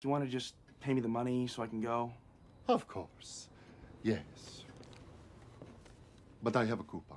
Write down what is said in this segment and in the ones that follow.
Do you want to just pay me the money so I can go? Of course. Yes. But I have a coupon.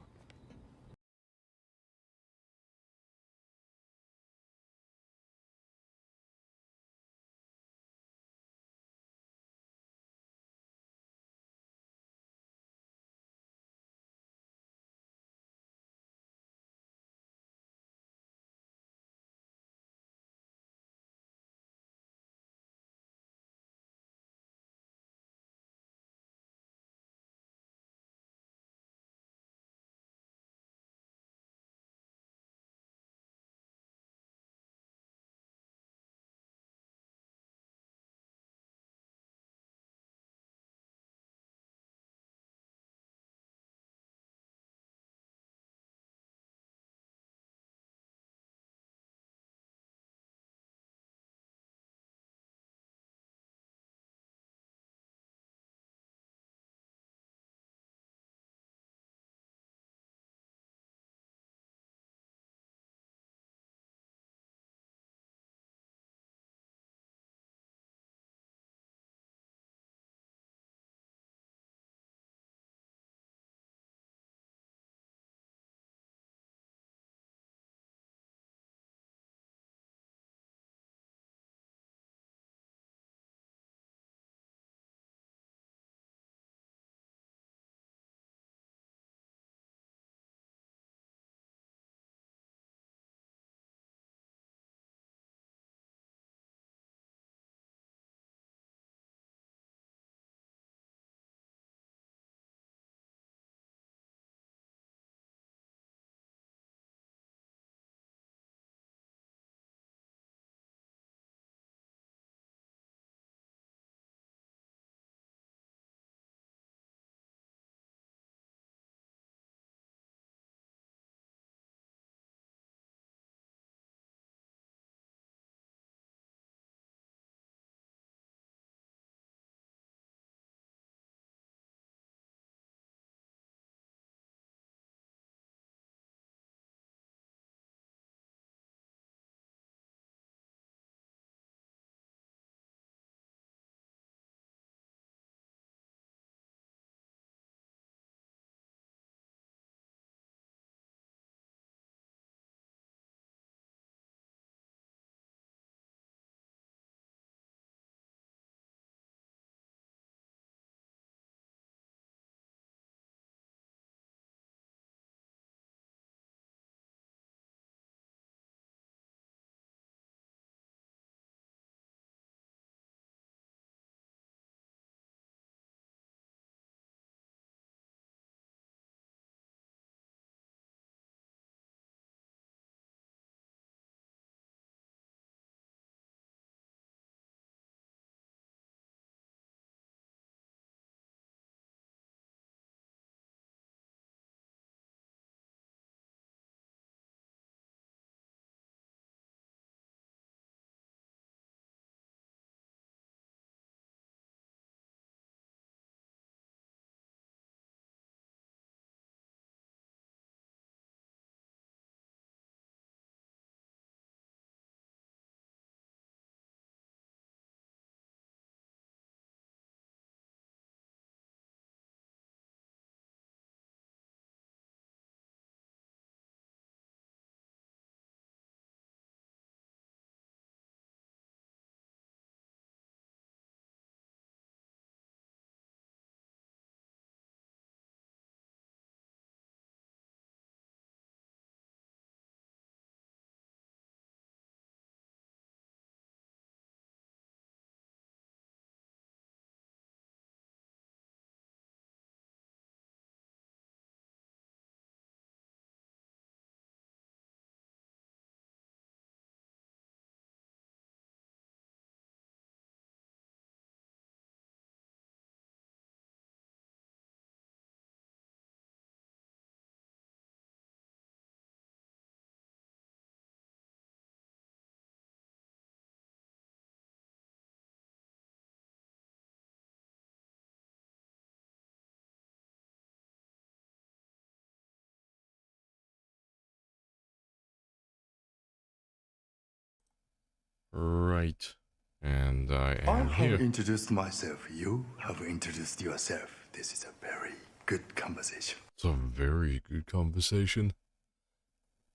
Right. And I I am have here. introduced myself. You have introduced yourself. This is a very good conversation. It's a very good conversation.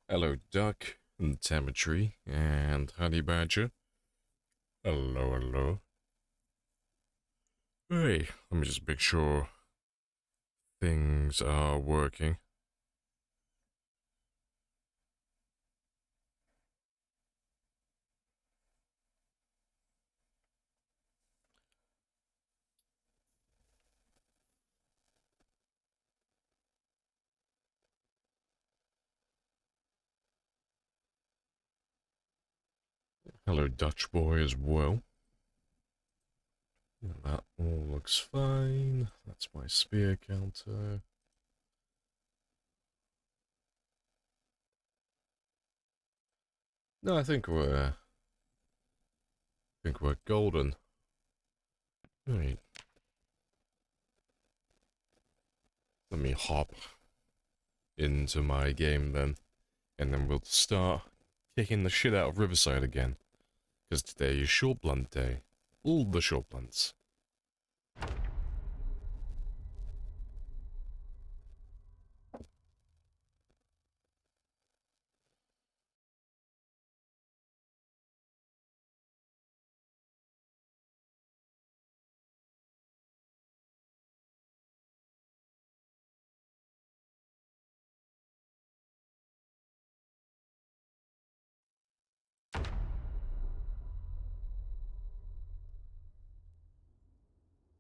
Hello, Duck, and Lamprey, and Honey Badger. Hello, hello. Hey, let me just make sure things are working. Hello, Dutch boy, as well. That all looks fine. That's my spear counter. No, I think we're golden. Right. Let me hop into my game then, and then we'll start kicking the shit out of Riverside again. Because today is short blunt day. All the short blunts.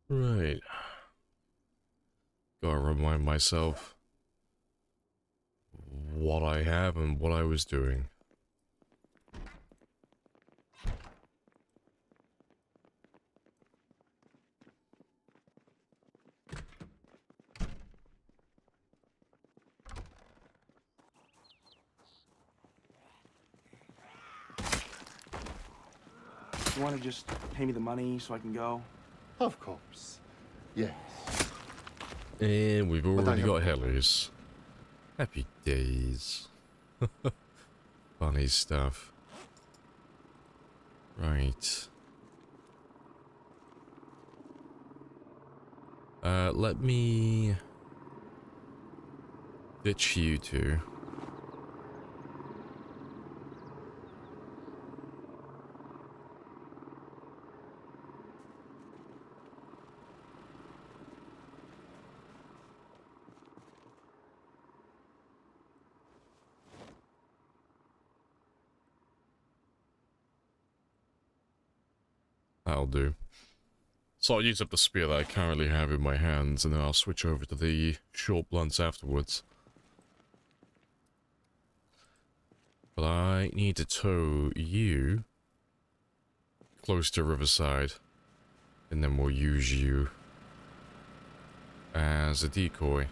Right. Gotta remind myself what I have and what I was doing. You want to just pay me the money so I can go? Of course. Yes. And we've I already have got a- Hellies. Happy days. Funny stuff. Right. Let me ditch you two. That'll do. So I'll use up the spear that I currently have in my hands, and then I'll switch over to the short blunts afterwards. But I need to tow you close to Riverside, and then we'll use you as a decoy.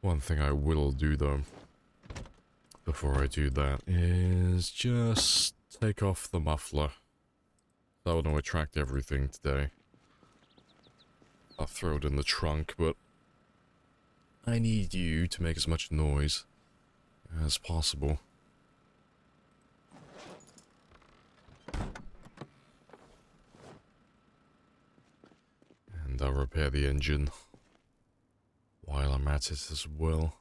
One thing I will do though, before I do that, is just take off the muffler. That will attract everything today. I'll throw it in the trunk, but I need you to make as much noise as possible. And I'll repair the engine while I'm at it as well.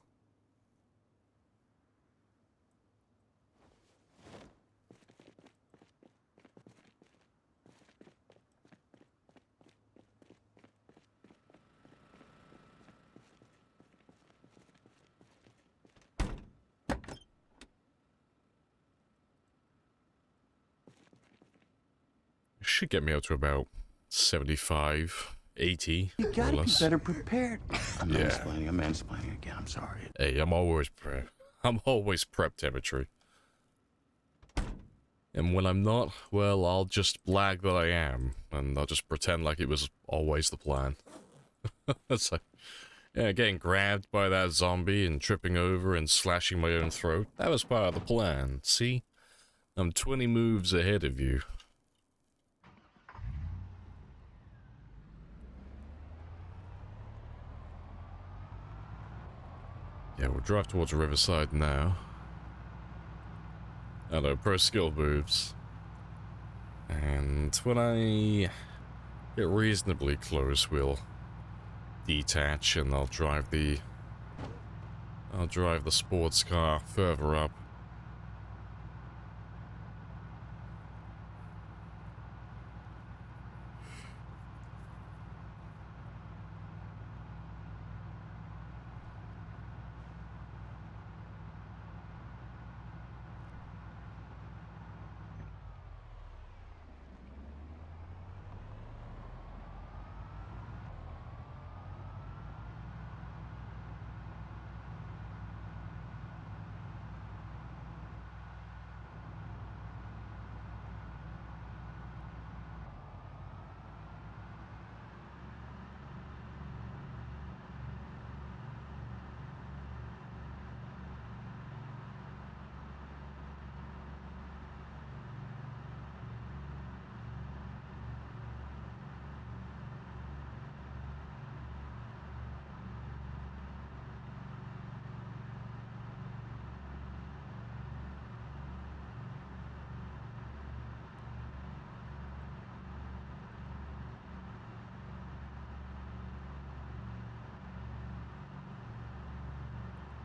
Should get me up to about 75, 80. You gotta or be less. better prepared. I'm Yeah. mansplaining again. I'm sorry. Hey, I'm always prepped. I'm always prepped, Lamprey. And when I'm not, well, I'll just blag that I am, and I'll just pretend like it was always the plan. It's like, yeah, getting grabbed by that zombie and tripping over and slashing my own throat. That was part of the plan. See? I'm 20 moves ahead of you. Yeah, we'll drive towards the riverside now. Hello, pro skill moves. And when I get reasonably close, we'll detach and I'll drive the sports car further up.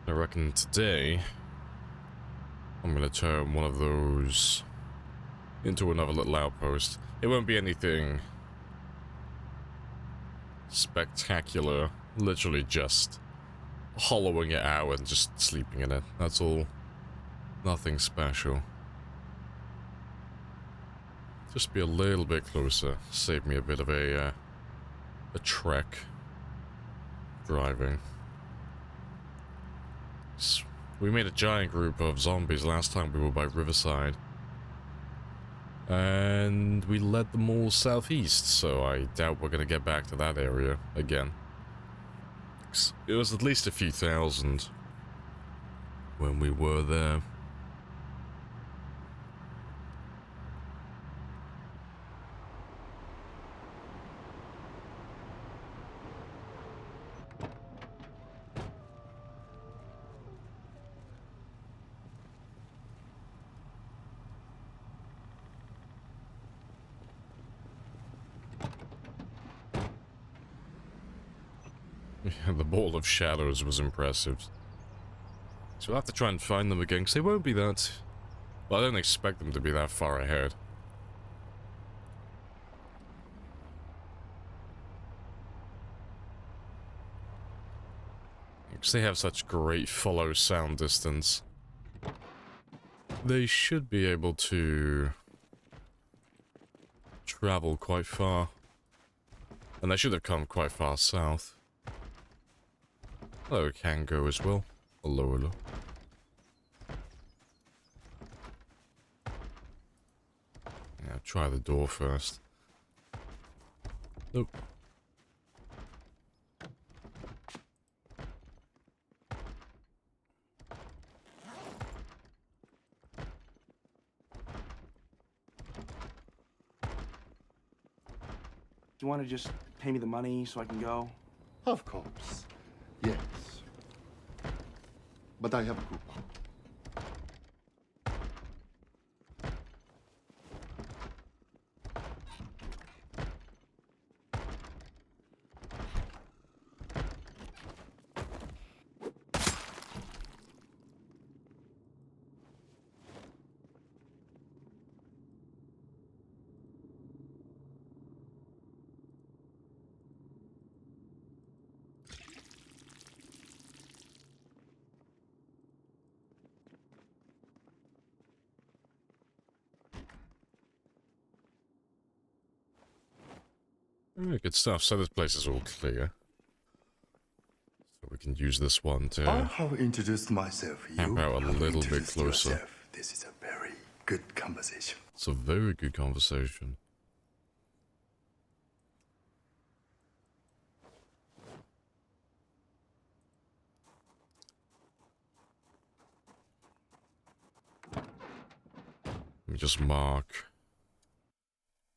I reckon today I'm gonna turn one of those into another little outpost. It won't be anything spectacular, literally just hollowing it out and just sleeping in it. That's all. Nothing special. Just be a little bit closer. Save me a bit of a trek driving. We made a giant group of zombies last time we were by Riverside. And we led them all southeast, so I doubt we're gonna get back to that area again. It was at least a few thousand when we were there. Yeah, the ball of shadows was impressive. So we'll have to try and find them again, because they won't be that... Well, I don't expect them to be that far ahead. Because they have such great follow sound distance. They should be able to travel quite far. And they should have come quite far south. Hello, can go as well. Hello, hello. Yeah, try the door first. Nope. You want to just pay me the money so I can go? Of course. Yes. But I have a coupon. Alright, good stuff. So this place is all clear. So we can use this one I to have introduced myself. camp You out a have little bit introduced closer. yourself. This is a very good conversation. It's a very good conversation. Let me just mark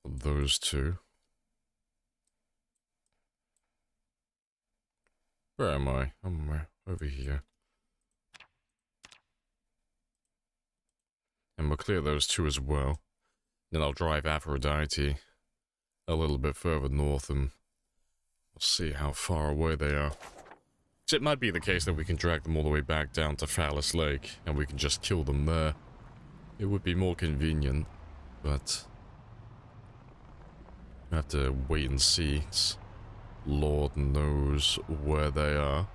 those two. Where am I? I'm over here. And we'll clear those two as well. Then I'll drive Aphrodite a little bit further north and we'll see how far away they are. So it might be the case that we can drag them all the way back down to Phallus Lake and we can just kill them there. It would be more convenient, but we have to wait and see. Lord knows where they are.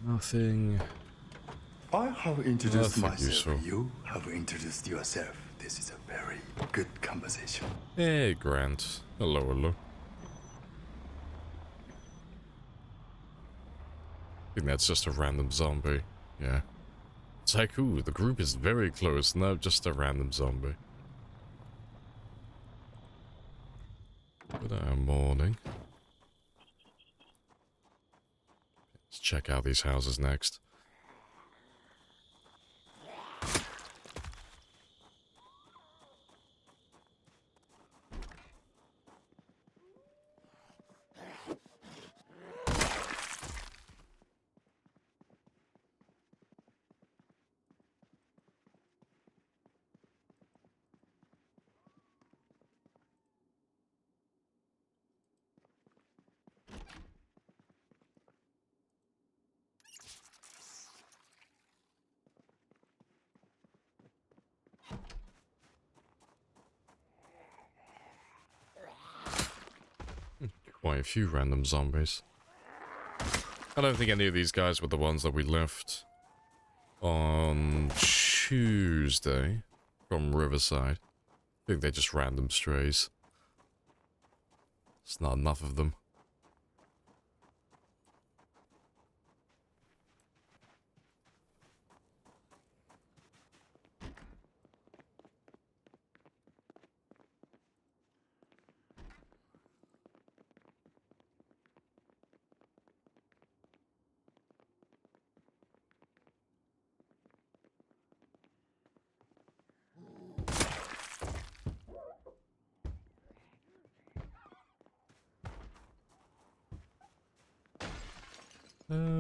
Nothing. I have introduced Nothing myself. useful. You have introduced yourself. This is a very good conversation. Hey, Grant. Hello, hello. I think that's just a random zombie. Yeah. It's like, ooh, the group is very close. No, just a random zombie. Good morning. Let's check out these houses next. Quite a few random zombies. I don't think any of these guys were the ones that we left on Tuesday from Riverside. I think they're just random strays. It's not enough of them.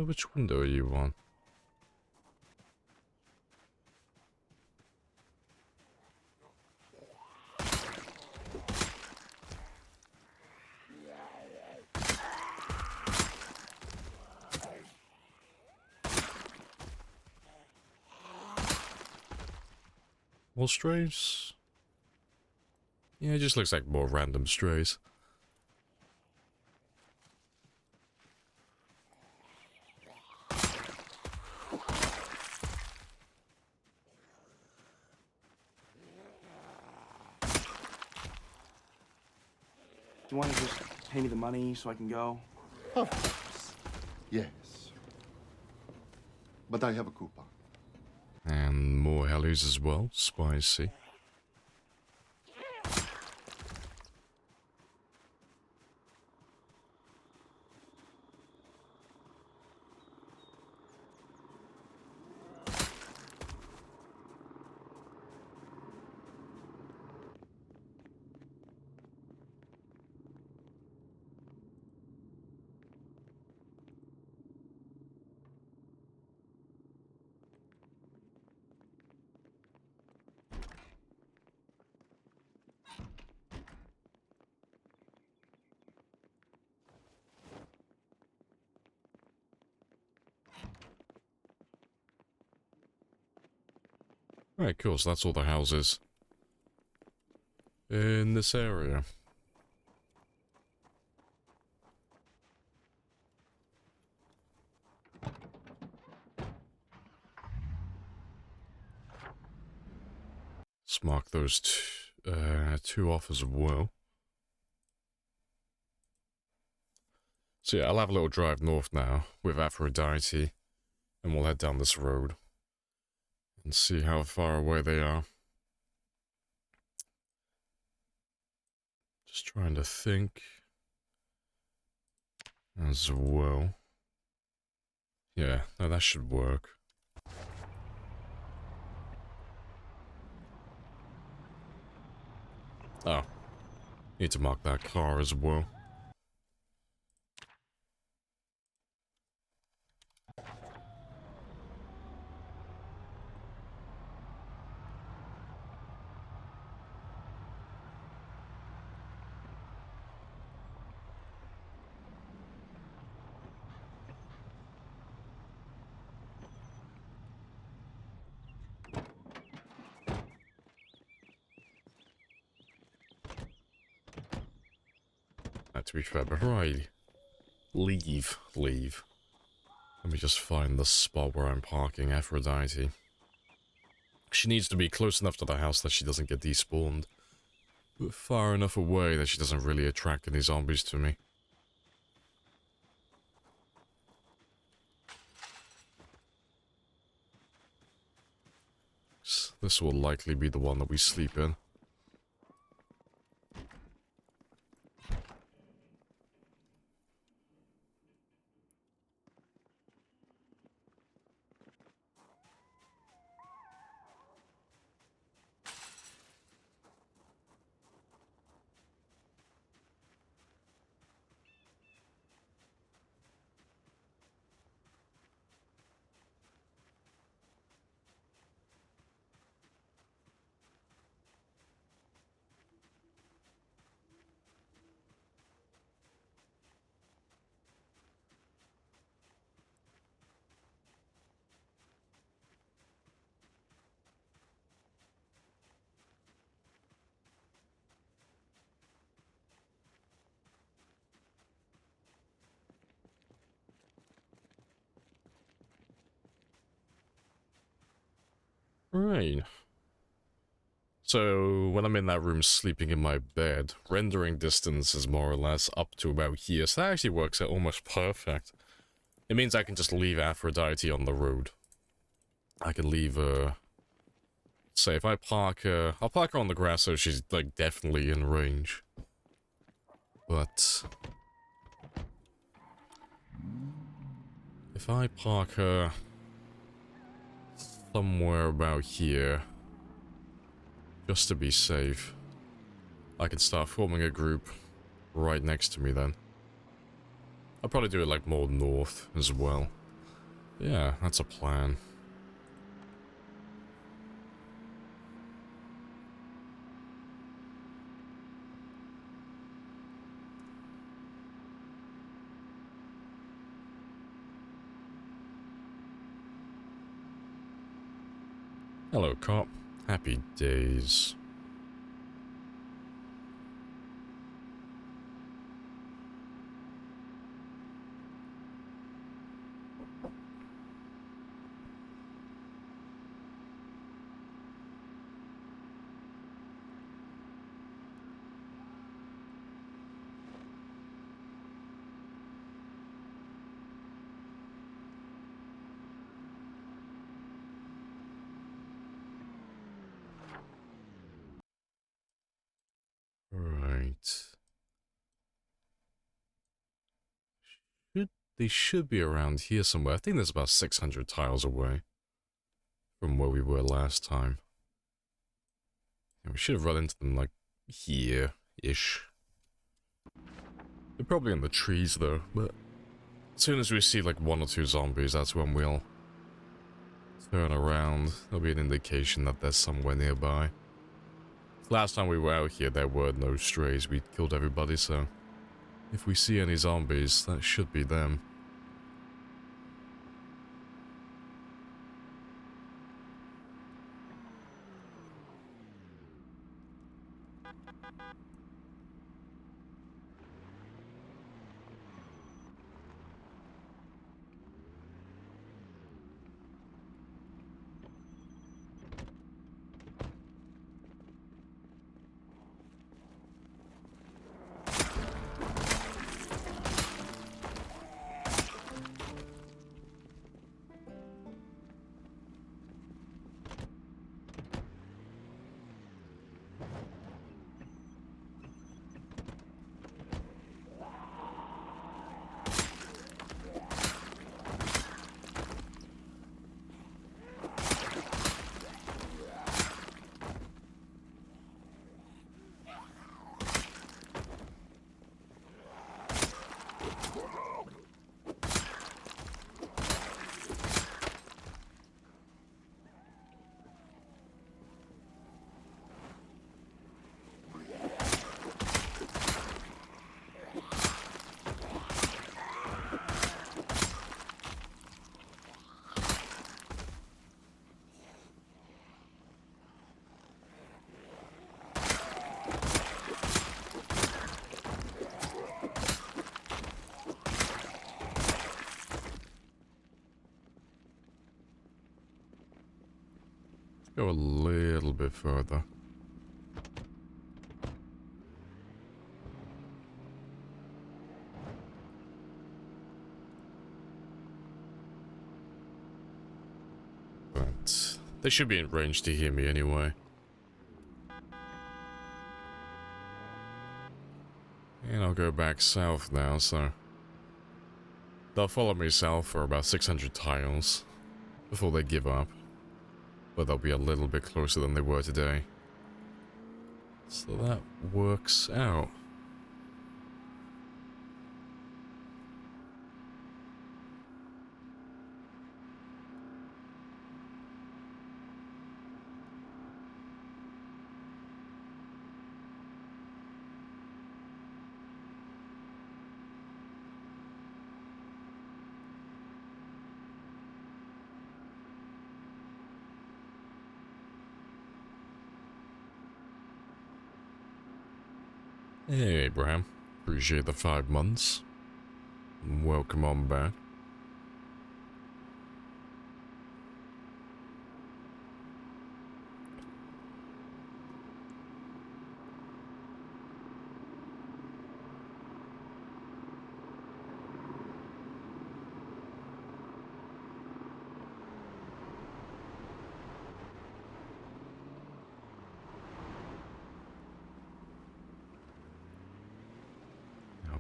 Which window are you on? More strays? Yeah, it just looks like more random strays. Do you want to just pay me the money so I can go? Of course. Yes. But I have a coupon. And more helis as well. Spicy. Alright, cool. So that's all the houses in this area. Let's mark those two off as well. So yeah, I'll have a little drive north now with Aphrodite, and we'll head down this road and see how far away they are. Just trying to think as well. Yeah, no, that should work. Oh, need to mark that car as well. To be fair, but right. Leave. Let me just find the spot where I'm parking Aphrodite. She needs to be close enough to the house that she doesn't get despawned, but far enough away that she doesn't really attract any zombies to me. This will likely be the one that we sleep in. Right. So, when I'm in that room sleeping in my bed, rendering distance is more or less up to about here, so that actually works out almost perfect. It means I can just leave Aphrodite on the road. I can leave, say if I park, I'll park her on the grass so she's, like, definitely in range. But if I park her somewhere about here, just to be safe, I can start forming a group right next to me then. I'll probably do it like more north as well. Yeah, that's a plan. Hello, cop. Happy days. Right. They should be around here somewhere. I think there's about 600 tiles away from where we were last time. Yeah, we should have run into them, like, here-ish. They're probably in the trees, though, but as soon as we see, like, one or two zombies, that's when we'll turn around. There'll be an indication that they're somewhere nearby. Last time we were out here, there were no strays. We killed everybody, so if we see any zombies, that should be them. Go a little bit further. But they should be in range to hear me anyway. And I'll go back south now, so they'll follow me south for about 600 tiles before they give up. But they'll be a little bit closer than they were today. So that works out. Hey, Abraham. Appreciate the 5 months. Welcome on back.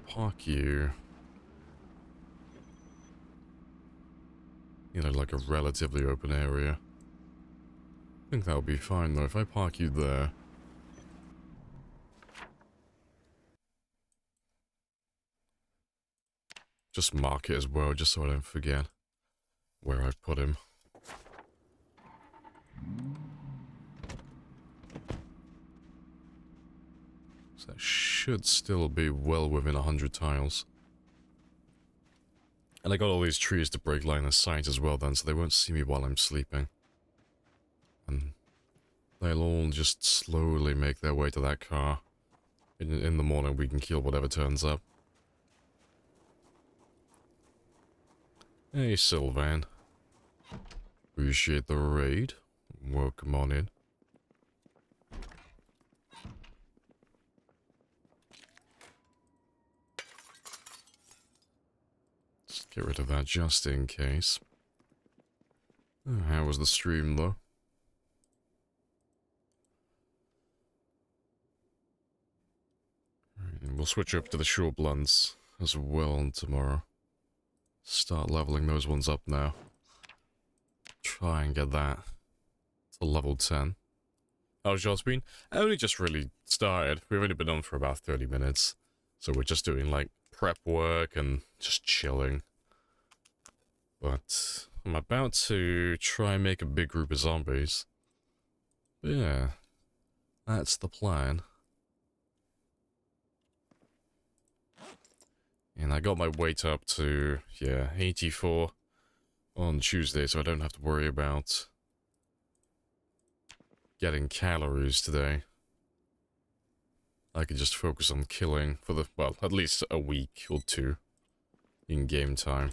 Park you. You know, like a relatively open area. I think that'll be fine though if I park you there. Just mark it as well, just so I don't forget where I've put him. So that should still be well within 100 tiles. And I got all these trees to break line of sight as well then, so they won't see me while I'm sleeping. And they'll all just slowly make their way to that car. In the morning we can kill whatever turns up. Hey Sylvan. Appreciate the raid. Welcome on in. Let's get rid of that just in case. How was the stream though? We'll switch up to the short blunts as well tomorrow. Start leveling those ones up now. Try and get that to level 10. How's yours been? I only just really started. We've only been on for about 30 minutes. So we're just doing like prep work and just chilling. But I'm about to try and make a big group of zombies. But yeah, that's the plan. And I got my weight up to, yeah, 84 on Tuesday, so I don't have to worry about getting calories today. I can just focus on killing for the, well, at least a week or two in game time.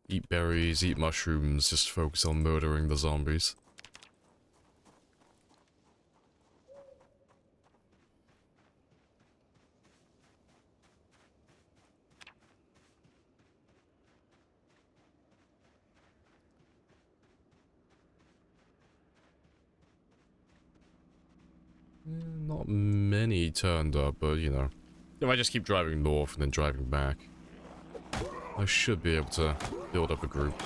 Eat berries, eat mushrooms, just focus on murdering the zombies. Not many turned up, but you know, if I just keep driving north and then driving back, I should be able to build up a group.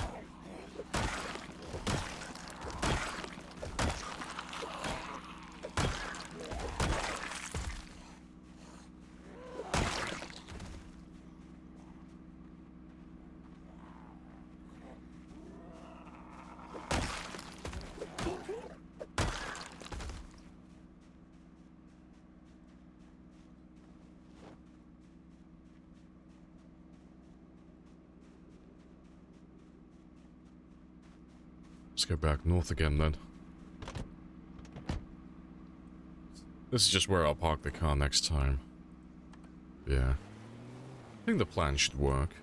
Let's go back north again then. This is just where I'll park the car next time. Yeah. I think the plan should work.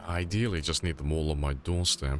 Ideally, just need them all on my doorstep.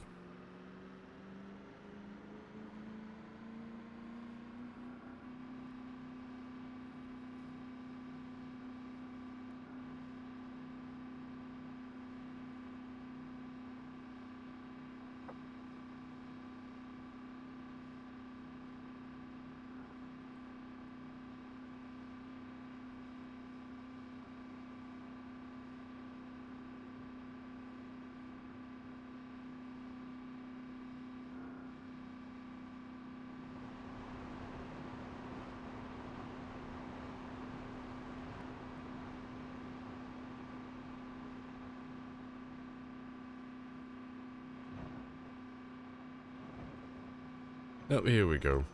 Oh, here we go.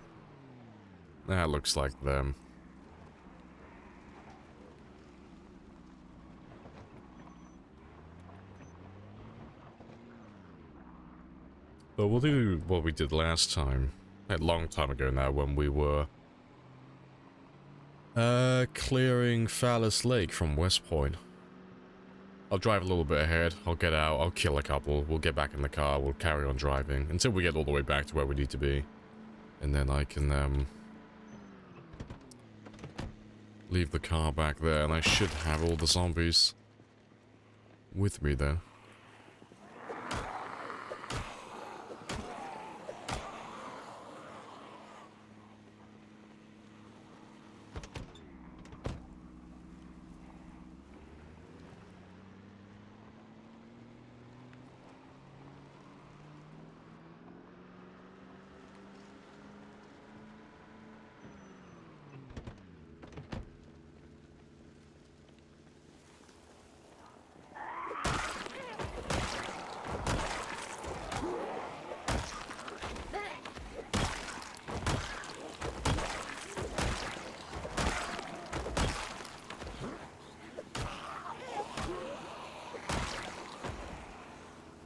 That looks like them. But we'll do what we did last time. A long time ago now, when we were clearing Phallus Lake from West Point. I'll drive a little bit ahead, I'll get out, I'll kill a couple, we'll get back in the car, we'll carry on driving until we get all the way back to where we need to be. And then I can leave the car back there, and I should have all the zombies with me then.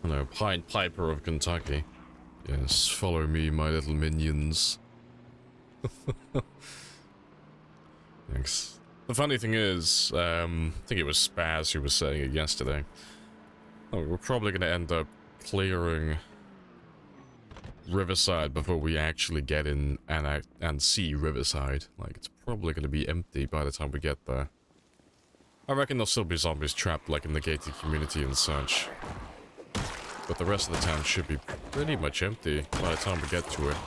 Hello, Pied Piper of Kentucky. Yes, follow me, my little minions. Thanks. The funny thing is, I think it was Spaz who was saying it yesterday. Oh, we're probably going to end up clearing Riverside before we actually get in and see Riverside. Like, it's probably going to be empty by the time we get there. I reckon there'll still be zombies trapped, like in the gated community and such. But the rest of the town should be pretty much empty by the time we get to it.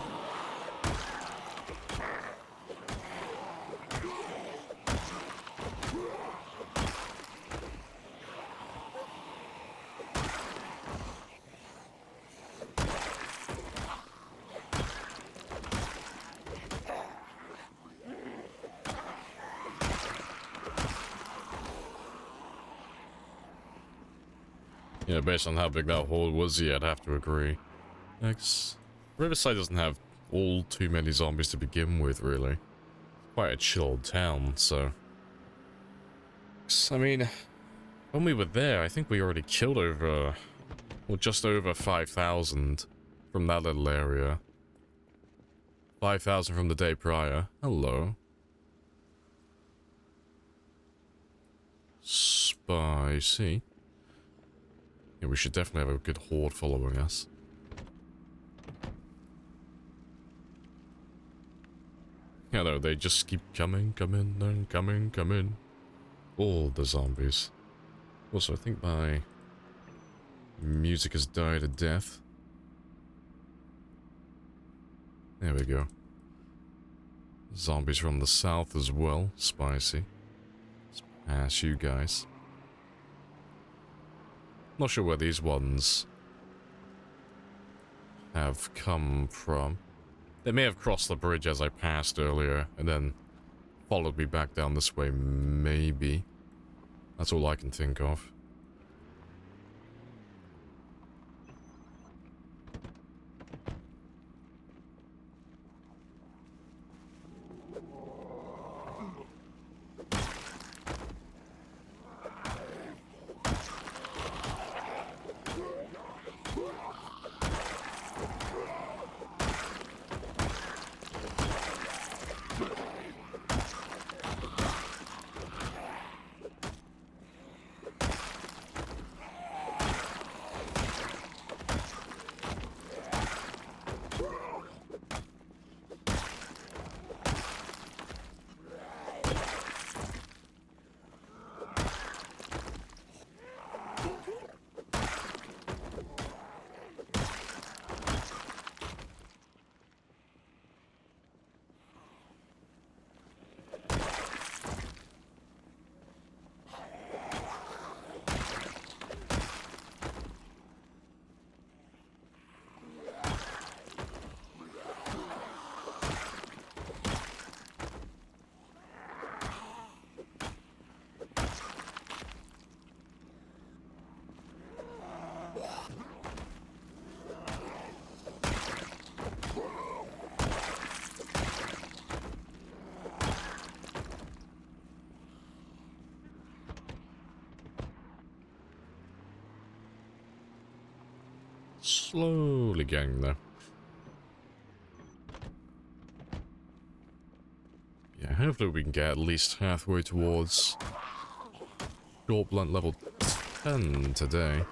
Yeah, based on how big that horde was, yeah, I'd have to agree. Next, Riverside doesn't have all too many zombies to begin with, really. Quite a chilled town, so... I mean, when we were there, I think we already killed over... well, just over 5,000 from that little area. 5,000 from the day prior. Hello. Spicy. Yeah, we should definitely have a good horde following us. Yeah, no, they just keep coming and coming. All the zombies. Also, I think my music has died a death. There we go. Zombies from the south as well. Spicy. Let's pass you guys. Not sure where these ones have come from. They may have crossed the bridge as I passed earlier, and then followed me back down this way, maybe. That's all I can think of. Slowly getting there. Yeah, hopefully we can get at least halfway towards short blunt level 10 today.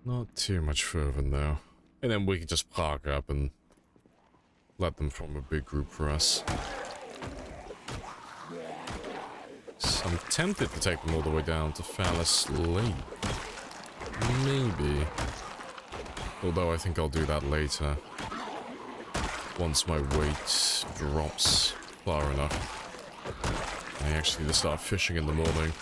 Not too much further now. And then we can just park up and let them form a big group for us. So I'm tempted to take them all the way down to Phallus Lake. Maybe. Although I think I'll do that later. Once my weight drops far enough. I actually just start fishing in the morning.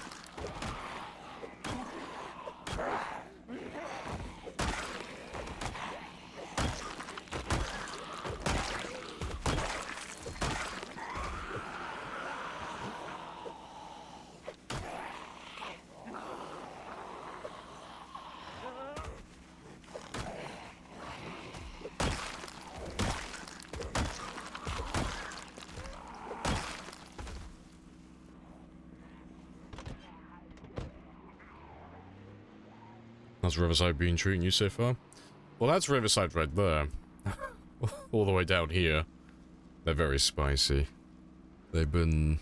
How's Riverside been treating you so far? Well, that's Riverside right there. All the way down here. They're very spicy. They've been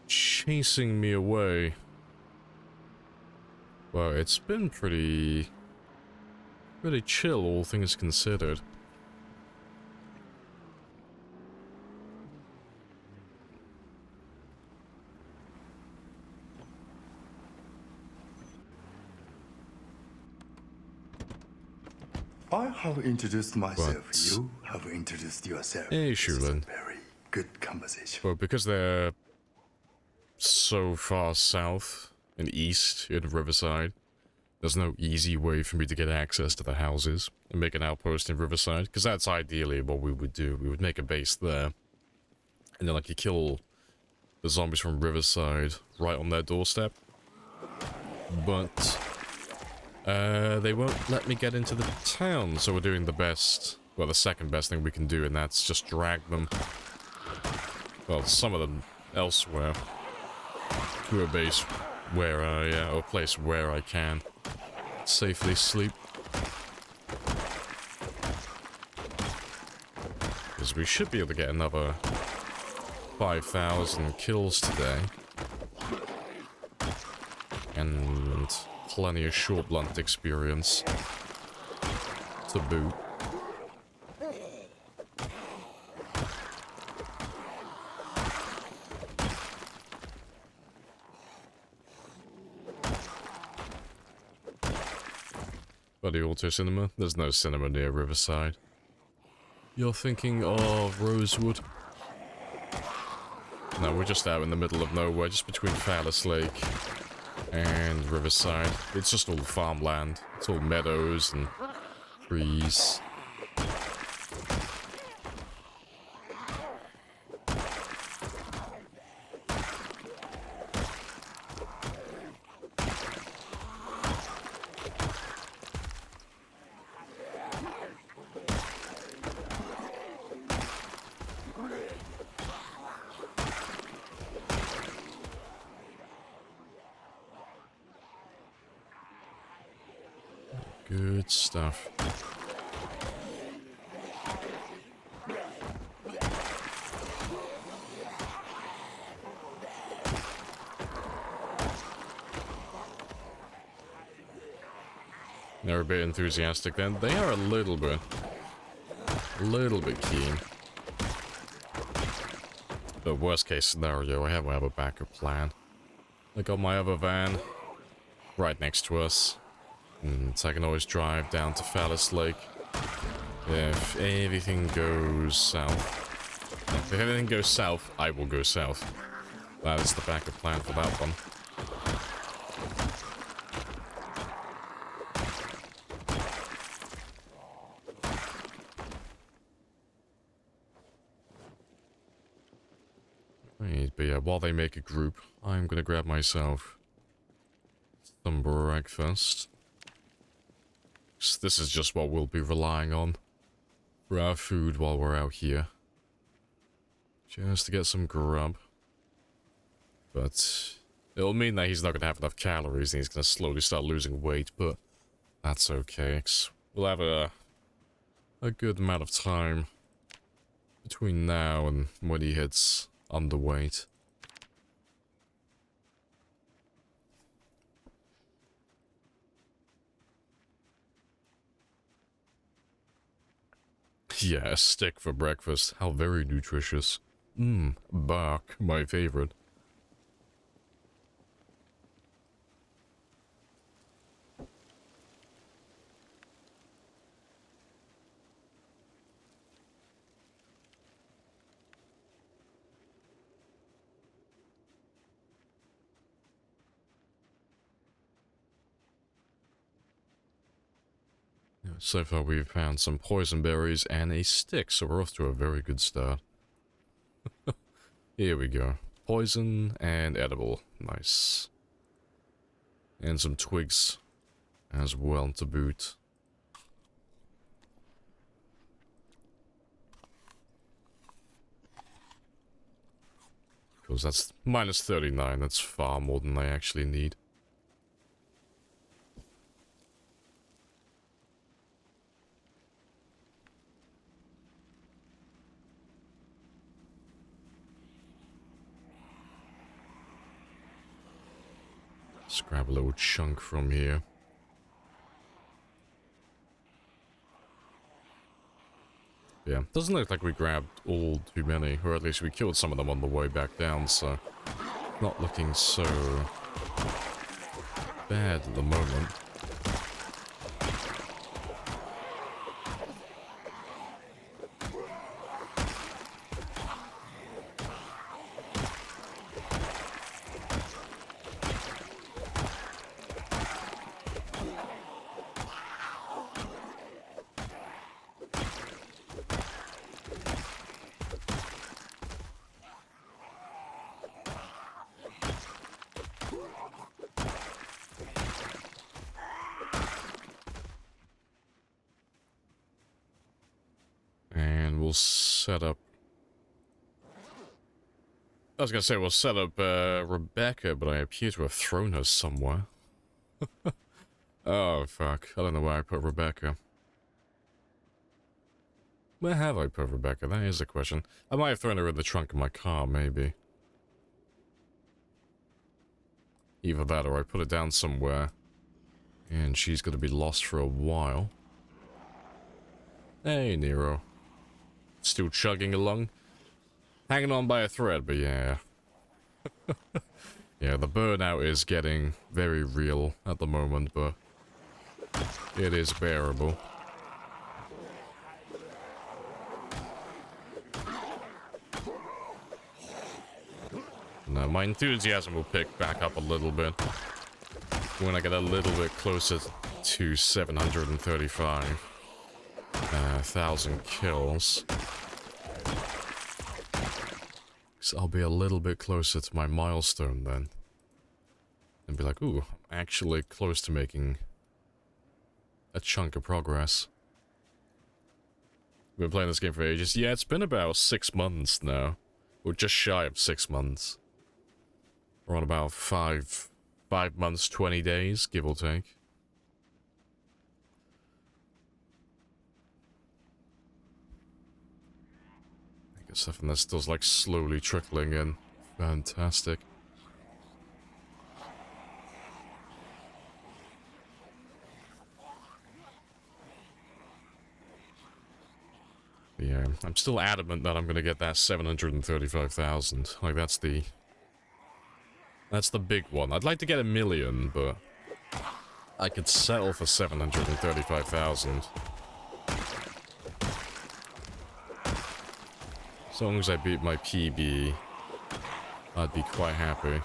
chasing me away. Well, it's been pretty chill, all things considered. I have introduced myself. But- You have introduced yourself. Hey, This is a Shulin. very good conversation. Well, because they're so far south and east in Riverside, there's no easy way for me to get access to the houses and make an outpost in Riverside, because that's ideally what we would do. We would make a base there, and then, like, you kill the zombies from Riverside right on their doorstep. But they won't let me get into the town, so we're doing the best, well, the second best thing we can do, and that's just drag them, well, some of them elsewhere, to a base where or a place where I can safely sleep. Because we should be able to get another 5,000 kills today. And plenty of short blunt experience to boot. Buddy Auto Cinema? There's no cinema near Riverside. You're thinking of Rosewood? No, we're just out in the middle of nowhere, just between Phallus Lake and Riverside. It's just all farmland. It's all meadows and trees. Good stuff. They're a bit enthusiastic then. They are a little bit keen. But worst case scenario, I have a backup plan. I got my other van right next to us. So I can always drive down to Phallus Lake if everything goes south. If everything goes south, I will go south. That is the backup plan for that one. Right, but yeah, while they make a group, I'm gonna grab myself some breakfast. This is just what we'll be relying on for our food while we're out here. Just to get some grub. But it'll mean that he's not going to have enough calories and he's going to slowly start losing weight, but that's okay. 'Cause we'll have a good amount of time between now and when he hits underweight. Yeah, a stick for breakfast. How very nutritious. Bark, my favorite. So far we've found some poison berries and a stick, so we're off to a very good start. Here we go. Poison and edible. Nice. And some twigs as well to boot. Because that's minus 39, that's far more than I actually need. Let's grab a little chunk from here. Yeah, doesn't look like we grabbed all too many, or at least we killed some of them on the way back down, so not looking so bad at the moment. Set up. I was gonna say we'll set up Rebecca, but I appear to have thrown her somewhere. Oh fuck! I don't know where I put Rebecca. Where have I put Rebecca? That is the question. I might have thrown her in the trunk of my car, maybe. Either that, or I put her down somewhere, and she's gonna be lost for a while. Hey, Nero. Still chugging along. Hanging on by a thread, but yeah. Yeah, the burnout is getting very real at the moment, but it is bearable. my enthusiasm will pick back up a little bit when I get a little bit closer to 735,000 kills. So I'll be a little bit closer to my milestone then. And be like, ooh, I'm actually close to making a chunk of progress. We've been playing this game for ages. Yeah, it's been about 6 months now. We're just shy of 6 months. We're on about 5 months, 20 days, give or take. I guess stuff and that's still like slowly trickling in. Fantastic. Yeah, I'm still adamant that I'm gonna get that 735,000. Like, that's the big one. I'd like to get 1 million, but I could settle for 735,000. As long as I beat my PB, I'd be quite happy.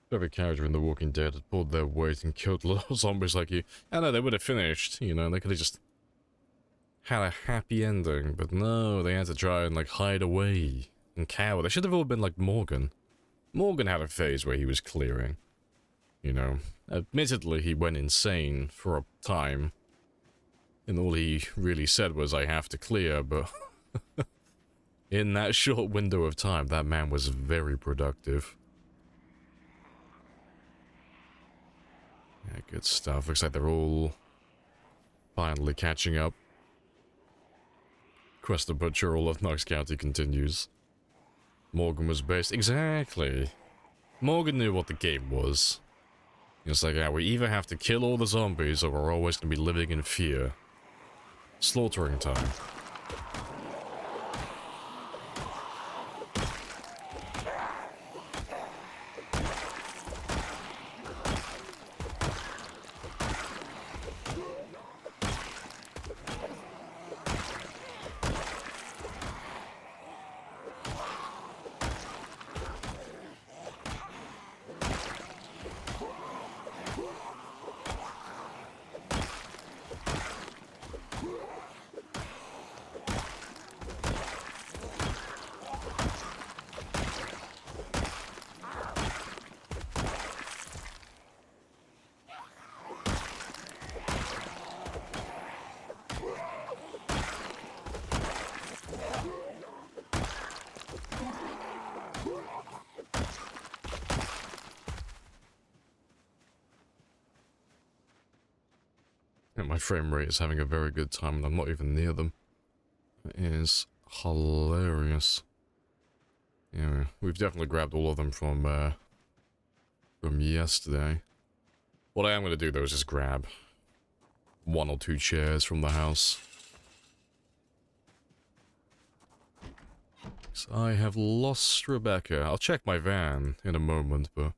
Every character in The Walking Dead had pulled their weight and killed little zombies like you. I know, they would have finished, you know, they could have just had a happy ending, but no, they had to try and, like, hide away and cower. They should have all been like Morgan. Morgan had a phase where he was clearing, you know. Admittedly, he went insane for a time, and all he really said was, I have to clear, but in that short window of time, that man was very productive. Yeah, good stuff. Looks like they're all finally catching up. Quest to butcher all of Knox County continues. Morgan was based... Exactly. Morgan knew what the game was. It's like, yeah, we either have to kill all the zombies or we're always going to be living in fear. Slaughtering time. My frame rate is having a very good time and I'm not even near them. It is hilarious. Yeah, we've definitely grabbed all of them from yesterday. What I am going to do though is just grab 1 or 2 chairs from the house. So I have lost Rebecca. I'll check my van in a moment, but I'm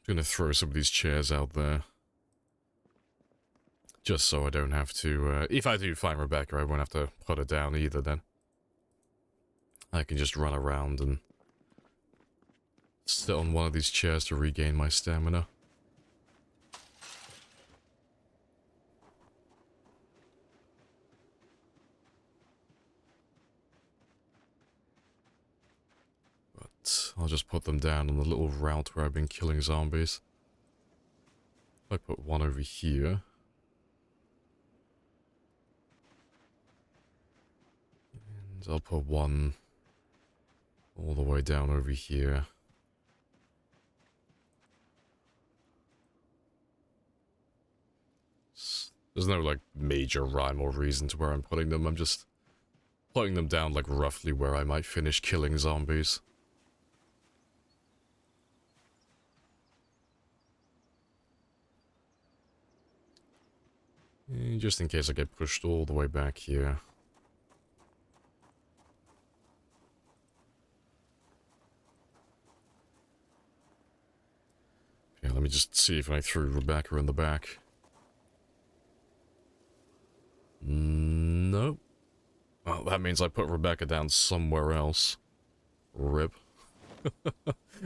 going to throw some of these chairs out there. Just so I don't have to, if I do find Rebecca, I won't have to put her down either then. I can just run around and sit on one of these chairs to regain my stamina. But I'll just put them down on the little route where I've been killing zombies. I put one over here. I'll put one all the way down over here. There's no, like, major rhyme or reason to where I'm putting them. I'm just putting them down, like, roughly where I might finish killing zombies. Just in case I get pushed all the way back here. Yeah, let me just see if I threw Rebecca in the back. Nope. Well, that means I put Rebecca down somewhere else. Rip.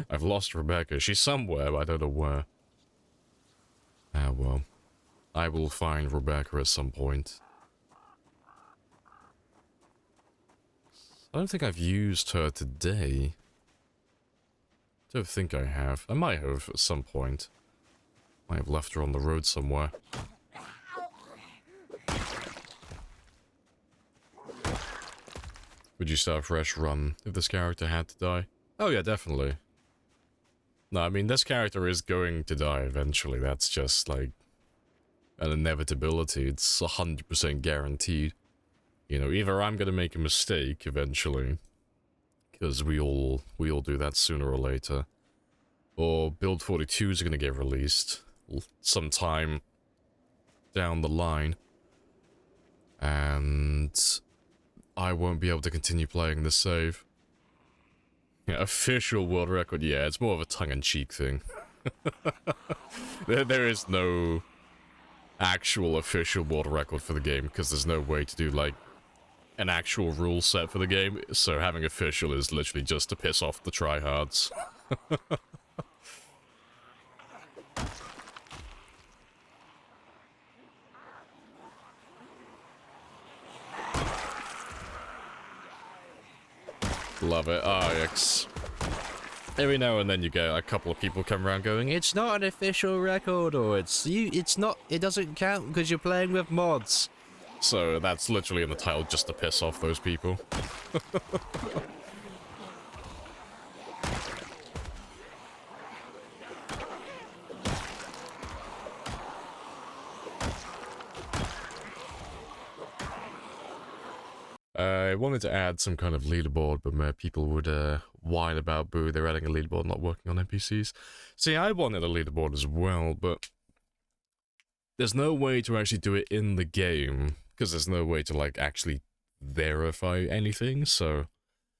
I've lost Rebecca. She's somewhere, but I don't know where. Ah, well. I will find Rebecca at some point. I don't think I've used her today. Don't think I have. I might have at some point. Might have left her on the road somewhere. Would you start a fresh run if this character had to die? Oh yeah, definitely. No, I mean, this character is going to die eventually. That's just, like, an inevitability. It's 100% guaranteed. You know, either I'm gonna make a mistake eventually, because we all do that sooner or later, or Build 42 is gonna get released sometime down the line, and I won't be able to continue playing the save. Yeah, official world record, yeah, it's more of a tongue-in-cheek thing. There is no actual official world record for the game, because there's no way to do, like, an actual rule set for the game, so having official is literally just to piss off the tryhards. Love it. X. Every now and then you get a couple of people come around going, it's not an official record, or it's not, it doesn't count because you're playing with mods. So that's literally in the title just to piss off those people. I wanted to add some kind of leaderboard, but people would whine about, boo, they're adding a leaderboard, not working on NPCs. See, I wanted a leaderboard as well, but there's no way to actually do it in the game, because there's no way to, like, actually verify anything, so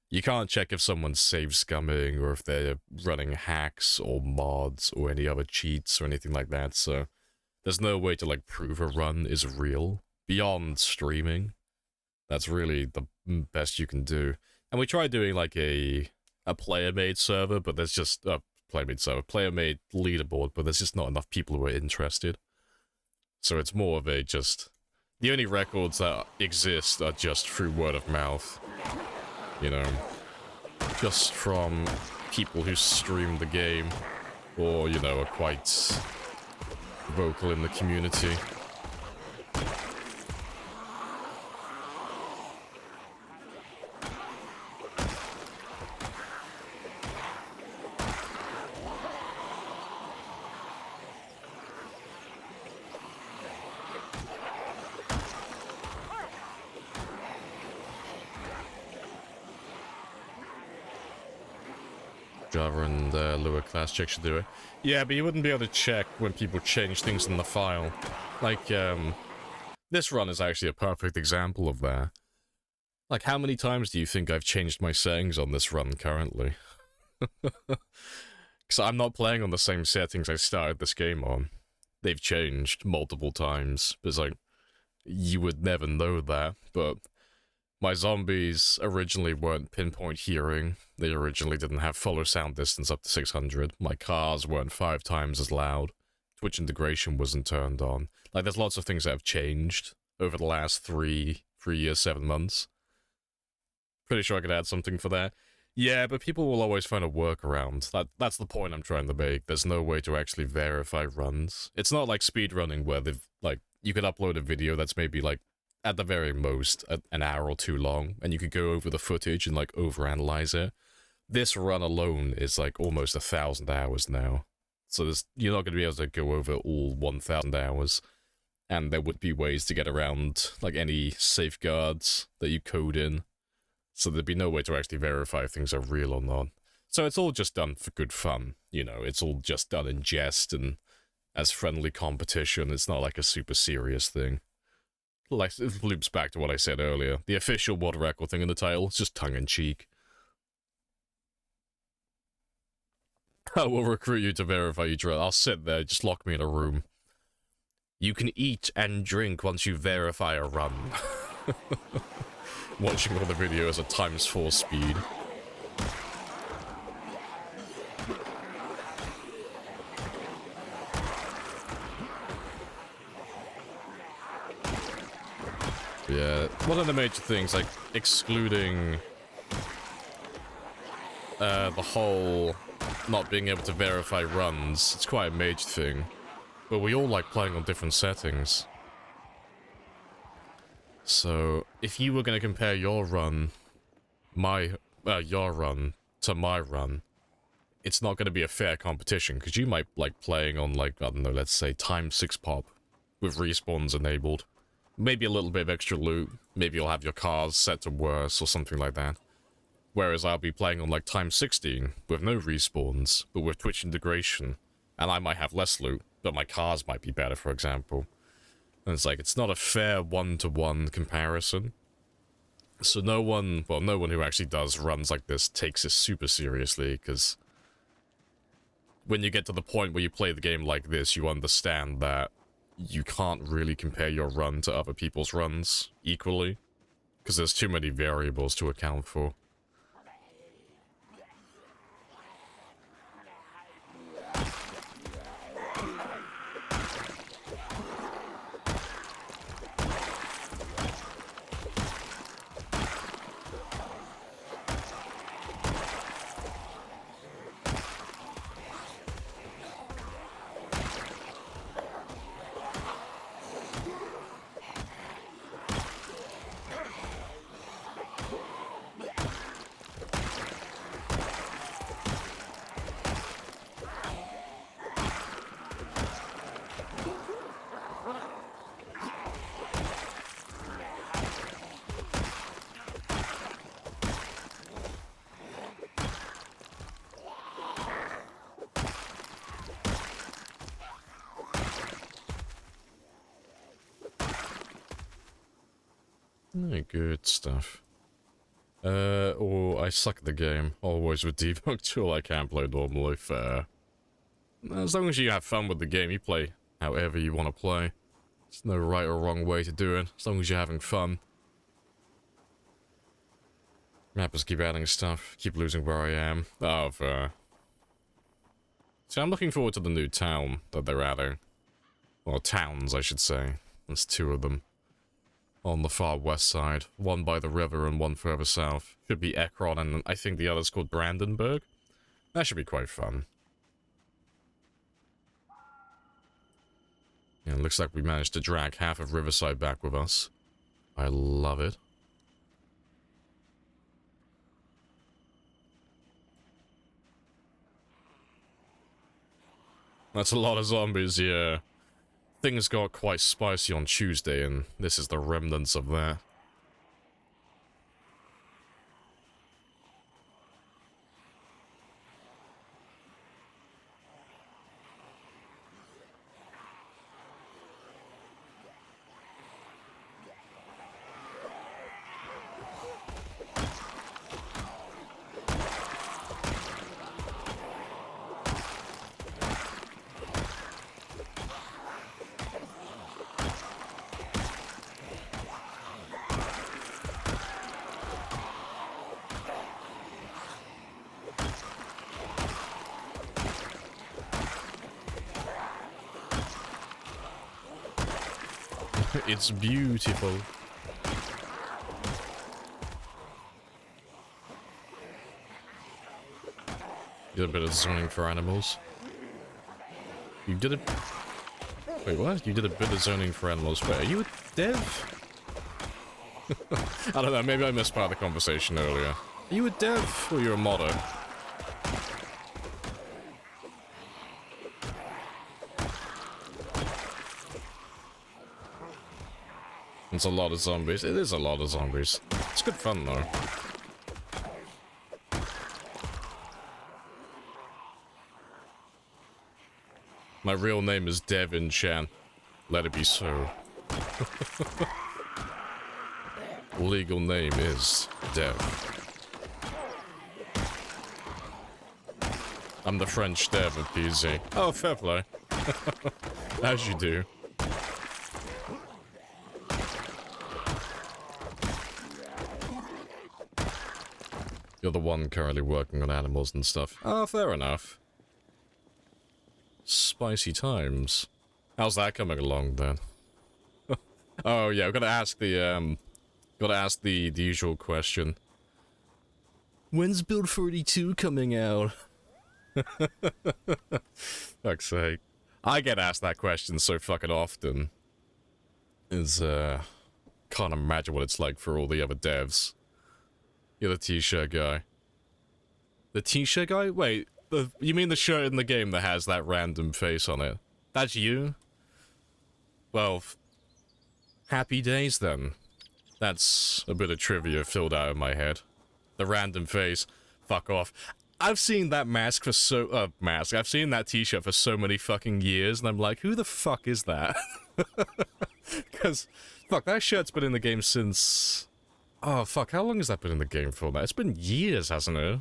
you can't check if someone's save scumming, or if they're running hacks, or mods, or any other cheats, or anything like that, so there's no way to, like, prove a run is real, beyond streaming. That's really the best you can do. And we tried doing, like, a player-made server, but there's just... player-made server, player-made leaderboard, but there's just not enough people who are interested. So it's more of a just... The only records that exist are just through word of mouth. You know, just from people who stream the game, or, you know, are quite vocal in the community. Java and Lua class check should do it. Yeah, but you wouldn't be able to check when people change things in the file. Like, this run is actually a perfect example of that. Like, how many times do you think I've changed my settings on this run currently? Because I'm not playing on the same settings I started this game on. They've changed multiple times. It's like, you would never know that, but my zombies originally weren't pinpoint hearing. They originally didn't have follow sound distance up to 600. My cars weren't 5 times as loud. Twitch integration wasn't turned on. Like, there's lots of things that have changed over the last 3 years, 7 months. Pretty sure I could add something for that. Yeah, but people will always find a workaround. That's the point I'm trying to make. There's no way to actually verify runs. It's not like speedrunning where they've, like, you could upload a video that's maybe, like, at the very most, an hour or 2 long, and you could go over the footage and, like, overanalyze it. This run alone is, like, almost 1,000 hours now. So you're not going to be able to go over all 1,000 hours and there would be ways to get around, like, any safeguards that you code in. So there'd be no way to actually verify if things are real or not. So it's all just done for good fun, you know, it's all just done in jest and as friendly competition. It's not like a super serious thing. Like, it loops back to what I said earlier. The official world record thing in the title, it's just tongue-in-cheek. I will recruit you to verify you try. I'll sit there, just lock me in a room. You can eat and drink once you verify a run. Watching all the videos at ×4 speed. Yeah, one of the major things, like, excluding the whole not being able to verify runs, it's quite a major thing. But we all like playing on different settings. So, if you were going to compare your run, your run, to my run, it's not going to be a fair competition, because you might like playing on, like, I don't know, let's say ×6 pop, with respawns enabled. Maybe a little bit of extra loot, maybe you'll have your cars set to worse or something like that. Whereas I'll be playing on like ×16 with no respawns, but with Twitch integration, and I might have less loot, but my cars might be better, for example. And it's like, it's not a fair one-to-one comparison. So no one who actually does runs like this takes it super seriously, because when you get to the point where you play the game like this, you understand that you can't really compare your run to other people's runs equally, because there's too many variables to account for. Good stuff. I suck at the game. Always with debug tool, I can't play normally. Fair. As long as you have fun with the game, you play however you want to play. There's no right or wrong way to do it, as long as you're having fun. Mappers keep adding stuff, keep losing where I am. Oh, fair. See, I'm looking forward to the new town that they're adding. Or towns, I should say. There's 2 of them. On the far west side. One by the river and one further south. Should be Ekron, and I think the other's called Brandenburg. That should be quite fun. Yeah, it looks like we managed to drag half of Riverside back with us. I love it. That's a lot of zombies, yeah. Things got quite spicy on Tuesday, and this is the remnants of that. It's beautiful. You did a bit of zoning for animals. You did a... Wait, what? You did a bit of zoning for animals. Wait, are you a dev? I don't know, maybe I missed part of the conversation earlier. Are you a dev or you're a modder? sounds a lot of zombies. It is a lot of zombies. It's good fun, though. My real name is Devin Chan. Let it be so. Legal name is Dev. I'm the French Dev of PZ. Oh, fair play. As you do. You're the one currently working on animals and stuff. Oh, fair enough. Spicy times. How's that coming along then? Oh yeah, I've got to ask the usual question. When's Build 42 coming out? Fuck's sake. I get asked that question so fucking often. Can't imagine what it's like for all the other devs. You're the t-shirt guy. The t-shirt guy? Wait, you mean the shirt in the game that has that random face on it? That's you? Well, happy days then. That's a bit of trivia filled out of my head. The random face. Fuck off. I've seen that mask for I've seen that t-shirt for so many fucking years, and I'm like, who the fuck is that? Because, fuck, that shirt's been in the game since... Oh, fuck, how long has that been in the game for now? It's been years, hasn't it?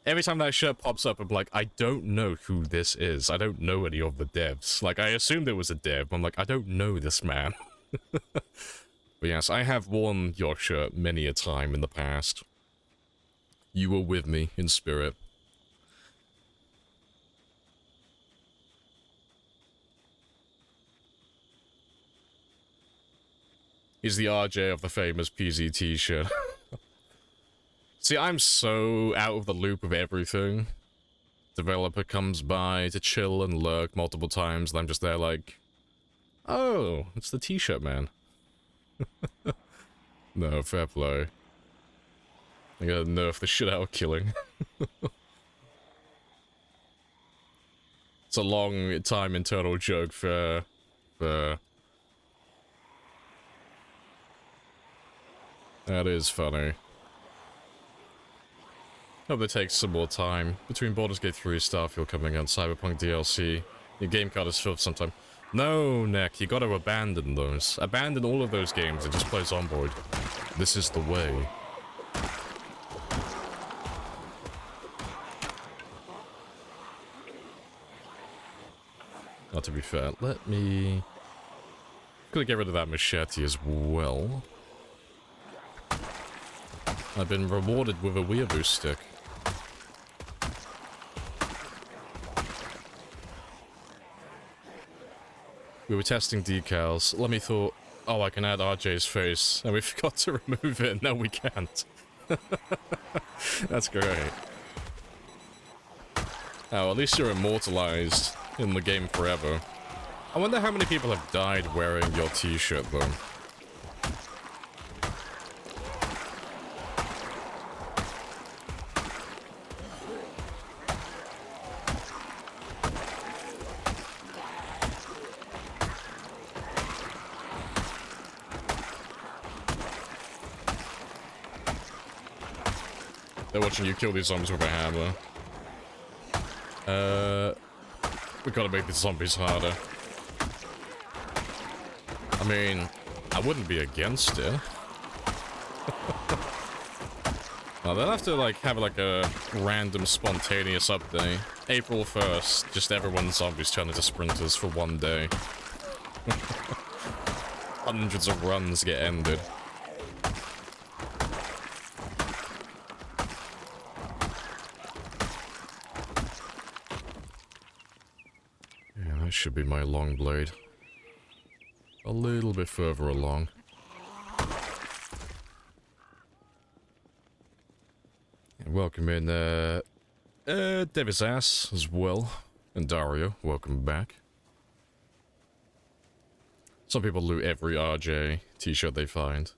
Every time that shirt pops up, I'm like, I don't know who this is. I don't know any of the devs. Like, I assumed it was a dev. I'm like, I don't know this man. But yes, I have worn your shirt many a time in the past. You were with me in spirit. He's the RJ of the famous PZ t-shirt. See, I'm so out of the loop of everything. Developer comes by to chill and lurk multiple times, and I'm just there like, oh, it's the t-shirt man. No, fair play. I gotta nerf the shit out of killing. It's a long time internal joke for... That is funny. Hope it takes some more time. Between Baldur's Gate 3, Starfield coming out, Cyberpunk DLC, your game card is filled sometime. No, Nick, you gotta abandon those. Abandon all of those games and just play Zomboid. This is the way. Not to be fair, let me... Gonna get rid of that machete as well. I've been rewarded with a weeaboo stick. We were testing decals. Let me thought, oh, I can add RJ's face, and we forgot to remove it. No, we can't. That's great. Oh, at least you're immortalized in the game forever. I wonder how many people have died wearing your t-shirt, though. They're watching you kill these zombies with a hammer. We gotta make these zombies harder. I mean, I wouldn't be against it. Well, they'll have to, like, have, like, a random spontaneous update. April 1st, just everyone's zombies turn into sprinters for one day. Hundreds of runs get ended. Should be my long blade. A little bit further along. And welcome in, Davis Ass as well. And Dario, welcome back. Some people loot every RJ t-shirt they find.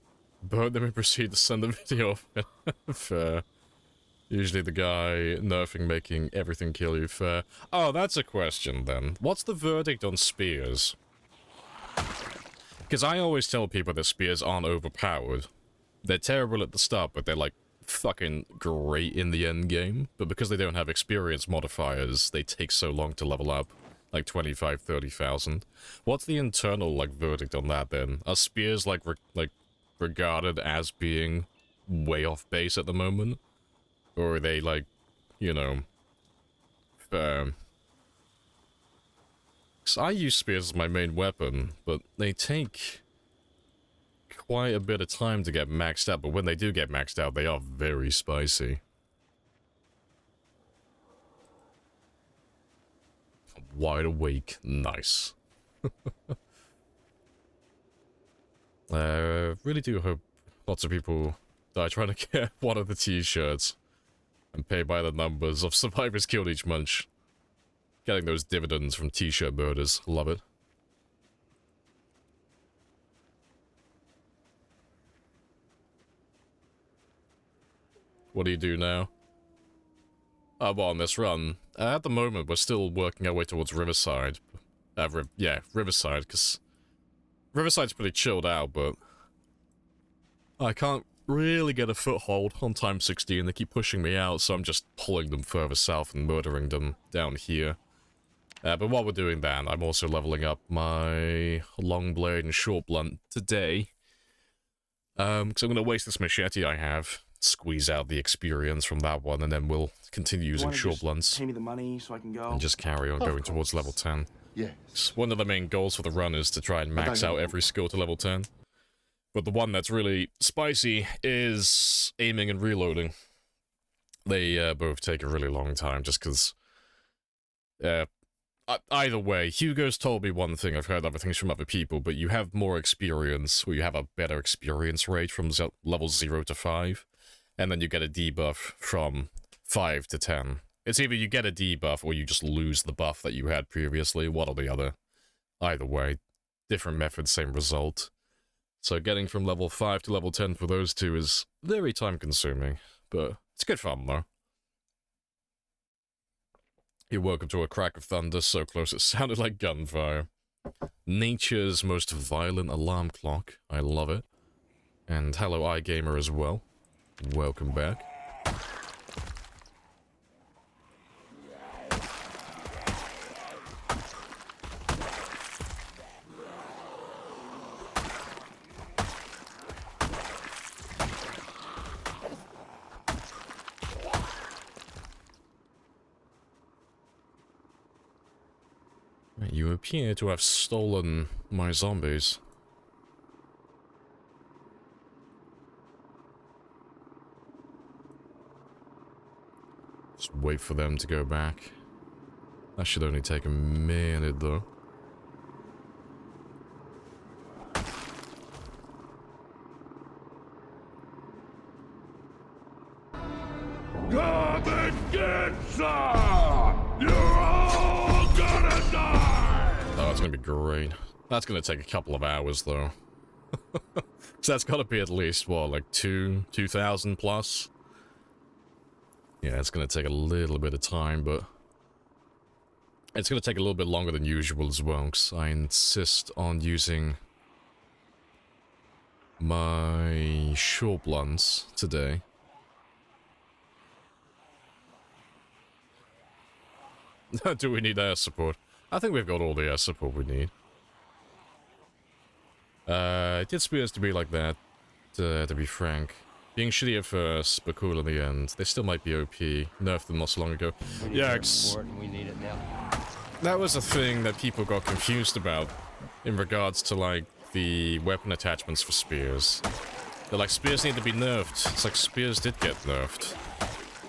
But then we proceed to send a video of usually the guy nerfing making everything kill you fair. Oh, that's a question then. What's the verdict on spears? Because I always tell people that spears aren't overpowered. They're terrible at the start, but they're like fucking great in the end game. But because they don't have experience modifiers, they take so long to level up. Like 25, 30,000. What's the internal, like, verdict on that, then? Are spears, like, regarded as being way off base at the moment? Or are they, like, you know... 'cause I use spears as my main weapon, but they take quite a bit of time to get maxed out. But when they do get maxed out, they are very spicy. Wide awake. Nice. Really do hope lots of people die trying to get one of the t-shirts and pay by the numbers of survivors killed each month. Getting those dividends from t-shirt murders. Love it. What do you do now? Well, on this run, at the moment, we're still working our way towards Riverside. Yeah, Riverside, because Riverside's pretty chilled out, but I can't really get a foothold on Time 16. They keep pushing me out, so I'm just pulling them further south and murdering them down here. But while we're doing that, I'm also leveling up my long blade and short blunt today. Because I'm going to waste this machete I have, squeeze out the experience from that one, and then we'll continue using short blunts. Pay me the money so I can go. And just carry on going towards level 10. Yes. One of the main goals for the run is to try and max out every skill to level 10. But the one that's really spicy is aiming and reloading. They both take a really long time just because... either way, Hugo's told me one thing, I've heard other things from other people, but you have more experience, or you have a better experience rate from level 0 to 5, and then you get a debuff from 5 to 10. It's either you get a debuff, or you just lose the buff that you had previously, one or the other. Either way, different method, same result. So getting from level 5 to level 10 for those two is very time-consuming, but it's good fun, though. You're welcome to a crack of thunder so close it sounded like gunfire. Nature's most violent alarm clock. I love it. And hello, iGamer, as well. Welcome back. You appear to have stolen my zombies. Just wait for them to go back. That should only take a minute, though. Come and get some! You're all gonna die! Oh, it's gonna be great. That's gonna take a couple of hours, though. So that's gotta be at least, what, like 2,000 plus? Yeah, it's gonna take a little bit of time, but... it's gonna take a little bit longer than usual as well, because I insist on using my short blunts today. Do we need air support? I think we've got all the air support we need. It did spears to be like that, to be frank. Being shitty at first, but cool in the end. They still might be OP. Nerfed them not so long ago. Yeah, we need it now. that was a thing that people got confused about in regards to, like, the weapon attachments for spears. They're like, spears need to be nerfed. It's like, spears did get nerfed.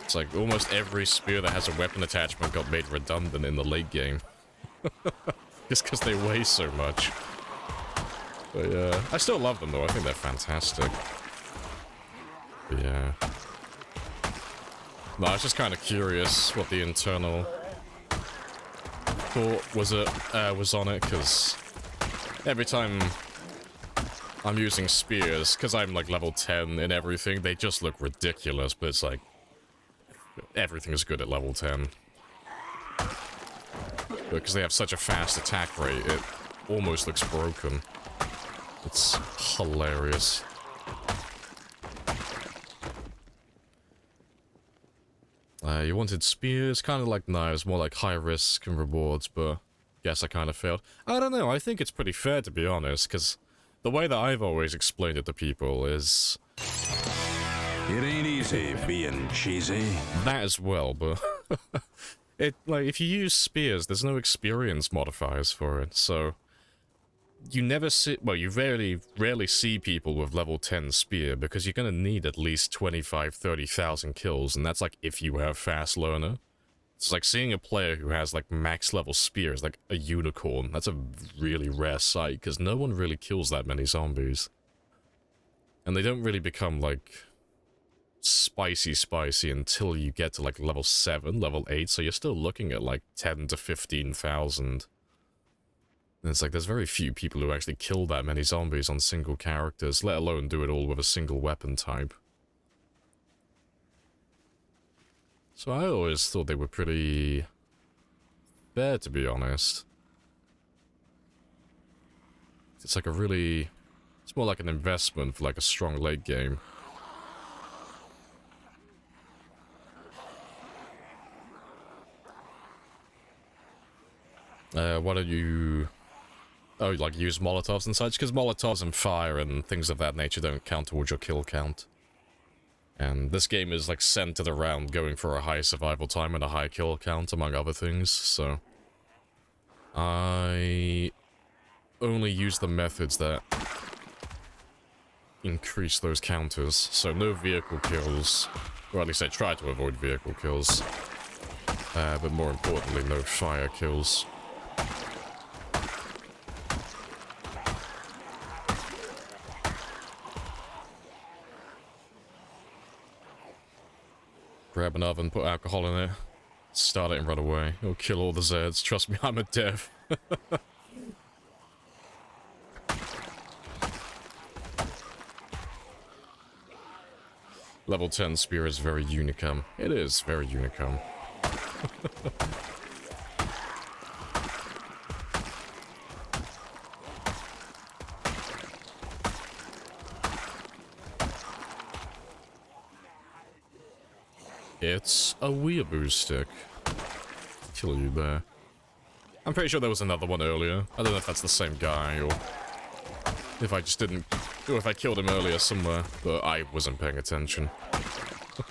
It's like, almost every spear that has a weapon attachment got made redundant in the late game. Just because they weigh so much. But yeah, I still love them though, I think they're fantastic. But yeah. No, I was just kind of curious what the internal thought was on it, because every time I'm using spears, because I'm like level 10 in everything, they just look ridiculous, but it's like, everything is good at level 10. Because they have such a fast attack rate, it almost looks broken. It's hilarious. You wanted spears, kind of like knives, more like high risk and rewards, but guess I kind of failed. I don't know, I think it's pretty fair to be honest, because the way that I've always explained it to people is... It ain't easy being cheesy. That as well, but... like, if you use spears, there's no experience modifiers for it, so... You never see... Well, you rarely see people with level 10 spear, because you're gonna need at least 25-30,000 kills, and that's like if you have fast learner. It's like seeing a player who has like max level spears, like a unicorn. That's a really rare sight, because no one really kills that many zombies. And they don't really become like... spicy until you get to like level 7, level 8, so you're still looking at like 10 to 15,000. And it's like, there's very few people who actually kill that many zombies on single characters, let alone do it all with a single weapon type. So I always thought they were pretty... fair, to be honest. It's like a really... It's more like an investment for like a strong late game. Why don't you... Oh, like use Molotovs and such? Because Molotovs and fire and things of that nature don't count towards your kill count. And this game is like centered around going for a high survival time and a high kill count, among other things, so... I... only use the methods that... increase those counters, so no vehicle kills. Or at least I try to avoid vehicle kills. But more importantly, no fire kills. Grab an oven, put alcohol in it, start it and run away. It'll kill all the Zeds. Trust me, I'm a dev. Level 10 spear is very unicum. It is very unicum. It's a weeaboo stick. Kill you there. I'm pretty sure there was another one earlier. I don't know if that's the same guy, or if I just didn't... or if I killed him earlier somewhere, but I wasn't paying attention.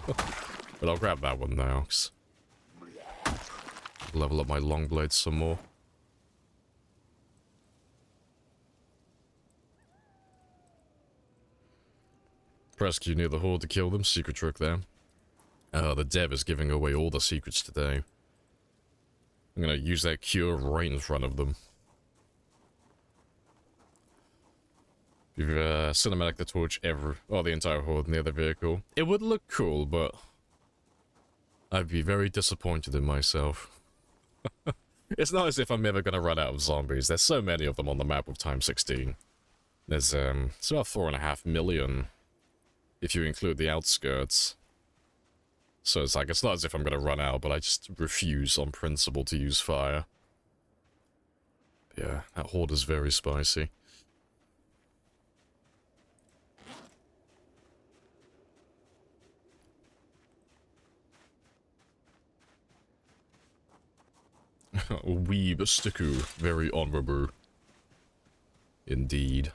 But I'll grab that one now, 'cause level up my long blade some more. Press Q near the horde to kill them. Secret trick there. The dev is giving away all the secrets today. I'm gonna use that cure right in front of them. You've cinematic the torch the entire horde near the vehicle. It would look cool, but I'd be very disappointed in myself. It's not as if I'm ever gonna run out of zombies. There's so many of them on the map with time 16. There's it's about 4.5 million if you include the outskirts. So it's like, it's not as if I'm gonna run out, but I just refuse on principle to use fire. Yeah, that horde is very spicy. Weeb Sticku, very honorable. Indeed.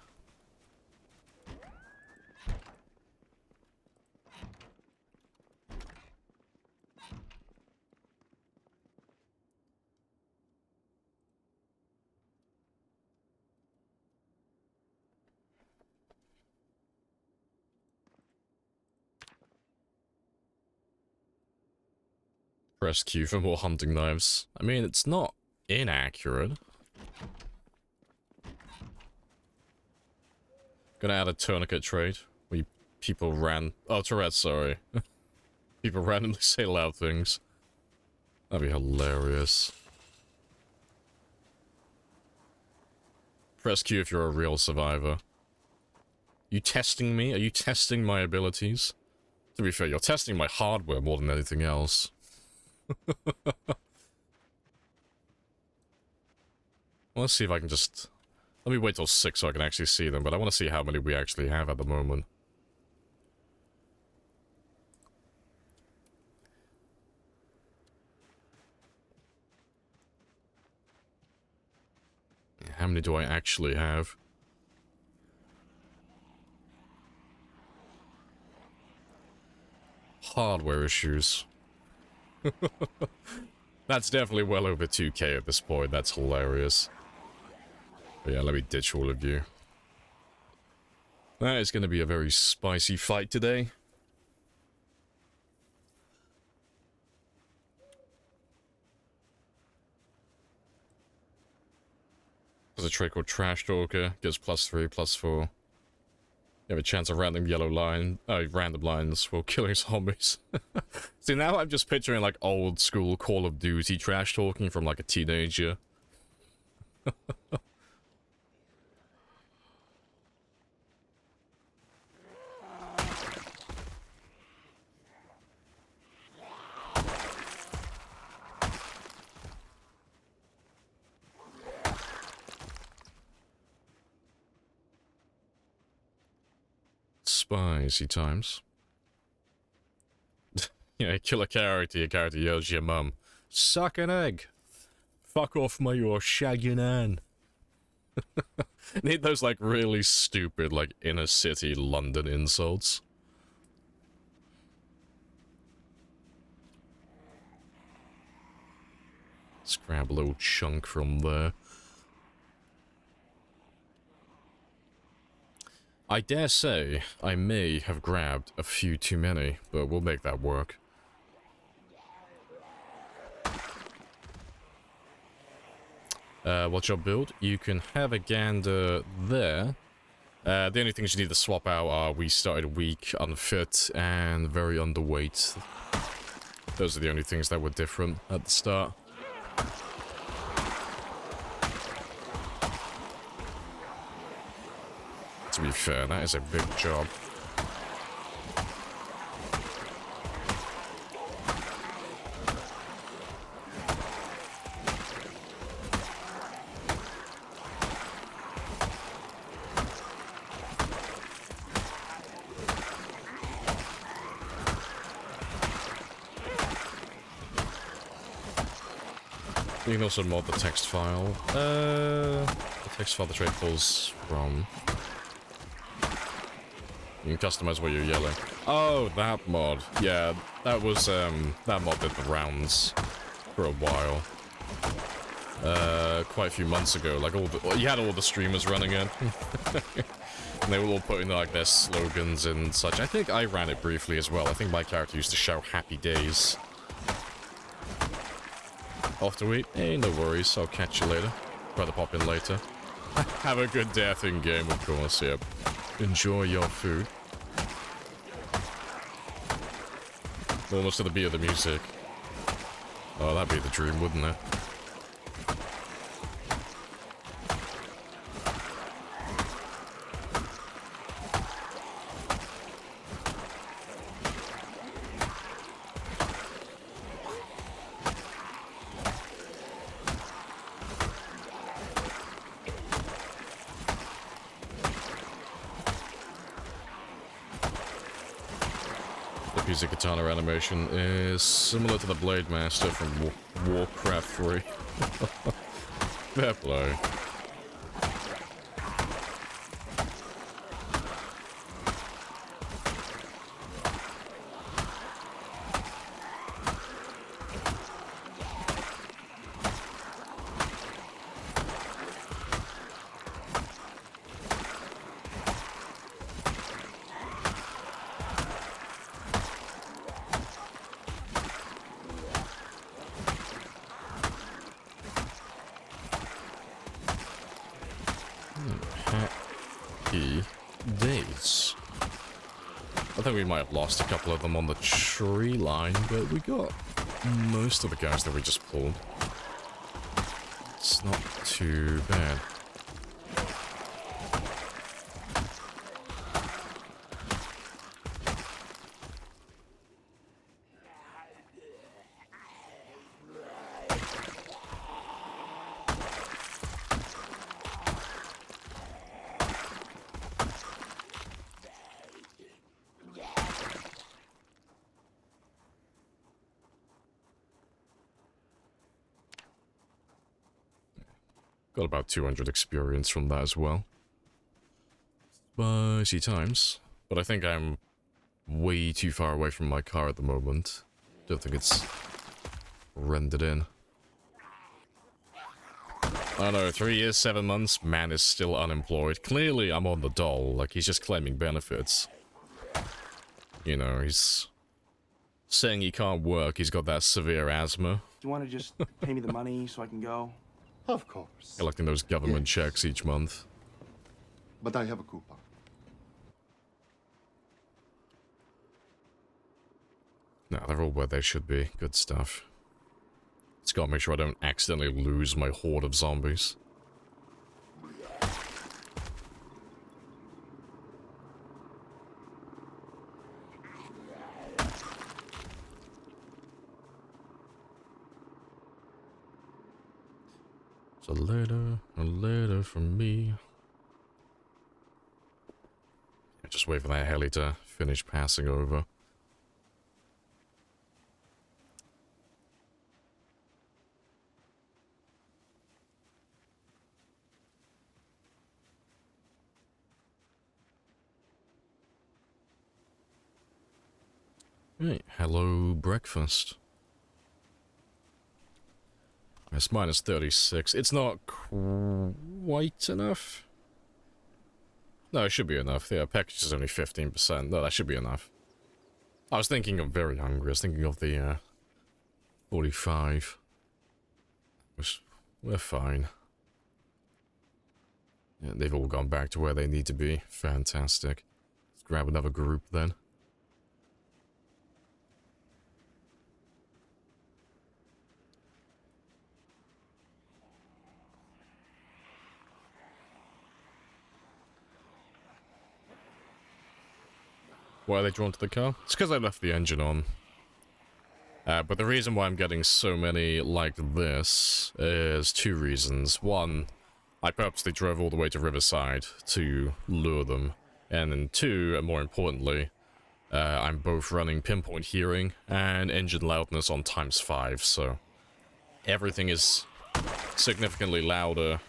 Press Q for more hunting knives. I mean, it's not inaccurate. Gonna add a tourniquet trade. Where people Oh, Tourette, sorry. People randomly say loud things. That'd be hilarious. Press Q if you're a real survivor. You testing me? Are you testing my abilities? To be fair, you're testing my hardware more than anything else. Let's see if I can just... Let me wait till 6 so I can actually see them, but I want to see how many we actually have at the moment. How many do I actually have? Hardware issues. That's definitely well over 2k at this point. That's hilarious. But yeah, let me ditch all of you. That is going to be a very spicy fight today. There's a trait called Trash Talker. Gives +3, +4. You have a chance of random random lines for killing zombies. See, now I'm just picturing like old school Call of Duty trash talking from like a teenager. Spicy times. Yeah, kill a character, your character yells your mum. Suck an egg. Fuck off me or shag your nan. Need those like really stupid like inner city London insults. Let's grab a little chunk from there. I dare say I may have grabbed a few too many, but we'll make that work. What's your build? You can have a gander there. The only things you need to swap out are we started weak, unfit, and very underweight. Those are the only things that were different at the start. To be fair, that is a big job. You can also mod the text file. The text file the trait pulls from. You can customize what you're yelling. Oh, that mod. Yeah, that was, that mod did the rounds for a while. Quite a few months ago. Like, you had all the streamers running it. And they were all putting, like, their slogans and such. I think I ran it briefly as well. I think my character used to shout happy days. Off to eat? Hey, no worries. I'll catch you later. Rather pop in later. Have a good death in game, of course, yep. Enjoy your food. Almost to the beat of the music. Oh, that'd be the dream, wouldn't it? The katana animation is similar to the Blade Master from Warcraft 3. Fair play. Days. I think we might have lost a couple of them on the tree line, but we got most of the guys that we just pulled. It's not too bad. Got about 200 experience from that as well. Spicy times. But I think I'm way too far away from my car at the moment. Don't think it's rendered in. I don't know, 3 years, 7 months, man is still unemployed. Clearly I'm on the dole, like he's just claiming benefits. You know, he's saying he can't work, he's got that severe asthma. Do you want to just pay me the money so I can go? Of course. Collecting those government Yes. checks each month. But I have a coupon. No, they're all where they should be. Good stuff. Just gotta make sure I don't accidentally lose my horde of zombies. It's a letter from me. Just wait for that heli to finish passing over. Right, hello breakfast. It's minus 36. It's not quite enough. No, it should be enough. Yeah, package is only 15%. No, that should be enough. I was thinking of very hungry. I was thinking of the 45. We're fine. Yeah, they've all gone back to where they need to be. Fantastic. Let's grab another group then. Why are they drawn to the car? It's because I left the engine on. But the reason why I'm getting so many like this is 2 reasons. One, I purposely drove all the way to Riverside to lure them. And then 2, and more importantly, I'm both running pinpoint hearing and engine loudness on ×5, so everything is significantly louder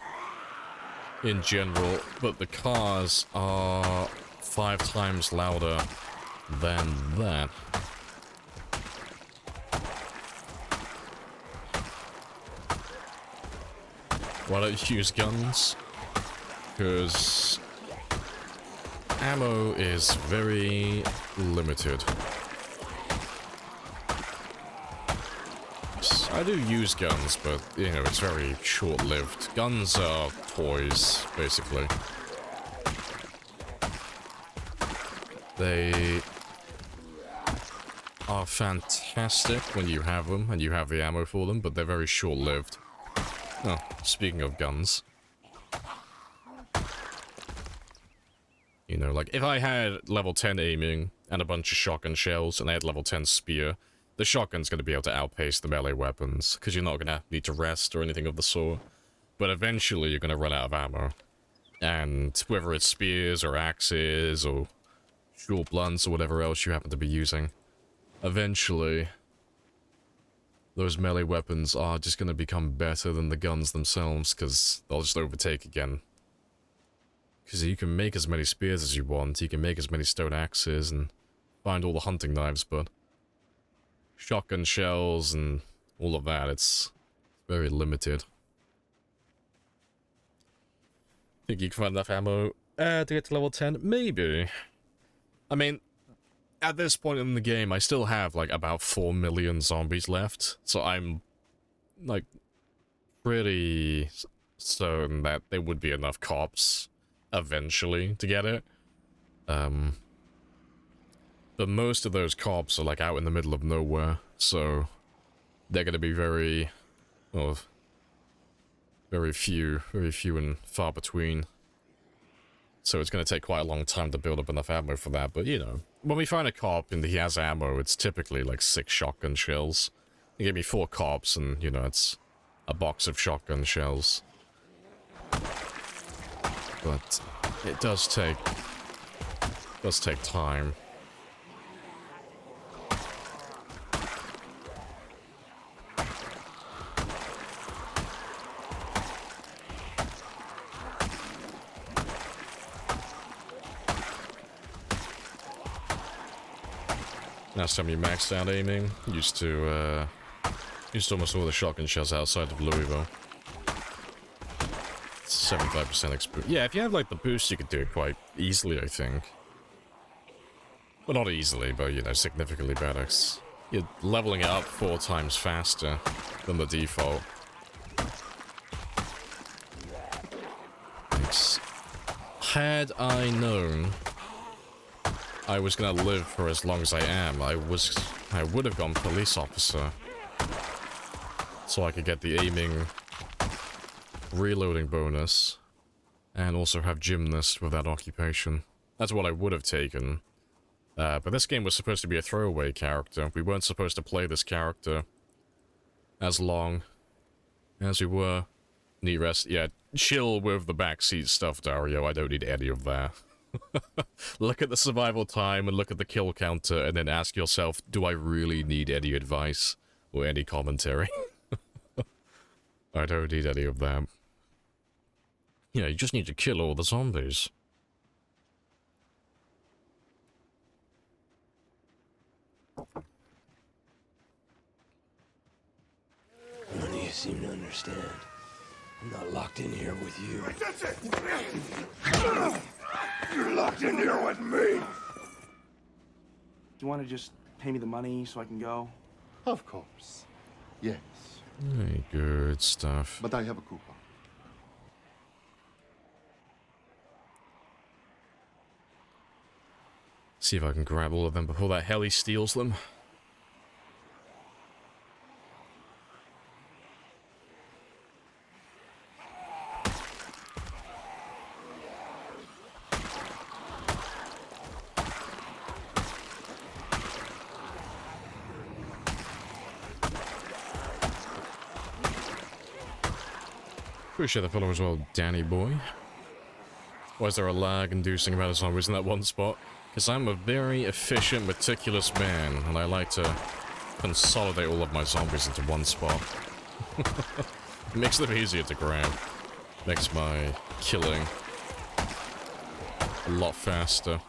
in general, but the cars are 5 times louder than that. Why don't you use guns? Because ammo is very limited. I do use guns, but, you know, it's very short-lived. Guns are toys, basically. They are fantastic when you have them, and you have the ammo for them, but they're very short-lived. Oh, speaking of guns. You know, like, if I had level 10 aiming, and a bunch of shotgun shells, and I had level 10 spear, the shotgun's gonna be able to outpace the melee weapons, because you're not gonna need to rest or anything of the sort. But eventually you're gonna run out of ammo. And whether it's spears, or axes, or short blunts, or whatever else you happen to be using, eventually those melee weapons are just gonna become better than the guns themselves, because they'll just overtake again. Because you can make as many spears as you want, you can make as many stone axes, and find all the hunting knives, but shotgun shells and all of that, it's very limited. Think you can find enough ammo to get to level 10? Maybe. I mean, at this point in the game, I still have, like, about 4 million zombies left, so I'm, like, pretty certain that there would be enough cops eventually to get it. But most of those cops are, like, out in the middle of nowhere, so they're gonna be very, well, very few and far between. So it's gonna take quite a long time to build up enough ammo for that, but, you know, when we find a cop and he has ammo, it's typically, like, 6 shotgun shells. You give me 4 cops and, you know, it's a box of shotgun shells. But it does take time. Last time you maxed out aiming, used to almost all the shotgun shells outside of Louisville. 75% experience. Yeah, if you have like the boost, you could do it quite easily, I think. Well, not easily, but you know, significantly better. You're leveling it up 4 times faster than the default. Had I known I was gonna live for as long as I am, I would have gone police officer. So I could get the aiming, reloading bonus, and also have gymnast with that occupation. That's what I would have taken. But this game was supposed to be a throwaway character. We weren't supposed to play this character as long as we were. Knee rest. Yeah, chill with the backseat stuff, Dario. I don't need any of that. Look at the survival time and look at the kill counter and then ask yourself, do I really need any advice or any commentary? I don't need any of that. Yeah, you just need to kill all the zombies. None of you seem to understand. I'm not locked in here with you. You're locked in here with me. Do you want to just pay me the money so I can go? Of course. Yes. Very good stuff. But I have a coupon. See if I can grab all of them before that heli steals them. Appreciate the follow as well, Danny boy. Why is there a lag-inducing amount of zombies in that one spot? Because I'm a very efficient, meticulous man, and I like to consolidate all of my zombies into one spot. It makes them easier to grab. Makes my killing a lot faster.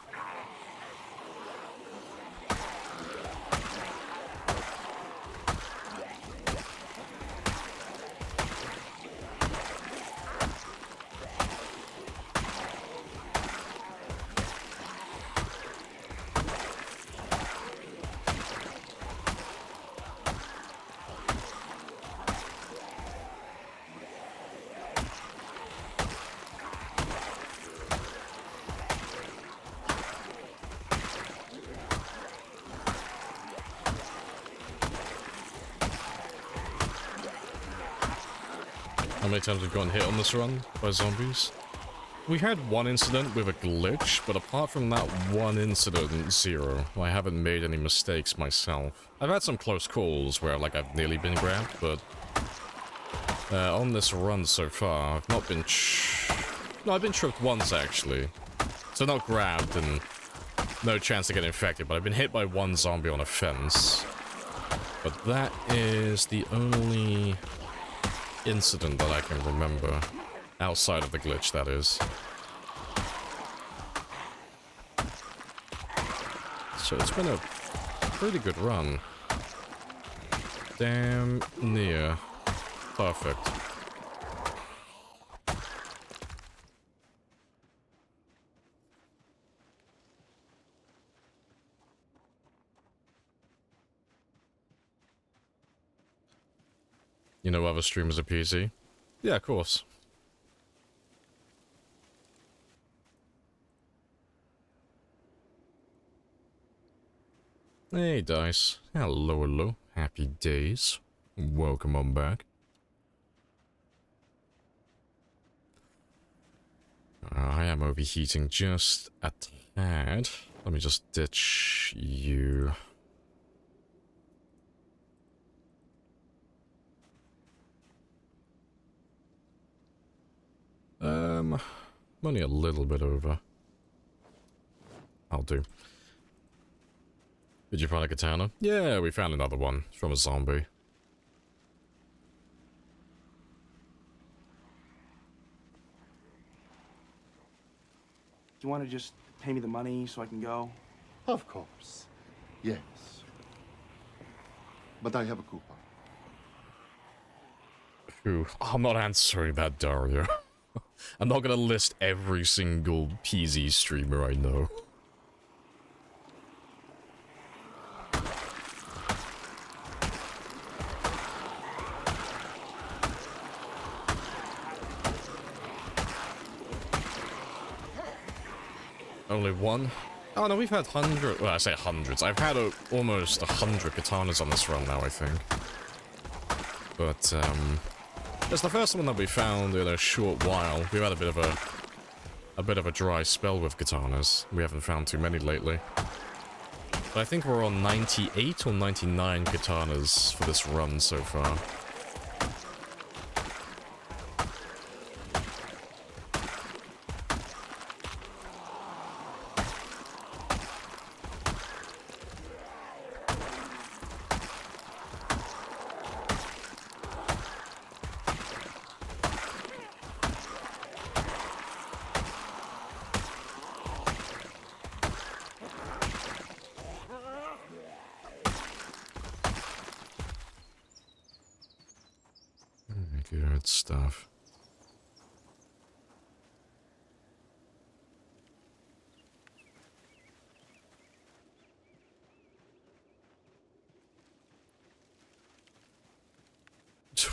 How many times we've gotten hit on this run by zombies? We had one incident with a glitch, but apart from that one incident, 0. I haven't made any mistakes myself. I've had some close calls where, like, I've nearly been grabbed, but on this run so far, I've not been No, I've been tripped once, actually. So not grabbed and no chance to get infected, but I've been hit by one zombie on a fence. But that is the only incident that I can remember. Outside of the glitch, that is. So it's been a pretty good run. Damn near perfect. You know other streamers are PC? Yeah, of course. Hey, Dice. Hello, hello. Happy days. Welcome on back. I am overheating just a tad. Let me just ditch you. I'm only a little bit over. I'll do. Did you find a katana? Yeah, we found another one. It's from a zombie. Do you want to just pay me the money so I can go? Of course. Yes. But I have a coupon. Phew, I'm not answering that, Dario. I'm not gonna list every single PZ streamer I know. Only one? Oh no, we've had hundreds. Well, I say hundreds. I've had almost 100 katanas on this run now, I think. But, it's the first one that we found in a short while. We've had a bit of a dry spell with katanas. We haven't found too many lately. But I think we're on 98 or 99 katanas for this run so far. Good stuff.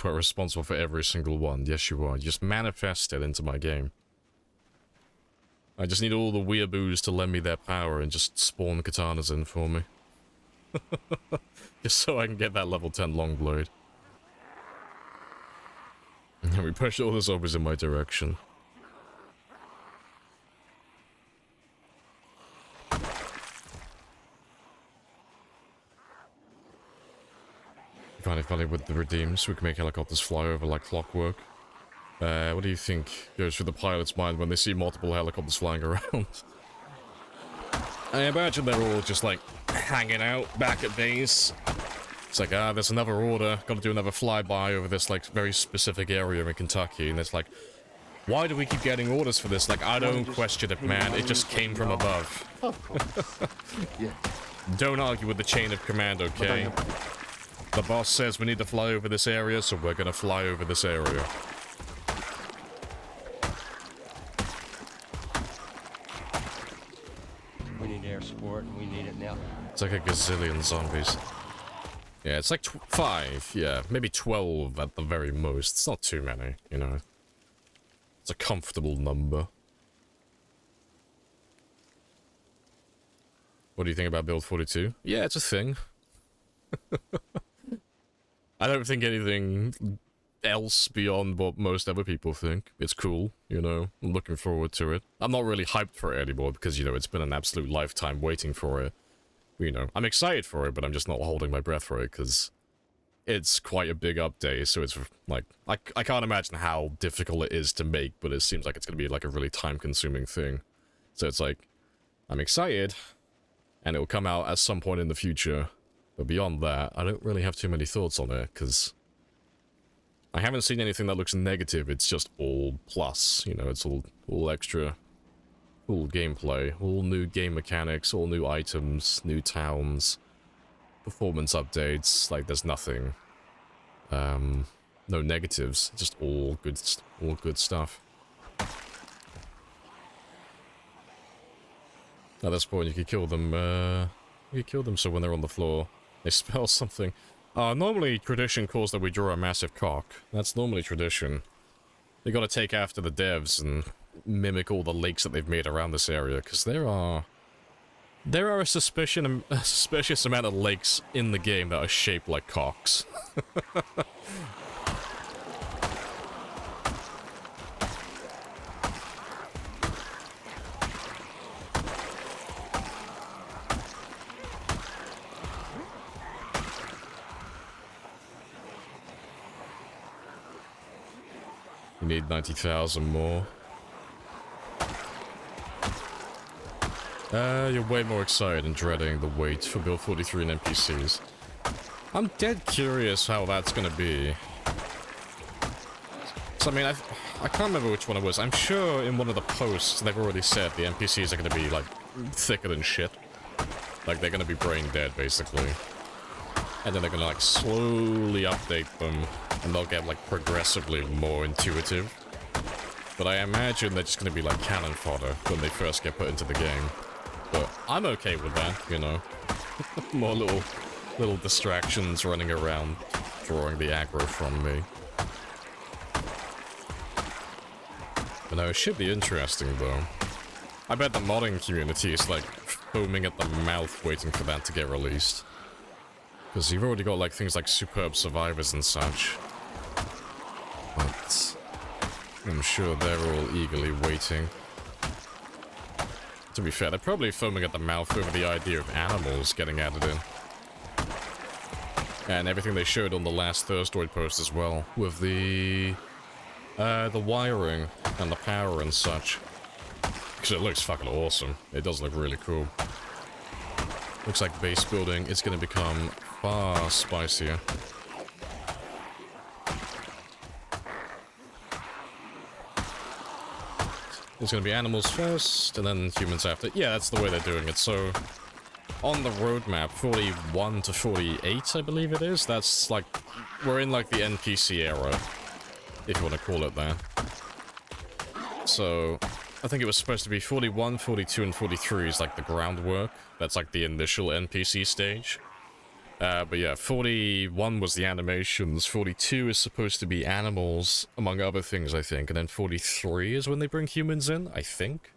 We're responsible for every single one. Yes, you are. You just manifest it into my game. I just need all the weeaboos to lend me their power and just spawn katanas in for me. Just so I can get that level 10 long blade. And we push all the zombies in my direction. Funny with the redeems, we can make helicopters fly over like clockwork. What do you think goes through the pilot's mind when they see multiple helicopters flying around? I imagine they're all just like hanging out back at base. It's like, there's another order, gotta do another flyby over this, like, very specific area in Kentucky, and it's like, why do we keep getting orders for this? Like, I don't question it, man, it just came from above. Of course. Yeah. Don't argue with the chain of command, okay? The boss says we need to fly over this area, so we're gonna fly over this area. We need air support, and we need it now. It's like a gazillion zombies. Yeah, it's like 5, yeah, maybe 12 at the very most. It's not too many, you know. It's a comfortable number. What do you think about Build 42? Yeah, it's a thing. I don't think anything else beyond what most other people think. It's cool, you know. I'm looking forward to it. I'm not really hyped for it anymore because, you know, it's been an absolute lifetime waiting for it. You know, I'm excited for it, but I'm just not holding my breath for it, because it's quite a big update, so it's, like, I can't imagine how difficult it is to make, but it seems like it's going to be, like, a really time-consuming thing. So it's like, I'm excited, and it'll come out at some point in the future, but beyond that, I don't really have too many thoughts on it, because I haven't seen anything that looks negative, it's just all plus, you know, it's all extra. Cool gameplay, all new game mechanics, all new items, new towns, performance updates, like there's nothing, no negatives, just all good stuff. At this point you could kill them, so when they're on the floor, they spell something. Normally tradition calls that we draw a massive cock, that's normally tradition. You gotta take after the devs and mimic all the lakes that they've made around this area, because there are a suspicious amount of lakes in the game that are shaped like cocks. You need 90,000 more. You're way more excited and dreading the wait for Build 43 and NPCs. I'm dead curious how that's gonna be. So, I mean, I can't remember which one it was. I'm sure in one of the posts they've already said the NPCs are gonna be, like, thicker than shit. Like, they're gonna be brain dead, basically. And then they're gonna like slowly update them, and they'll get like progressively more intuitive. But I imagine they're just gonna be like cannon fodder when they first get put into the game. But I'm okay with that, you know. More little distractions running around, drawing the aggro from me. But no, it should be interesting though. I bet the modding community is like foaming at the mouth waiting for that to get released. Because you've already got like things like Superb Survivors and such. But I'm sure they're all eagerly waiting. To be fair, they're probably foaming at the mouth over the idea of animals getting added in. And everything they showed on the last Thirstoid post as well, with the wiring and the power and such. Because it looks fucking awesome. It does look really cool. Looks like base building is going to become far spicier. It's going to be animals first, and then humans after. Yeah, that's the way they're doing it. So, on the roadmap, 41 to 48, I believe it is. That's like, we're in like the NPC era, if you want to call it that. So, I think it was supposed to be 41, 42, and 43 is like the groundwork. That's like the initial NPC stage. But yeah, 41 was the animations, 42 is supposed to be animals, among other things, I think, and then 43 is when they bring humans in, I think.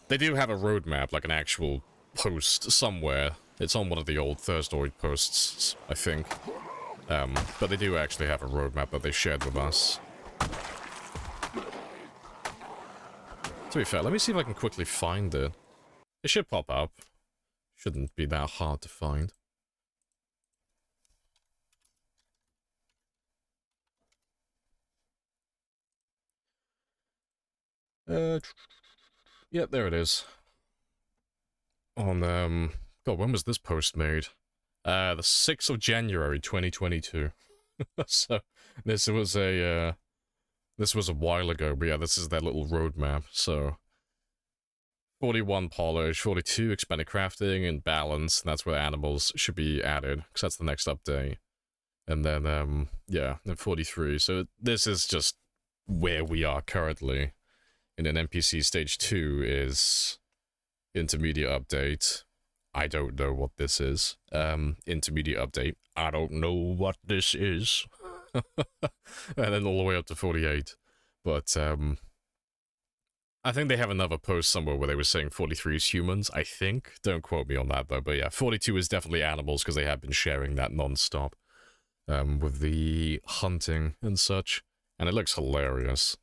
They do have a roadmap, like an actual post somewhere. It's on one of the old Thirstoid posts, I think. But they do actually have a roadmap that they shared with us. To be fair, let me see if I can quickly find it. It should pop up. Shouldn't be that hard to find. Yeah, there it is. On, God, when was this post made? The 6th of January, 2022. So, this was a while ago, but yeah, this is their little roadmap, so... 41 polish, 42 expanded crafting and balance, and that's where animals should be added, because that's the next update. And then, yeah, then 43, so this is just where we are currently. And then NPC Stage 2 is intermediate update. I don't know what this is. Intermediate update. I don't know what this is. And then all the way up to 48. But, I think they have another post somewhere where they were saying 43 is humans, I think. Don't quote me on that, though. But yeah, 42 is definitely animals, because they have been sharing that non-stop. With the hunting and such. And it looks hilarious.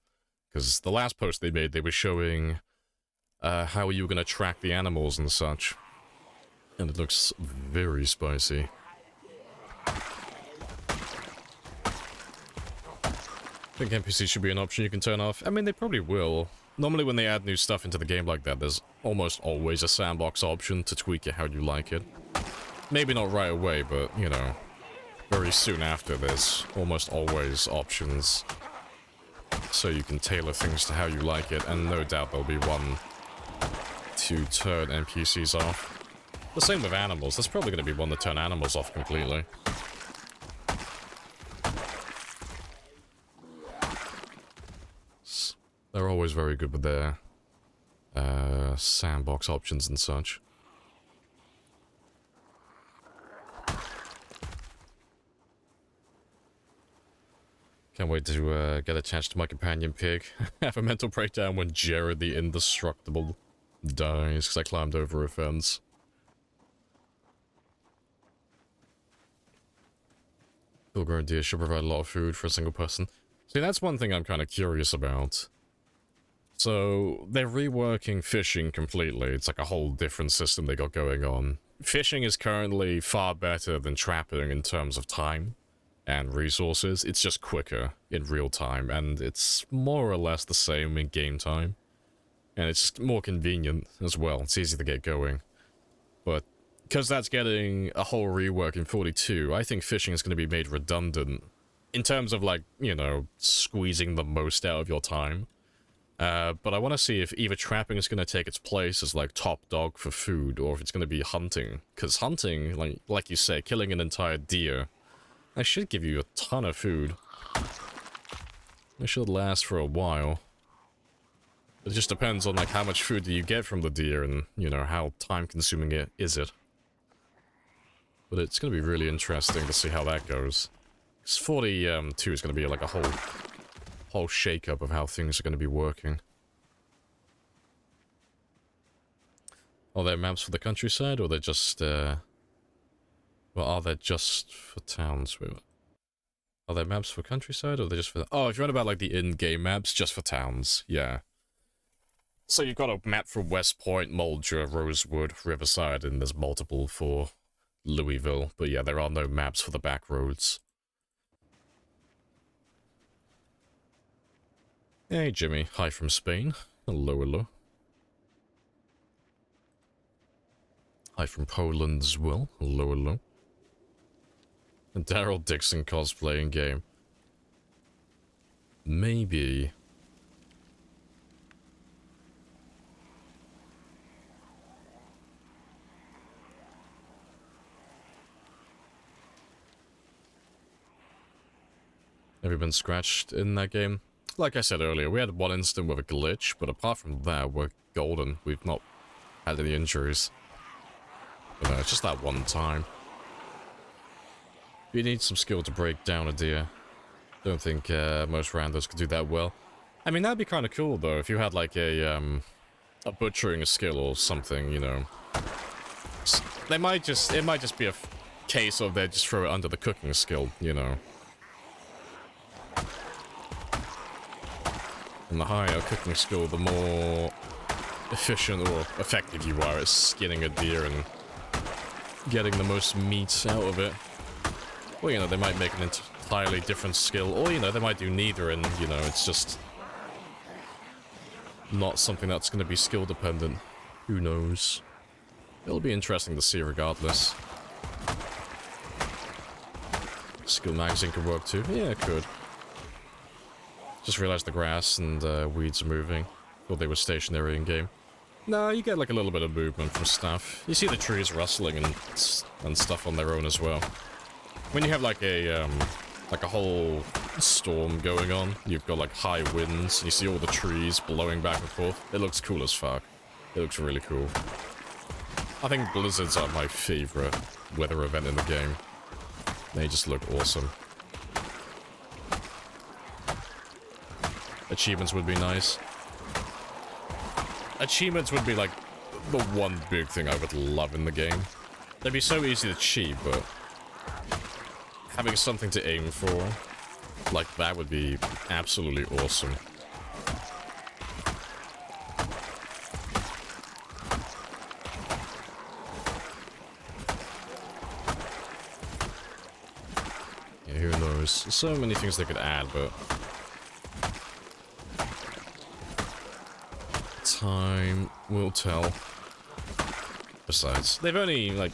Because the last post they made, they were showing how you were going to track the animals and such. And it looks very spicy. I think NPC should be an option you can turn off. I mean, they probably will. Normally when they add new stuff into the game like that, there's almost always a sandbox option to tweak it how you like it. Maybe not right away, but, you know, very soon after, there's almost always options. So you can tailor things to how you like it, and no doubt there'll be one to turn NPCs off. The same with animals. There's probably going to be one to turn animals off completely. They're always very good with their sandbox options and such. Can't wait to get attached to my companion pig. Have a mental breakdown when Jared the Indestructible dies because I climbed over a fence. Full-grown deer should provide a lot of food for a single person. See, that's one thing I'm kind of curious about. So, they're reworking fishing completely. It's like a whole different system they got going on. Fishing is currently far better than trapping in terms of time and resources. It's just quicker in real time, and it's more or less the same in game time. And it's more convenient as well. It's easy to get going. But because that's getting a whole rework in 42, I think fishing is going to be made redundant in terms of, like, you know, squeezing the most out of your time. But I want to see if either trapping is going to take its place as like top dog for food, or if it's going to be hunting. Because hunting, like you say, killing an entire deer, that should give you a ton of food. It should last for a while. It just depends on like how much food do you get from the deer, and you know how time consuming it is it. But it's going to be really interesting to see how that goes. Because 42 is going to be like a whole shake-up of how things are going to be working. Are there maps for the countryside, or they're just, well, are they just for towns? Wait, are there maps for countryside, or are they just for... Oh, if you're on about, like, the in-game maps, just for towns, yeah. So you've got a map for West Point, Mulder, Rosewood, Riverside, and there's multiple for Louisville. But yeah, there are no maps for the back roads. Hey, Jimmy. Hi from Spain. Hello, hello. Hi from Poland as well. Hello, hello. And Daryl Dixon cosplaying game. Maybe. Have you been scratched in that game? Like I said earlier, we had one incident with a glitch, but apart from that, we're golden. We've not had any injuries. But it's just that one time. You need some skill to break down a deer. Don't think most randos could do that well. I mean, that'd be kind of cool, though, if you had, like, a butchering skill or something, you know. It might just be a case of they just throw it under the cooking skill, you know. And the higher cooking skill, the more efficient or effective you are at skinning a deer and getting the most meat out of it. Well, you know, they might make an entirely different skill, or, you know, they might do neither, and, you know, it's just not something that's going to be skill dependent. Who knows? It'll be interesting to see regardless. Skill magazine could work too. Yeah, it could. Just realized the grass and weeds are moving. Thought they were stationary in-game. No, you get like a little bit of movement from stuff. You see the trees rustling and stuff on their own as well. When you have like a whole storm going on, you've got like high winds, and you see all the trees blowing back and forth. It looks cool as fuck. It looks really cool. I think blizzards are my favorite weather event in the game. They just look awesome. Achievements would be nice. Achievements would be like the one big thing I would love in the game. They'd be so easy to achieve, but having something to aim for, like that would be absolutely awesome. Yeah, who knows? So many things they could add, but time will tell. Besides, they've only, like,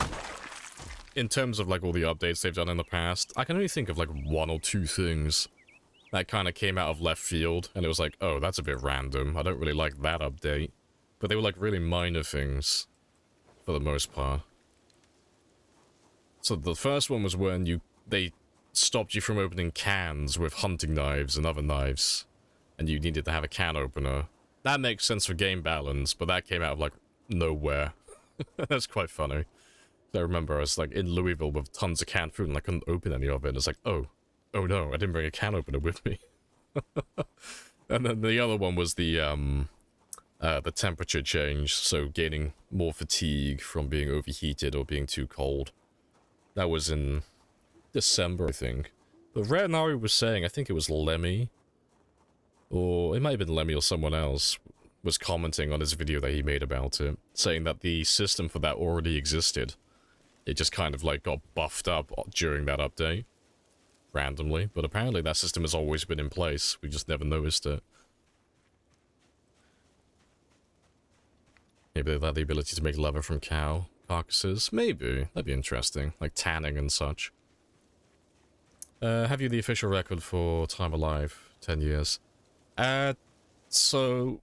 in terms of, like, all the updates they've done in the past, I can only think of, like, one or two things that kind of came out of left field, and it was like, oh, that's a bit random. I don't really like that update. But they were, like, really minor things, for the most part. So the first one was when they stopped you from opening cans with hunting knives and other knives, and you needed to have a can opener. That makes sense for game balance, but that came out of, like, nowhere. That's quite funny. I remember I was, like, in Louisville with tons of canned food, and I couldn't open any of it. It's like, oh no, I didn't bring a can opener with me. And then the other one was the temperature change, so gaining more fatigue from being overheated or being too cold. That was in December, I think. But Red Nari was saying, I think it was Lemmy, or it might have been Lemmy or someone else, was commenting on his video that he made about it, saying that the system for that already existed. It just kind of, like, got buffed up during that update. Randomly. But apparently that system has always been in place. We just never noticed it. Maybe they've had the ability to make leather from cow carcasses. Maybe. That'd be interesting. Like tanning and such. Have you the official record for Time Alive? 10 years. So,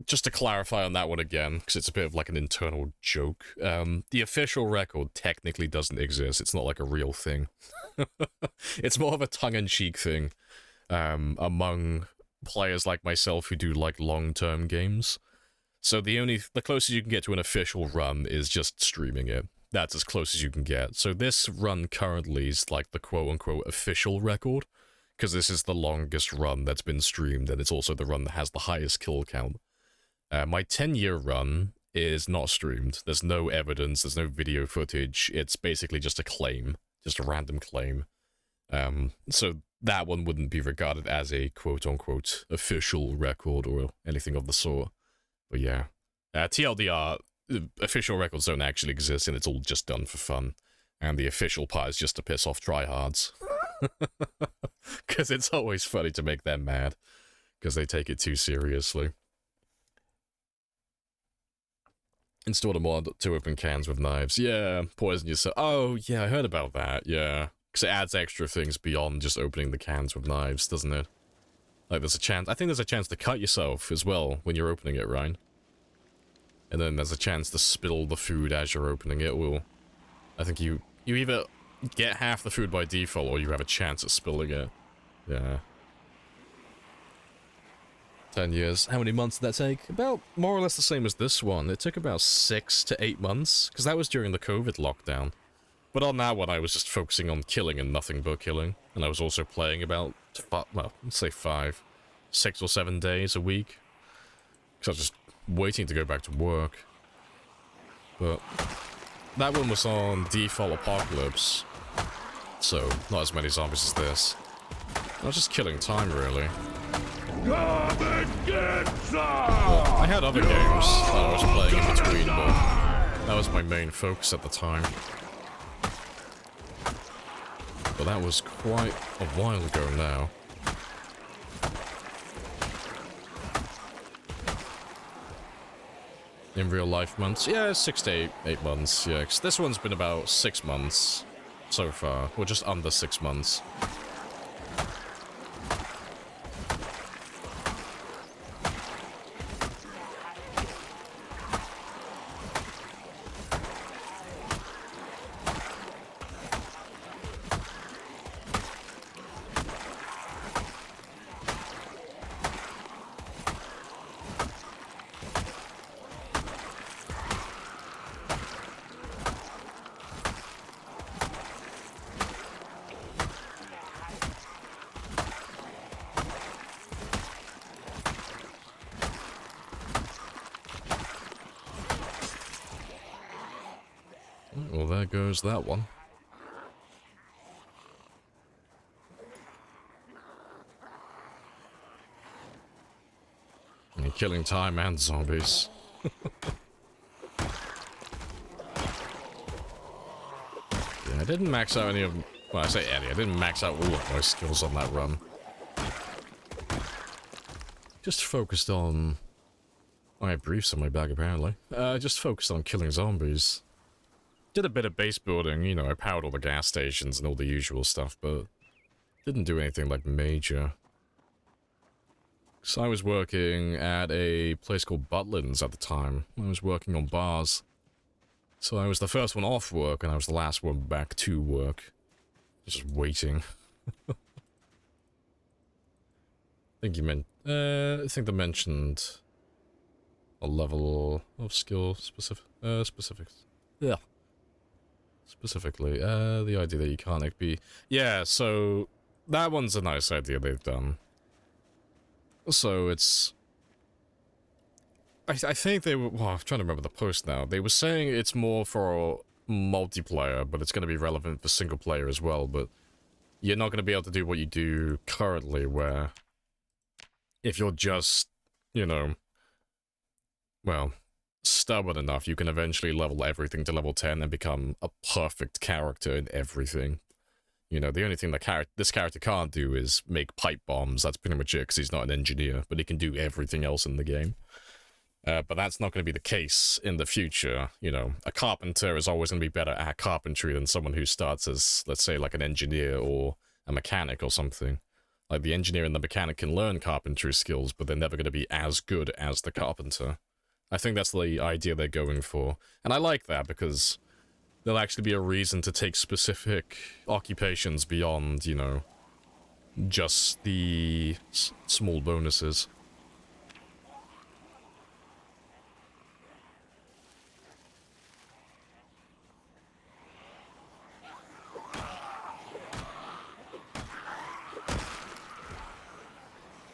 just to clarify on that one again, because it's a bit of like an internal joke, the official record technically doesn't exist. It's not like a real thing. It's more of a tongue-in-cheek thing among players like myself who do like long-term games. So the closest you can get to an official run is just streaming it. That's as close as you can get. So this run currently is like the quote-unquote official record, because this is the longest run that's been streamed, and it's also the run that has the highest kill count. My 10-year run is not streamed. There's no evidence, there's no video footage. It's basically just a claim, just a random claim. So that one wouldn't be regarded as a quote-unquote official record or anything of the sort. But yeah, TLDR, official records don't actually exist, and it's all just done for fun. And the official part is just to piss off tryhards. Because it's always funny to make them mad, because they take it too seriously. Installed a mod to open cans with knives. Yeah, poison yourself. Oh, yeah, I heard about that, yeah. Because it adds extra things beyond just opening the cans with knives, doesn't it? Like, there's a chance... I think there's a chance to cut yourself as well when you're opening it, right? And then there's a chance to spill the food as you're opening it. Well, I think you either get half the food by default or you have a chance at spilling it. Yeah. 10 years. How many months did that take? About more or less the same as this one. It took about 6 to 8 months, because that was during the COVID lockdown. But on that one, I was just focusing on killing and nothing but killing. And I was also playing about, well, let's say 5, 6 or 7 days a week. Because I was just waiting to go back to work. But that one was on default apocalypse. So, not as many zombies as this. I was just killing time, really. Come and get some! Well, I had other games that I was playing in between, but that was my main focus at the time. But that was quite a while ago now. In real life months? Yeah, 6 to 8 months, yeah. 'Cause this one's been about 6 months so far. Or just under 6 months. Well, there goes that one. And you're killing time and zombies. Yeah, I didn't max out any of... Well, I say any, I didn't max out all of my skills on that run. Just focused on... I have briefs in my bag, apparently. Just focused on killing zombies. Did a bit of base building, you know, I powered all the gas stations and all the usual stuff, but didn't do anything like major. So I was working at a place called Butlin's at the time. I was working on bars. So I was the first one off work, and I was the last one back to work. Just waiting. I think they mentioned a level of skill specifics. Yeah. Specifically, the idea that you can't XP. Yeah, so that one's a nice idea they've done. So it's... I think they were... Well, I'm trying to remember the post now. They were saying it's more for multiplayer, but it's going to be relevant for single player as well, but you're not going to be able to do what you do currently, where if you're just, you know, well... stubborn enough, you can eventually level everything to level 10 and become a perfect character in everything. You know, the only thing that this character can't do is make pipe bombs. That's pretty much it, because he's not an engineer, but he can do everything else in the game. But that's not going to be the case in the future. You know, a carpenter is always going to be better at carpentry than someone who starts as, let's say, like an engineer or a mechanic or something. Like, the engineer and the mechanic can learn carpentry skills, but they're never going to be as good as the carpenter. I think that's the idea they're going for. And I like that, because there'll actually be a reason to take specific occupations beyond, you know, just the small bonuses.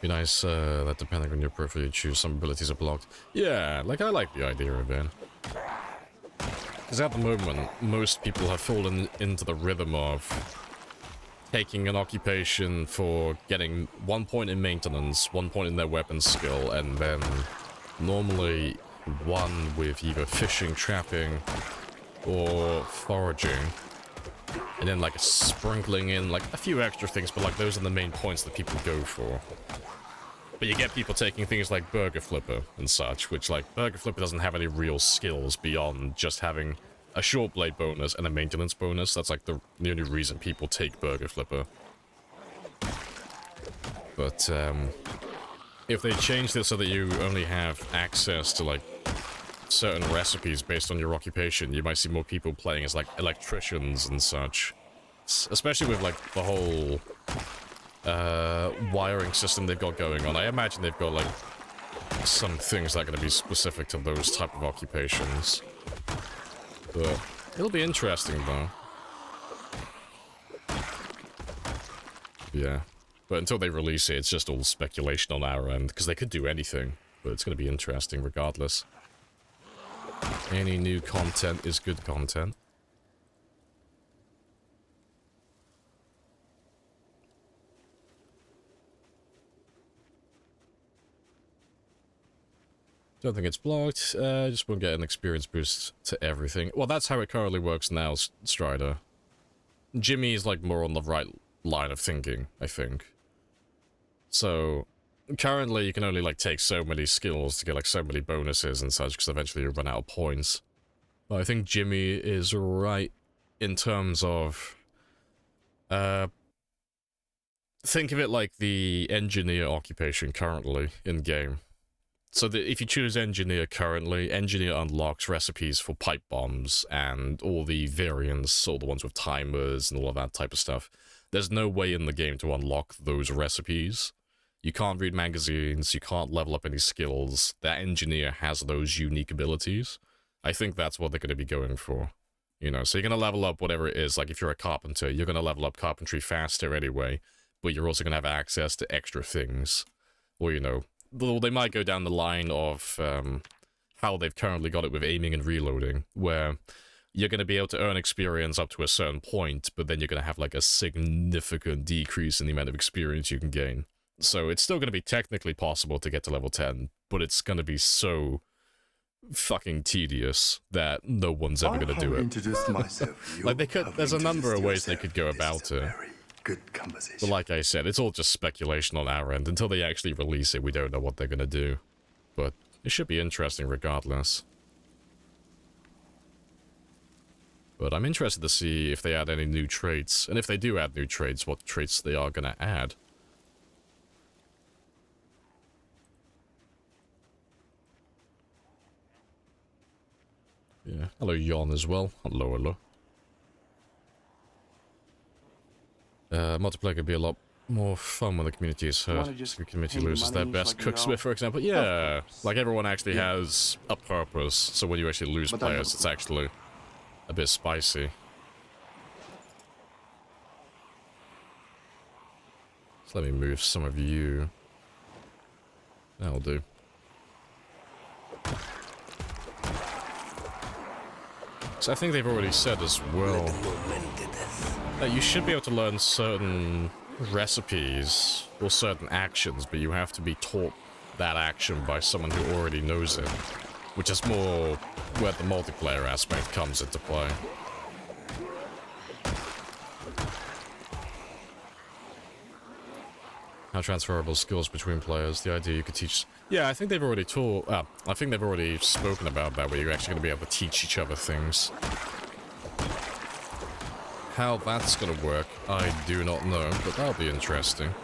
Be nice that depending on your profile you choose, some abilities are blocked. Yeah, like, I like the idea of it. Because at the moment, most people have fallen into the rhythm of taking an occupation for getting 1 point in maintenance, 1 point in their weapon skill, and then normally 1 with either fishing, trapping, or foraging. And then, like, sprinkling in, like, a few extra things, but, like, those are the main points that people go for. But you get people taking things like Burger Flipper and such, which, like, Burger Flipper doesn't have any real skills beyond just having a short blade bonus and a maintenance bonus. That's, like, the only reason people take Burger Flipper. But, if they change this so that you only have access to, like, certain recipes based on your occupation, you might see more people playing as, like, electricians and such. Especially with, like, the whole wiring system they've got going on. I imagine they've got, like, some things that are going to be specific to those type of occupations. But it'll be interesting, though. Yeah. But until they release it, it's just all speculation on our end, because they could do anything. But it's going to be interesting regardless. Any new content is good content. Don't think it's blocked. Just won't get an experience boost to everything. Well, that's how it currently works now, Strider. Jimmy is, like, more on the right line of thinking, I think. So, currently you can only, like, take so many skills to get, like, so many bonuses and such, because eventually you run out of points. But I think Jimmy is right in terms of... think of it like the engineer occupation currently in-game. So that if you choose engineer currently, engineer unlocks recipes for pipe bombs and all the variants, all the ones with timers and all of that type of stuff. There's no way in the game to unlock those recipes. You can't read magazines, you can't level up any skills. That engineer has those unique abilities. I think that's what they're going to be going for. You know, so you're going to level up whatever it is. Like if you're a carpenter, you're going to level up carpentry faster anyway, but you're also going to have access to extra things. Or, you know, they might go down the line of how they've currently got it with aiming and reloading, where you're going to be able to earn experience up to a certain point, but then you're going to have like a significant decrease in the amount of experience you can gain. So it's still going to be technically possible to get to level 10, but it's going to be so fucking tedious that no one's ever going to do it. Like they could, there's a number of ways they could go about it. But like I said, it's all just speculation on our end. Until they actually release it, we don't know what they're going to do. But it should be interesting regardless. But I'm interested to see if they add any new traits. And if they do add new traits, what traits they are going to add. Yeah, hello Yon as well. Hello, hello. Multiplayer could be a lot more fun when the community is hurt. The community loses their best cooksmith, for example. Yeah, like everyone actually has a purpose. So when you actually lose players, it's actually a bit spicy. So let me move some of you. That'll do. So I think they've already said as well that you should be able to learn certain recipes or certain actions, but you have to be taught that action by someone who already knows it, which is more where the multiplayer aspect comes into play. How transferable skills between players, the idea you could teach... Yeah, I think they've already taught... I think they've already spoken about that, where you're actually going to be able to teach each other things. How that's going to work, I do not know, but that'll be interesting.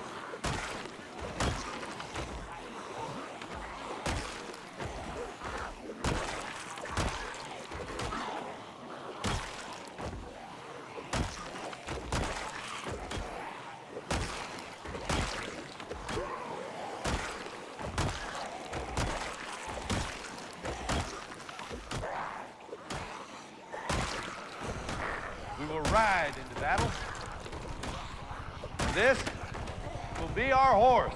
ride into battle. This will be our horse.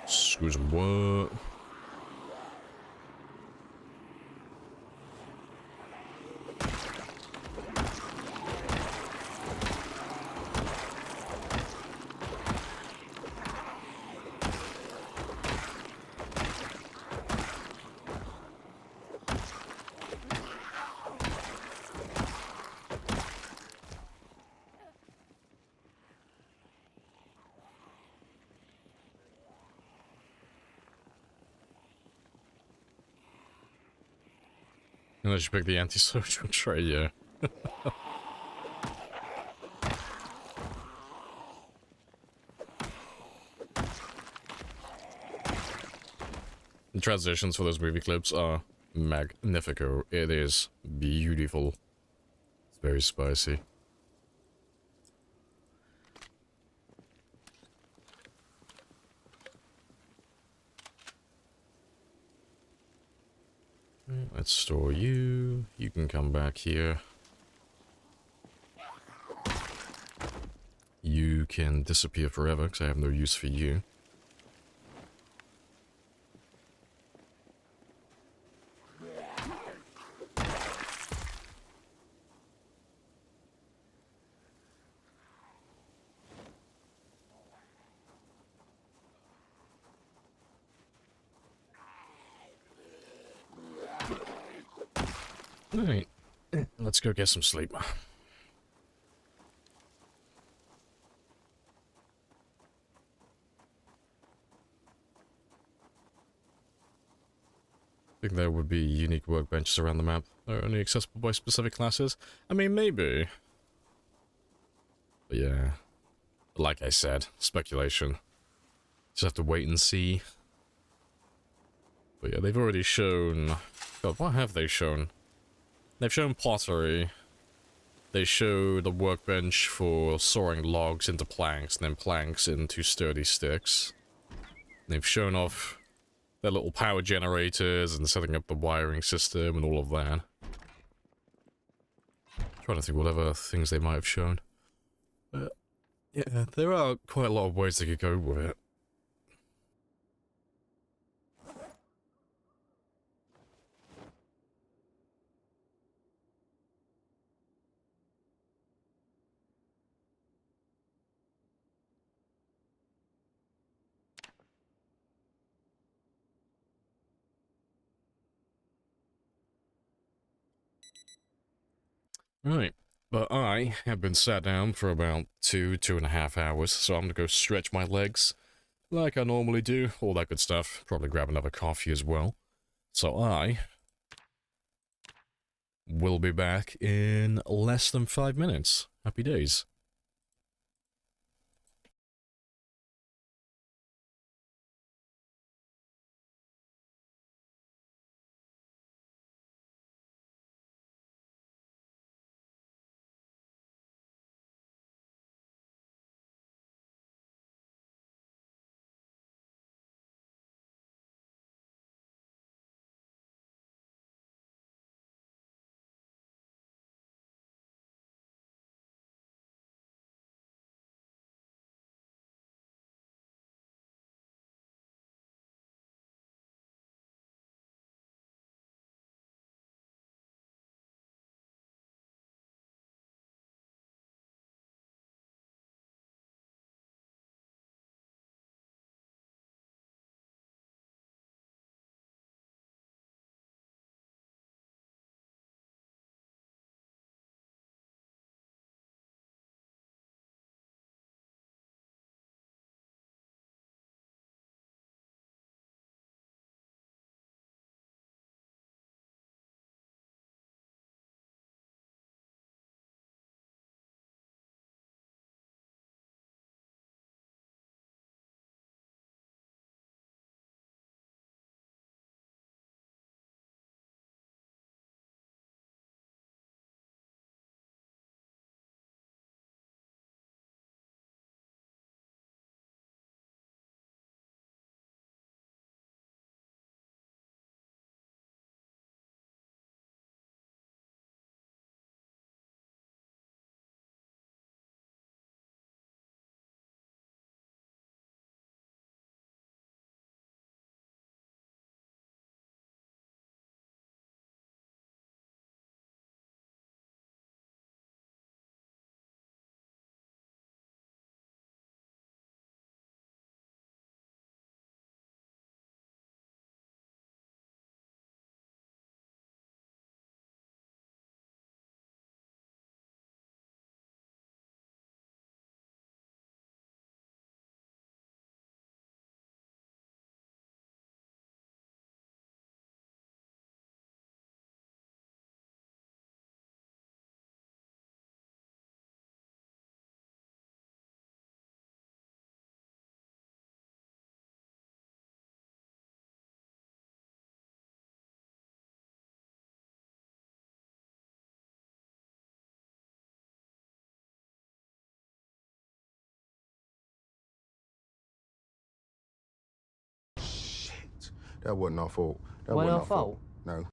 Excuse me, what? Unless you pick the anti-social tray, yeah. The transitions for those movie clips are magnifico. It is beautiful. It's very spicy. Let's store you. You can come back here. You can disappear forever because I have no use for you. Alright, let's go get some sleep. I think there would be unique workbenches around the map. They're only accessible by specific classes. I mean, maybe. But yeah, like I said, speculation. Just have to wait and see. But yeah, they've already shown... God, what have they shown? They've shown pottery. They showed a workbench for sawing logs into planks, and then planks into sturdy sticks. They've shown off their little power generators and setting up the wiring system and all of that. Trying to think what other things they might have shown. But yeah, there are quite a lot of ways they could go with it. Right, but I have been sat down for about 2.5 hours, so I'm gonna go stretch my legs like I normally do, all that good stuff. Probably grab another coffee as well. So I will be back in less than 5 minutes. Happy days. That wasn't our fault. That Wasn't wasn't our our fault? No.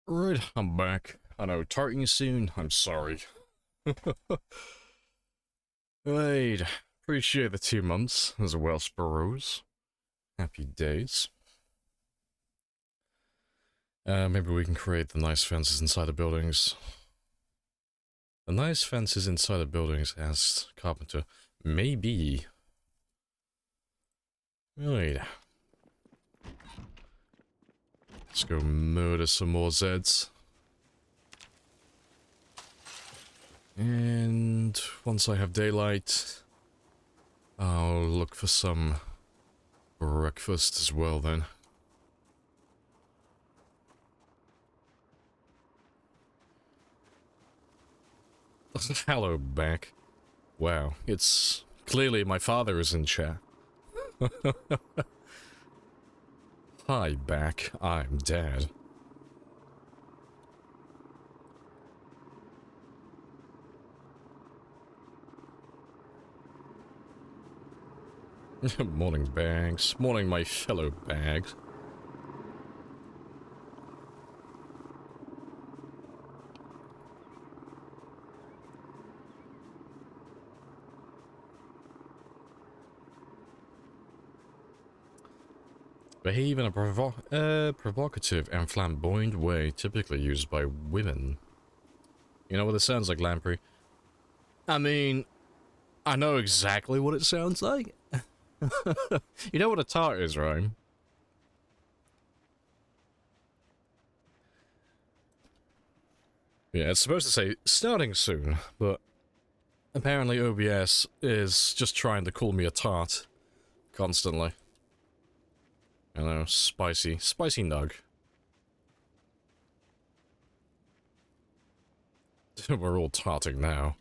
Right, I'm back. I know, tarting soon, I'm sorry. Right, appreciate the 2 months as well, Sparrows. Happy days. Maybe we can create the nice fences inside the buildings. The nice fences inside the buildings, asked Carpenter. Maybe. Right. Let's go murder some more Zeds. And once I have daylight, I'll look for some breakfast as well then. Hello, back. Wow, it's clearly my father is in chat. Hi, back. I'm Dad. Morning, bags. Morning, my fellow bags. Behave in a provocative and flamboyant way typically used by women. You know what it sounds like, Lamprey? I mean, I know exactly what it sounds like. You know what a tart is, right? Yeah, it's supposed to say starting soon, but apparently OBS is just trying to call me a tart constantly. I know, spicy nug. We're all tarting now.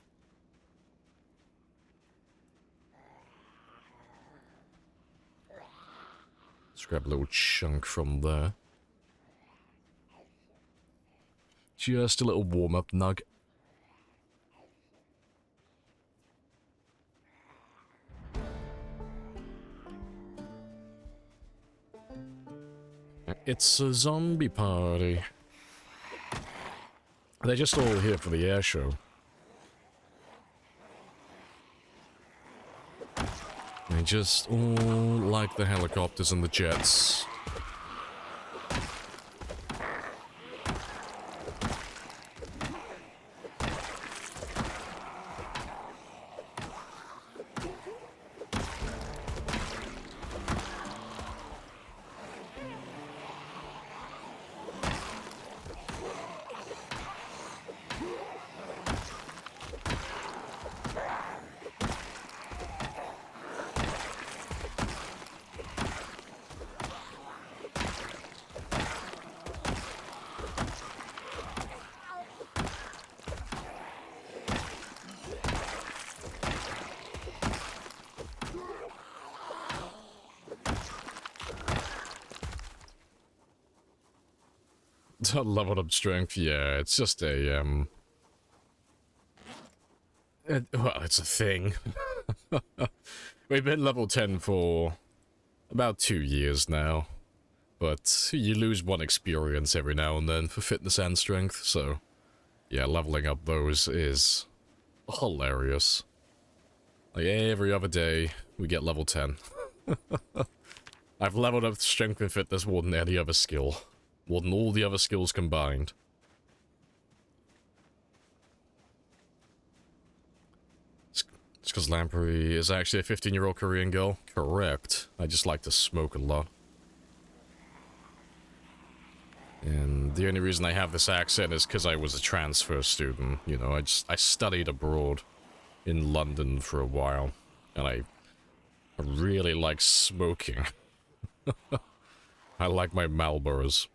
Let's grab a little chunk from there. Just a little warm-up nug. It's a zombie party. They're just all here for the air show. They just all like the helicopters and the jets. Leveled up strength, yeah, it's just a, well, it's a thing. We've been level 10 for about 2 years now, but you lose one experience every now and then for fitness and strength, so yeah, leveling up those is hilarious. Like, every other day, we get level 10. I've leveled up strength and fitness more than any other skill. More than all the other skills combined. It's because Lamprey is actually a 15-year-old Korean girl. Correct. I just like to smoke a lot. And the only reason I have this accent is because I was a transfer student. You know, I studied abroad in London for a while. And I really like smoking. I like my Marlboros.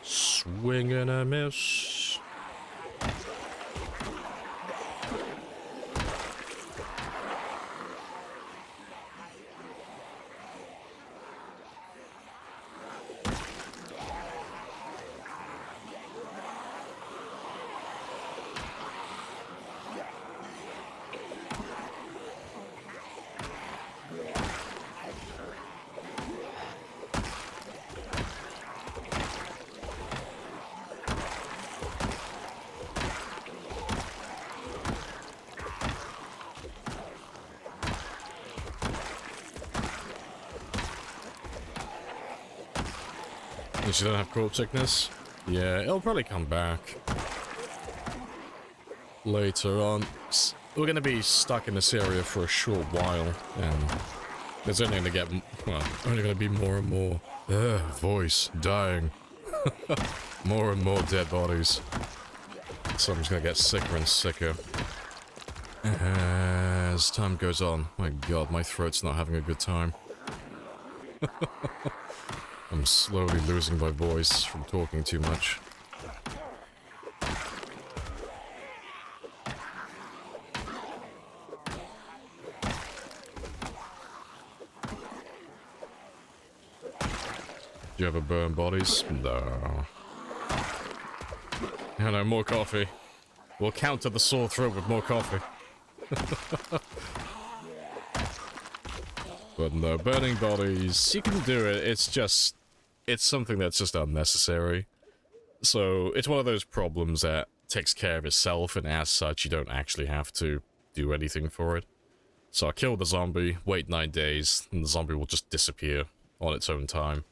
Swing and a miss. She don't have cold sickness? Yeah, it'll probably come back later on. We're gonna be stuck in this area for a short while, and there's only gonna get, well, only gonna be more and more voice dying. More and more dead bodies. So I'm just gonna get sicker and sicker. as time goes on. My god, my throat's not having a good time. I'm slowly losing my voice from talking too much. Do you ever burn bodies? No. No, more coffee. We'll counter the sore throat with more coffee. But no, burning bodies, you can do it, it's something that's just unnecessary. So, it's one of those problems that takes care of itself, and as such, you don't actually have to do anything for it. So I kill the zombie, wait 9 days, and the zombie will just disappear on its own time.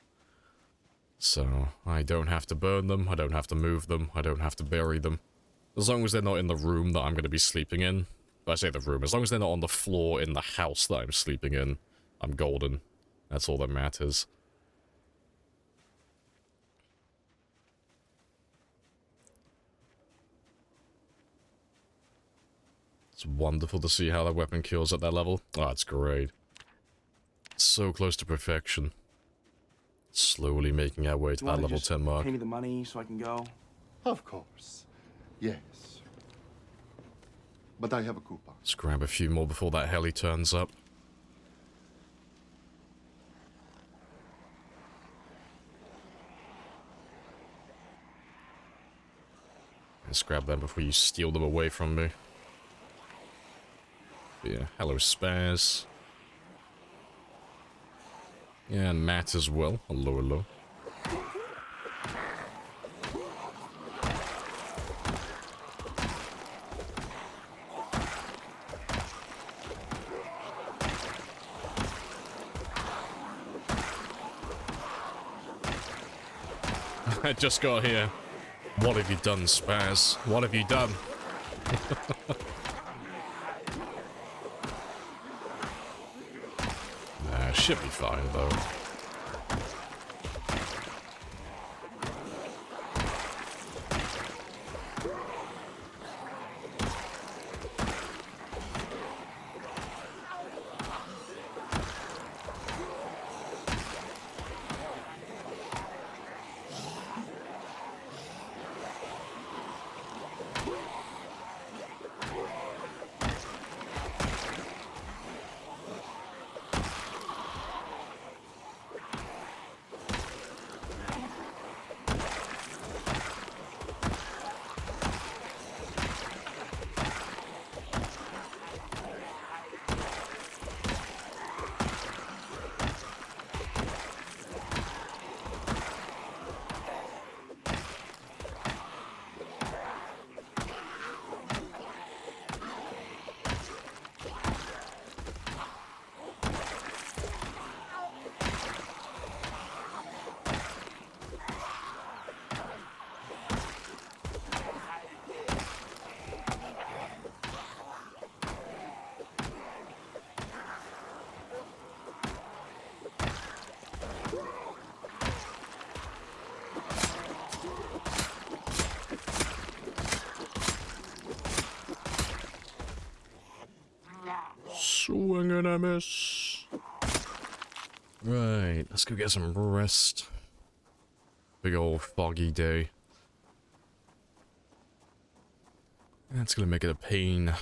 So, I don't have to burn them, I don't have to move them, I don't have to bury them. As long as they're not in the room that I'm going to be sleeping in. I say the room, as long as they're not on the floor in the house that I'm sleeping in, I'm golden. That's all that matters. It's wonderful to see how that weapon kills at that level. Oh, it's great. So close to perfection. Slowly making our way to that level 10 mark. Pay me the money so I can go. Of course. Yes. But I have a coupon. Let's grab a few more before that heli turns up. Let's grab them before you steal them away from me. Yeah, hello Spaz. Yeah, and Matt as well. Hello, hello. I just got here. What have you done, Spaz? What have you done? Nah, should be fine, though. Swing and a miss. Right, let's go get some rest. Big old foggy day. That's gonna make it a pain to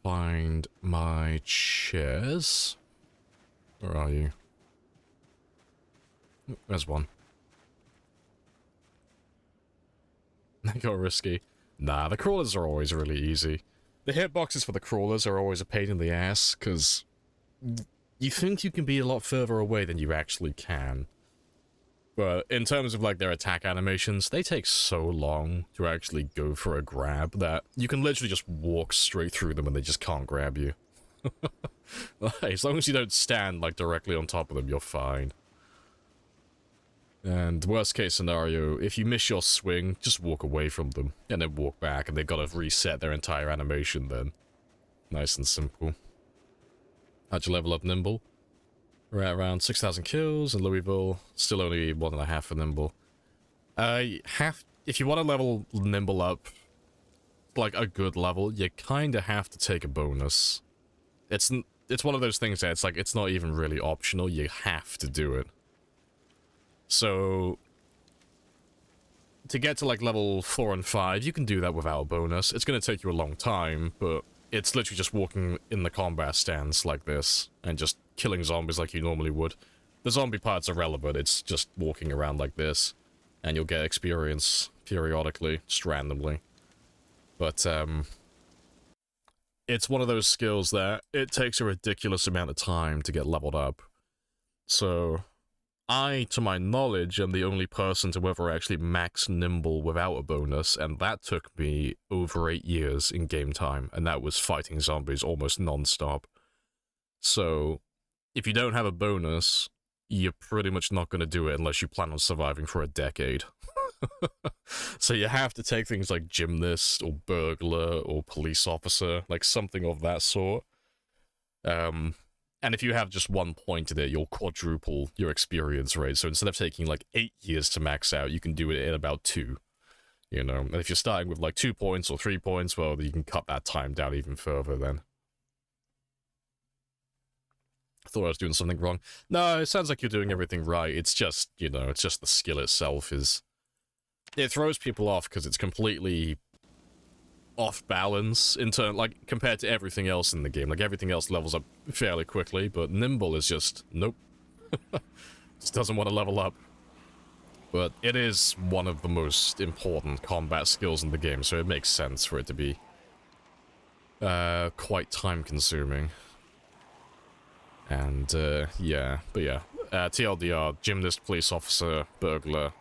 find my chairs. Where are you? Oh, there's one. They got risky. Nah, the crawlers are always really easy. The hitboxes for the crawlers are always a pain in the ass, because you think you can be a lot further away than you actually can. But in terms of like their attack animations, they take so long to actually go for a grab that you can literally just walk straight through them and they just can't grab you. Like, as long as you don't stand like directly on top of them, you're fine. And worst case scenario, if you miss your swing, just walk away from them, and then walk back, and they've got to reset their entire animation then. Nice and simple. How'd you level up Nimble? We're at around 6,000 kills in Louisville, still only 1.5 for Nimble. If you want to level Nimble up, like a good level, you kinda have to take a bonus. It's one of those things that it's like, it's not even really optional, you have to do it. So, to get to like level 4 and 5, you can do that without a bonus. It's going to take you a long time, but it's literally just walking in the combat stance like this, and just killing zombies like you normally would. The zombie parts are relevant, it's just walking around like this, and you'll get experience periodically, just randomly. But, it's one of those skills that it takes a ridiculous amount of time to get leveled up. So, I, to my knowledge, am the only person to ever actually max Nimble without a bonus, and that took me over 8 years in game time, and that was fighting zombies almost non-stop. So, if you don't have a bonus, you're pretty much not going to do it unless you plan on surviving for a decade. So you have to take things like gymnast, or burglar, or police officer, like something of that sort. And if you have just 1 point in it, you'll quadruple your experience rate. So instead of taking like 8 years to max out, you can do it in about 2. You know, and if you're starting with like 2 points or 3 points, well, you can cut that time down even further then. I thought I was doing something wrong. No, it sounds like you're doing everything right. It's just, you know, it's just the skill itself is... It throws people off because it's completely off balance in turn, like, compared to everything else in the game. Like, everything else levels up fairly quickly, but Nimble is just, nope. Just doesn't want to level up. But it is one of the most important combat skills in the game, so it makes sense for it to be quite time-consuming. And, yeah, but yeah. TLDR, gymnast, police officer, burglar,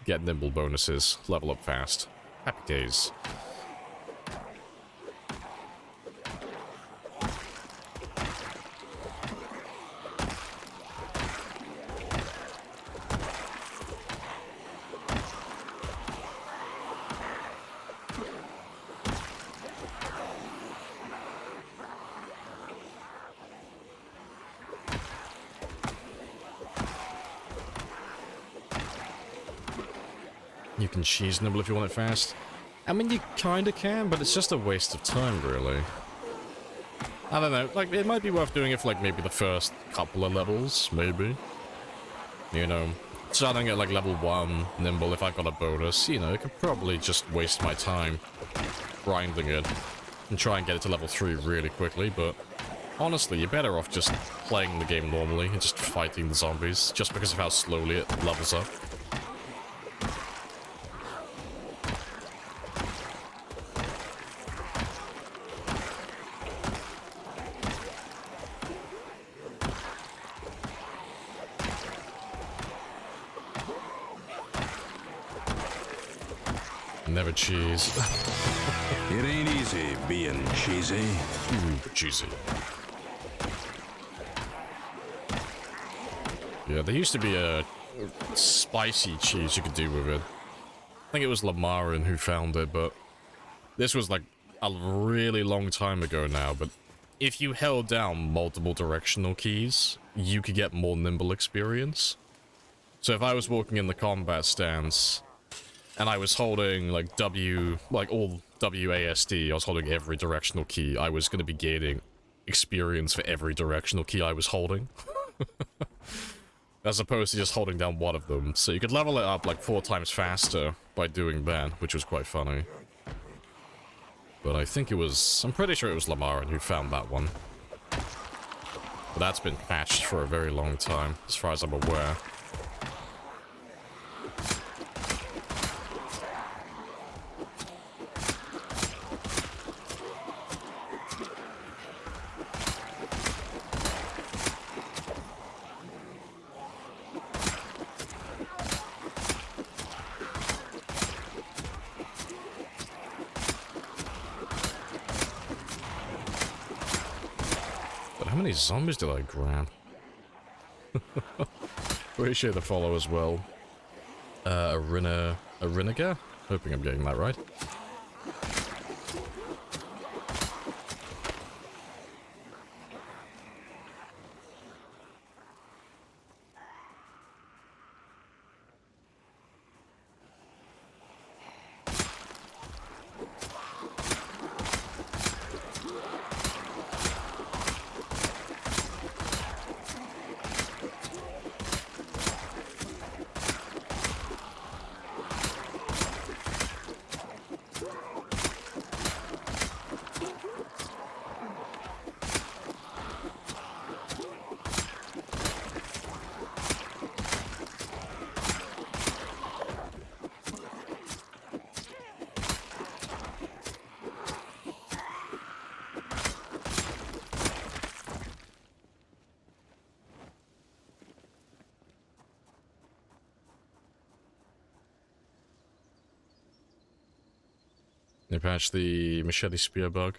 get Nimble bonuses, level up fast. Happy days. You can cheese Nimble if you want it fast. I mean, you kinda can, but it's just a waste of time, really. I don't know, like, it might be worth doing it for, like, maybe the first couple of levels, maybe. You know, starting at, like, level 1, Nimble, if I got a bonus, you know, it could probably just waste my time grinding it and try and get it to level 3 really quickly, but honestly, you're better off just playing the game normally and just fighting the zombies, just because of how slowly it levels up. Never cheese. It ain't easy being cheesy. Cheesy. Yeah, there used to be a spicy cheese you could do with it. I think it was Lamarin who found it, but this was like a really long time ago now, but if you held down multiple directional keys, you could get more Nimble experience. So if I was walking in the combat stance, and I was holding, like, all WASD, I was holding every directional key, I was going to be gaining experience for every directional key I was holding. As opposed to just holding down one of them. So you could level it up, like, 4 times faster by doing that, which was quite funny. But I think it was... I'm pretty sure it was Lamarin who found that one. But that's been patched for a very long time, as far as I'm aware. How many zombies did I grab? Appreciate the follow as well. Arinaga? Hoping I'm getting that right. They patched the machete spear bug.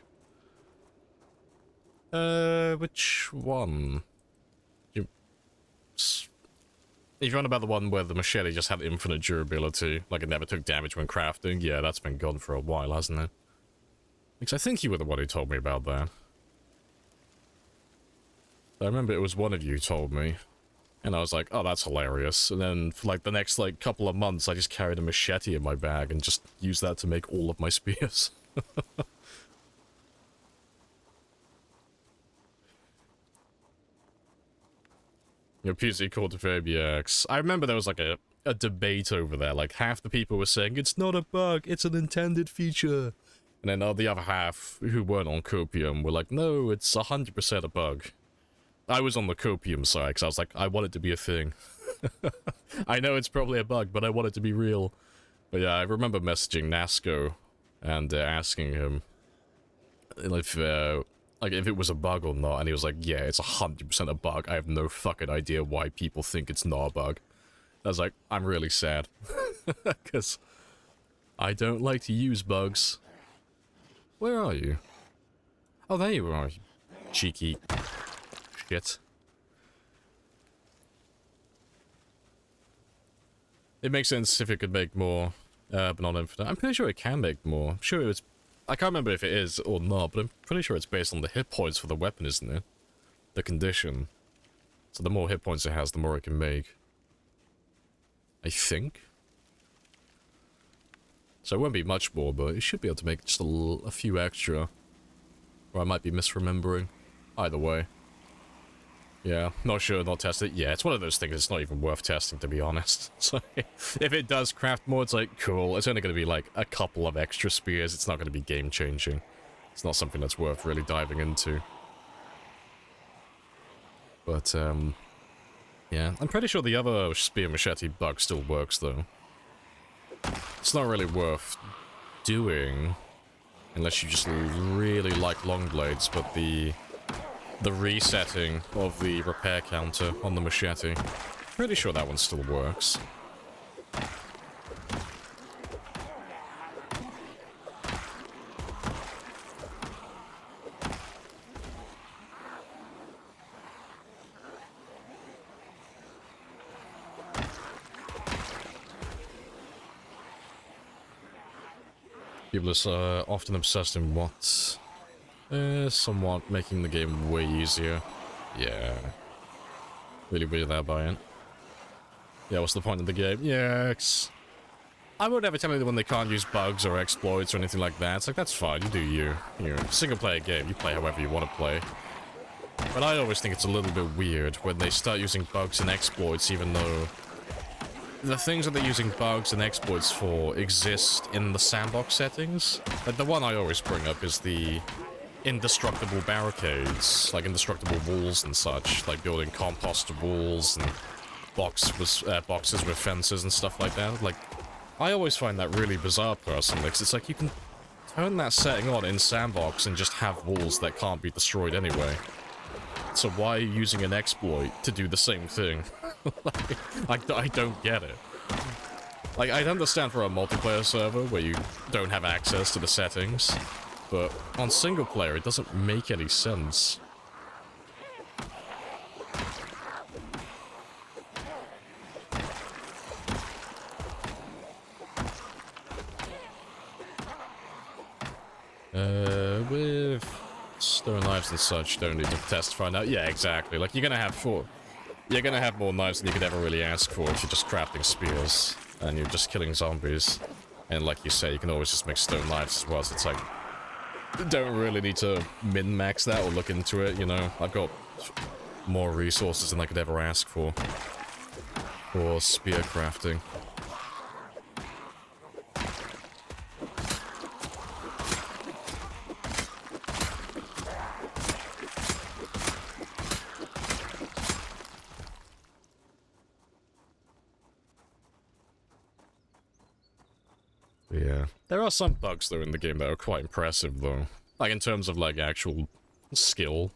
Which one? If you're on about the one where the machete just had infinite durability, like it never took damage when crafting, yeah, that's been gone for a while, hasn't it? Because I think you were the one who told me about that. I remember it was one of you who told me. And I was like, oh, that's hilarious. And then for like the next like couple of months, I just carried a machete in my bag and just used that to make all of my spears. Your PC called Fabiax. I remember there was like a debate over there. Like half the people were saying, it's not a bug, it's an intended feature. And then the other half, who weren't on Copium, were like, no, it's 100% a bug. I was on the Copium side, because I was like, I want it to be a thing. I know it's probably a bug, but I want it to be real. But yeah, I remember messaging Nasco and asking him if it was a bug or not, and he was like, yeah, it's 100% a bug. I have no fucking idea why people think it's not a bug. I was like, I'm really sad. Because I don't like to use bugs. Where are you? Oh, there you are, you cheeky shit. It makes sense if it could make more, but not infinite. I'm pretty sure it can make more. I'm sure it was... I can't remember if it is or not, but I'm pretty sure it's based on the hit points for the weapon, isn't it? The condition. So the more hit points it has, the more it can make. I think. So it won't be much more, but it should be able to make just a few extra. Or I might be misremembering. Either way. Yeah, not sure, not tested. Yeah, it's one of those things it's not even worth testing, to be honest. So, if it does craft more, it's like, cool. It's only going to be like a couple of extra spears. It's not going to be game-changing. It's not something that's worth really diving into. But, yeah. I'm pretty sure the other spear machete bug still works, though. It's not really worth doing, unless you just really like long blades, but the resetting of the repair counter on the machete, pretty sure that one still works. People are often obsessed in what? Somewhat making the game way easier. Yeah. Really weird that by it. Yeah, what's the point of the game? Yeah, I would never tell anyone they can't use bugs or exploits or anything like that. It's like, that's fine, you do you. You're a single-player game, you play however you want to play. But I always think it's a little bit weird when they start using bugs and exploits, even though the things that they're using bugs and exploits for exist in the sandbox settings. Like, the one I always bring up is the indestructible barricades, like indestructible walls and such, like building compost walls and boxes with fences and stuff like that. Like, I always find that really bizarre personally, because it's like you can turn that setting on in sandbox and just have walls that can't be destroyed anyway. So why are you using an exploit to do the same thing? Like, I don't get it. Like, I'd understand for a multiplayer server where you don't have access to the settings, but on single player, it doesn't make any sense. With stone knives and such, don't need to test to find out. Yeah, exactly. Like, you're gonna have more knives than you could ever really ask for if you're just crafting spears and you're just killing zombies. And like you say, you can always just make stone knives as well, so it's like, don't really need to min-max that or look into it, you know. I've got more resources than I could ever ask for spear crafting. Yeah. There are some bugs, though, in the game that are quite impressive, though. Like, in terms of, like, actual skill.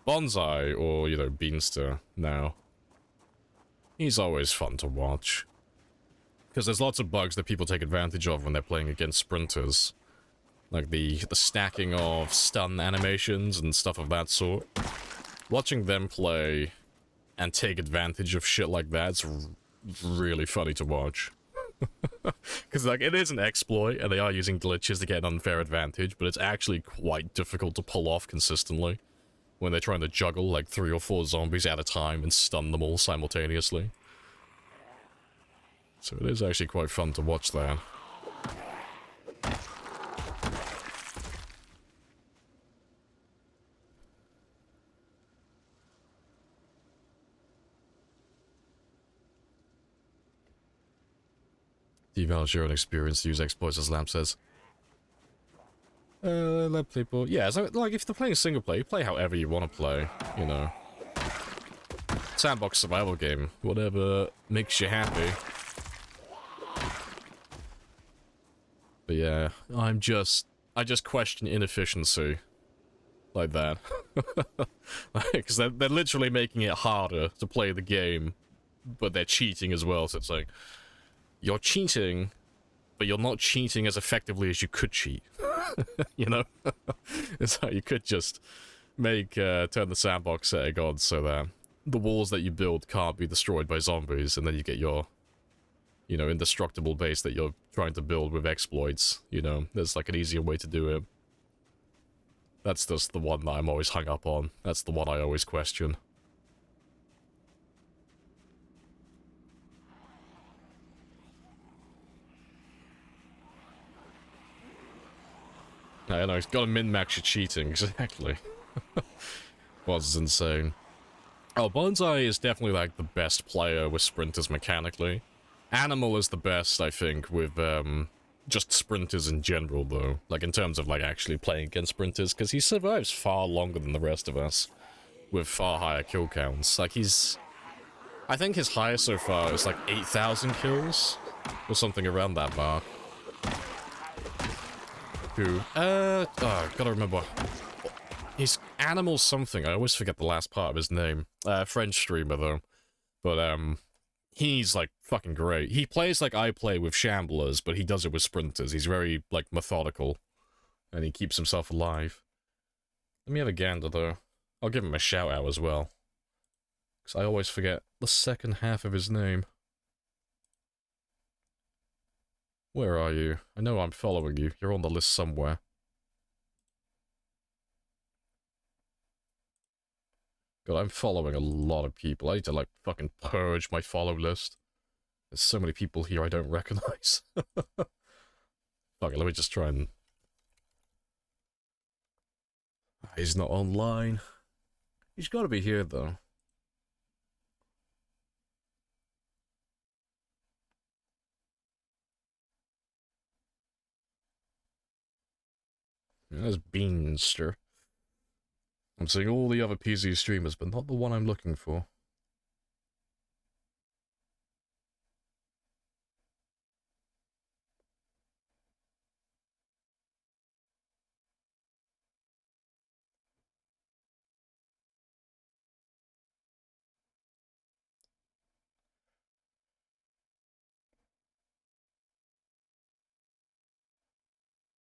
Bonsai, or, you know, Beanster, now. He's always fun to watch. Because there's lots of bugs that people take advantage of when they're playing against sprinters. Like the stacking of stun animations and stuff of that sort. Watching them play and take advantage of shit like that's really funny to watch. Because, like, it is an exploit, and they are using glitches to get an unfair advantage, but it's actually quite difficult to pull off consistently when they're trying to juggle, like, 3 or 4 zombies at a time and stun them all simultaneously. So it is actually quite fun to watch that. Devalue your own experience to use exploits, as Lamp says. Let people... Yeah, so, like, if they're playing single player, you play however you want to play, you know. Sandbox survival game. Whatever makes you happy. But yeah, I just question inefficiency. Like that. Because they're literally making it harder to play the game, but they're cheating as well, so it's like... You're cheating, but you're not cheating as effectively as you could cheat. You know? It's like you could just make, turn the sandbox setting on so that the walls that you build can't be destroyed by zombies, and then you get your, you know, indestructible base that you're trying to build with exploits, you know? There's like an easier way to do it. That's just the one that I'm always hung up on. That's the one I always question. I know, he's got to min-max your cheating, exactly. Was insane. Oh, Bonsai is definitely, like, the best player with sprinters mechanically. Animal is the best, I think, with, just sprinters in general, though. Like, in terms of, like, actually playing against sprinters, because he survives far longer than the rest of us, with far higher kill counts. Like, he's... I think his highest so far is, like, 8,000 kills, or something around that mark. Who? Gotta remember. He's Animal something. I always forget the last part of his name. French streamer, though. But, he's, like, fucking great. He plays like I play with Shamblers, but he does it with Sprinters. He's very, like, methodical. And he keeps himself alive. Let me have a gander, though. I'll give him a shout-out as well. Because I always forget the second half of his name. Where are you? I know I'm following you. You're on the list somewhere. God, I'm following a lot of people. I need to, like, fucking purge my follow list. There's so many people here I don't recognize. Fuck it, let me just try and... He's not online. He's gotta be here, though. There's Beanster. I'm seeing all the other PC streamers, but not the one I'm looking for.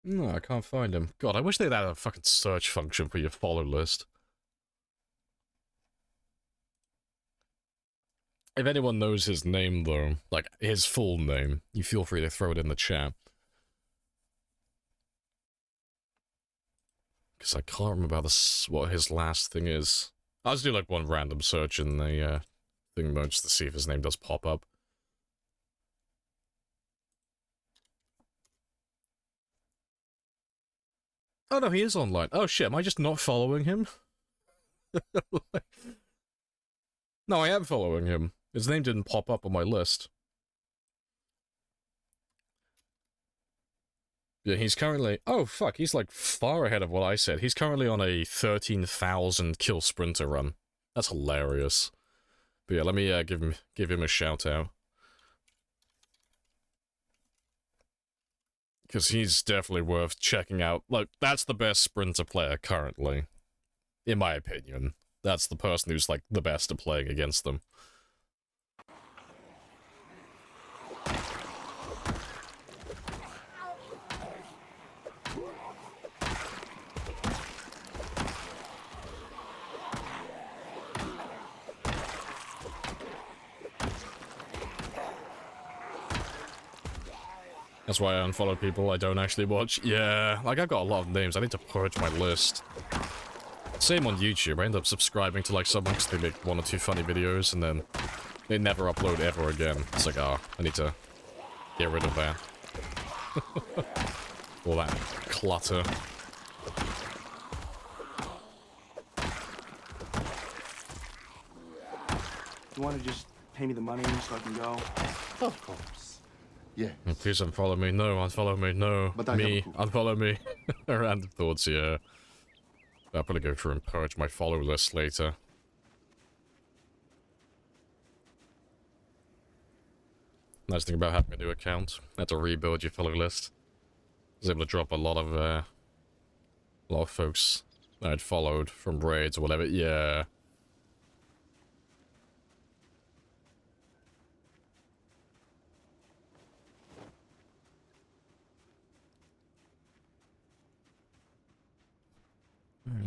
No, I can't find him. God, I wish they'd had a fucking search function for your follow list. If anyone knows his name, though, like, his full name, you feel free to throw it in the chat. Because I can't remember what his last thing is. I'll just do, like, one random search in the, thing mode just to see if his name does pop up. Oh, no, he is online. Oh, shit, am I just not following him? No, I am following him. His name didn't pop up on my list. Yeah, he's currently... Oh, fuck, he's, like, far ahead of what I said. He's currently on a 13,000 kill sprinter run. That's hilarious. But yeah, let me give him a shout-out. Because he's definitely worth checking out. Like, that's the best sprinter player currently. In my opinion. That's the person who's, like, the best at playing against them. That's why I unfollow people I don't actually watch. Yeah, like I've got a lot of names. I need to purge my list. Same on YouTube. I end up subscribing to like someone because they make 1 or 2 funny videos and then they never upload ever again. It's like, oh, I need to get rid of that. All that clutter. You want to just pay me the money so I can go? Of course. Yes. Please unfollow me. No, unfollow me. No. But I Me. have a coupon. Unfollow me. Random thoughts, yeah. I'll probably go through and purge my follow list later. Nice thing about having a new account. I had to rebuild your follow list. I was able to drop a lot of folks that I'd followed from raids or whatever. Yeah.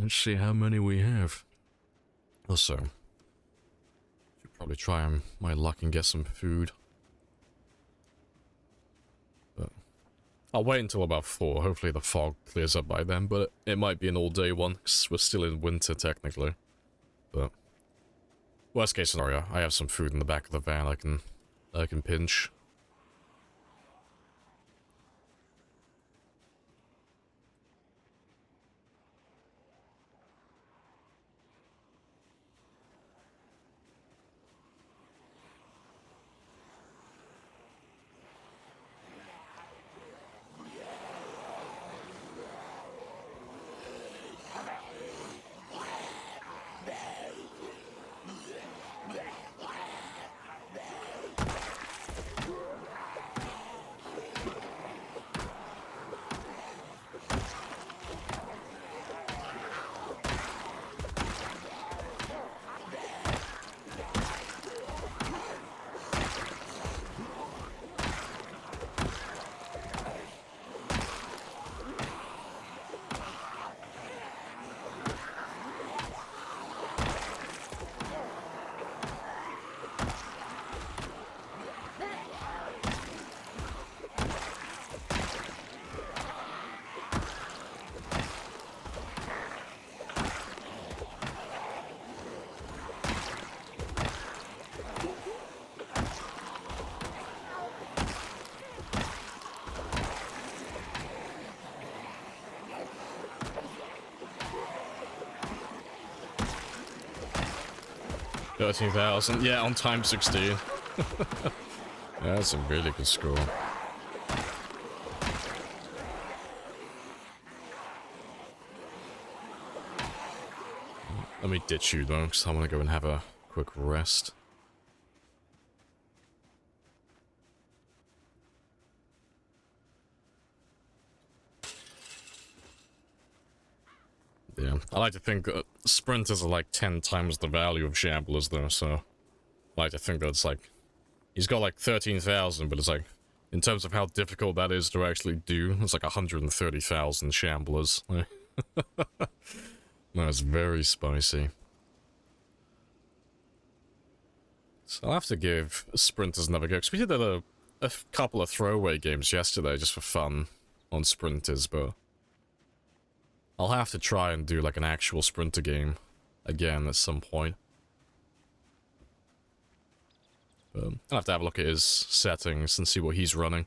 Let's see how many we have. Also, should probably try my luck and get some food. But I'll wait until about 4. Hopefully the fog clears up by then, but it might be an all-day one, because we're still in winter technically. But worst case scenario, I have some food in the back of the van I can pinch. $13,000, yeah, on time 16. Yeah, that's a really good score. Let me ditch you though, because I want to go and have a quick rest. Yeah, I like to think sprinters are like 10 times the value of shamblers though, so I like to think that it's like, he's got like 13,000, but it's like, in terms of how difficult that is to actually do, it's like 130,000 shamblers. That's very spicy. So I'll have to give sprinters another go, because we did a couple of throwaway games yesterday just for fun on sprinters, but I'll have to try and do like an actual sprinter game again at some point. I'll have to have a look at his settings and see what he's running.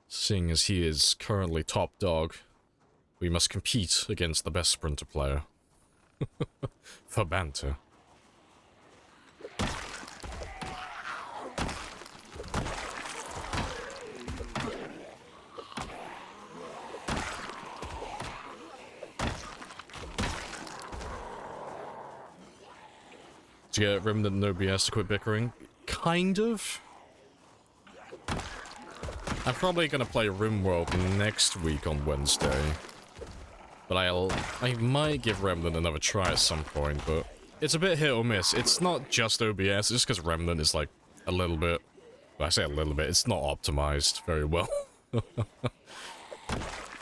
Seeing as he is currently top dog, we must compete against the best sprinter player. For banter. To get Remnant and OBS to quit bickering? Kind of. I'm probably gonna play RimWorld next week on Wednesday. But I might give Remnant another try at some point, but it's a bit hit or miss. It's not just OBS, it's just because Remnant is like a little bit, well, I say a little bit, it's not optimized very well.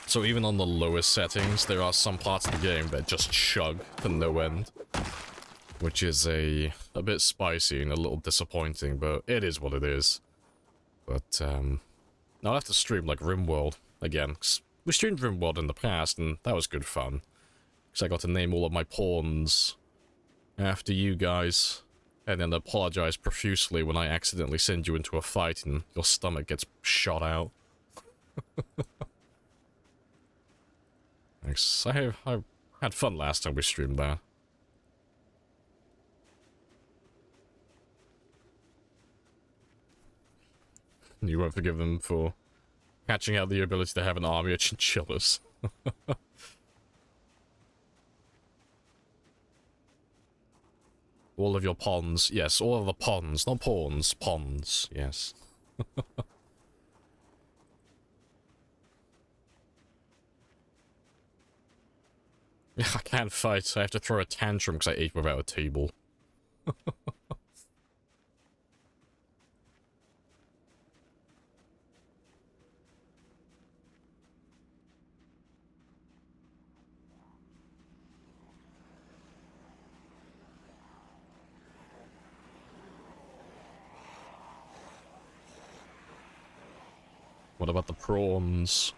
So even on the lowest settings, there are some parts of the game that just chug to no end. Which is a bit spicy and a little disappointing, but it is what it is. But, I'll have to stream, like, RimWorld again. 'Cause we streamed RimWorld in the past, and that was good fun. Because I got to name all of my pawns after you guys, and then apologize profusely when I accidentally send you into a fight and your stomach gets shot out. Thanks. I had fun last time we streamed that. You won't forgive them for hatching out the ability to have an army of chinchillas. All of your ponds. Yes, all of the ponds. Not pawns. Ponds. Yes. I can't fight. I have to throw a tantrum because I ate without a table. What about the prawns?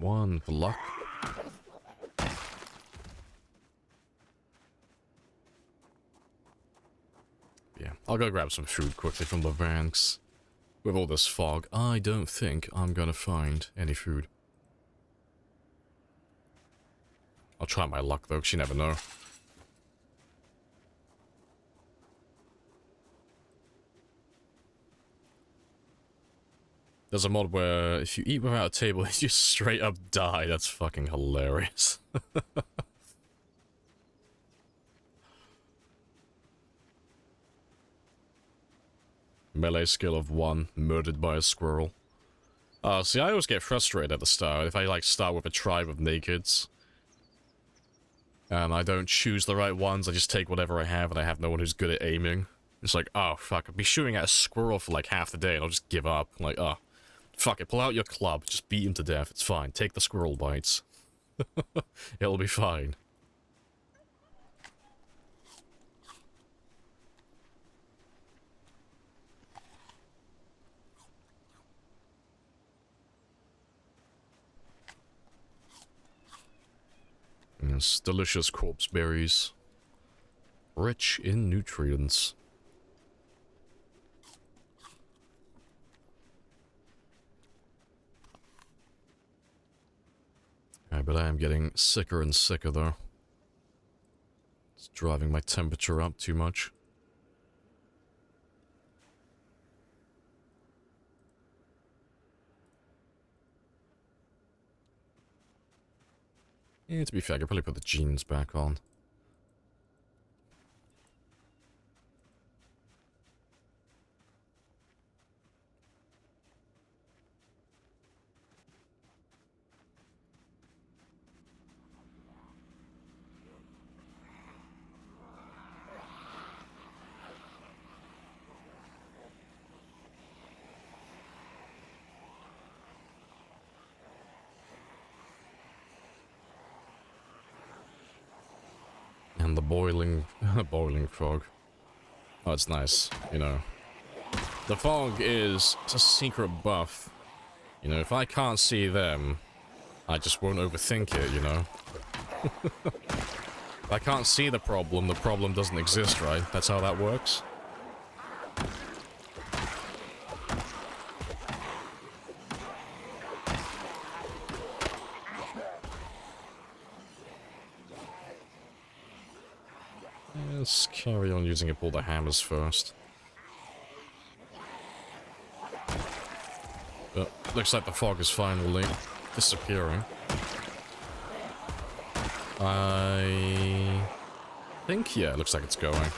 One for luck. Yeah, I'll go grab some food quickly from the banks. With all this fog, I don't think I'm gonna find any food. I'll try my luck though, 'cause you never know. There's a mod where if you eat without a table, you just straight up die. That's fucking hilarious. Melee skill of 1, murdered by a squirrel. See, I always get frustrated at the start if I, like, start with a tribe of nakeds. And I don't choose the right ones, I just take whatever I have, and I have no one who's good at aiming. It's like, oh, fuck, I'll be shooting at a squirrel for, like, half the day, and I'll just give up. I'm like, oh. Fuck it, pull out your club, just beat him to death, it's fine. Take the squirrel bites. It'll be fine. Yes, delicious corpse berries. Rich in nutrients. But I am getting sicker and sicker, though. It's driving my temperature up too much. Yeah, to be fair, I could probably put the jeans back on. And the boiling fog. Oh, it's nice, you know. The fog is a secret buff. You know, if I can't see them, I just won't overthink it, you know. If I can't see the problem doesn't exist, right? That's how that works. Let's carry on using up all the hammers first. Looks like the fog is finally disappearing. I think, yeah, it looks like it's going.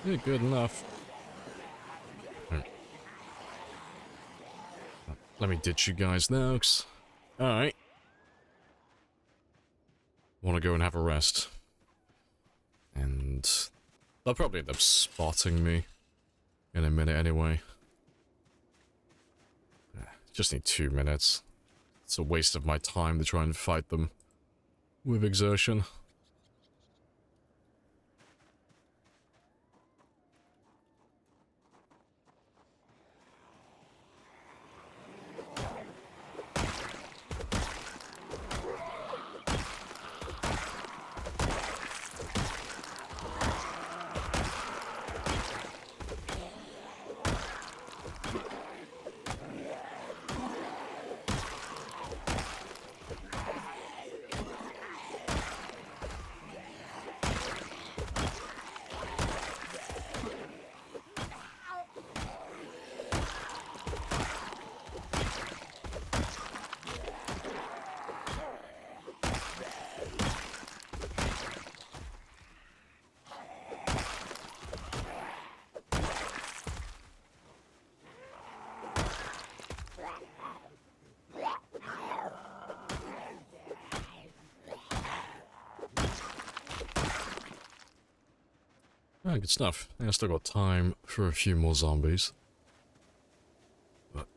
Yeah, good enough. Let me ditch you guys now, 'cause... Alright. Want to go and have a rest. And... they'll probably end up spotting me in a minute anyway. Just need 2 minutes. It's a waste of my time to try and fight them with exertion. Oh, good stuff. I think I still got time for a few more zombies. But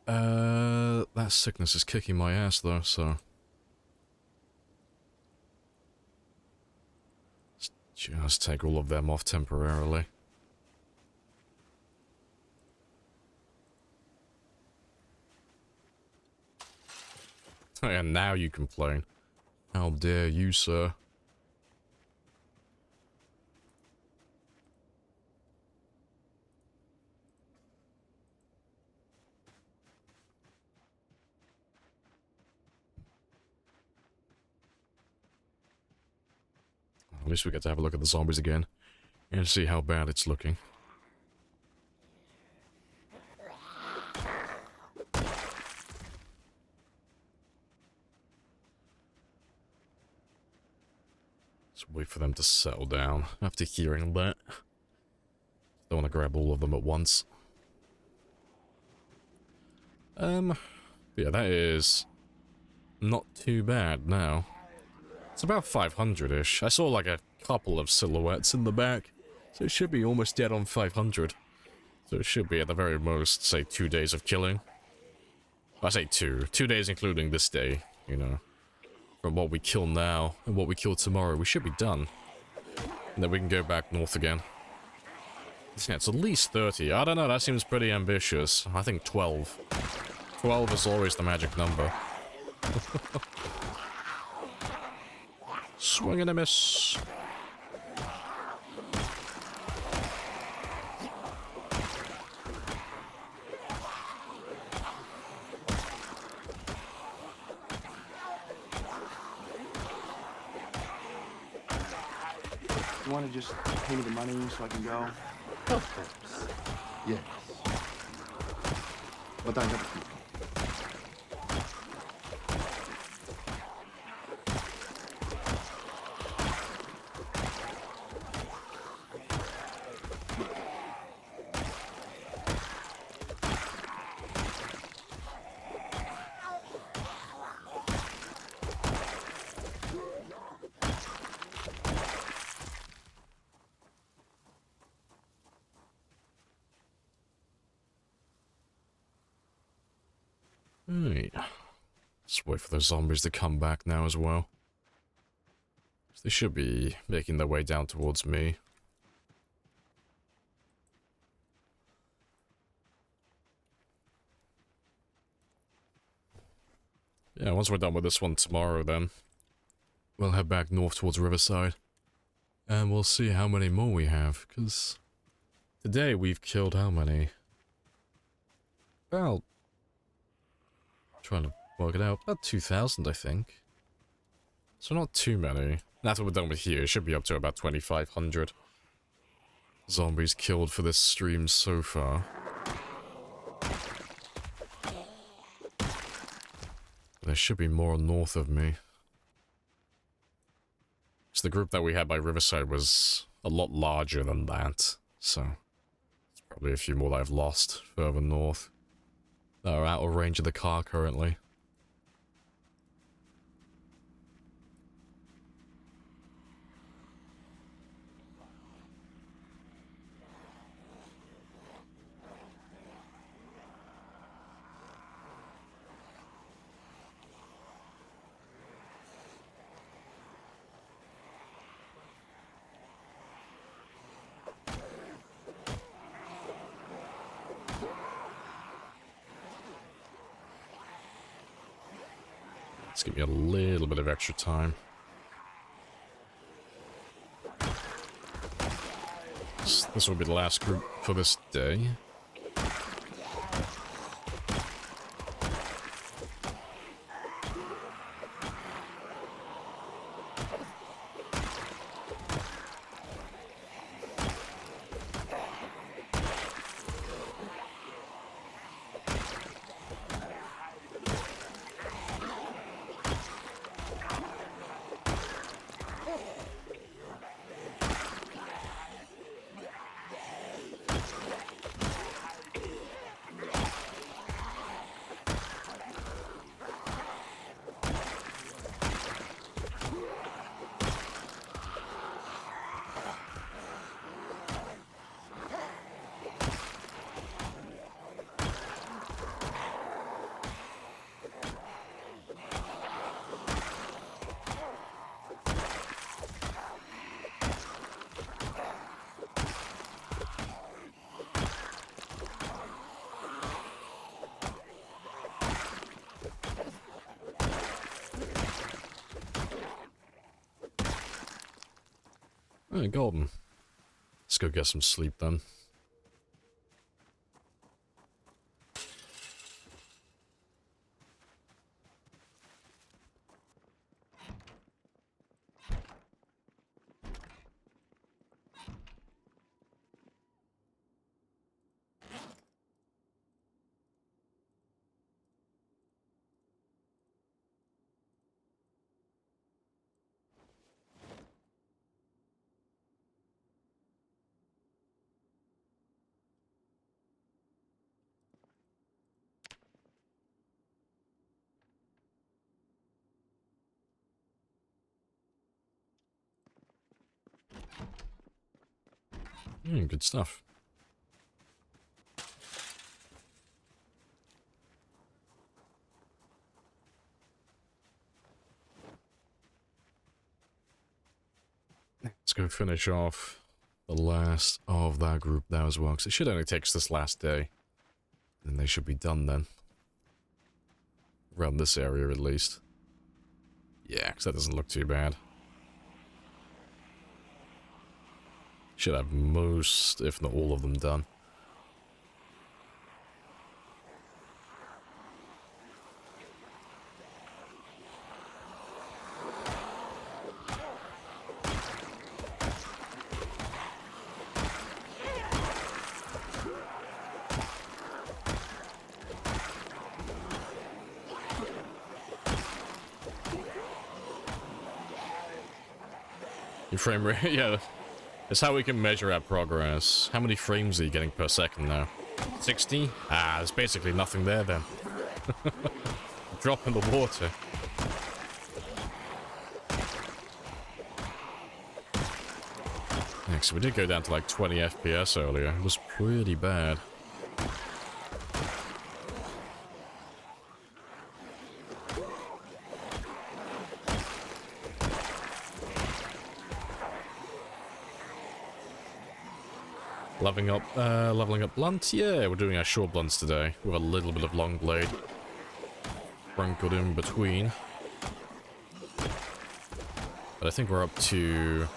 that sickness is kicking my ass though, so let's just take all of them off temporarily. And now you complain. How dare you, sir? At least we get to have a look at the zombies again and see how bad it's looking. Let's wait for them to settle down after hearing that. Don't want to grab all of them at once. Yeah, that is not too bad now. It's about 500-ish. I saw like a couple of silhouettes in the back, so it should be almost dead on 500. So it should be at the very most, say, 2 days of killing. I say 2 days including this day, you know. From what we kill now and what we kill tomorrow, we should be done. And then we can go back north again. Yeah, it's at least 30. I don't know, that seems pretty ambitious. I think 12. 12 is always the magic number. Swing and a miss. You want to just pay me the money so I can go? Of course. Yes. But I have a coupon. Right. Let's wait for those zombies to come back now as well. They should be making their way down towards me. Yeah, once we're done with this one tomorrow then, we'll head back north towards Riverside. And we'll see how many more we have, because today we've killed how many? Well, trying to work it out, about 2,000 I think. So not too many. After we're done with here, it should be up to about 2,500 zombies killed for this stream so far. There should be more north of me. So the group that we had by Riverside was a lot larger than that, so there's probably a few more that I've lost further north that are out of range of the car currently. Let's give me a little bit of extra time. This will be the last group for this day. Alright, golden. Let's go get some sleep then. Good stuff. Let's go finish off the last of that group now as well, because it should only take us this last day. And they should be done then. Around this area, at least. Yeah, because that doesn't look too bad. Should have most, if not all of them done. Your frame rate, yeah. It's how we can measure our progress. How many frames are you getting per second now? 60? Ah, there's basically nothing there then. Drop in the water. Actually, we did go down to like 20 FPS earlier. It was pretty bad. Leveling up blunt? Yeah, we're doing our short blunts today with a little bit of long blade sprinkled in between. But I think we're up to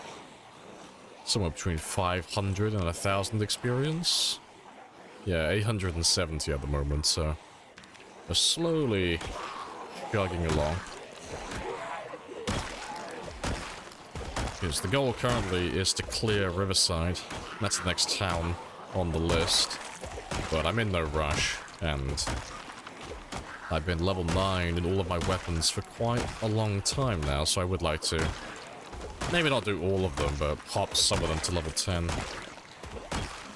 somewhere between 500 and 1,000 experience. Yeah, 870 at the moment, so we're slowly jogging along. Because the goal currently is to clear Riverside. That's the next town on the list. But I'm in no rush, and I've been level 9 in all of my weapons for quite a long time now, so I would like to maybe not do all of them, but hop some of them to level 10.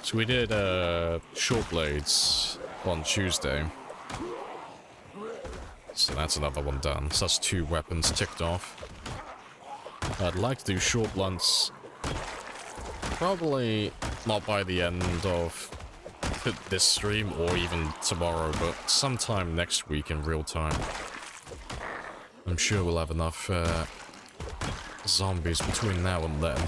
So we did short blades on Tuesday. So that's another one done. So that's 2 weapons ticked off. I'd like to do short blunts, probably not by the end of this stream or even tomorrow, but sometime next week in real time. I'm sure we'll have enough zombies between now and then.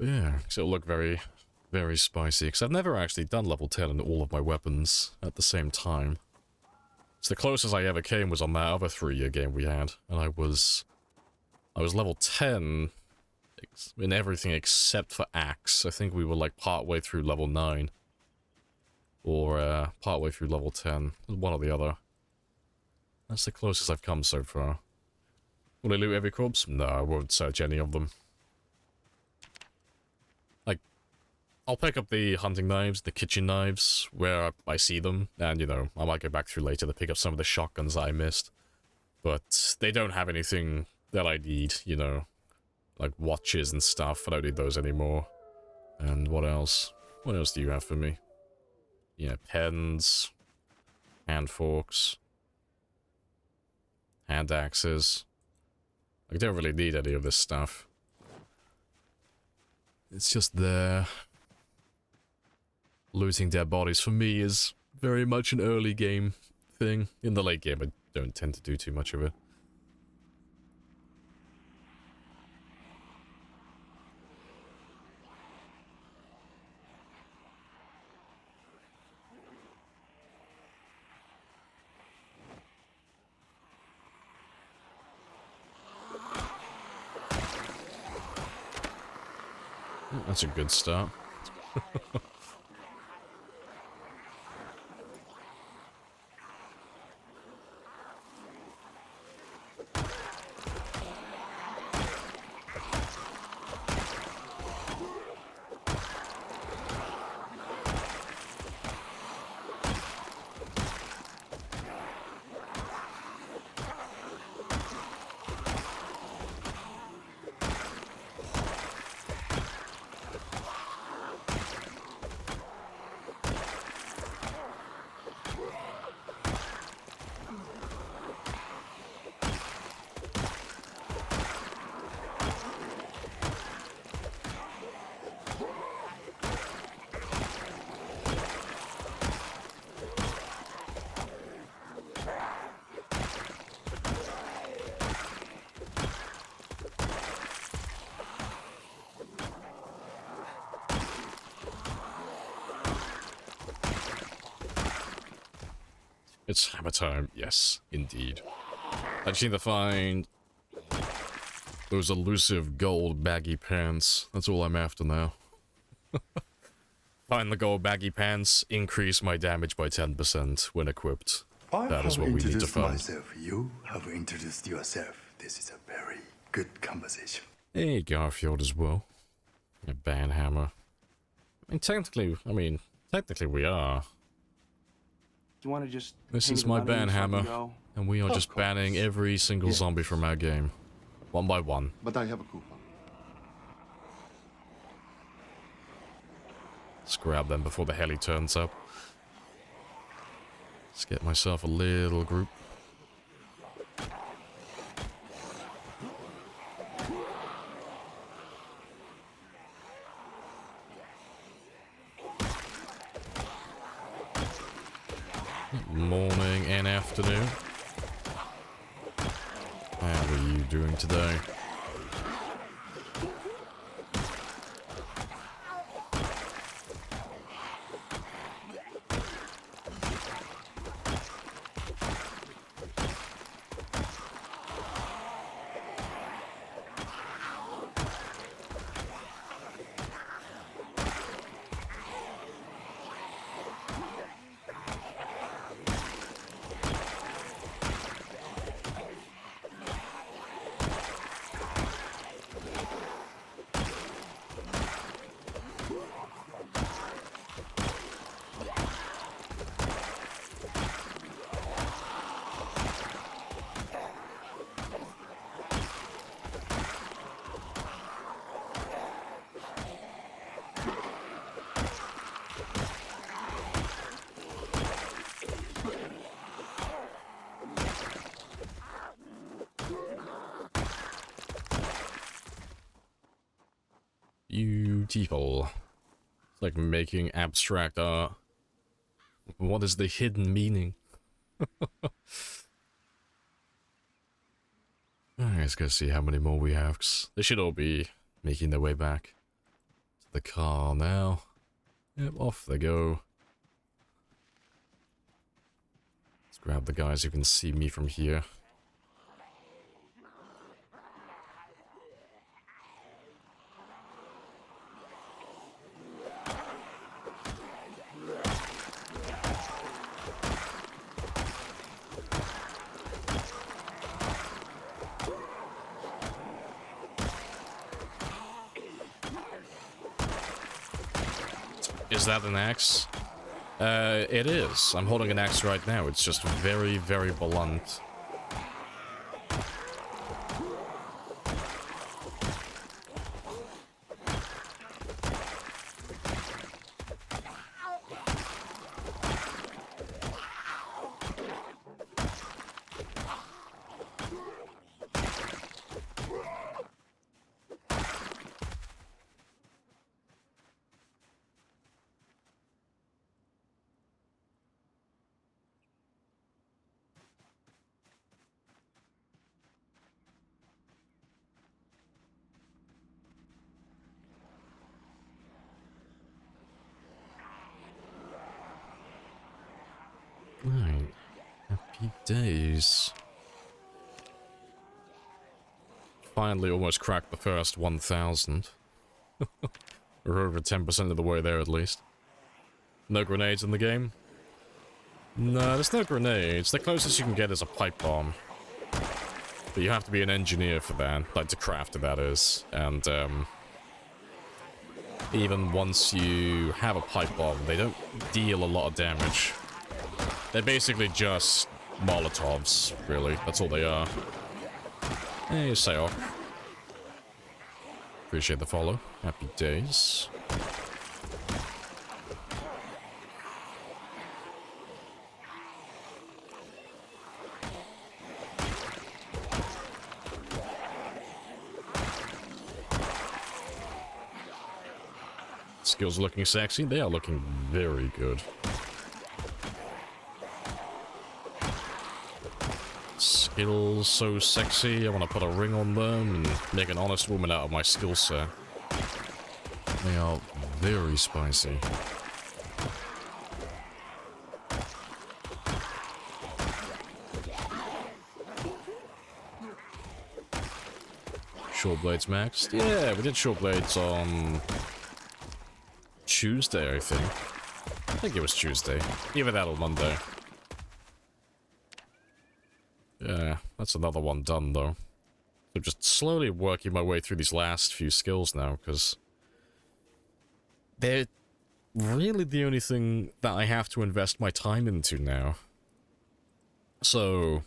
Yeah, so it'll look very, very spicy. Because I've never actually done level 10 in all of my weapons at the same time. So the closest I ever came was on that other 3-year game we had. And I was level 10 in everything except for Axe. I think we were like partway through level 9. Or partway through level 10. One or the other. That's the closest I've come so far. Will I loot every corpse? No, I won't search any of them. I'll pick up the hunting knives, the kitchen knives, where I see them, and, you know, I might go back through later to pick up some of the shotguns I missed. But they don't have anything that I need, you know, like watches and stuff. I don't need those anymore. And what else? What else do you have for me? Yeah, pens, hand forks, hand axes. I don't really need any of this stuff. It's just there. Looting dead bodies for me is very much an early game thing. In the late game, I don't tend to do too much of it. That's a good start. It's hammer time. Yes, indeed. I just need to find those elusive gold baggy pants. That's all I'm after now. Find the gold baggy pants, increase my damage by 10% when equipped. I That is have what we need to introduced find. myself. You have introduced yourself. This is a very good conversation. Hey, Garfield as well. A banhammer. Technically we are. Do you want to just This pay me is the my money so I can banhammer, go? and we are Of just course. banning every single Yes. zombie from our game. One by one. But I have a coupon. Let's grab them before the heli turns up. Let's get myself a little group. Morning and afternoon. How are you doing today? Beautiful. It's like making abstract art. What is the hidden meaning? Alright, let's go see how many more we have. 'Cause they should all be making their way back to the car now. Yep, off they go. Let's grab the guys who can see me from here. Is that an axe? It is. I'm holding an axe right now. It's just very, very blunt. Right. Happy days. Finally almost cracked the first 1,000. We're over 10% of the way there at least. No grenades in the game? No, there's no grenades. The closest you can get is a pipe bomb. But you have to be an engineer for that. Like, to craft it, that is. And, even once you have a pipe bomb, they don't deal a lot of damage. They're basically just Molotovs, really. That's all they are. Hey, say off. Appreciate the follow. Happy days. Skills looking sexy. They are looking very good. Skills so sexy, I want to put a ring on them and make an honest woman out of my skill set. They are very spicy. short blades maxed? Yeah, we did short blades on Tuesday, I think. I think it was Tuesday. Either that or Monday. Yeah, that's another one done, though. So just slowly working my way through these last few skills now, because they're really the only thing that I have to invest my time into now. So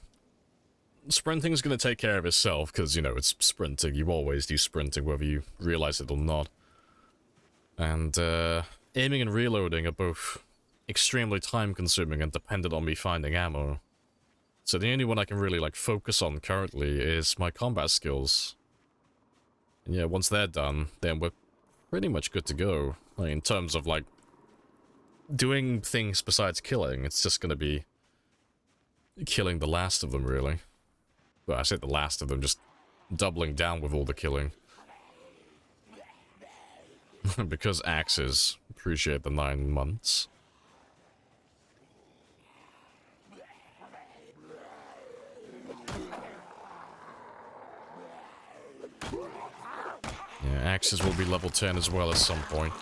sprinting's going to take care of itself, because, you know, it's sprinting. You always do sprinting, whether you realize it or not. And aiming and reloading are both extremely time-consuming and dependent on me finding ammo. So the only one I can really, like, focus on currently is my combat skills. And yeah, once they're done, then we're pretty much good to go. Like, in terms of, like, doing things besides killing, it's just gonna be killing the last of them, really. Well, I say the last of them, just doubling down with all the killing. Because axes appreciate the 9 months. Yeah, axes will be level 10 as well at some point.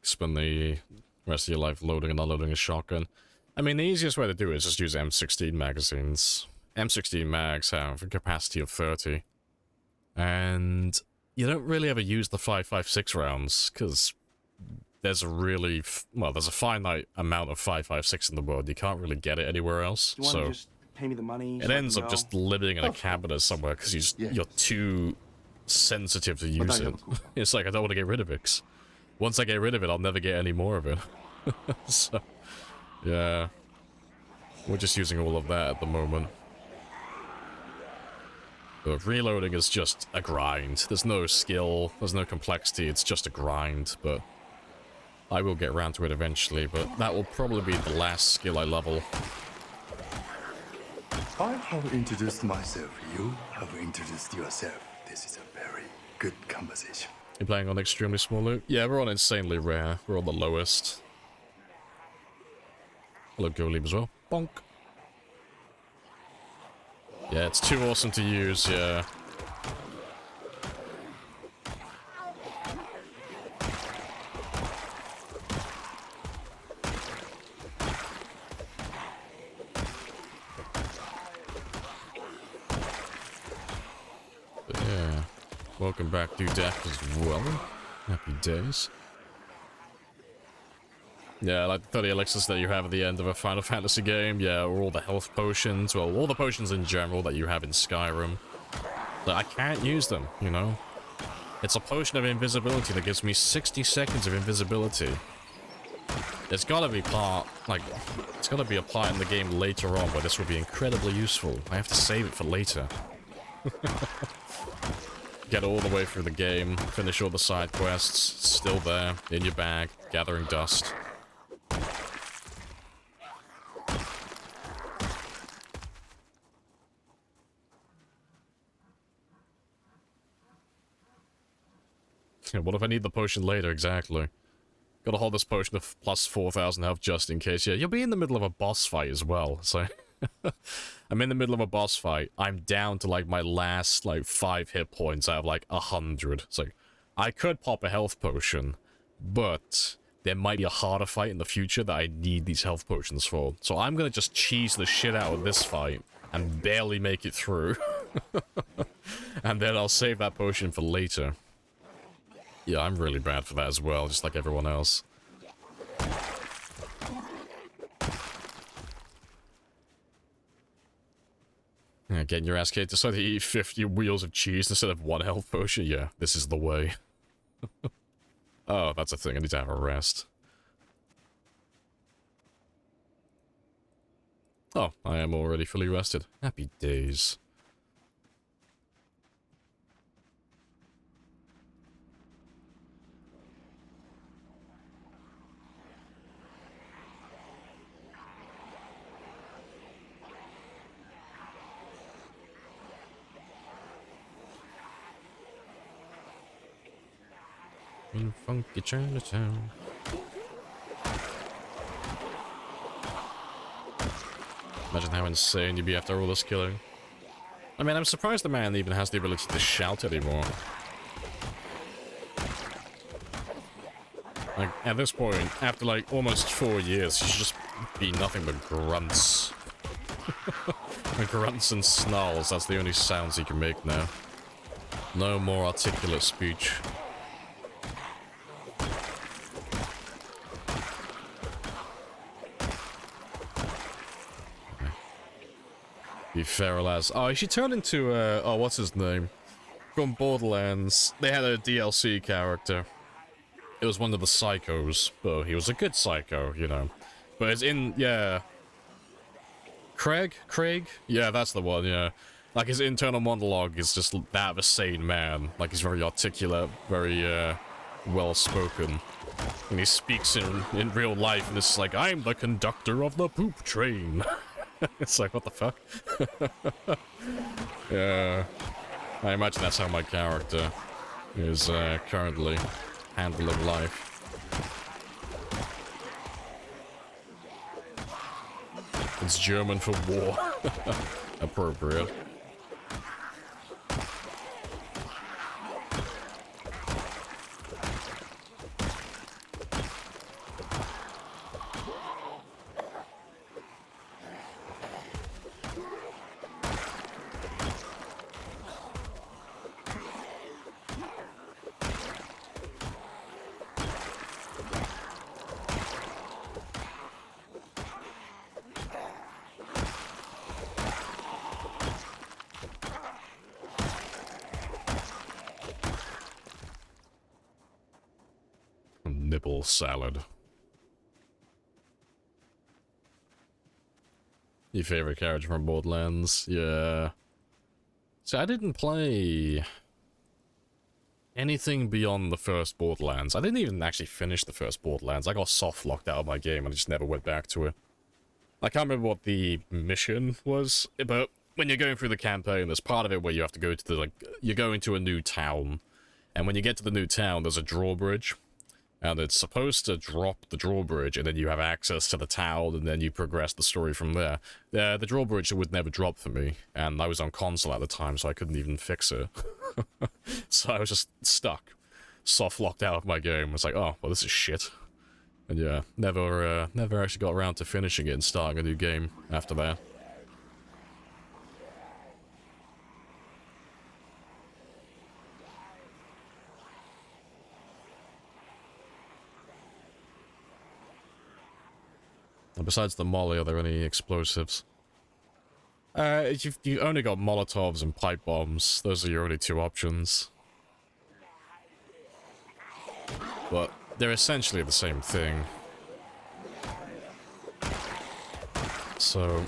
Spend the rest of your life loading and unloading a shotgun. I mean, the easiest way to do it is just use M16 magazines. M16 mags have a capacity of 30. And you don't really ever use the 5.56 rounds, because there's a really... well, there's a finite amount of 5.56 in the world. You can't really get it anywhere else. You want So to just pay me the money? it ends up just living in a cabinet somewhere, because you're too sensitive to use it. It's like, I don't want to get rid of it. 'Cause once I get rid of it, I'll never get any more of it. So, yeah. We're just using all of that at the moment. But reloading is just a grind. There's no skill, there's no complexity, it's just a grind, but I will get around to it eventually, but that will probably be the last skill I level. I have introduced myself. You have introduced yourself. This is a very good conversation. You're playing on extremely small loot? Yeah, we're on insanely rare. We're on the lowest. Hello, Goleem as well. Bonk. Yeah, it's too awesome to use, yeah. But yeah. Welcome back, Dudek, as well. Happy days. Yeah, like the 30 elixirs that you have at the end of a Final Fantasy game, yeah, or all the health potions, well, all the potions in general that you have in Skyrim. But I can't use them, you know? It's a potion of invisibility that gives me 60 seconds of invisibility. There's gotta be it's gotta be a part in the game later on where this will be incredibly useful. I have to save it for later. Get all the way through the game, finish all the side quests, it's still there, in your bag, gathering dust. What if I need the potion later, exactly? Gotta hold this potion of plus 4,000 health just in case. Yeah, you'll be in the middle of a boss fight as well, so... I'm in the middle of a boss fight. I'm down to, like, my last, like, 5 hit points out of, like, 100. It's like, I could pop a health potion, but there might be a harder fight in the future that I need these health potions for. So I'm gonna just cheese the shit out of this fight and barely make it through. And then I'll save that potion for later. Yeah, I'm really bad for that as well, just like everyone else. Yeah, getting your ass kicked, decide to eat 50 wheels of cheese instead of 1 health potion. Yeah, this is the way. Oh, that's a thing. I need to have a rest. Oh, I am already fully rested. Happy days. in funky Chinatown. Imagine how insane you'd be after all this killing. I mean, I'm surprised the man even has the ability to shout anymore. Like, at this point, after like almost 4 years, he should just be nothing but grunts. Grunts and snarls, that's the only sounds he can make now. No more articulate speech. Be feral as. Oh, she turned into, oh, what's his name? From Borderlands. They had a DLC character. It was one of the psychos. But he was a good psycho, you know. But it's in, yeah. Craig? Yeah, that's the one, yeah. Like, his internal monologue is just that of a sane man. Like, he's very articulate, very, well-spoken. And he speaks in real life, and it's like, I'm the conductor of the poop train. It's like, what the fuck? Yeah. I imagine that's how my character is currently handling life. It's German for war. Appropriate. Nibble salad. Your favorite character from Borderlands? Yeah. So I didn't play anything beyond the first Borderlands. I didn't even actually finish the first Borderlands. I got soft locked out of my game and I just never went back to it. I can't remember what the mission was, but when you're going through the campaign, there's part of it where you have to go to the, like, you're going to a new town. And when you get to the new town, there's a drawbridge. And it's supposed to drop the drawbridge, and then you have access to the town, and then you progress the story from there. The drawbridge would never drop for me, and I was on console at the time, so I couldn't even fix it. So I was just stuck, soft locked out of my game. I was like, oh, well, this is shit. And yeah, never actually got around to finishing it and starting a new game after that. Besides the molly, are there any explosives? You only got Molotovs and pipe bombs. Those are your only two options. But they're essentially the same thing. So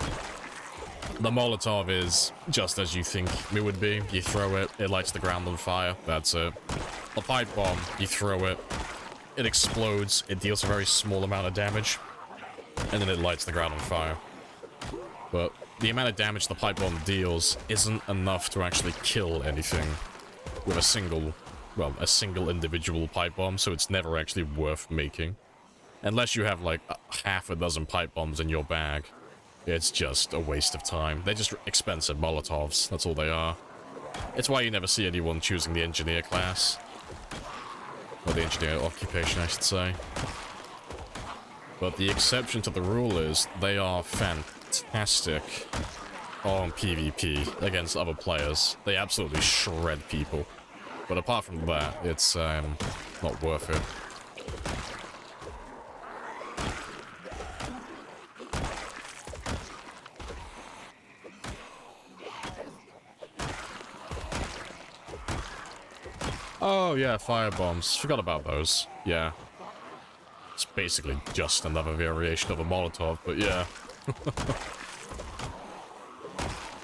the Molotov is just as you think it would be. You throw it, it lights the ground on fire. That's it. A pipe bomb, you throw it, it explodes, it deals a very small amount of damage. And then it lights the ground on fire. But the amount of damage the pipe bomb deals isn't enough to actually kill anything with a single individual pipe bomb, so it's never actually worth making. Unless you have like half a dozen pipe bombs in your bag, it's just a waste of time. They're just expensive Molotovs, that's all they are. It's why you never see anyone choosing the engineer class. Or the engineer occupation, I should say. But the exception to the rule is they are fantastic on PvP against other players. They absolutely shred people. But apart from that, it's not worth it. Oh yeah, firebombs. Forgot about those. Yeah. It's basically just another variation of a Molotov, but yeah.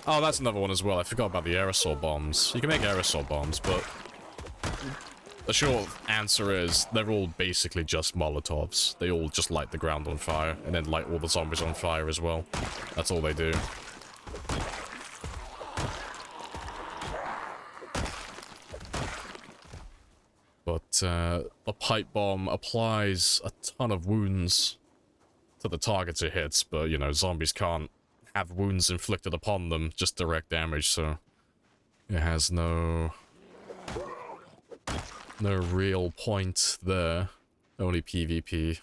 Oh, that's another one as well. I forgot about the aerosol bombs. You can make aerosol bombs, but the short answer is they're all basically just Molotovs. They all just light the ground on fire, and then light all the zombies on fire as well. That's all they do. But the pipe bomb applies a ton of wounds to the targets it hits, but, you know, zombies can't have wounds inflicted upon them, just direct damage, so it has no real point there. Only PvP.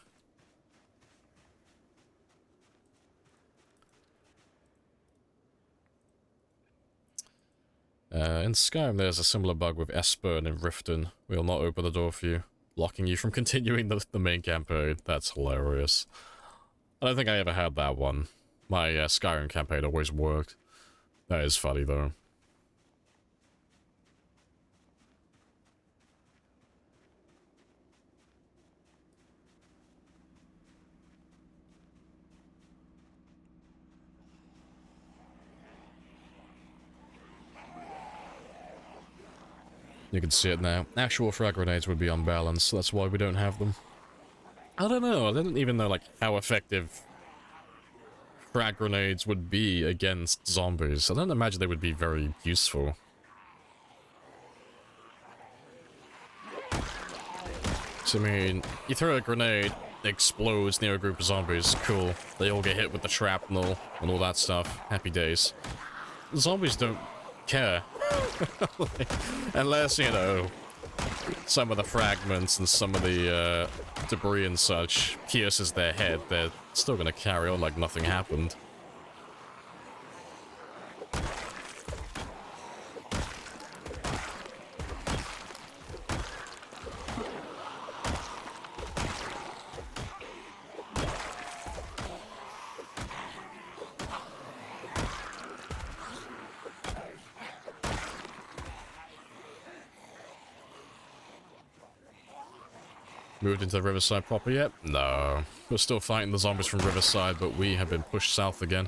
In Skyrim, there's a similar bug with Esper and in Riften. We'll not open the door for you, blocking you from continuing the main campaign. That's hilarious. I don't think I ever had that one. My Skyrim campaign always worked. That is funny, though. You can see it now. Actual frag grenades would be unbalanced, so that's why we don't have them. I don't know, I didn't even know, like, how effective frag grenades would be against zombies. I don't imagine they would be very useful. So, I mean, you throw a grenade, it explodes near a group of zombies, cool. They all get hit with the shrapnel and all that stuff. Happy days. Zombies don't care. Unless, you know, some of the fragments and some of the debris and such pierces their head, they're still gonna carry on like nothing happened. Moved into the Riverside proper yet? No. We're still fighting the zombies from Riverside, but we have been pushed south again.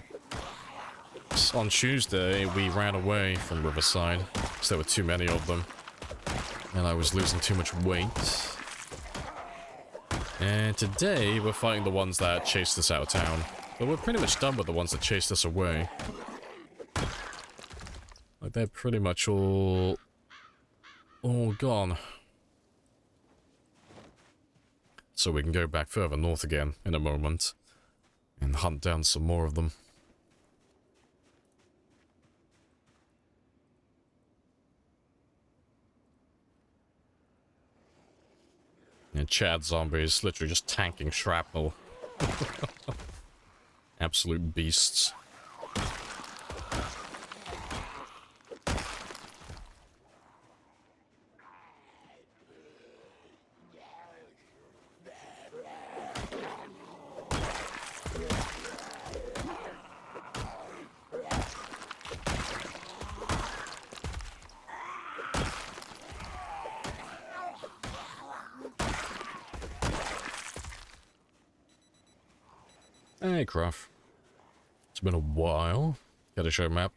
On Tuesday, we ran away from Riverside, because there were too many of them. And I was losing too much weight. And today, we're fighting the ones that chased us out of town. But we're pretty much done with the ones that chased us away. Like, they're pretty much all gone. So we can go back further north again in a moment and hunt down some more of them. And Chad zombies literally just tanking shrapnel. Absolute beasts. Hey, Cruff. It's been a while. Got a show map.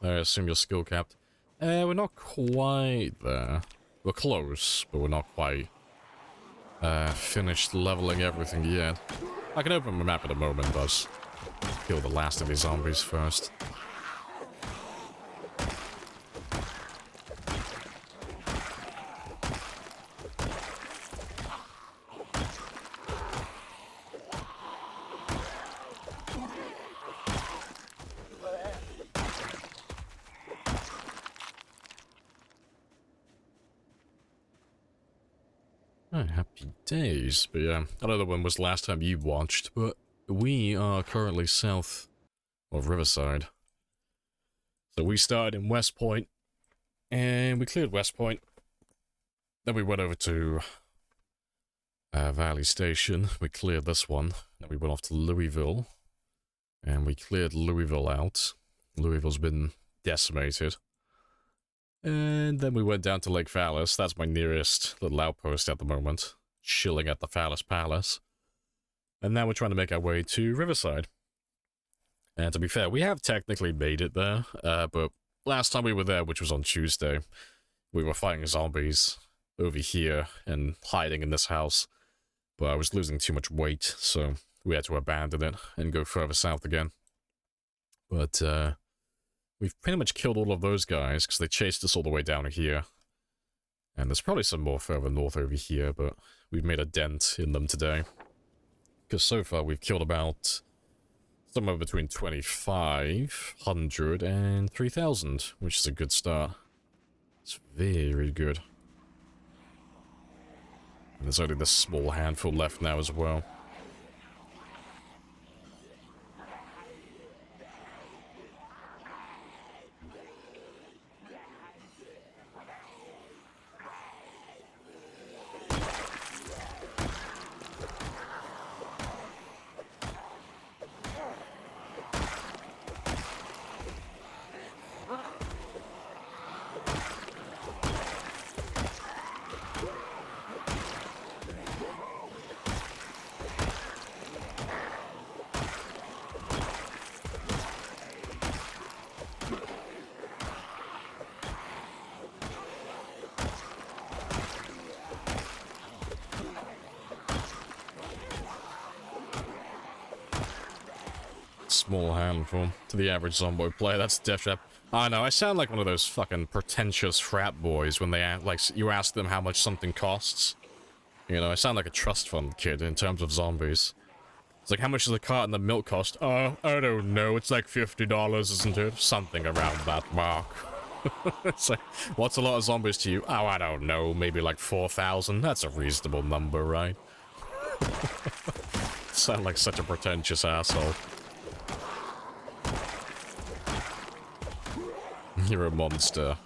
I assume you're skill capped. We're not quite there. We're close, but we're not quite finished leveling everything yet. I can open my map in a moment, but kill the last of these zombies first. Happy days, but yeah, I don't know when was the last time you watched, but we are currently south of Riverside. So we started in West Point, and we cleared West Point. Then we went over to Valley Station, we cleared this one. Then we went off to Louisville, and we cleared Louisville out. Louisville's been decimated. And then we went down to Lake Fallis. That's my nearest little outpost at the moment. Chilling at the Fallis Palace. And now we're trying to make our way to Riverside. And to be fair, we have technically made it there. But last time we were there, which was on Tuesday, we were fighting zombies over here and hiding in this house. But I was losing too much weight, so we had to abandon it and go further south again. But, we've pretty much killed all of those guys, because they chased us all the way down here. And there's probably some more further north over here, but we've made a dent in them today. Because so far we've killed about somewhere between 2,500 and 3,000, which is a good start. It's very good. And there's only this small handful left now as well. Small handful. To the average zombie player, that's Death Trap. I know, I sound like one of those fucking pretentious frat boys when they, like, you ask them how much something costs. You know, I sound like a trust fund kid in terms of zombies. It's like, how much does a carton of milk cost? Oh, I don't know, it's like $50, isn't it? Something around that mark. It's like, what's a lot of zombies to you? Oh, I don't know, maybe like 4,000. That's a reasonable number, right? Sound like such a pretentious asshole. You're a monster.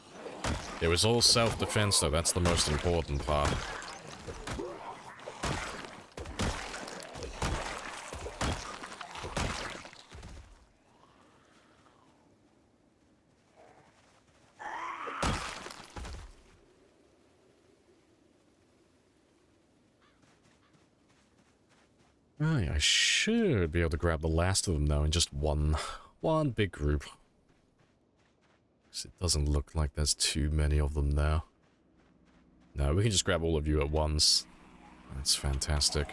It was all self-defense, though. That's the most important part. Right, I should be able to grab the last of them, though, in just one big group. It doesn't look like there's too many of them now. No, we can just grab all of you at once. That's fantastic.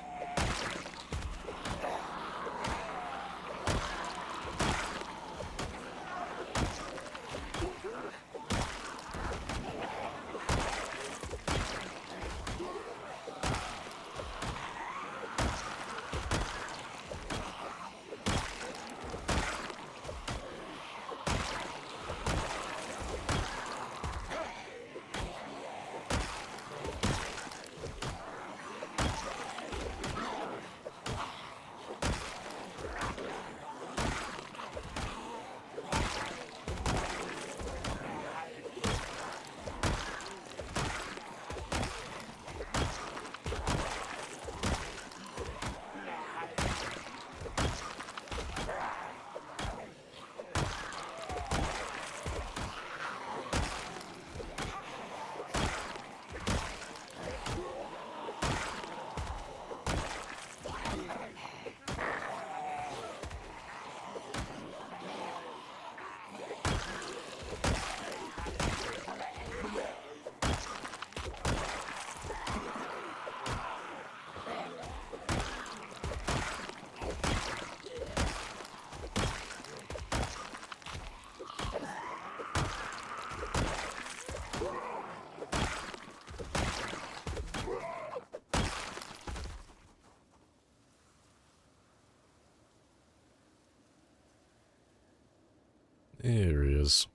There he is.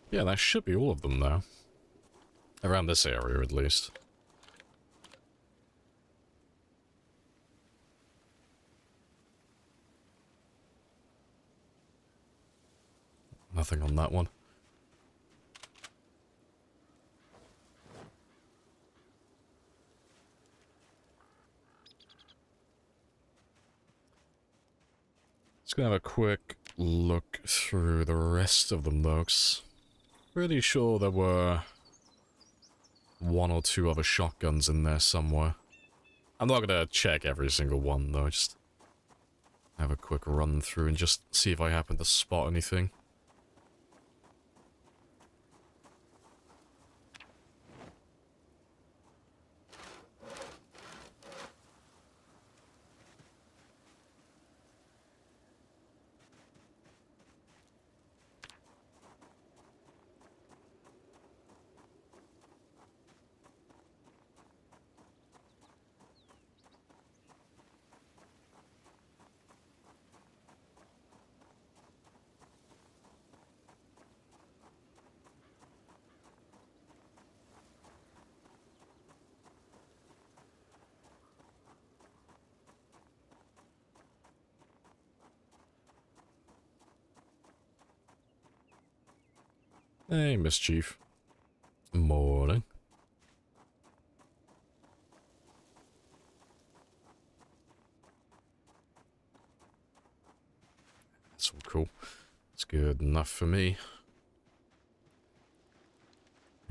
Yeah, that should be all of them now. Around this area, at least. Nothing on that one. Just gonna have a quick look through the rest of them, though. Pretty sure there were one or two other shotguns in there somewhere. I'm not gonna check every single one, though. Just have a quick run through and just see if I happen to spot anything. Hey, Mischief. Morning. That's all cool. It's good enough for me.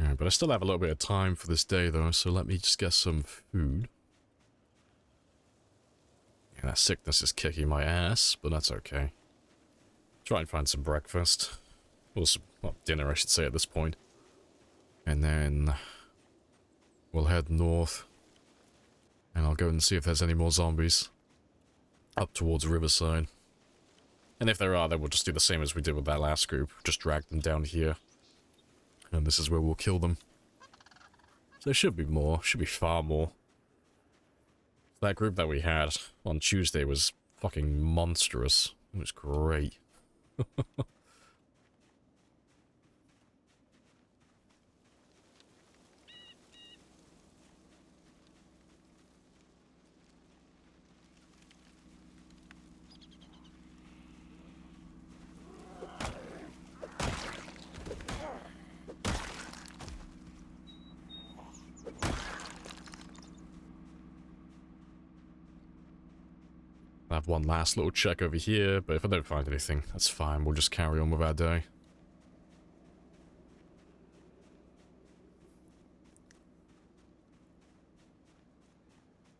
Alright, but I still have a little bit of time for this day, though, so let me just get some food. Yeah, that sickness is kicking my ass, but that's okay. Try and find some breakfast. Well, dinner, I should say, at this point. And then we'll head north. And I'll go and see if there's any more zombies up towards Riverside. And if there are, then we'll just do the same as we did with that last group. Just drag them down here. And this is where we'll kill them. So there should be more. Should be far more. That group that we had on Tuesday was fucking monstrous. It was great. I have one last little check over here, but if I don't find anything, that's fine. We'll just carry on with our day.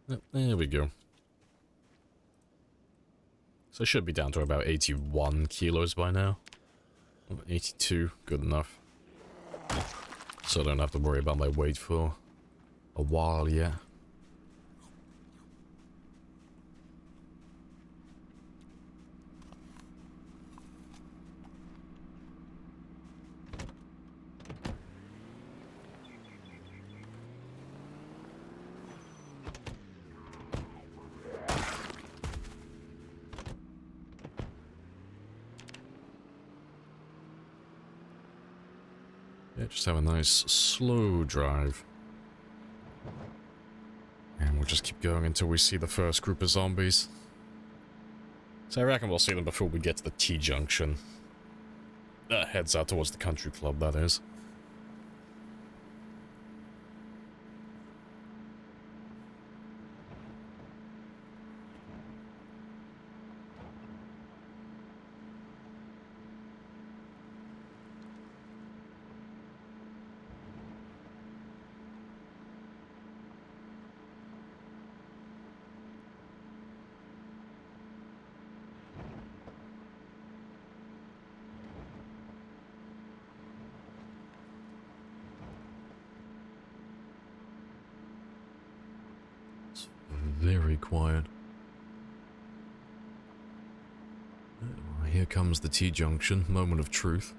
Yep, there we go. So I should be down to about 81 kilos by now. 82, good enough. So I don't have to worry about my weight for a while yet. Yeah, just have a nice slow drive. And we'll just keep going until we see the first group of zombies. So I reckon we'll see them before we get to the T-junction. Heads out towards the country club, that is. Very quiet. Here comes the T-junction, moment of truth.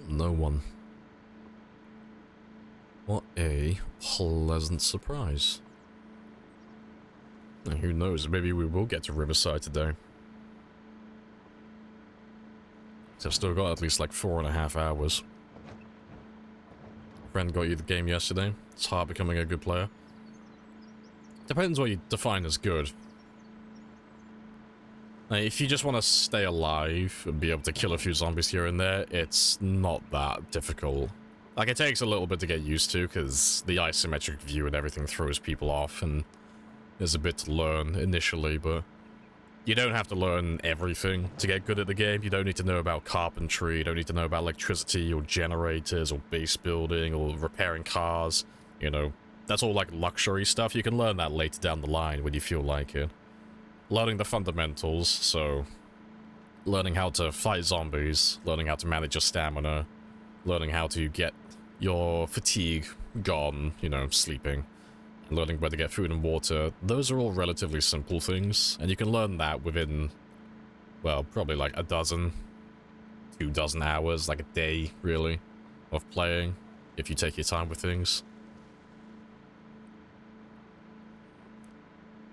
No one. What a pleasant surprise. Now, who knows, maybe we will get to Riverside today. So I've still got at least like 4.5 hours. Friend got you the game yesterday. It's hard becoming a good player. Depends what you define as good. Like, if you just want to stay alive and be able to kill a few zombies here and there, it's not that difficult. Like, it takes a little bit to get used to, because the isometric view and everything throws people off, and there's a bit to learn initially, but you don't have to learn everything to get good at the game. You don't need to know about carpentry, you don't need to know about electricity or generators or base building or repairing cars. You know, that's all like luxury stuff. You can learn that later down the line when you feel like it. Learning the fundamentals, so learning how to fight zombies, learning how to manage your stamina, learning how to get your fatigue gone, you know, sleeping, learning where to get food and water. Those are all relatively simple things, and you can learn that within, well, probably like 12 hours, like a day, really, of playing, if you take your time with things.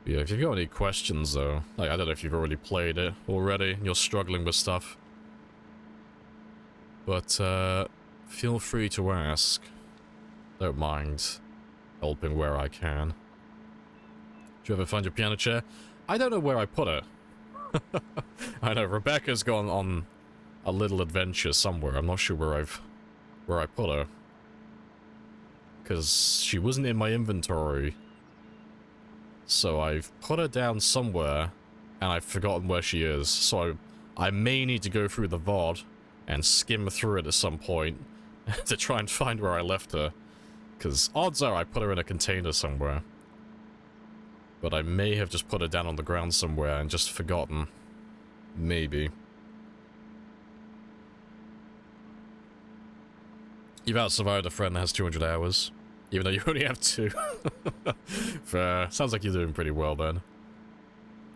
Yeah, if you've got any questions, though, like, I don't know if you've already played it already, and you're struggling with stuff, but, feel free to ask. Don't mind helping where I can. you ever find your piano chair? I don't know where I put it. I know Rebecca's gone on a little adventure somewhere. I'm not sure where I put her. Because she wasn't in my inventory. So I've put her down somewhere, and I've forgotten where she is. So I may need to go through the VOD and skim through it at some point to try and find where I left her. Because odds are I put her in a container somewhere. But I may have just put her down on the ground somewhere and just forgotten. Maybe. You've out-survived a friend that has 200 hours. Even though you only have 2. Fair. Sounds like you're doing pretty well then.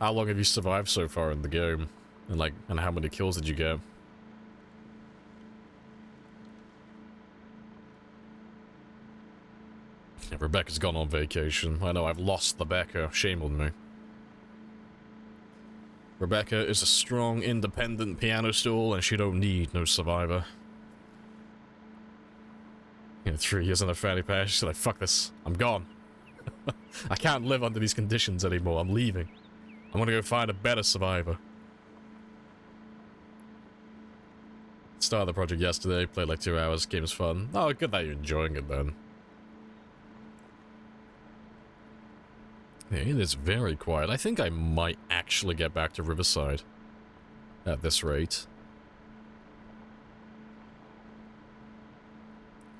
How long have you survived so far in the game? And how many kills did you get? Yeah, Rebecca's gone on vacation. I know, I've lost Rebecca. Shame on me. Rebecca is a strong, independent piano stool, and she don't need no survivor. You know, 3 years in a fanny pack, she's like, fuck this. I'm gone. I can't live under these conditions anymore. I'm leaving. I'm gonna go find a better survivor. Started the project yesterday, played like 2 hours, game's fun. Oh, good that you're enjoying it then. Yeah, it is very quiet. I think I might actually get back to Riverside at this rate.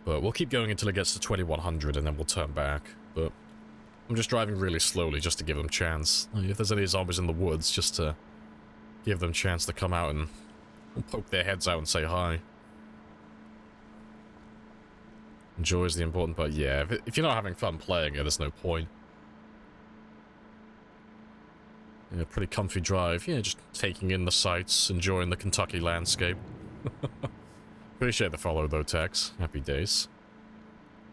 But we'll keep going until it gets to 2100 and then we'll turn back. But I'm just driving really slowly just to give them a chance. If there's any zombies in the woods, just to give them a chance to come out and poke their heads out and say hi. Enjoy is the important part. Yeah, if you're not having fun playing it, there's no point. Yeah, pretty comfy drive. Yeah, just taking in the sights, enjoying the Kentucky landscape. Appreciate the follow though, Tex. Happy days.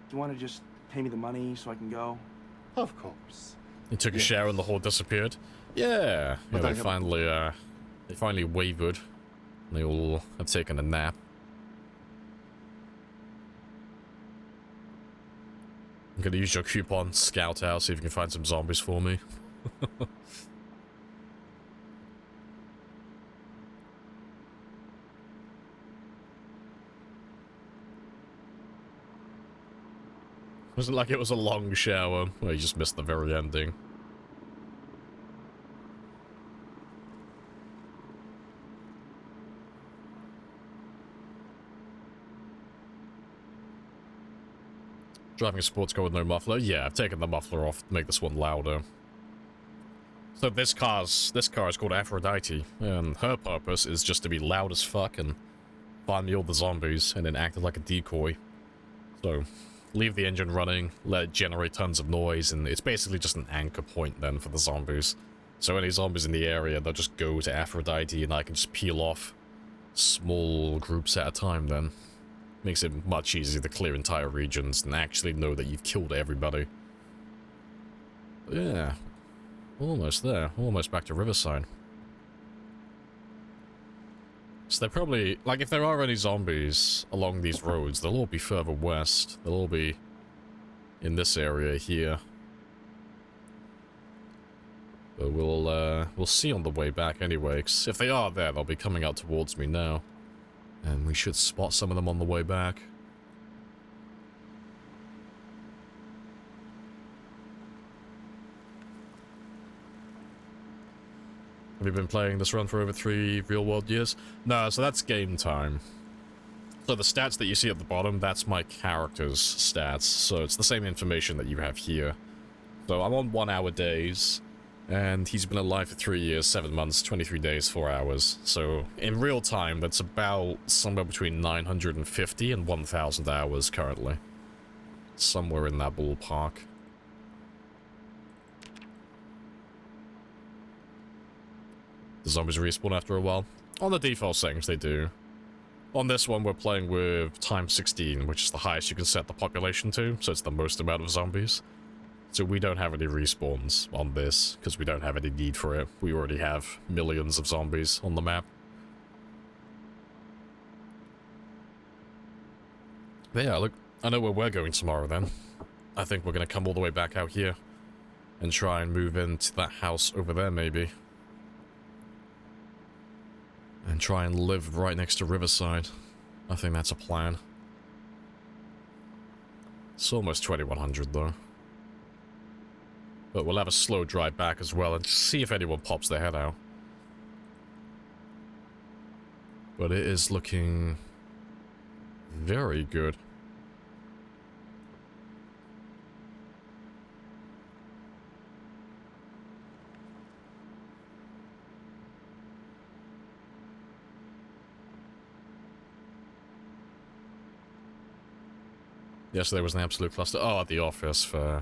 Do you want to just pay me the money so I can go? Of course. You took a shower and the horde disappeared? Yeah. But Yeah, they finally wavered. They all have taken a nap. I'm gonna use your coupon, scout out, see if you can find some zombies for me. Wasn't like it was a long shower. Well, you just missed the very ending. Driving a sports car with no muffler? Yeah, I've taken the muffler off to make this one louder. So this car is called Aphrodite, and her purpose is just to be loud as fuck and find me all the zombies and then act like a decoy. So leave the engine running, let it generate tons of noise, and it's basically just an anchor point then for the zombies. So any zombies in the area, they'll just go to Aphrodite and I can just peel off small groups at a time then. Makes it much easier to clear entire regions and actually know that you've killed everybody. But yeah, almost there. Almost back to Riverside. So they're probably, like, if there are any zombies along these roads, they'll all be further west. They'll all be in this area here. But we'll see on the way back anyway, 'cause if they are there, they'll be coming out towards me now. And we should spot some of them on the way back. Have you been playing this run for over 3 real-world years? No, so that's game time. So the stats that you see at the bottom, that's my character's stats. So it's the same information that you have here. So I'm on 1 hour days, and he's been alive for 3 years, 7 months, 23 days, 4 hours. So in real time, that's about somewhere between 950 and 1,000 hours currently. Somewhere in that ballpark. The zombies respawn after a while. On the default settings, they do. On this one, we're playing with times 16, which is the highest you can set the population to, so it's the most amount of zombies. So we don't have any respawns on this, because we don't have any need for it. We already have millions of zombies on the map. But yeah, look, I know where we're going tomorrow then. I think we're going to come all the way back out here. and try and move into that house over there, maybe. And try and live right next to Riverside. I think that's a plan. It's almost 2100 though. But we'll have a slow drive back as well and see if anyone pops their head out. But it is looking very good. Yesterday was an absolute cluster. Oh, at the office for...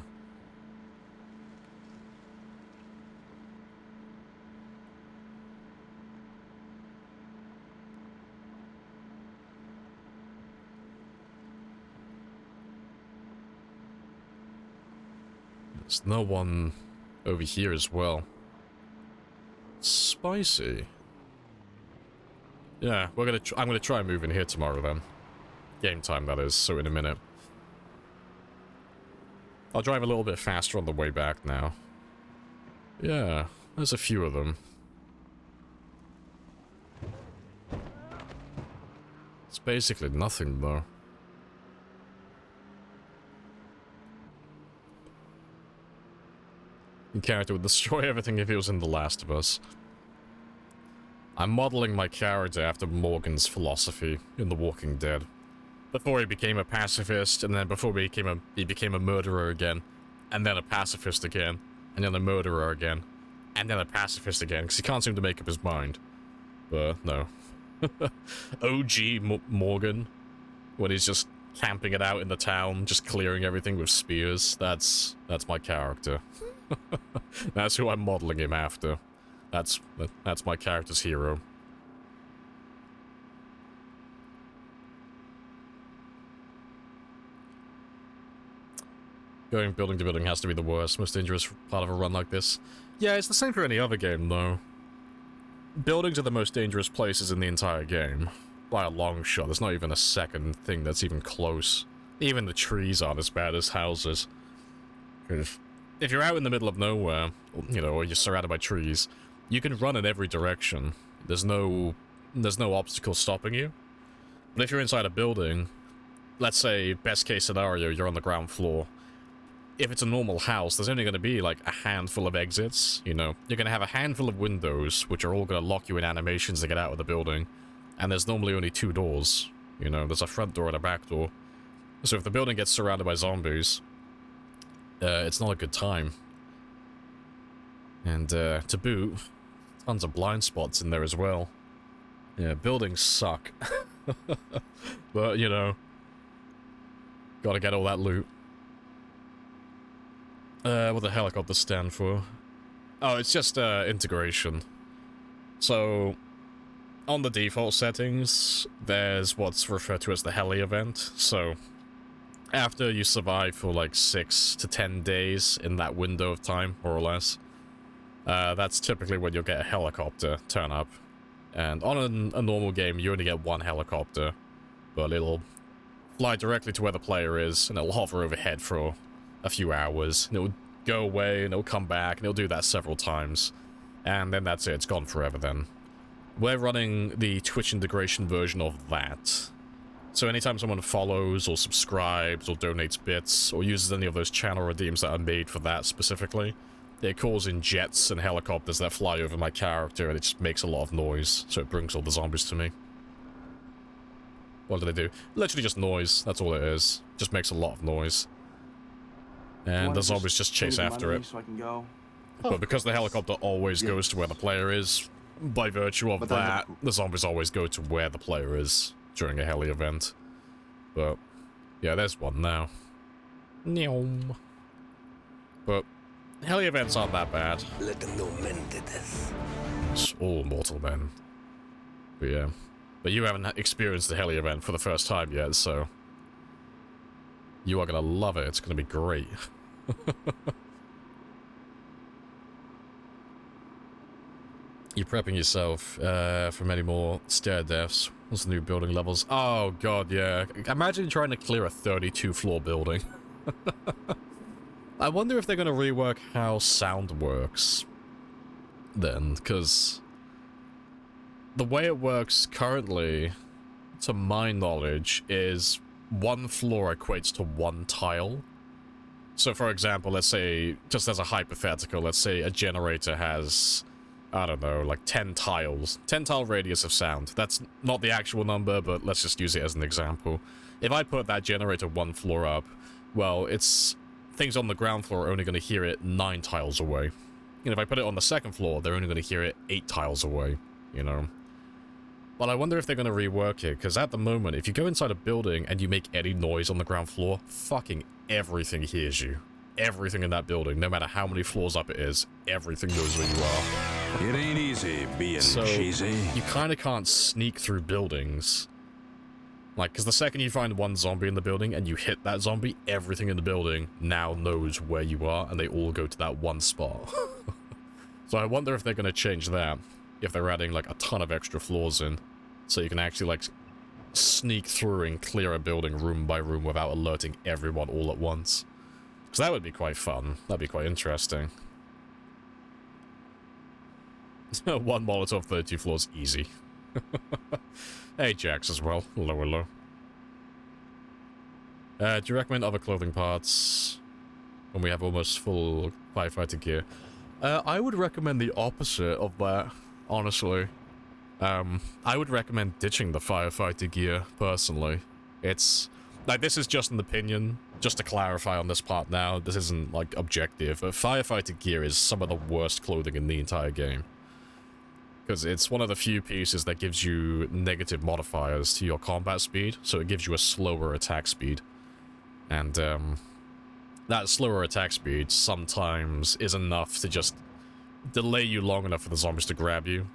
There's no one over here as well. Spicy. Yeah, I'm gonna try and move in here tomorrow then. Game time, that is, so in a minute. I'll drive a little bit faster on the way back now. Yeah, there's a few of them. It's basically nothing, though. The character would destroy everything if he was in The Last of Us. I'm modeling my character after Morgan's philosophy in The Walking Dead. Before he became a pacifist, and then before he became a murderer again, and then a pacifist again, and then a murderer again, and then a pacifist again, because he can't seem to make up his mind. But, no. OG Morgan, when he's just camping it out in the town, just clearing everything with spears, that's my character. That's who I'm modeling him after. That's my character's hero. Going building to building has to be the worst, most dangerous part of a run like this. Yeah, it's the same for any other game, though. Buildings are the most dangerous places in the entire game. By a long shot, there's not even a second thing that's even close. Even the trees aren't as bad as houses. If you're out in the middle of nowhere, you know, or you're surrounded by trees, you can run in every direction. There's no obstacle stopping you. But if you're inside a building, let's say, best case scenario, you're on the ground floor. If it's a normal house, there's only going to be, like, a handful of exits, you know. You're going to have a handful of windows, which are all going to lock you in animations to get out of the building. And there's normally only 2 doors. You know, there's a front door and a back door. So if the building gets surrounded by zombies, it's not a good time. And, to boot, tons of blind spots in there as well. Yeah, buildings suck. But, you know, gotta get all that loot. What the helicopter stand for? Oh, it's just, integration. So, on the default settings, there's what's referred to as the heli event. So, after you survive for like 6 to 10 days in that window of time, more or less, that's typically when you'll get a helicopter turn up. And on a normal game, you only get 1 helicopter, but it'll fly directly to where the player is, and it'll hover overhead for a few hours, and it'll go away, and it'll come back, and it'll do that several times. And then that's it, it's gone forever then. We're running the Twitch integration version of that. So anytime someone follows, or subscribes, or donates bits, or uses any of those channel redeems that are made for that specifically, it calls in jets and helicopters that fly over my character, and it just makes a lot of noise, so it brings all the zombies to me. What do they do? Literally just noise, that's all it is. Just makes a lot of noise. And the zombies just chase after it. So I can go. But because the helicopter always goes to where the player is, by virtue of that, the zombies always go to where the player is during a heli event. But, yeah, there's one now. Neom. But, heli events aren't that bad. Let them know men did this. It's all mortal men. But yeah. But you haven't experienced the heli event for the first time yet, so... you are gonna love it, it's gonna be great. You're prepping yourself for many more stair deaths. What's the new building levels? Oh god, yeah. Imagine trying to clear a 32-floor building. I wonder if they're going to rework how sound works then, because the way it works currently, to my knowledge, is one floor equates to one tile. So for example, let's say, just as a hypothetical, let's say a generator has, I don't know, like 10 tiles. 10 tile radius of sound. That's not the actual number, but let's just use it as an example. If I put that generator one floor up, well, it's... things on the ground floor are only going to hear it 9 tiles away. And if I put it on the second floor, they're only going to hear it 8 tiles away, you know? But I wonder if they're going to rework it, because at the moment, if you go inside a building and you make any noise on the ground floor, fucking everything hears you. Everything in that building, no matter how many floors up it is, everything knows where you are. It ain't easy being cheesy. You kind of can't sneak through buildings. Like, because the second you find one zombie in the building and you hit that zombie, everything in the building now knows where you are, and they all go to that one spot. So I wonder if they're going to change that, if they're adding, like, a ton of extra floors in, so you can actually, like, sneak through and clear a building room by room without alerting everyone all at once. Because that would be quite fun. That'd be quite interesting. One Molotov, 32 floors, easy. Hey, Jax as well. Hello, hello. Do you recommend other clothing parts when we have almost full firefighter gear? I would recommend the opposite of that, honestly. I would recommend ditching the firefighter gear, personally. It's... like, this is just an opinion, just to clarify on this part now. This isn't, like, objective, but firefighter gear is some of the worst clothing in the entire game. Because it's one of the few pieces that gives you negative modifiers to your combat speed, so it gives you a slower attack speed. And, that slower attack speed sometimes is enough to just delay you long enough for the zombies to grab you.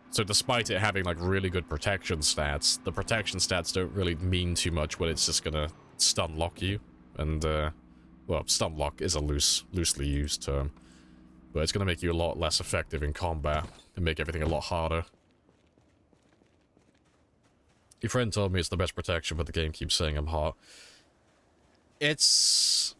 So despite it having, like, really good protection stats, the protection stats don't really mean too much when it's just gonna stun lock you. And, well, stun lock is a loosely used term. But it's gonna make you a lot less effective in combat and make everything a lot harder. Your friend told me it's the best protection, but the game keeps saying I'm hot. It's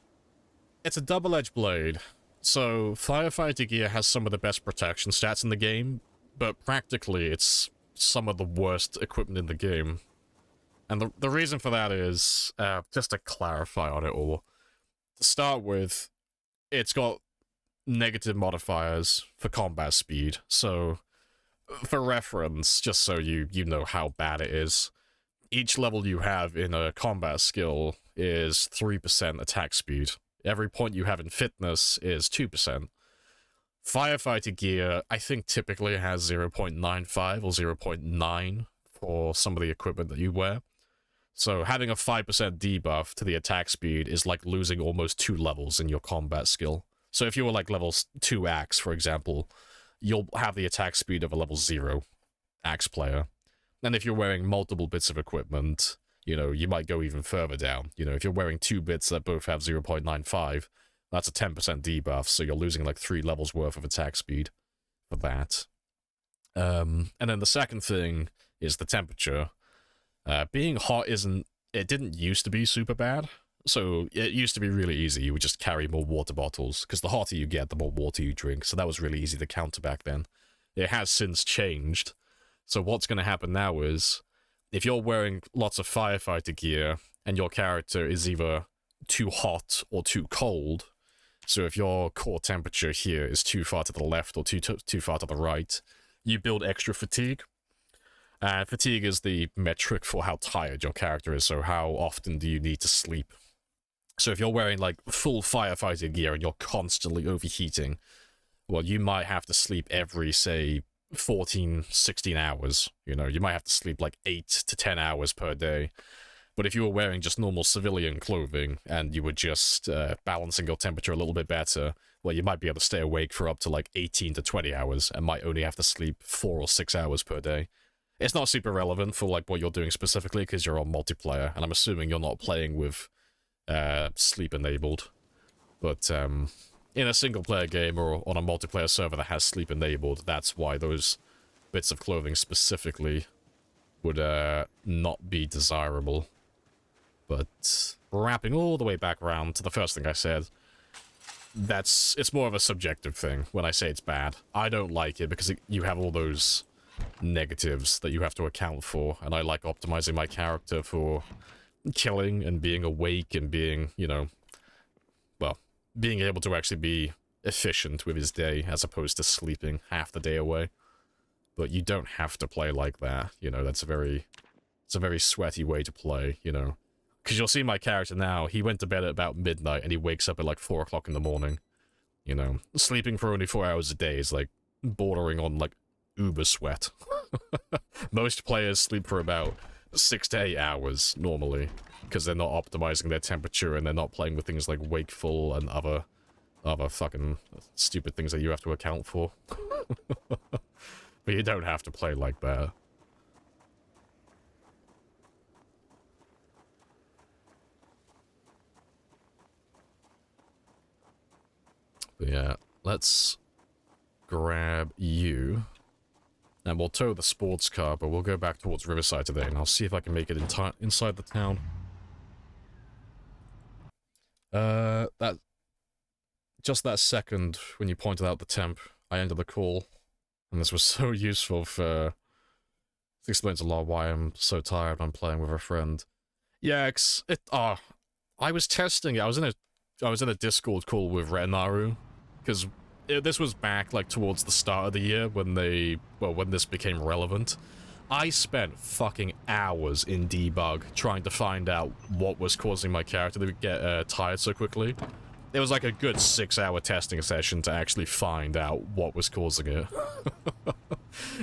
a double-edged blade. So, firefighter gear has some of the best protection stats in the game, but practically it's some of the worst equipment in the game. And the reason for that is, just to clarify on it all, to start with, it's got negative modifiers for combat speed. So, for reference, just so you know how bad it is, each level you have in a combat skill is 3% attack speed. Every point you have in fitness is 2%. Firefighter gear, I think, typically has 0.95 or 0.9 for some of the equipment that you wear. So having a 5% debuff to the attack speed is like losing almost 2 levels in your combat skill. So if you were like level 2 axe, for example, you'll have the attack speed of a level 0 axe player. And if you're wearing multiple bits of equipment, you know, you might go even further down. You know, if you're wearing 2 bits that both have 0.95, that's a 10% debuff, so you're losing like 3 levels worth of attack speed for that. And then the second thing is the temperature. Being hot it didn't used to be super bad. So it used to be really easy. You would just carry more water bottles, because the hotter you get, the more water you drink. So that was really easy to counter back then. It has since changed. So what's going to happen now is, if you're wearing lots of firefighter gear, and your character is either too hot or too cold, so if your core temperature here is too far to the left or too far to the right, you build extra fatigue. Fatigue is the metric for how tired your character is, so how often do you need to sleep. So if you're wearing, like, full firefighter gear and you're constantly overheating, well, you might have to sleep every, say, 14, 16 hours. You know, you might have to sleep, like, 8 to 10 hours per day. But if you were wearing just normal civilian clothing, and you were just balancing your temperature a little bit better, well, you might be able to stay awake for up to, like, 18 to 20 hours, and might only have to sleep 4 or 6 hours per day. It's not super relevant for, like, what you're doing specifically, because you're on multiplayer, and I'm assuming you're not playing with sleep enabled. But in a single player game or on a multiplayer server that has sleep enabled, that's why those bits of clothing specifically would not be desirable. But wrapping all the way back around to the first thing I said, it's more of a subjective thing when I say it's bad. I don't like it because you have all those negatives that you have to account for, and I like optimizing my character for killing and being awake and being, you know, well, being able to actually be efficient with his day as opposed to sleeping half the day away. But you don't have to play like that, you know, it's a very sweaty way to play, you know. Because you'll see my character now, he went to bed at about midnight and he wakes up at like 4 o'clock in the morning. You know, sleeping for only 4 hours a day is like bordering on like uber sweat. Most players sleep for about 6 to 8 hours normally, because they're not optimizing their temperature and they're not playing with things like wakeful and other fucking stupid things that you have to account for. But you don't have to play like that. But yeah, let's grab you. And we'll tow the sports car, but we'll go back towards Riverside today, and I'll see if I can make it inside the town. Just that second when you pointed out the temp, I ended the call, and this was so useful for... This explains a lot why I'm so tired when I'm playing with a friend. Yeah, I was testing it. I was in a Discord call with Retinaru, because this was back like towards the start of the year when when this became relevant. I spent fucking hours in debug trying to find out what was causing my character to get tired so quickly. It was like a good 6-hour testing session to actually find out what was causing it.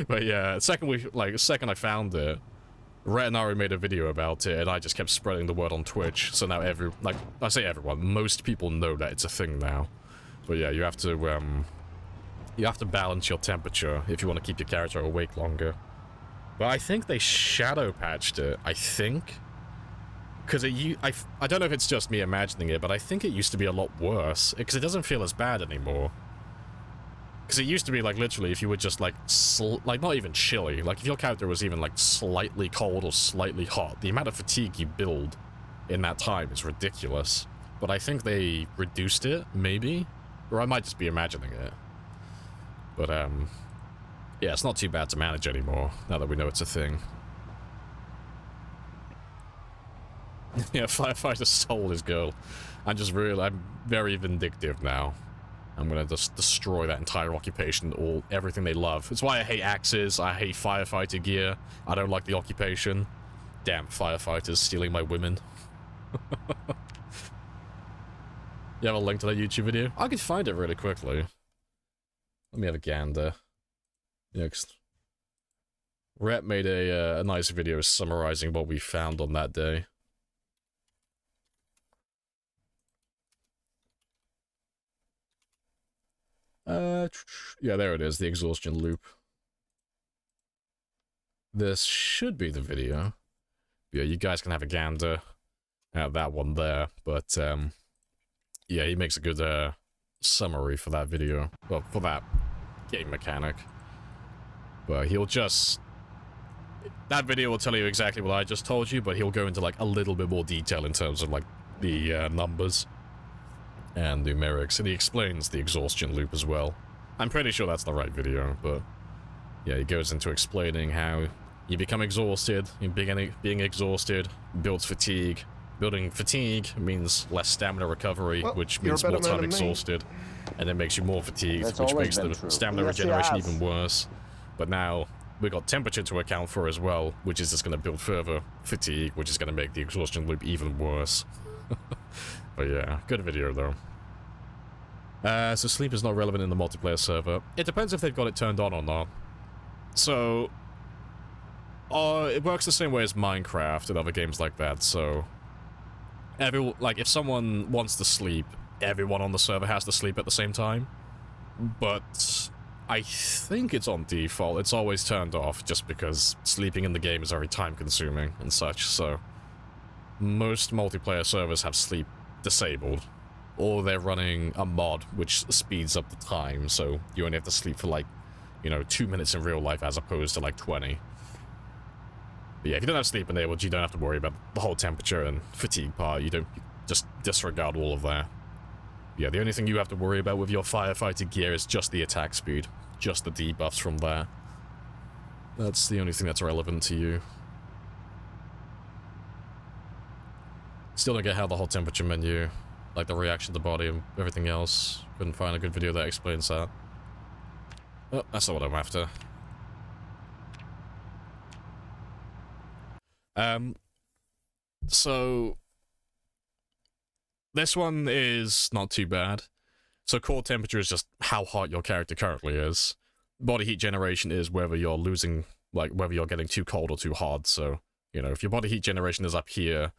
But yeah, the second I found it, Retinaru made a video about it, and I just kept spreading the word on Twitch. So now I say everyone, most people know that it's a thing now. But yeah, you have to balance your temperature if you want to keep your character awake longer. But I think they shadow patched it, I think. Because I don't know if it's just me imagining it, but I think it used to be a lot worse. Because it doesn't feel as bad anymore. Because it used to be, like, literally, if you were just, like, not even chilly. Like, if your character was even, like, slightly cold or slightly hot, the amount of fatigue you build in that time is ridiculous. But I think they reduced it, maybe? Or I might just be imagining it. But, yeah, it's not too bad to manage anymore, now that we know it's a thing. Yeah, firefighter stole his girl. I'm very vindictive now. I'm gonna just destroy that entire occupation, everything they love. It's why I hate axes, I hate firefighter gear, I don't like the occupation. Damn firefighters stealing my women. You have a link to that YouTube video? I could find it really quickly. Let me have a gander. Next. Rhett made a nice video summarizing what we found on that day. Yeah, there it is, the exhaustion loop. This should be the video. Yeah, you guys can have a gander at that one there, but, yeah, he makes a good, summary for that video. Well, for that game mechanic. But he'll just... That video will tell you exactly what I just told you, but he'll go into, like, a little bit more detail in terms of, like, the, numbers and numerics, and he explains the exhaustion loop as well. I'm pretty sure that's the right video, but yeah, he goes into explaining how you become exhausted, being exhausted builds fatigue. Building fatigue means less stamina recovery, which means more time exhausted, and it makes you more fatigued, which makes the stamina regeneration even worse. But now, we got temperature to account for as well, which is just going to build further fatigue, which is going to make the exhaustion loop even worse. But yeah, good video though. So sleep is not relevant in the multiplayer server. It depends if they've got it turned on or not. So, it works the same way as Minecraft and other games like that, so... if someone wants to sleep, everyone on the server has to sleep at the same time. But I think it's on default. It's always turned off just because sleeping in the game is very time-consuming and such, so... Most multiplayer servers have sleep disabled, or they're running a mod which speeds up the time, so you only have to sleep for like, 2 minutes in real life as opposed to like 20. But yeah, if you don't have sleep enabled, you don't have to worry about the whole temperature and fatigue part. You just disregard all of that. Yeah, the only thing you have to worry about with your firefighter gear is just the attack speed. Just the debuffs from there. That's the only thing that's relevant to you. Still don't get how the whole temperature menu, like the reaction to the body and everything else. Couldn't find a good video that explains that. Oh, that's not what I'm after. So this one is not too bad. So core temperature is just how hot your character currently is. Body heat generation is whether you're losing, like whether you're getting too cold or too hot. So, you know, if your body heat generation is up here,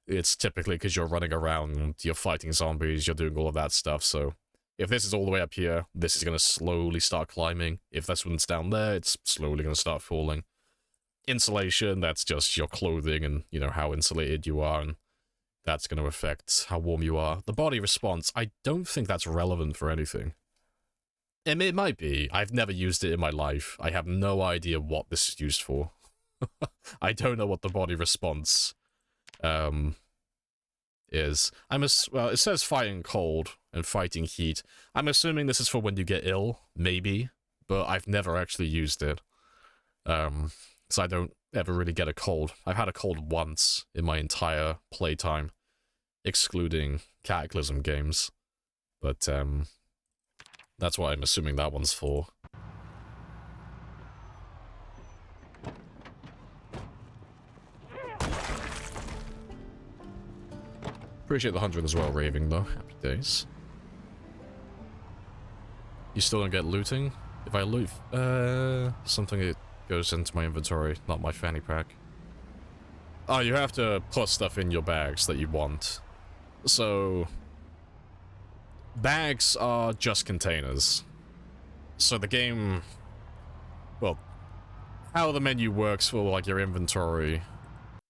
it's typically because you're running around, you're fighting zombies, you're doing all of that stuff. So if this is all the way up here, this is going to slowly start climbing. If this one's down there, it's slowly going to start falling. Insulation, that's just your clothing and, you know, how insulated you are, and that's going to affect how warm you are. The body response, I don't think that's relevant for anything. It might be. I've never used it in my life. I have no idea what this is used for. I don't know what the body response is. Well, it says fighting cold and fighting heat. I'm assuming this is for when you get ill, maybe, but I've never actually used it. So I don't ever really get a cold. I've had a cold once in my entire playtime, excluding Cataclysm games. But, that's what I'm assuming that one's for. Appreciate the 100 as well, Raving, though. Happy days. You still don't get looting? If I loot, something that goes into my inventory, not my fanny pack. Oh, you have to put stuff in your bags that you want. So, bags are just containers. So the game, well, how the menu works for, like, your inventory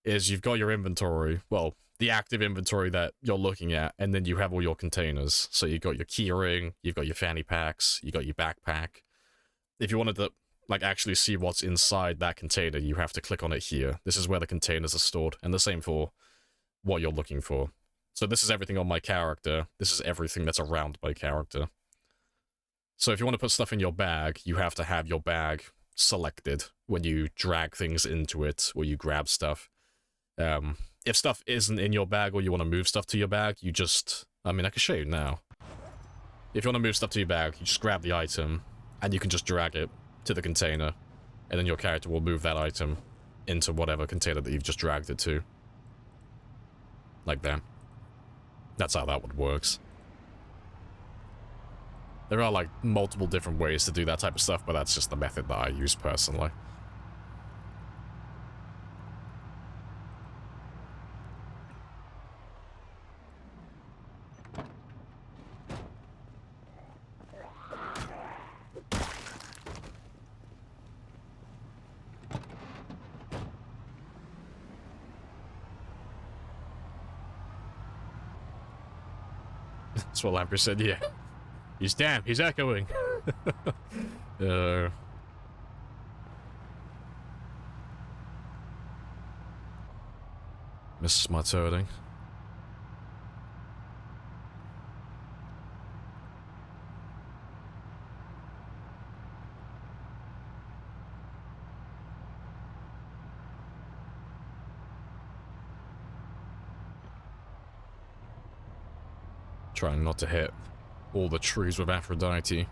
is you've got your inventory, well, the active inventory that you're looking at, and then you have all your containers. So you've got your keyring, you've got your fanny packs, you got your backpack. If you wanted to, like, actually see what's inside that container, you have to click on it here. This is where the containers are stored, and the same for what you're looking for. So this is everything on my character. This is everything that's around my character. So if you want to put stuff in your bag, you have to have your bag selected when you drag things into it, or you grab stuff. If stuff isn't in your bag, or you want to move stuff to your bag, you just... I mean, I can show you now. If you want to move stuff to your bag, you just grab the item, and you can just drag it to the container, and then your character will move that item into whatever container that you've just dragged it to. Like that. That's how that one works. There are, like, multiple different ways to do that type of stuff, but that's just the method that I use personally. That's what Lamprey said, yeah. He's damn, he's echoing. Mrs. My turning. Trying not to hit all the trees with Aphrodite.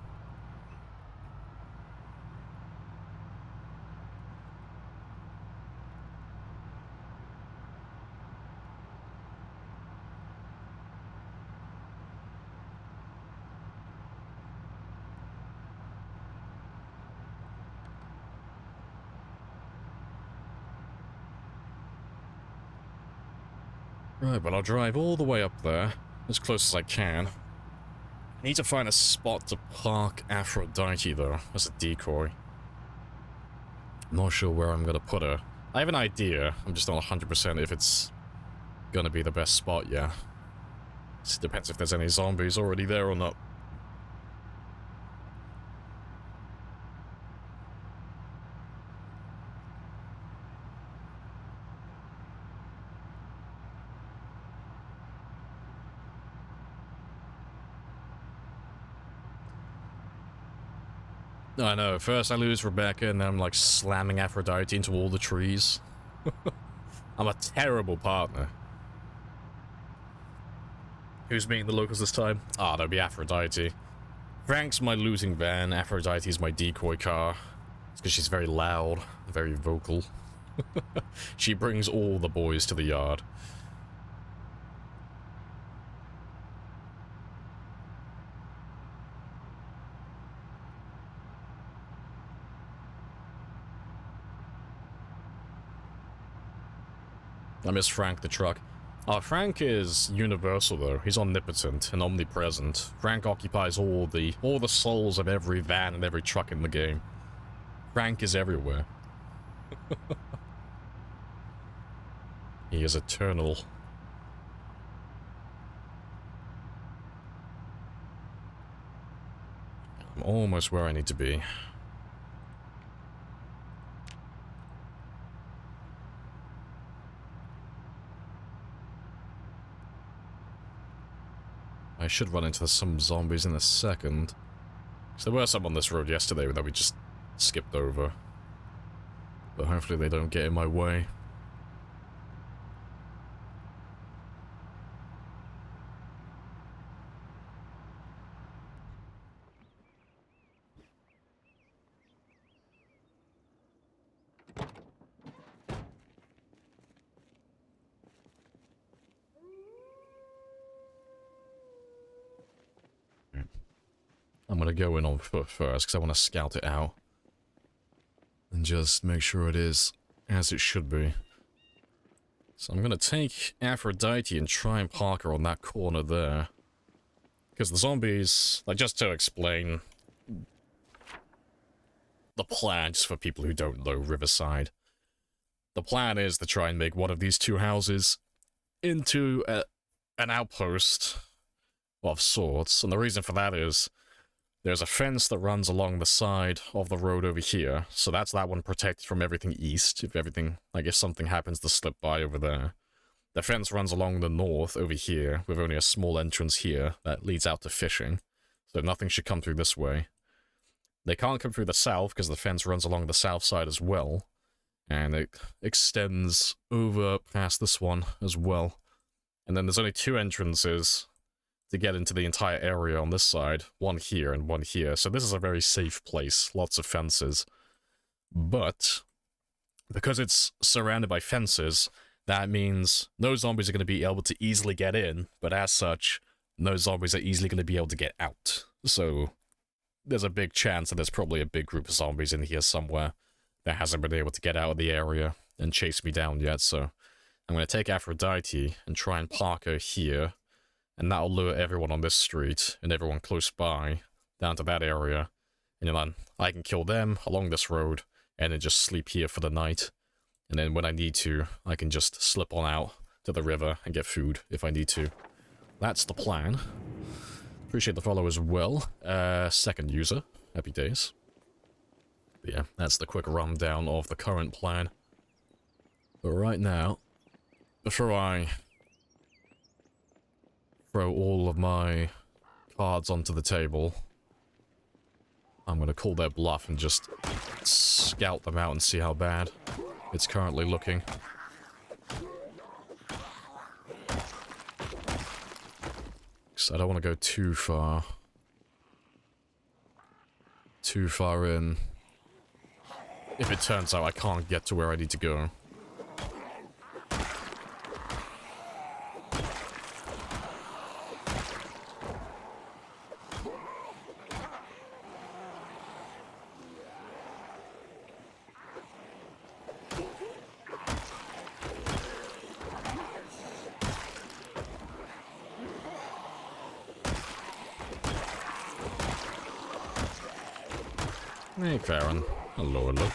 Right, but I'll drive all the way up there, as close as I can. I need to find a spot to park Aphrodite, though, as a decoy. I'm not sure where I'm gonna put her. I have an idea, I'm just not 100% if it's gonna be the best spot yet. It depends if there's any zombies already there or not. I know, first I lose Rebecca, and then I'm like slamming Aphrodite into all the trees. I'm a terrible partner. Who's meeting the locals this time? Ah, that'll be Aphrodite. Frank's my looting van, Aphrodite's my decoy car. It's because she's very loud, very vocal. She brings all the boys to the yard. I miss Frank the truck. Frank is universal though. He's omnipotent and omnipresent. Frank occupies all the souls of every van and every truck in the game. Frank is everywhere. He is eternal. I'm almost where I need to be. I should run into some zombies in a second. So there were some on this road yesterday that we just skipped over. But hopefully they don't get in my way. I'm gonna go in on foot first because I want to scout it out. And just make sure it is as it should be. So I'm gonna take Aphrodite and try and park her on that corner there. Because the zombies, like, just to explain the plan, just for people who don't know Riverside. The plan is to try and make one of these two houses into an outpost of sorts. And the reason for that is there's a fence that runs along the side of the road over here, so that's that one protected from everything east, if everything, like if something happens to slip by over there. The fence runs along the north over here, with only a small entrance here that leads out to fishing, so nothing should come through this way. They can't come through the south, because the fence runs along the south side as well, and it extends over past this one as well. And then there's only two entrances to get into the entire area on this side, one here and one here. So this is a very safe place, lots of fences. But because it's surrounded by fences, that means no zombies are going to be able to easily get in, but as such, no zombies are easily going to be able to get out. So there's a big chance that there's probably a big group of zombies in here somewhere that hasn't been able to get out of the area and chase me down yet. So I'm going to take Aphrodite and try and park her here. And that'll lure everyone on this street and everyone close by down to that area. And then I can kill them along this road and then just sleep here for the night. And then when I need to, I can just slip on out to the river and get food if I need to. That's the plan. Appreciate the follow as well. Second user. Happy days. But yeah, that's the quick rundown of the current plan. But right now, before I throw all of my cards onto the table, I'm going to call their bluff and just scout them out and see how bad it's currently looking. So I don't want to go too far in if it turns out I can't get to where I need to go. Hey, Farron. Hello, hello.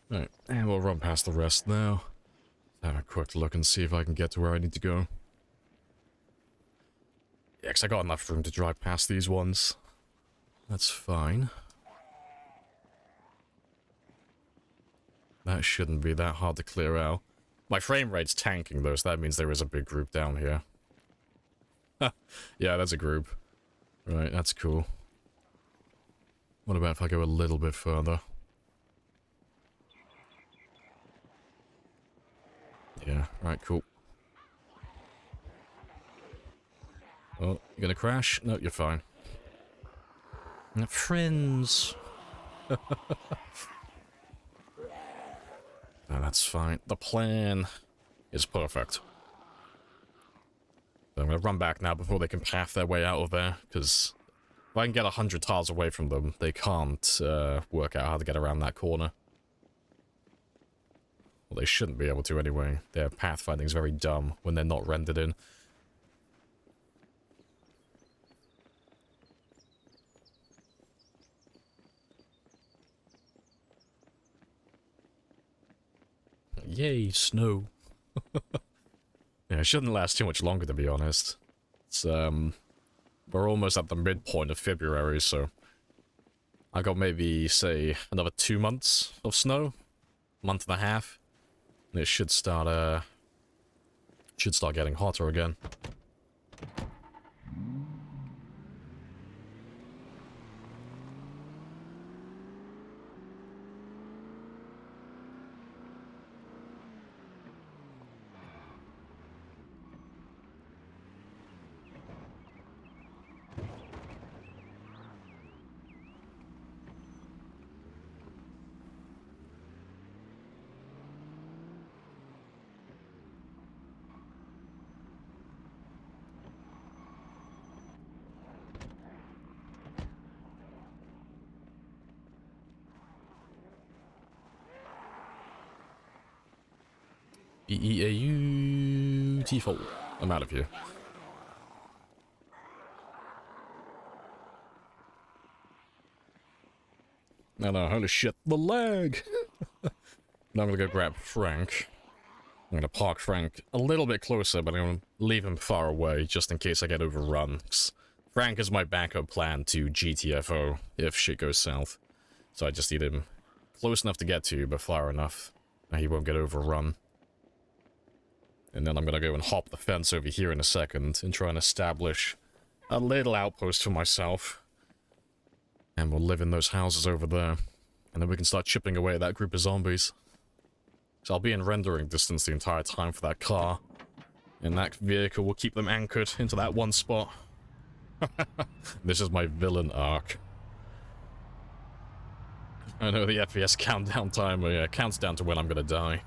Right, and we'll run past the rest now. Have a quick look and see if I can get to where I need to go. Yeah, 'cause I got enough room to drive past these ones. That's fine. That shouldn't be that hard to clear out. My frame rate's tanking though, so that means there is a big group down here. Yeah, that's a group. Right, that's cool. What about if I go a little bit further? Yeah, right, cool. Oh, you gonna crash? No, you're fine. Friends! No, that's fine. The plan is perfect. So I'm gonna run back now before they can path their way out of there, because if I can get 100 tiles away from them, they can't work out how to get around that corner. Well, they shouldn't be able to anyway. Their pathfinding is very dumb when they're not rendered in. Yay, snow. Yeah, it shouldn't last too much longer, to be honest. It's, we're almost at the midpoint of February, so I got maybe, say, another 2 months of snow, month and a half, and it should start getting hotter again. Beautiful. I'm out of here. No, holy shit, the lag! Now I'm gonna go grab Frank. I'm gonna park Frank a little bit closer, but I'm gonna leave him far away, just in case I get overrun. Frank is my backup plan to GTFO, if shit goes south. So I just need him close enough to get to, but far enough that he won't get overrun. And then I'm gonna go and hop the fence over here in a second and try and establish a little outpost for myself. And we'll live in those houses over there. And then we can start chipping away at that group of zombies. So I'll be in rendering distance the entire time for that car. And that vehicle will keep them anchored into that one spot. This is my villain arc. I know the FPS countdown timer counts down to when I'm gonna die.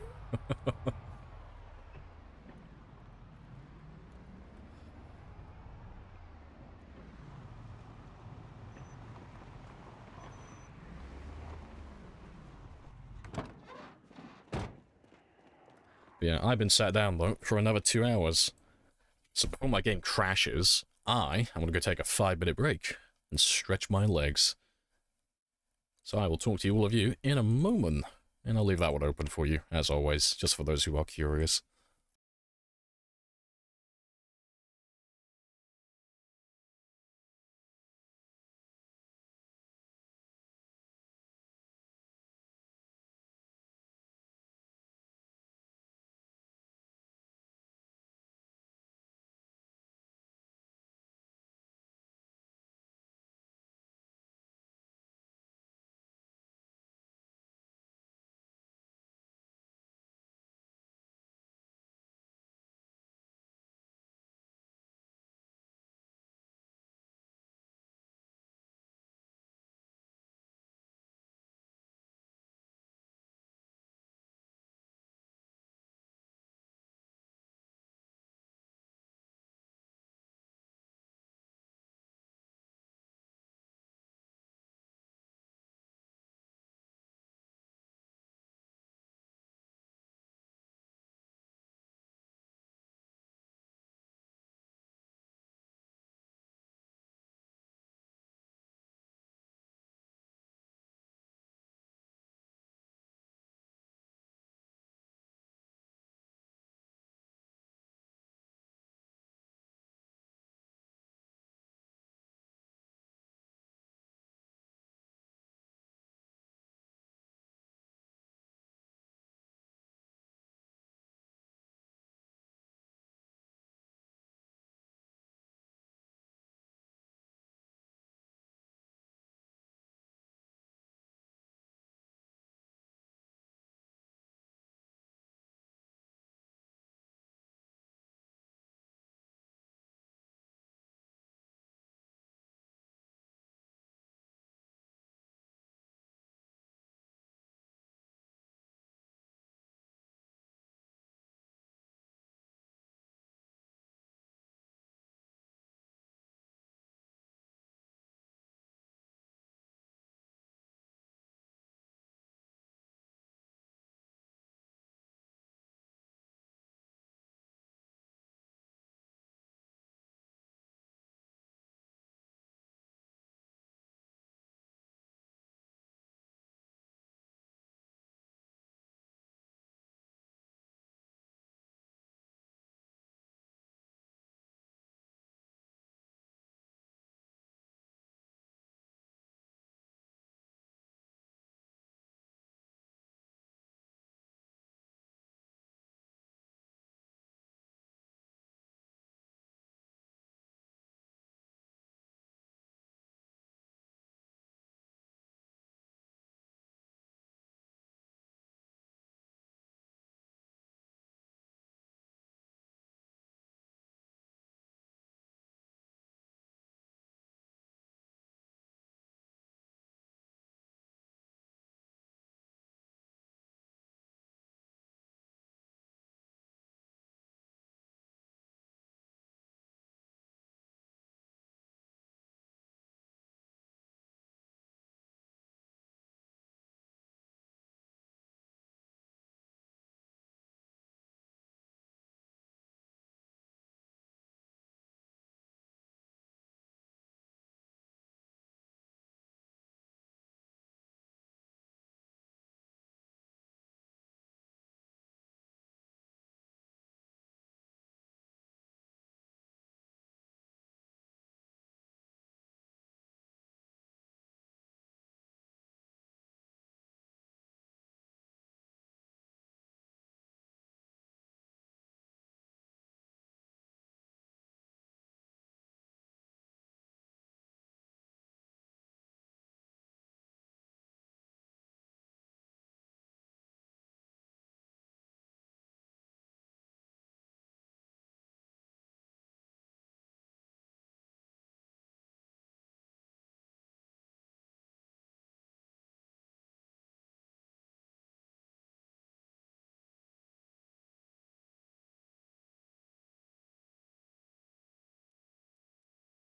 Yeah, I've been sat down, though, for another 2 hours. So before my game crashes, I'm gonna go take a 5-minute break and stretch my legs. So I will talk to all of you in a moment. And I'll leave that one open for you, as always, just for those who are curious.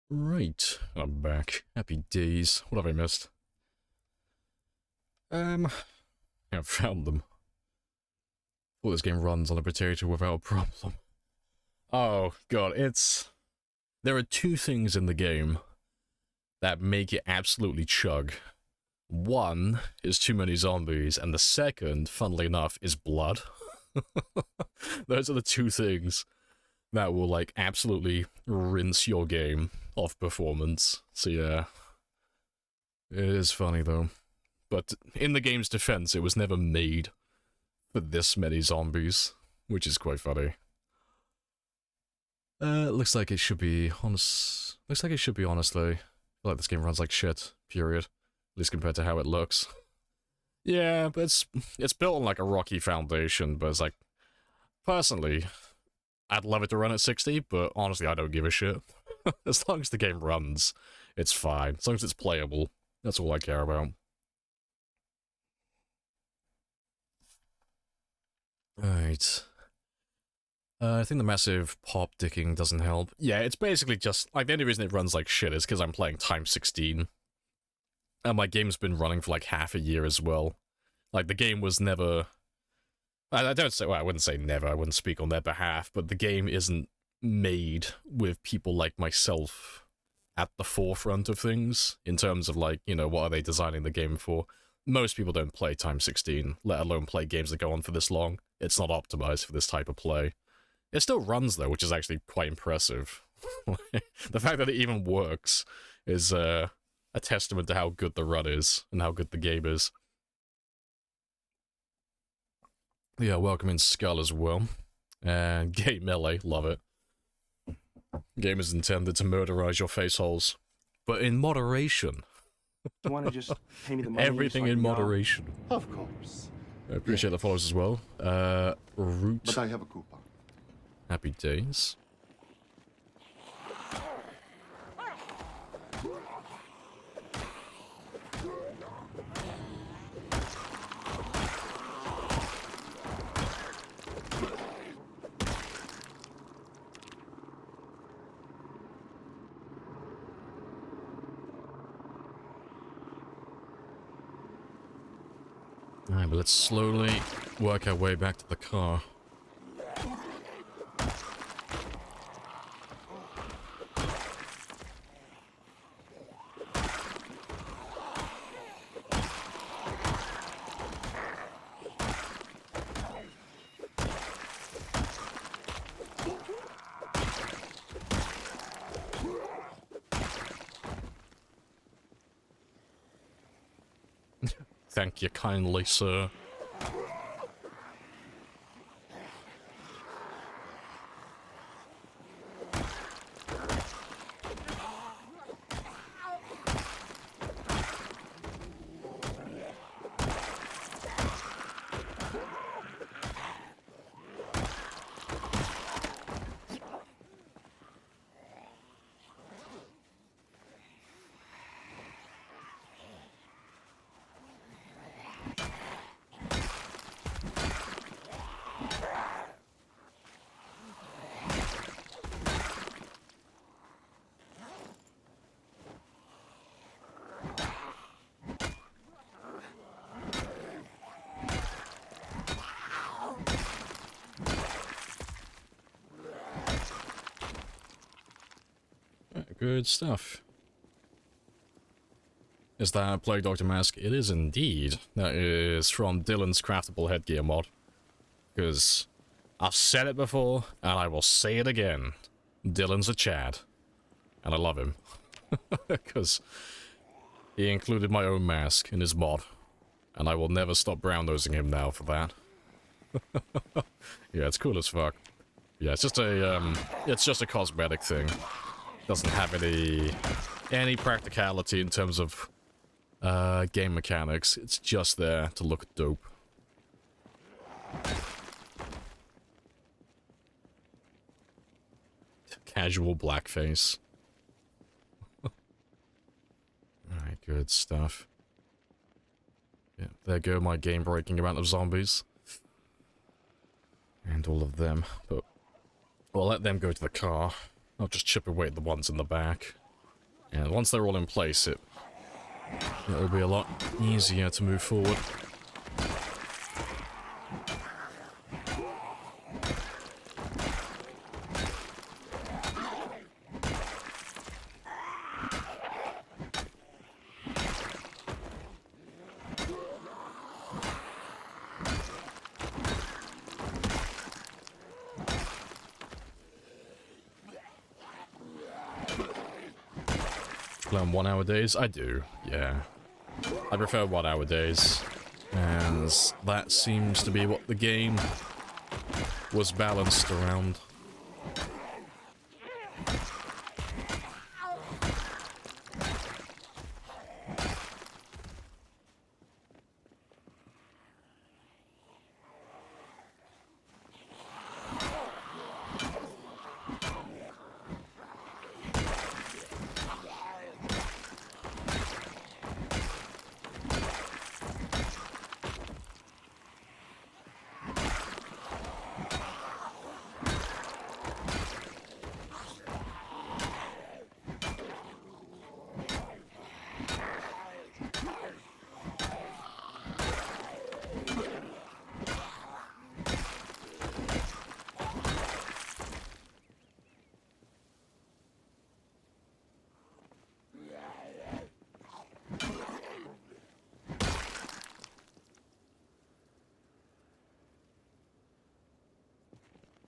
Right, I'm back. Happy days. What have I missed? I found them. Thought this game runs on a potato without a problem. Oh god, there are two things in the game that make it absolutely chug. One is too many zombies, and the second, funnily enough, is blood. Those are the two things that will, like, absolutely rinse your game of performance. So yeah, it is funny though. But in the game's defense, it was never made for this many zombies, which is quite funny. Looks like it should be honest. Looks like it should be honestly. I feel like this game runs like shit. Period. At least compared to how it looks. Yeah, but it's built on like a rocky foundation. But it's like, personally, I'd love it to run at 60, but honestly, I don't give a shit. As long as the game runs, it's fine. As long as it's playable, that's all I care about. Right. I think the massive pop dicking doesn't help. Yeah, it's basically just, like, the only reason it runs like shit is because I'm playing times 16. And my game's been running for like half a year as well. Like, the game was never... I don't say, well, I wouldn't say never, I wouldn't speak on their behalf, but the game isn't made with people like myself at the forefront of things, in terms of, like, you know, what are they designing the game for? Most people don't play times 16, let alone play games that go on for this long. It's not optimized for this type of play. It still runs, though, which is actually quite impressive. The fact that it even works is a testament to how good the run is, and how good the game is. Yeah, welcome in Skull as well. And Gay Melee, love it. Game is intended to murderize your face holes, but in moderation. Do you want to just pay me the money? Everything so I in can go? moderation. Of course. I appreciate the follows as well. Root. But I have a coupon. Happy days. Alright, but let's slowly work our way back to the car. Thank you kindly, sir. Good stuff. Is that a Plague Doctor mask? It is indeed. That is from Dylan's Craftable Headgear mod. Because I've said it before, and I will say it again. Dylan's a Chad. And I love him. Because he included my own mask in his mod. And I will never stop brown-nosing him now for that. Yeah, it's cool as fuck. Yeah, it's just a cosmetic thing. Doesn't have any practicality in terms of game mechanics. It's just there to look dope. Casual blackface. Alright, good stuff. Yeah, there go my game-breaking amount of zombies. And all of them, but we'll let them go to the car. I'll just chip away at the ones in the back. And once they're all in place, it'll be a lot easier to move forward. Play on 1 hour days? I do, yeah. I prefer 1 hour days, as that seems to be what the game was balanced around.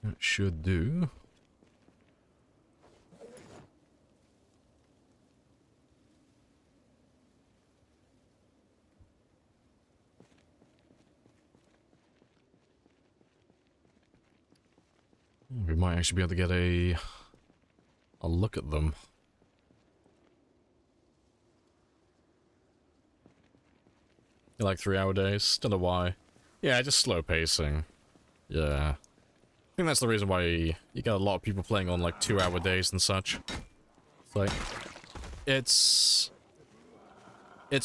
That should do. We might actually be able to get a look at them. You like 3 hour days? Don't know why. Yeah, just slow pacing. Yeah. I think that's the reason why you got a lot of people playing on like 2 hour days and such. It's like, it's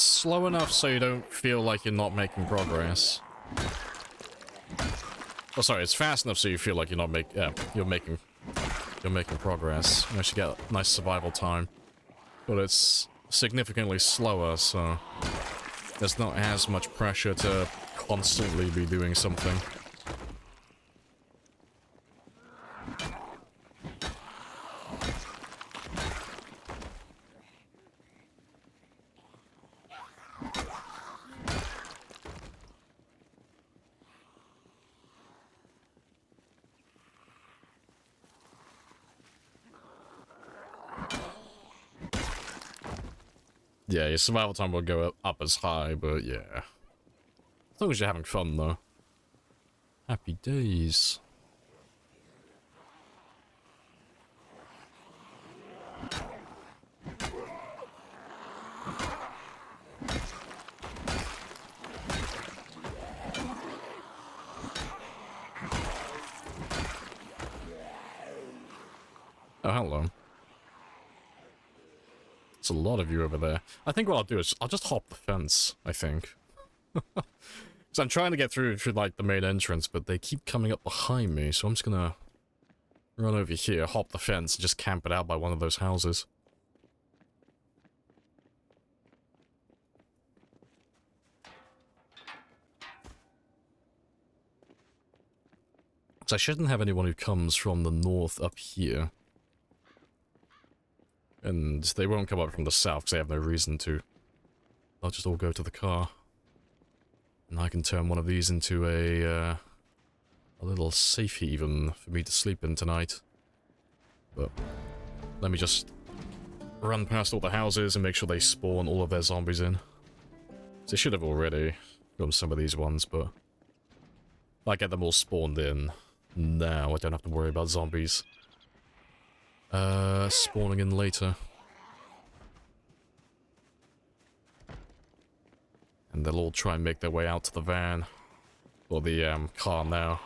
slow enough so you don't feel like you're not making progress. Oh, sorry, it's fast enough so you feel like you're not you're making progress. You actually get a nice survival time. But it's significantly slower, so there's not as much pressure to constantly be doing something. Yeah, your survival time will go up as high, but yeah. As long as you're having fun, though. Happy days. Oh, hello. There's a lot of you over there. I think what I'll do is I'll just hop the fence, I think. Because I'm trying to get through like the main entrance, but they keep coming up behind me, so I'm just gonna run over here, hop the fence, and just camp it out by one of those houses. Because I shouldn't have anyone who comes from the north up here. And they won't come up from the south because they have no reason to. They'll just all go to the car. And I can turn one of these into a little safe haven for me to sleep in tonight. But let me just run past all the houses and make sure they spawn all of their zombies in. They should have already from some of these ones, but if I get them all spawned in, now I don't have to worry about zombies spawning in later. And they'll all try and make their way out to the van. Or the car now.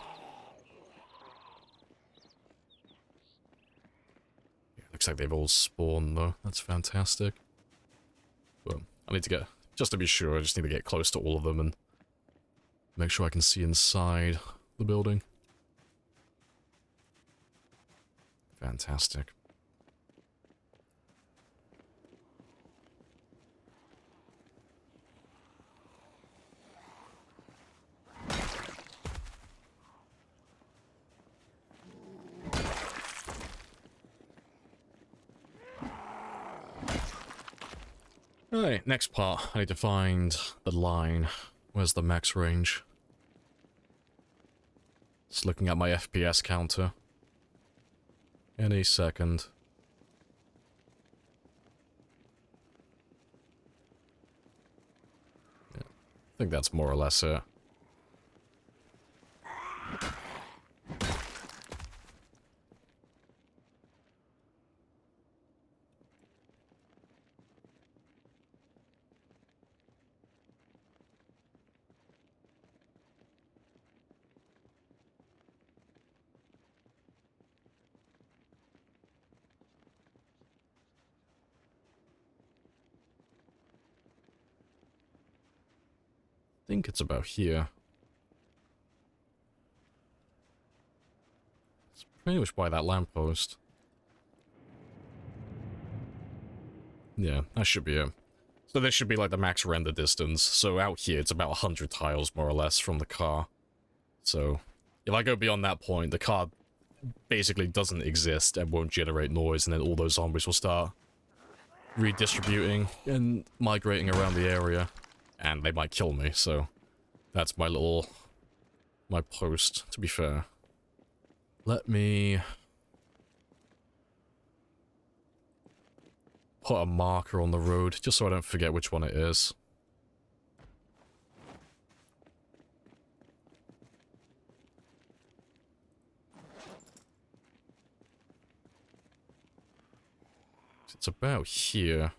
Yeah, looks like they've all spawned though. That's fantastic. But I need to get, just to be sure, I just need to get close to all of them and make sure I can see inside the building. Fantastic. Alright, next part. I need to find the line. Where's the max range? Just looking at my FPS counter. Any second. Yeah, I think that's more or less it. I think it's about here. It's pretty much by that lamppost. Yeah, that should be it. So this should be like the max render distance. So out here, it's about 100 tiles, more or less, from the car. So if I go beyond that point, the car basically doesn't exist and won't generate noise, and then all those zombies will start redistributing and migrating around the area. And they might kill me, so that's my post, to be fair. Let me put a marker on the road, just so I don't forget which one it is. It's about here.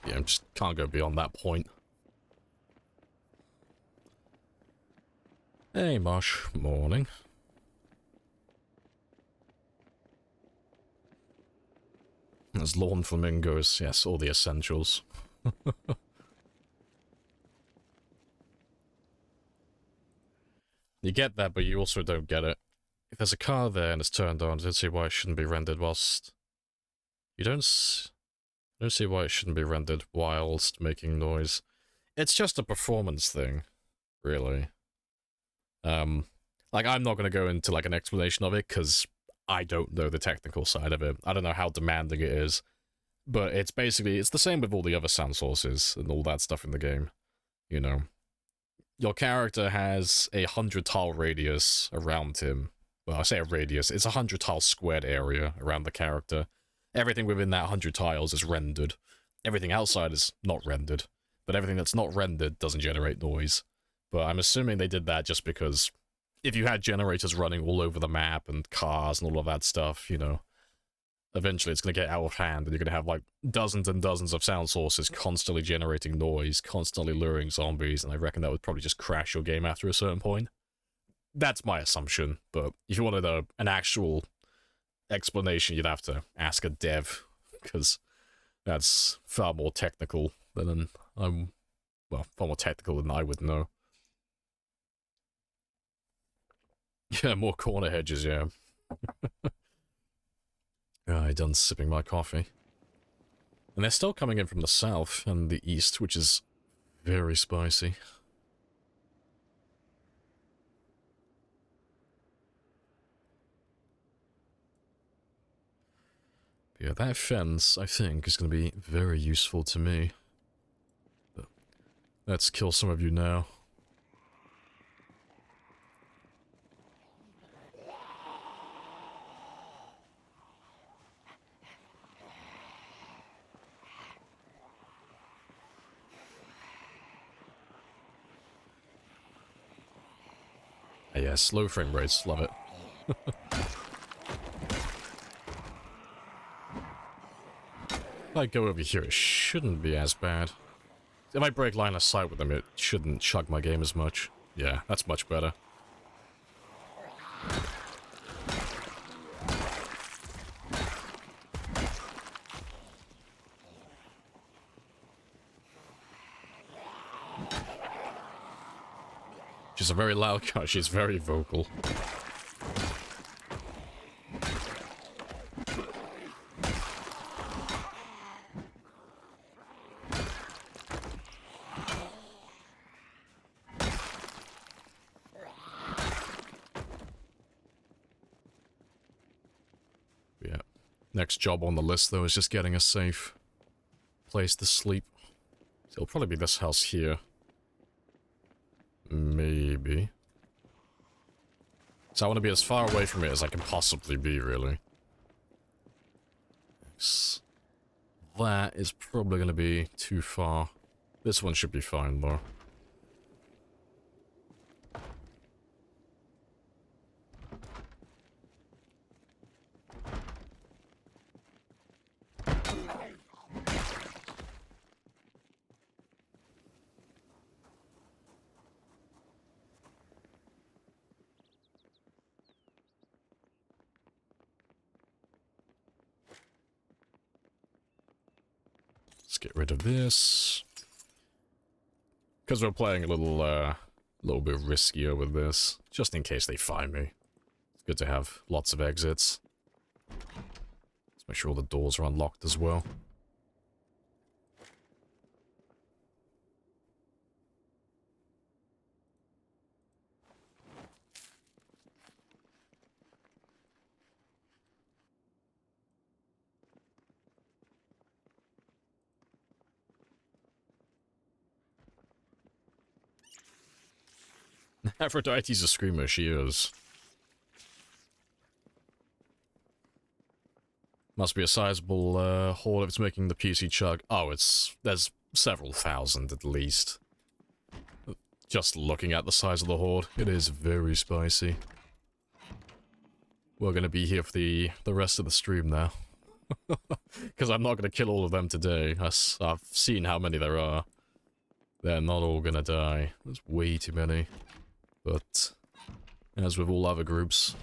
Yeah, I just can't go beyond that point. Hey, Mosh. Morning. There's lawn flamingos. Yes, all the essentials. You get that, but you also don't get it. If there's a car there and it's turned on, I don't see why it shouldn't be rendered whilst... You don't see why it shouldn't be rendered whilst making noise. It's just a performance thing, really. Like, I'm not going to go into, like, an explanation of it, because I don't know the technical side of it. I don't know how demanding it is. But it's basically, it's the same with all the other sound sources and all that stuff in the game. You know, your character has a 100-tile radius around him. Well, I say a radius, it's a 100-tile squared area around the character. Everything within that 100 tiles is rendered. Everything outside is not rendered. But everything that's not rendered doesn't generate noise. But I'm assuming they did that just because if you had generators running all over the map and cars and all of that stuff, you know, eventually it's going to get out of hand and you're going to have like dozens and dozens of sound sources constantly generating noise, constantly luring zombies, and I reckon that would probably just crash your game after a certain point. That's my assumption, but if you wanted an actual explanation, you'd have to ask a dev, because that's far more technical than well, far more technical than I would know. Yeah, more corner hedges, yeah. I done sipping my coffee. And they're still coming in from the south and the east, which is very spicy. But yeah, that fence, I think, is going to be very useful to me. But let's kill some of you now. Yeah, slow frame rates, love it. If I go over here, it shouldn't be as bad. If I break line of sight with them, it shouldn't chug my game as much. Yeah, that's much better. She's a very loud cat, she's very vocal. Yeah. Next job on the list, though, is just getting a safe place to sleep. So it'll probably be this house here. Maybe. So I want to be as far away from it as I can possibly be, really. That is probably going to be too far. This one should be fine, though. Let's get rid of this. Because we're playing a little bit riskier with this, just in case they find me. It's good to have lots of exits. Let's make sure all the doors are unlocked as well. Aphrodite's a screamer, she is. Must be a sizable haul if it's making the PC chug. Oh, there's several thousand at least. Just looking at the size of the horde, it is very spicy. We're gonna be here for the rest of the stream now. Because I'm not gonna kill all of them today. I've seen how many there are. They're not all gonna die. There's way too many. But, as with all other groups,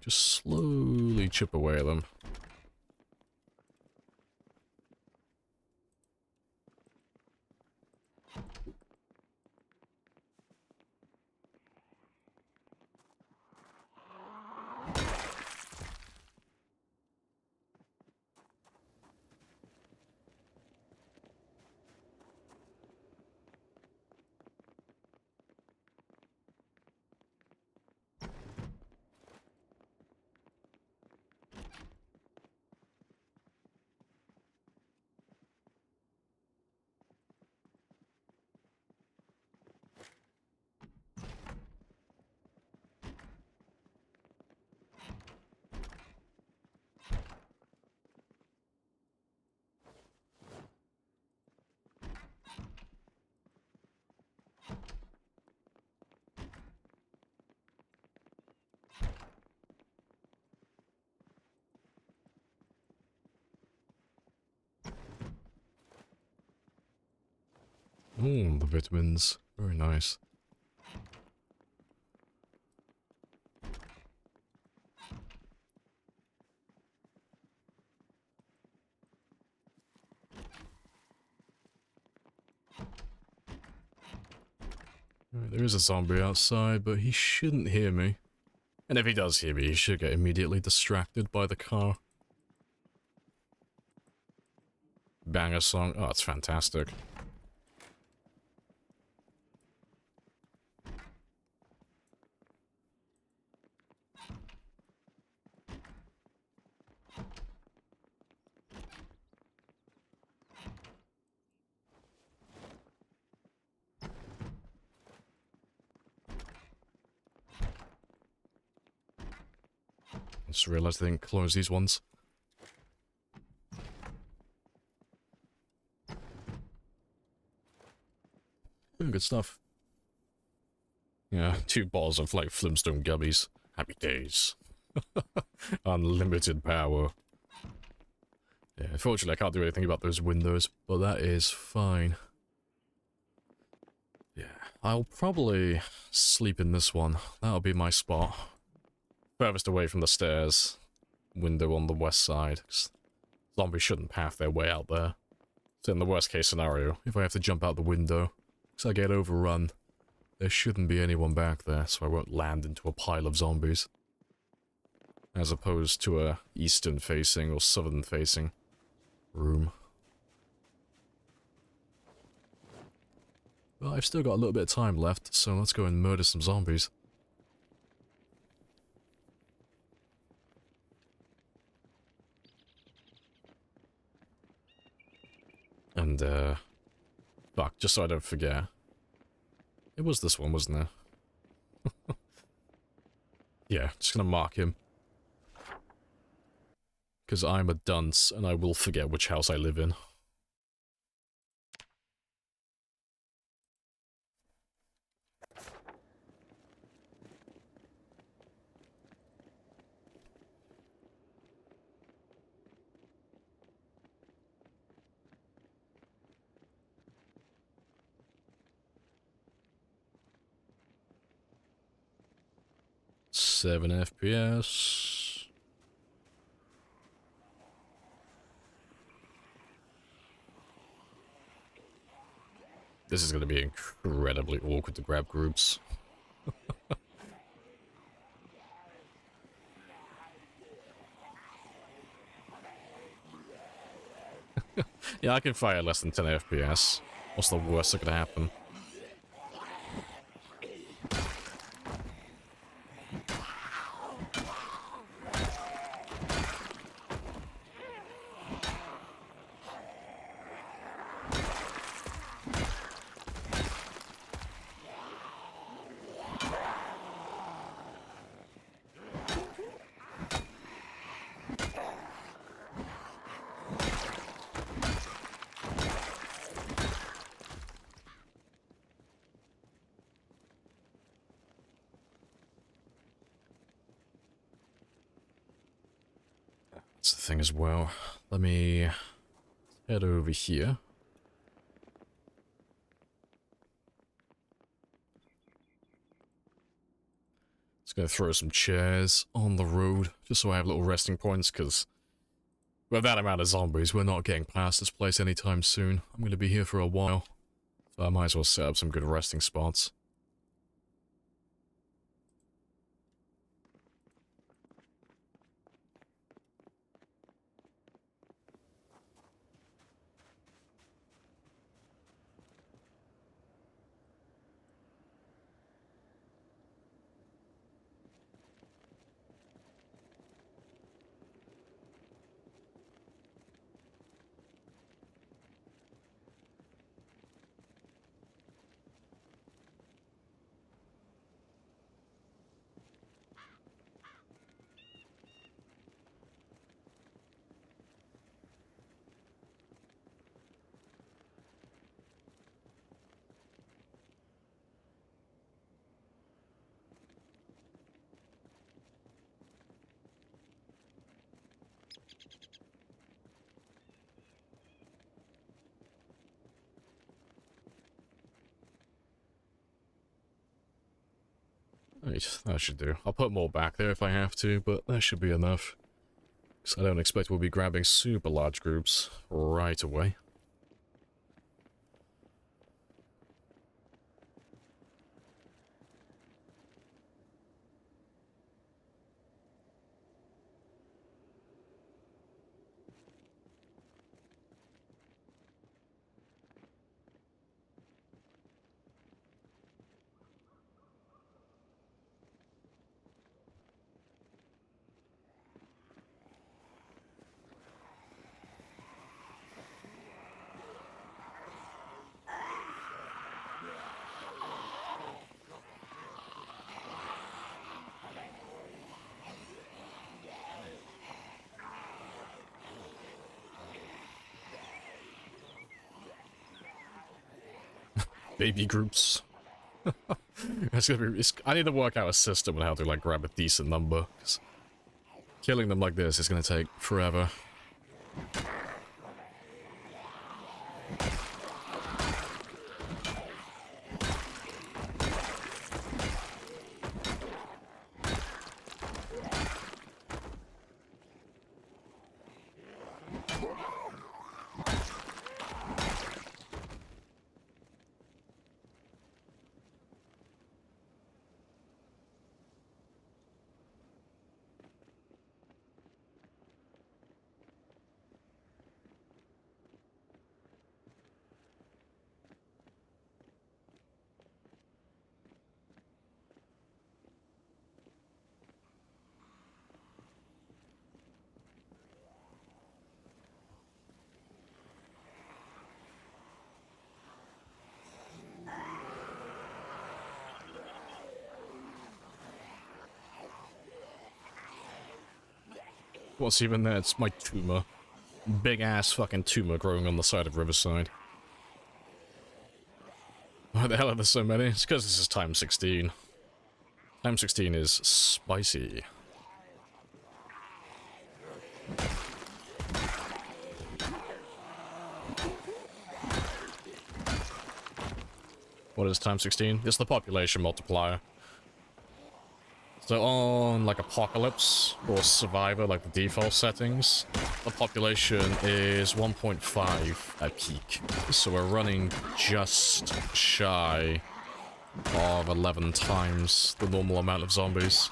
just slowly chip away at them. The vitamins. Very nice. Right, there is a zombie outside, but he shouldn't hear me. And if he does hear me, he should get immediately distracted by the car. Banger song. Oh, it's fantastic. Just realized I didn't close these ones. Ooh, good stuff. Yeah, 2 balls of like Flimstone gummies. Happy days. Unlimited power. Yeah, unfortunately I can't do anything about those windows, but that is fine. Yeah, I'll probably sleep in this one. That'll be my spot. Furthest away from the stairs. Window on the west side. Zombies shouldn't path their way out there. So in the worst case scenario, if I have to jump out the window, because I get overrun, there shouldn't be anyone back there, so I won't land into a pile of zombies. As opposed to a eastern-facing or southern-facing room. Well, I've still got a little bit of time left, so let's go and murder some zombies. And, fuck, just so I don't forget. It was this one, wasn't it? Yeah, just gonna mark him. Because I'm a dunce, and I will forget which house I live in. Seven FPS. This is going to be incredibly awkward to grab groups. Yeah, I can fire less than 10 FPS. What's the worst that could happen? That's the thing as well. Let me head over here. Just gonna throw some chairs on the road, just so I have little resting points, because with that amount of zombies, we're not getting past this place anytime soon. I'm gonna be here for a while, so I might as well set up some good resting spots. Right, that should do. I'll put more back there if I have to, but that should be enough. Because I don't expect we'll be grabbing super large groups right away. Baby groups. It's gonna be, I need to work out a system on how to like grab a decent number, 'cause killing them like this is gonna take forever. What's even there? It's my tumor. Big ass fucking tumor growing on the side of Riverside. Why the hell are there so many? It's because this is time 16. Time 16 is spicy. What is time 16? It's the population multiplier. So on, like, Apocalypse or Survivor, like the default settings, the population is 1.5 at peak. So we're running just shy of 11 times the normal amount of zombies.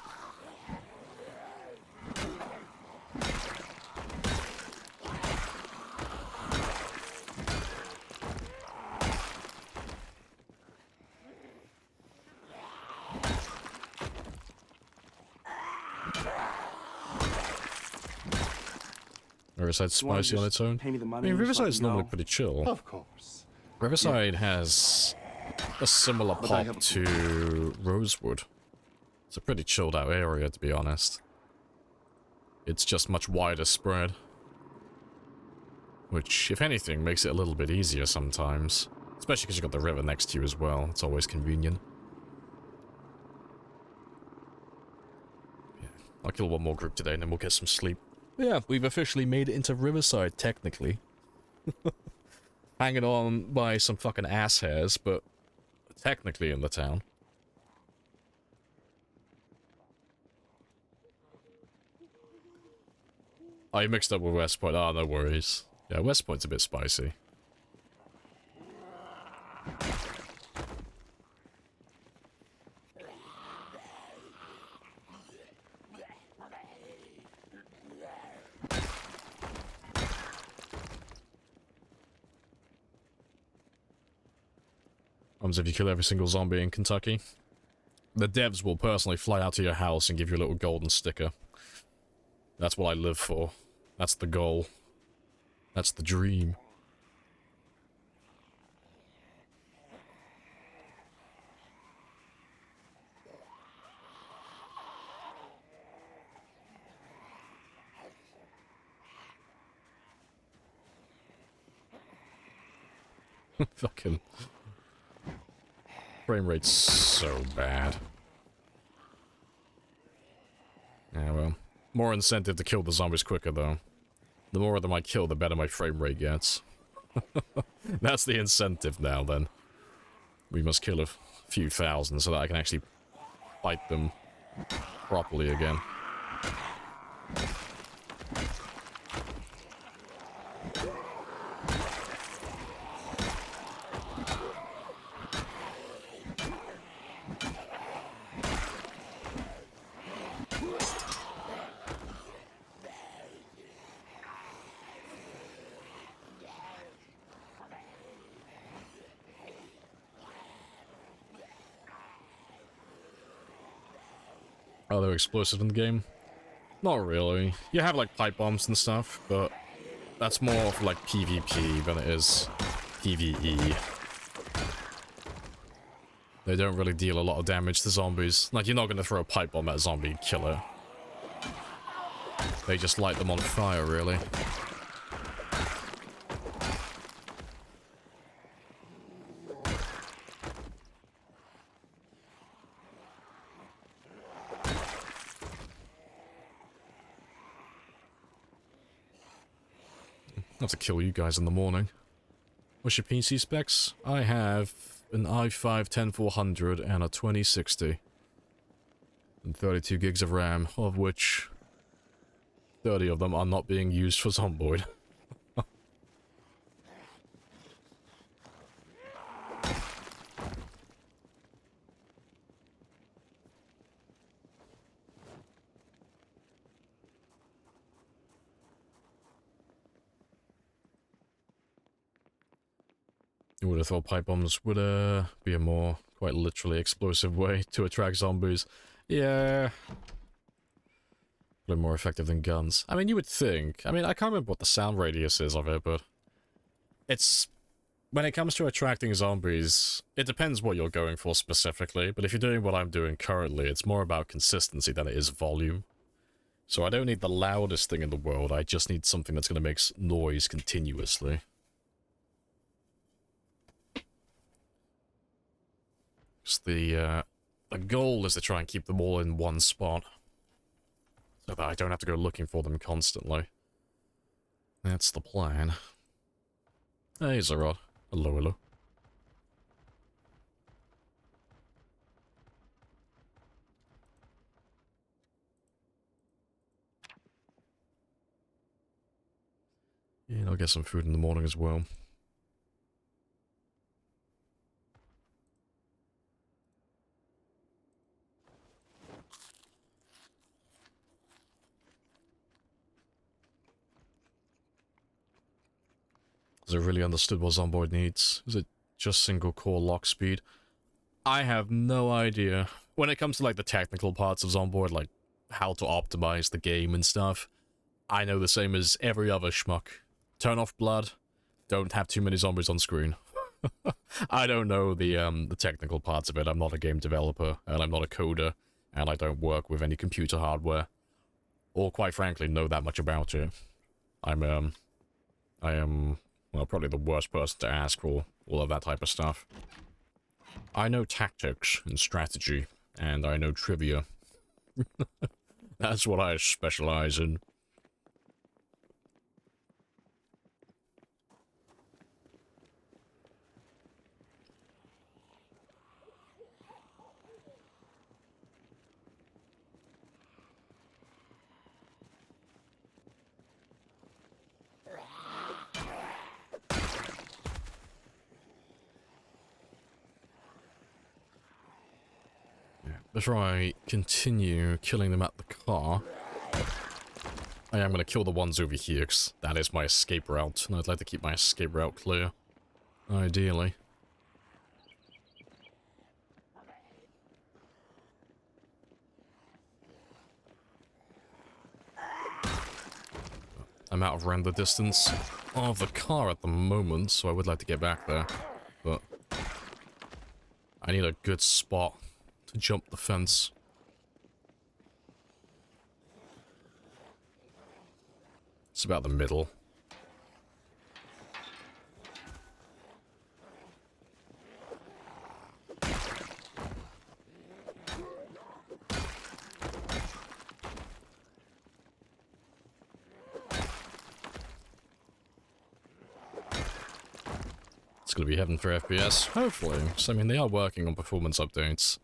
Riverside's spicy on its own. Pay me the I money mean, so I Riverside's can normally go. pretty chill. Of course. Riverside has a similar But I pop have- to Rosewood. It's a pretty chilled out area, to be honest. It's just much wider spread. Which, if anything, makes it a little bit easier sometimes. Especially because you've got the river next to you as well. It's always convenient. Yeah, I'll kill one more group today and then we'll get some sleep. But yeah, we've officially made it into Riverside, technically. Hanging on by some fucking ass hairs, but technically in the town. Oh, you mixed up with West Point. Oh, no worries. Yeah, West Point's a bit spicy. If you kill every single zombie in Kentucky, the devs will personally fly out to your house and give you a little golden sticker. That's what I live for. That's the goal. That's the dream. Fucking... frame rate's so bad. Yeah, well. More incentive to kill the zombies quicker, though. The more of them I kill, the better my frame rate gets. That's the incentive now, then. We must kill a few thousand so that I can actually fight them properly again. Are there explosives in the game? Not really. You have like pipe bombs and stuff, but that's more for like PvP than it is PvE. They don't really deal a lot of damage to zombies. Like, you're not going to throw a pipe bomb at a zombie and kill it. They just light them on fire, really. I have to kill you guys in the morning. What's your PC specs? I have an i5-10400 and a 2060. And 32 gigs of RAM, of which 30 of them are not being used for Zomboid. You would have thought pipe bombs would be a more, quite literally, explosive way to attract zombies. Yeah. Probably more effective than guns. I mean, you would think. I mean, I can't remember what the sound radius is of it, but... it's... when it comes to attracting zombies, it depends what you're going for specifically, but if you're doing what I'm doing currently, it's more about consistency than it is volume. So I don't need the loudest thing in the world, I just need something that's going to make noise continuously. Because the goal is to try and keep them all in one spot. So that I don't have to go looking for them constantly. That's the plan. Hey, Zarod. Hello, hello. Yeah, I'll get some food in the morning as well. Has it really understood what Zomboid needs? Is it just single core lock speed? I have no idea. When it comes to like the technical parts of Zomboid, like how to optimize the game and stuff, I know the same as every other schmuck. Turn off blood, don't have too many zombies on screen. I don't know the technical parts of it. I'm not a game developer, and I'm not a coder, and I don't work with any computer hardware, or quite frankly know that much about it. I am, well, probably the worst person to ask for all of that type of stuff. I know tactics and strategy, and I know trivia. That's what I specialize in. Before I continue killing them at the car, I am going to kill the ones over here, because that is my escape route, and I'd like to keep my escape route clear. Ideally. I'm out of render distance of the car at the moment, so I would like to get back there, but I need a good spot to jump the fence. It's about the middle. It's gonna be heaven for FPS, hopefully. So, I mean, they are working on performance updates.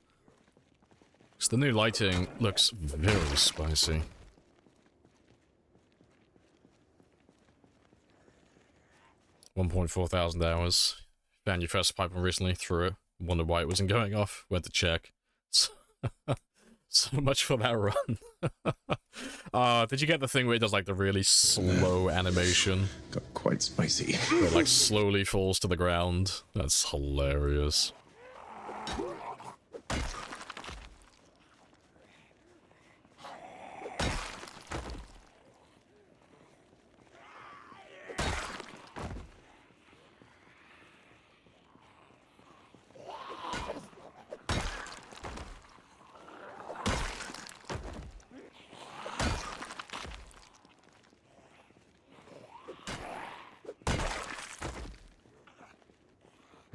So the new lighting looks very spicy. $1,400 hours. Found your first pipe recently, threw it. Wondered why it wasn't going off. Went to check. So much for that run. Did you get the thing where it does like the really slow animation? Got quite spicy. Where it like slowly falls to the ground? That's hilarious.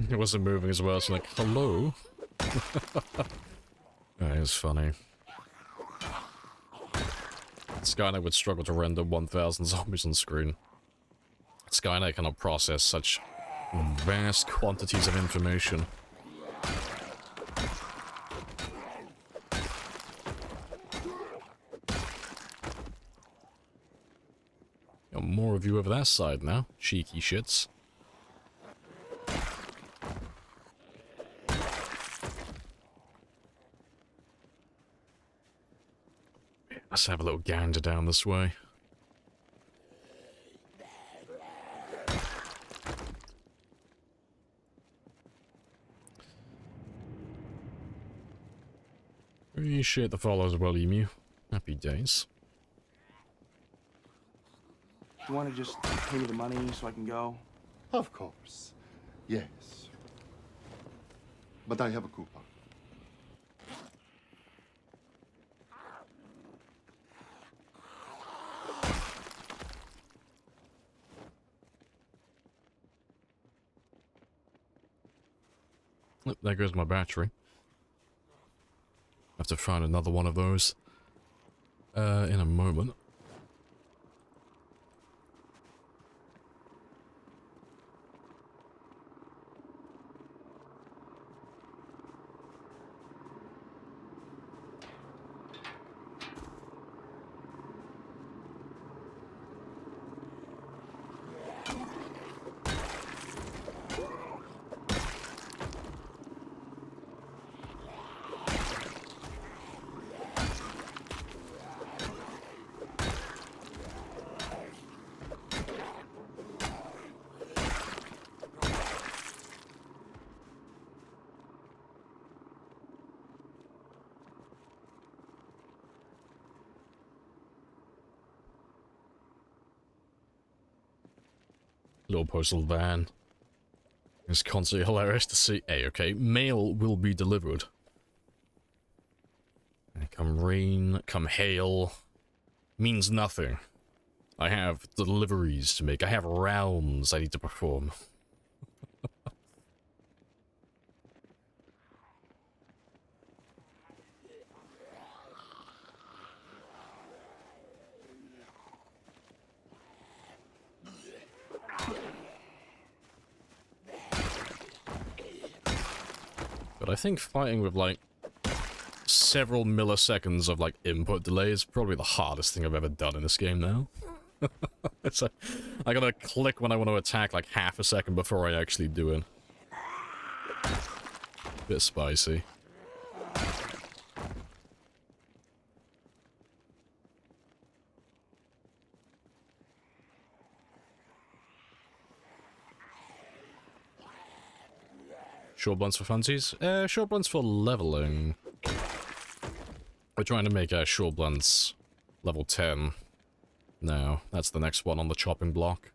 It wasn't moving as well, so like, hello? That is funny. Skynet would struggle to render 1,000 zombies on screen. Skynet cannot process such vast quantities of information. Got more of you over that side now, cheeky shits. Let's have a little gander down this way. Appreciate the follow as well, Emu. Happy days. You want to just pay me the money so I can go? Of course. Yes. But I have a coupon. Look, there goes my battery. Have to find another one of those in a moment. Little postal van. It's constantly hilarious to see. Hey, okay, mail will be delivered. And come rain, come hail, means nothing. I have deliveries to make. I have rounds I need to perform. But I think fighting with, like, several milliseconds of, like, input delay is probably the hardest thing I've ever done in this game now. It's like, I gotta click when I want to attack, like, half a second before I actually do it. Bit spicy. Short blunts for funsies? Short blunts for leveling. We're trying to make short blunts level 10. No, that's the next one on the chopping block.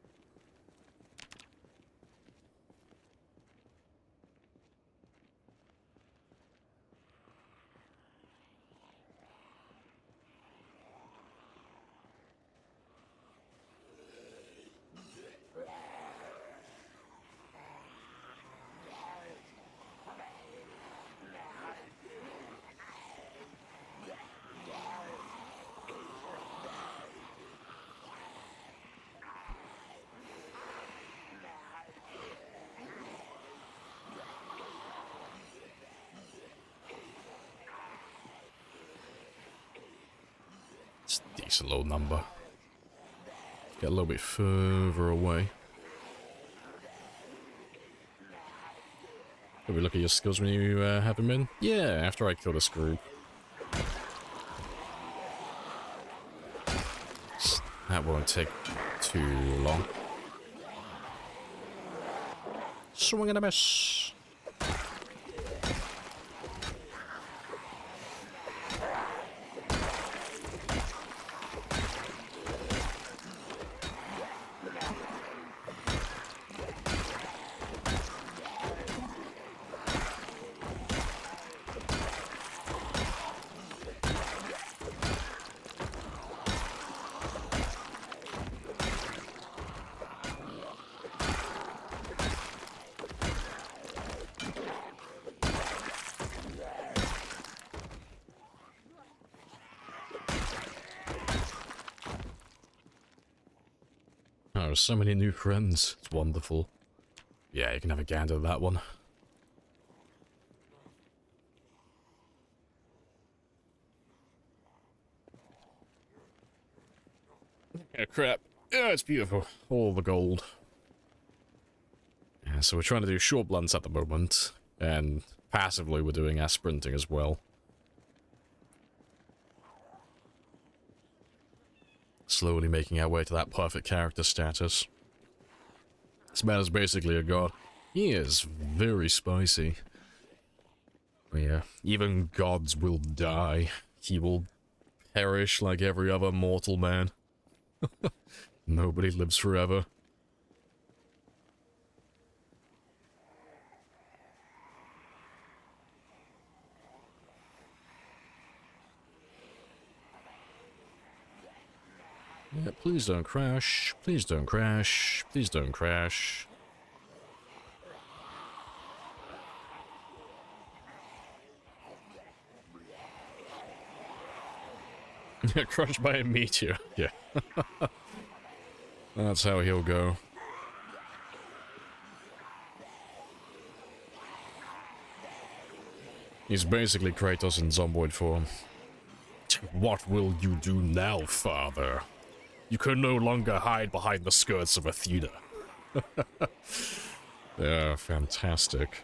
It's a decent little number. Get a little bit further away. Can we look at your skills when you have them in? Yeah, after I kill this group. That won't take too long. Swing and a miss. Oh, so many new friends. It's wonderful. Yeah, you can have a gander at that one. Oh, crap. Oh, it's beautiful. All the gold. Yeah, so we're trying to do short blunts at the moment. And passively we're doing our sprinting as well. Slowly making our way to that perfect character status. This man is basically a god. He is very spicy. But yeah, even gods will die. He will perish like every other mortal man. Nobody lives forever. Yeah, please don't crash. Please don't crash. Please don't crash. Yeah, crushed by a meteor. Yeah. That's how he'll go. He's basically Kratos in Zomboid form. What will you do now, father? You can no longer hide behind the skirts of Athena. Yeah, fantastic.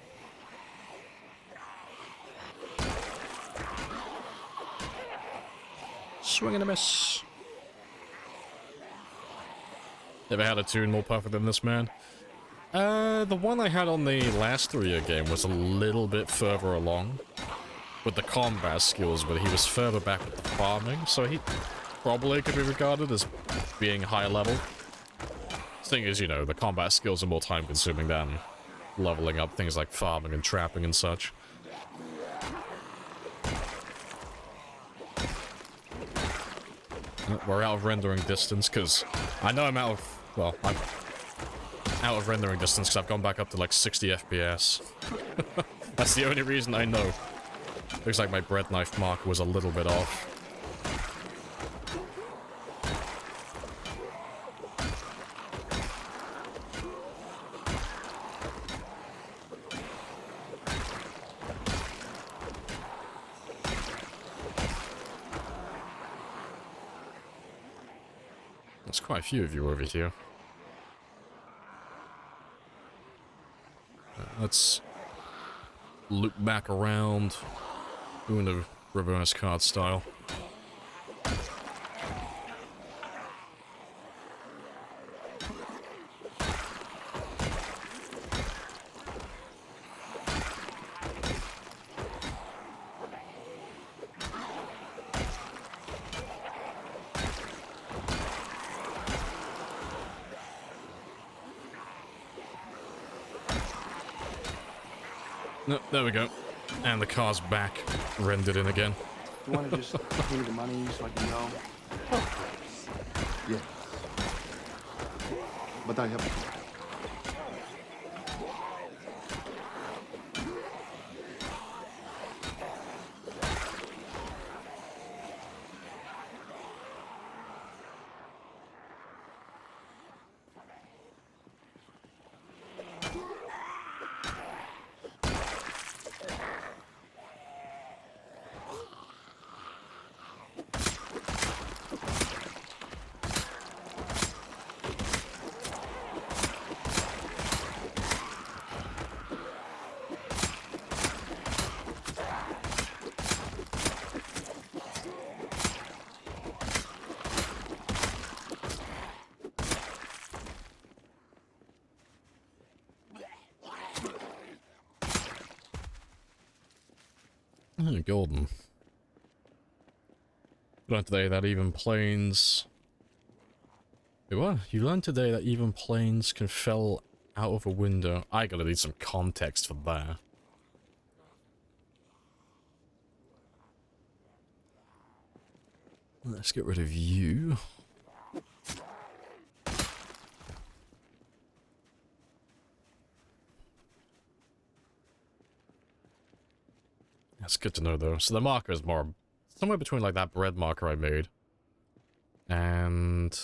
Swing and a miss. Ever had a tune more perfect than this, man? The one I had on the last 3-year game was a little bit further along with the combat skills, but he was further back with the farming, so he probably could be regarded as being higher level. The thing is, you know, the combat skills are more time-consuming than leveling up things like farming and trapping and such. We're out of rendering distance, because I know I'm out of... Well, I'm out of rendering distance because I've gone back up to like 60 FPS. That's the only reason I know. Looks like my bread knife marker was a little bit off. There's quite a few of you over here. Let's loop back around, doing the reverse card style. No, there we go. And the car's back, rendered in again. You want to just pay me the money so I can go? Yes. But I have a coupon. Oh, golden. Learned today that even planes... Wait, what? You learned today that even planes can fall out of a window. I gotta need some context for that. Let's get rid of you. That's good to know, though. So the marker is more... somewhere between, like, that bread marker I made. And...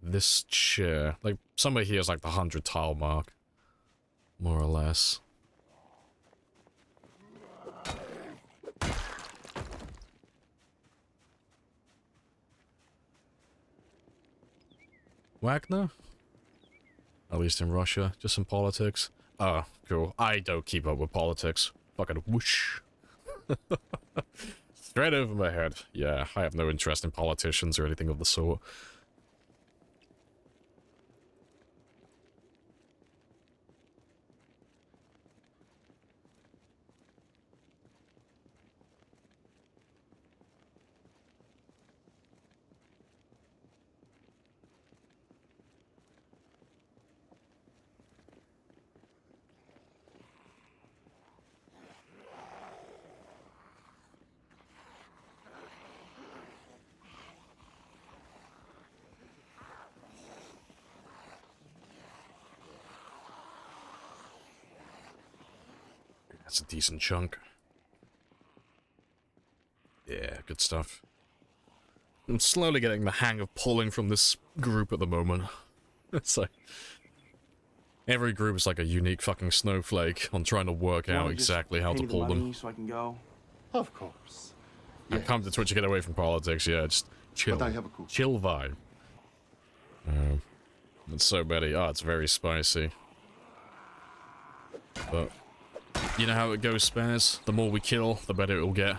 this chair. Like, somewhere here is, like, the 100 tile mark. More or less. Wagner? At least in Russia. Just some politics. Oh, cool. I don't keep up with politics. Fucking whoosh. Straight over my head. Yeah, I have no interest in politicians or anything of the sort. That's a decent chunk. Yeah, good stuff. I'm slowly getting the hang of pulling from this group at the moment. It's like... Every group is like a unique fucking snowflake on trying to work You out wanna just exactly how pay to me the pull them. money so I can go. Of course. I come to Twitch to get away from politics, yeah, just chill. But I have a coupon. Chill vibe. It's so many. Oh, it's very spicy. But, you know how it goes, Spares? The more we kill, the better it will get.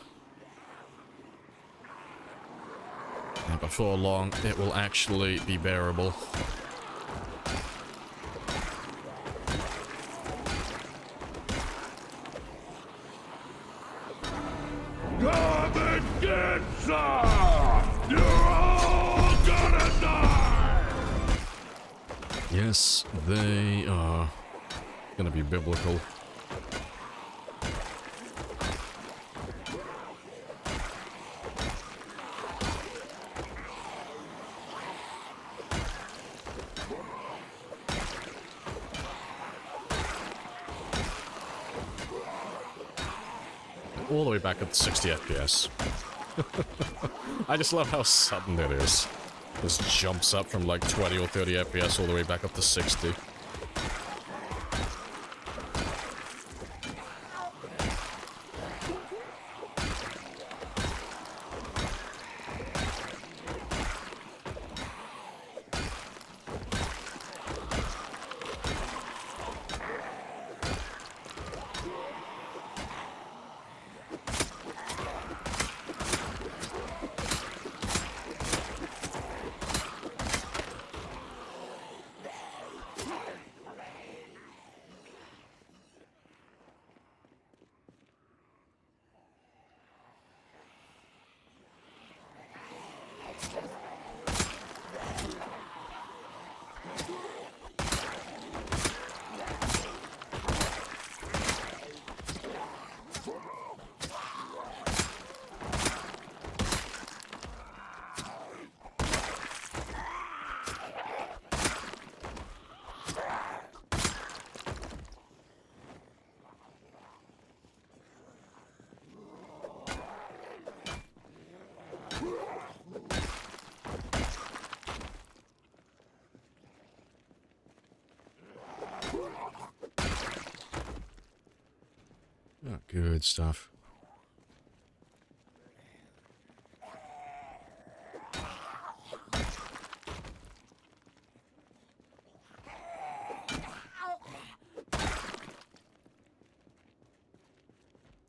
And before long, it will actually be bearable. Come and get some! You're all gonna die! Yes, they are gonna be biblical. All the way back up to 60 FPS. I just love how sudden it is. Just jumps up from like 20 or 30 FPS all the way back up to 60. Oh, good stuff.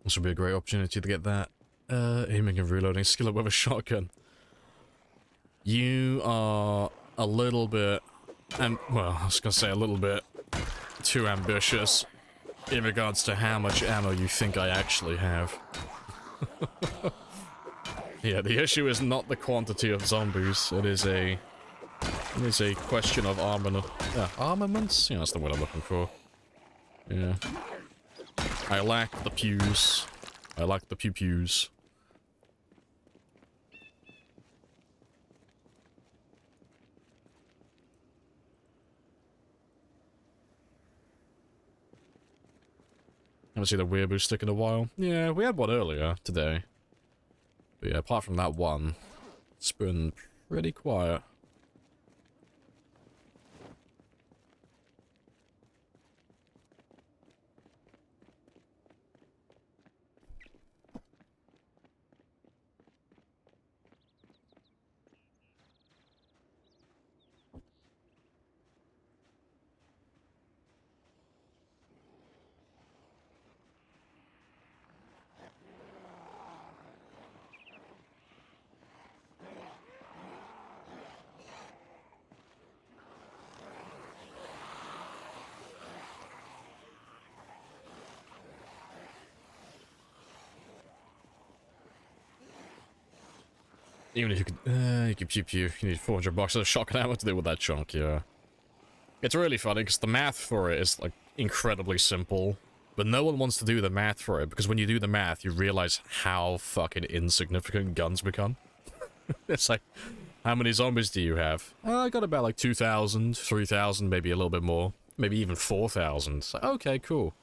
This would be a great opportunity to get that aiming and reloading skill up with a shotgun. You are a little bit, and well, I was gonna say a little bit too ambitious in regards to how much ammo you think I actually have. Yeah, the issue is not the quantity of zombies. It is a question of armaments? Yeah, that's the word I'm looking for. Yeah. I lack the pews. I lack the pew-pews. Haven't seen a weeaboo stick in a while. Yeah, we had one earlier today. But yeah, apart from that one, it's been pretty quiet. Even if you could pew-pew, you need 400 bucks of shotgun ammo to deal with that chunk, yeah. It's really funny, because the math for it is, like, incredibly simple. But no one wants to do the math for it, because when you do the math, you realize how fucking insignificant guns become. It's like, how many zombies do you have? I got about, like, 2,000, 3,000, maybe a little bit more. Maybe even 4,000. Like, okay, cool.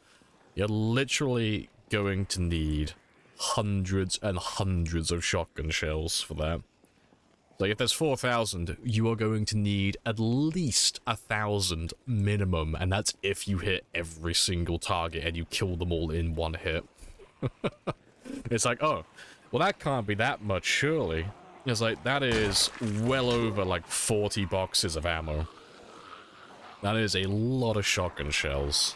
You're literally going to need hundreds and hundreds of shotgun shells for that. So if there's 4,000, you are going to need at least 1,000 minimum, and that's if you hit every single target and you kill them all in one hit. It's like, oh, well that can't be that much, surely. It's like, that is well over like 40 boxes of ammo. That is a lot of shotgun shells.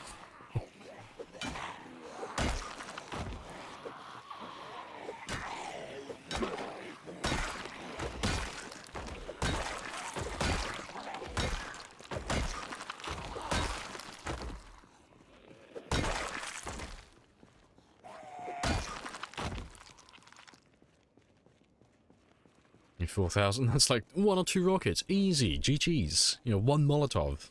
You 4,000, that's like 1 or 2 rockets, easy, GG's. You know, 1 Molotov.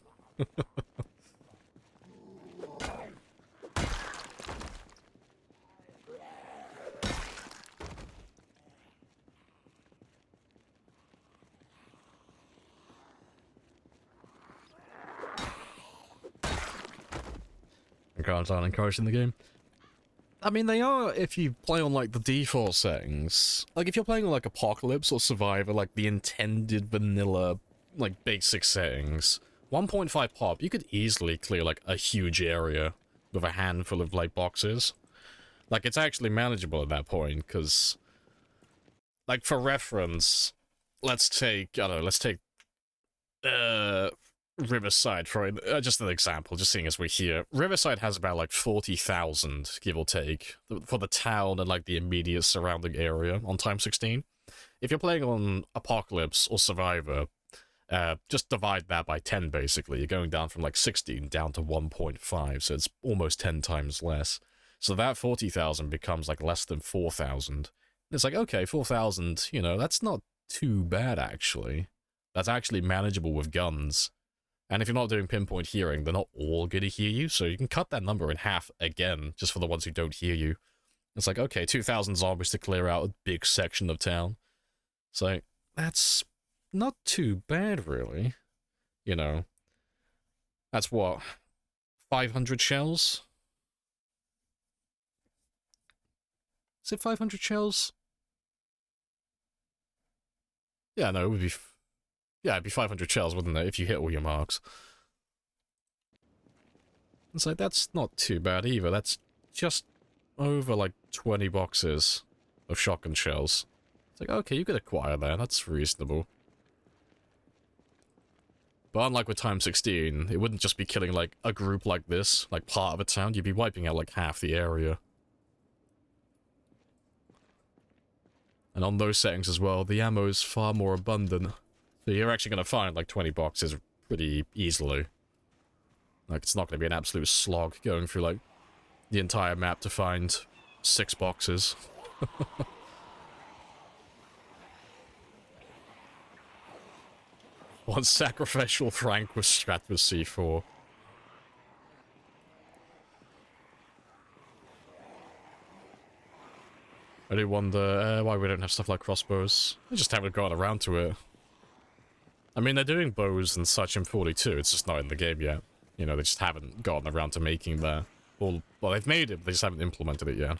Cards aren't encouraged in the game. I mean, they are if you play on, like, the default settings. Like, if you're playing on, like, Apocalypse or Survivor, like, the intended vanilla, like, basic settings, 1.5 pop, you could easily clear, like, a huge area with a handful of, like, boxes. Like, it's actually manageable at that point, because, like, for reference, let's take, I don't know, let's take, Riverside for just an example, just seeing as we're here. Riverside has about like 40,000, give or take, for the town and like the immediate surrounding area on Time 16. If you're playing on Apocalypse or Survivor, just divide that by 10 basically. You're going down from like 16 down to 1.5, so it's almost 10 times less. So that 40,000 becomes like less than 4,000. It's like, okay, 4,000, you know, that's not too bad actually. That's actually manageable with guns. And if you're not doing pinpoint hearing, they're not all going to hear you, so you can cut that number in half again, just for the ones who don't hear you. It's like, okay, 2,000 zombies to clear out a big section of town. So, that's not too bad, really. You know. That's what? 500 shells? Is it 500 shells? Yeah, no, it would be... Yeah, it'd be 500 shells, wouldn't it, if you hit all your marks. It's like, that's not too bad either. That's just over, like, 20 boxes of shotgun shells. It's like, okay, you could acquire that. That's reasonable. But unlike with Time 16, it wouldn't just be killing, like, a group like this, like, part of a town. You'd be wiping out, like, half the area. And on those settings as well, the ammo is far more abundant. So you're actually going to find, like, 20 boxes pretty easily. Like, it's not going to be an absolute slog going through, like, the entire map to find 6 boxes. One sacrificial Frank was strapped with C4. I do wonder why we don't have stuff like crossbows. I just haven't gotten around to it. I mean, they're doing bows and such in 42, it's just not in the game yet. You know, they just haven't gotten around to making that. Well, they've made it, they just haven't implemented it yet.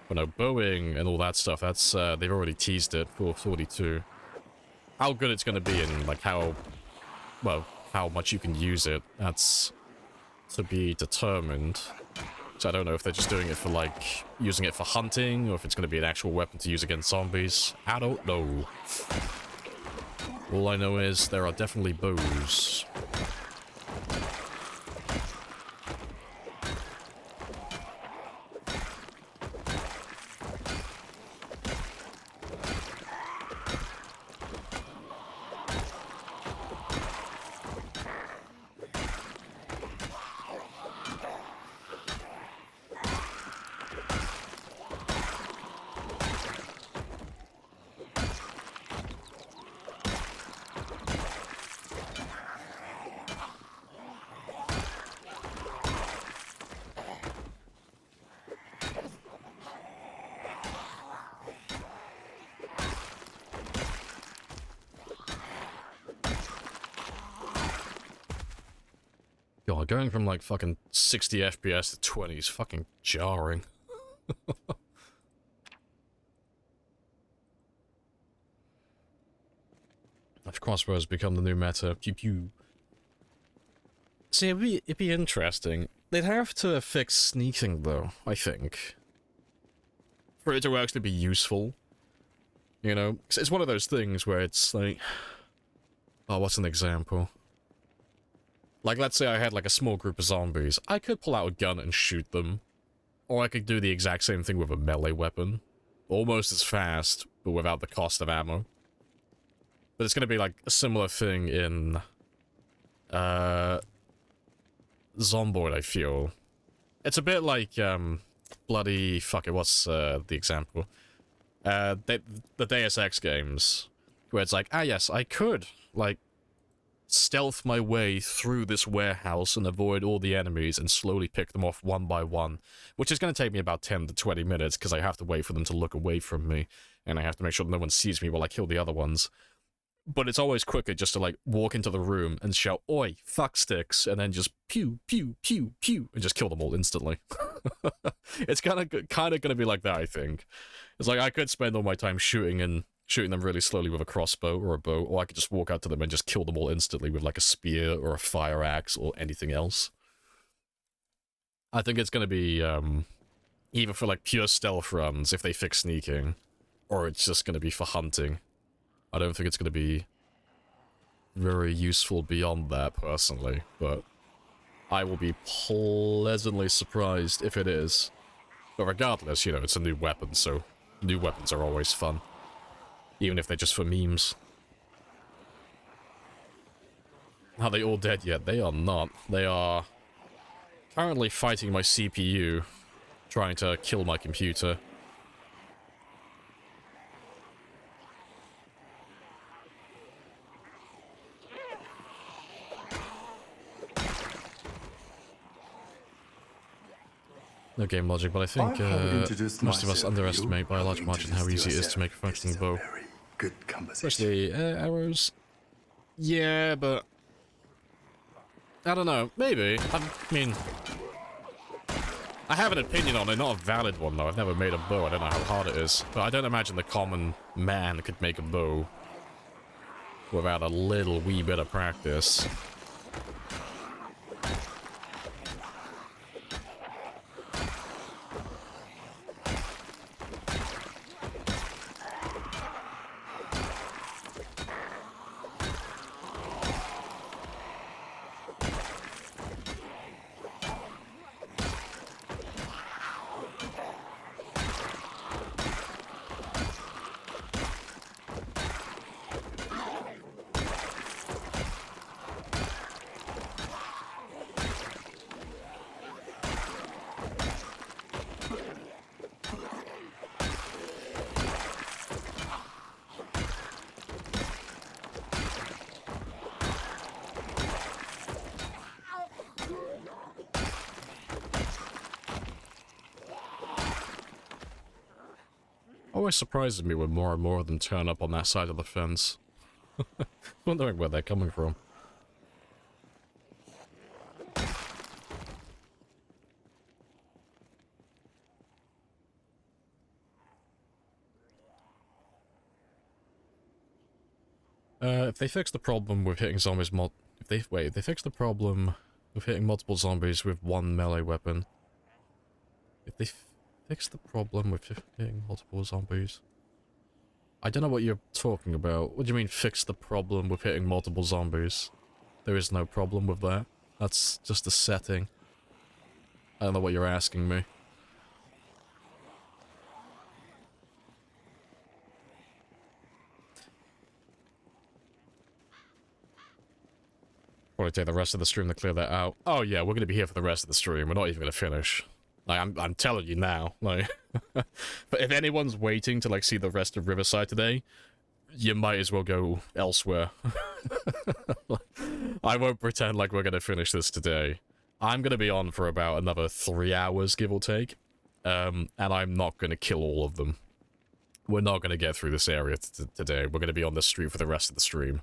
But no, bowing and all that stuff, that's, they've already teased it for 42. How good it's gonna be and, like, how much you can use it, that's to be determined. So I don't know if they're just doing it for, like, using it for hunting, or if it's gonna be an actual weapon to use against zombies. I don't know. All I know is there are definitely bows. God, going from like fucking 60 FPS to 20 is fucking jarring. Crossbows become the new meta. Pew pew. See, it'd be interesting. They'd have to fix sneaking, though, I think. For it to actually be useful. You know? 'Cause it's one of those things where it's like... Oh, what's an example? Like, let's say I had, like, a small group of zombies. I could pull out a gun and shoot them. Or I could do the exact same thing with a melee weapon. Almost as fast, but without the cost of ammo. But it's gonna be, like, a similar thing in... Zomboid, I feel. It's a bit like, bloody... Fuck it, what's, the example? The Deus Ex games. Where it's like, ah yes, I could, like, stealth my way through this warehouse and avoid all the enemies and slowly pick them off one by one. Which is going to take me about 10 to 20 minutes, because I have to wait for them to look away from me. And I have to make sure no one sees me while I kill the other ones. But it's always quicker just to, like, walk into the room and shout, "Oi, fuck sticks," and then just pew, pew, pew, pew, and just kill them all instantly. It's kind of going to be like that, I think. It's like, I could spend all my time shooting them really slowly with a crossbow or a bow, or I could just walk out to them and just kill them all instantly with, like, a spear or a fire axe or anything else. I think it's going to be, either for, like, pure stealth runs, if they fix sneaking, or it's just going to be for hunting. I don't think it's going to be very useful beyond that, personally, but I will be pleasantly surprised if it is. But regardless, you know, it's a new weapon, so new weapons are always fun. Even if they're just for memes. Are they all dead yet? They are not. They are currently fighting my CPU, trying to kill my computer. No game logic, but I think most of us underestimate by a large margin how easy it is to make a functioning bow. Especially arrows. Yeah, but... I don't know. Maybe. I mean... I have an opinion on it, not a valid one though. I've never made a bow, I don't know how hard it is. But I don't imagine the common man could make a bow without a little wee bit of practice. Always surprises me when more and more of them turn up on that side of the fence. Wondering where they're coming from. If they fix the problem with hitting zombies if they fix the problem with hitting multiple zombies with one melee weapon. If they fix the problem with hitting multiple zombies. I don't know what you're talking about. What do you mean, fix the problem with hitting multiple zombies? There is no problem with that. That's just a setting. I don't know what you're asking me. Probably take the rest of the stream to clear that out. Oh yeah, we're gonna be here for the rest of the stream. We're not even gonna finish. Like, I'm telling you now, like... But if anyone's waiting to, like, see the rest of Riverside today, you might as well go elsewhere. I won't pretend like we're gonna finish this today. I'm gonna be on for about another 3 hours, give or take. And I'm not gonna kill all of them. We're not gonna get through this area today. We're gonna be on this street for the rest of the stream.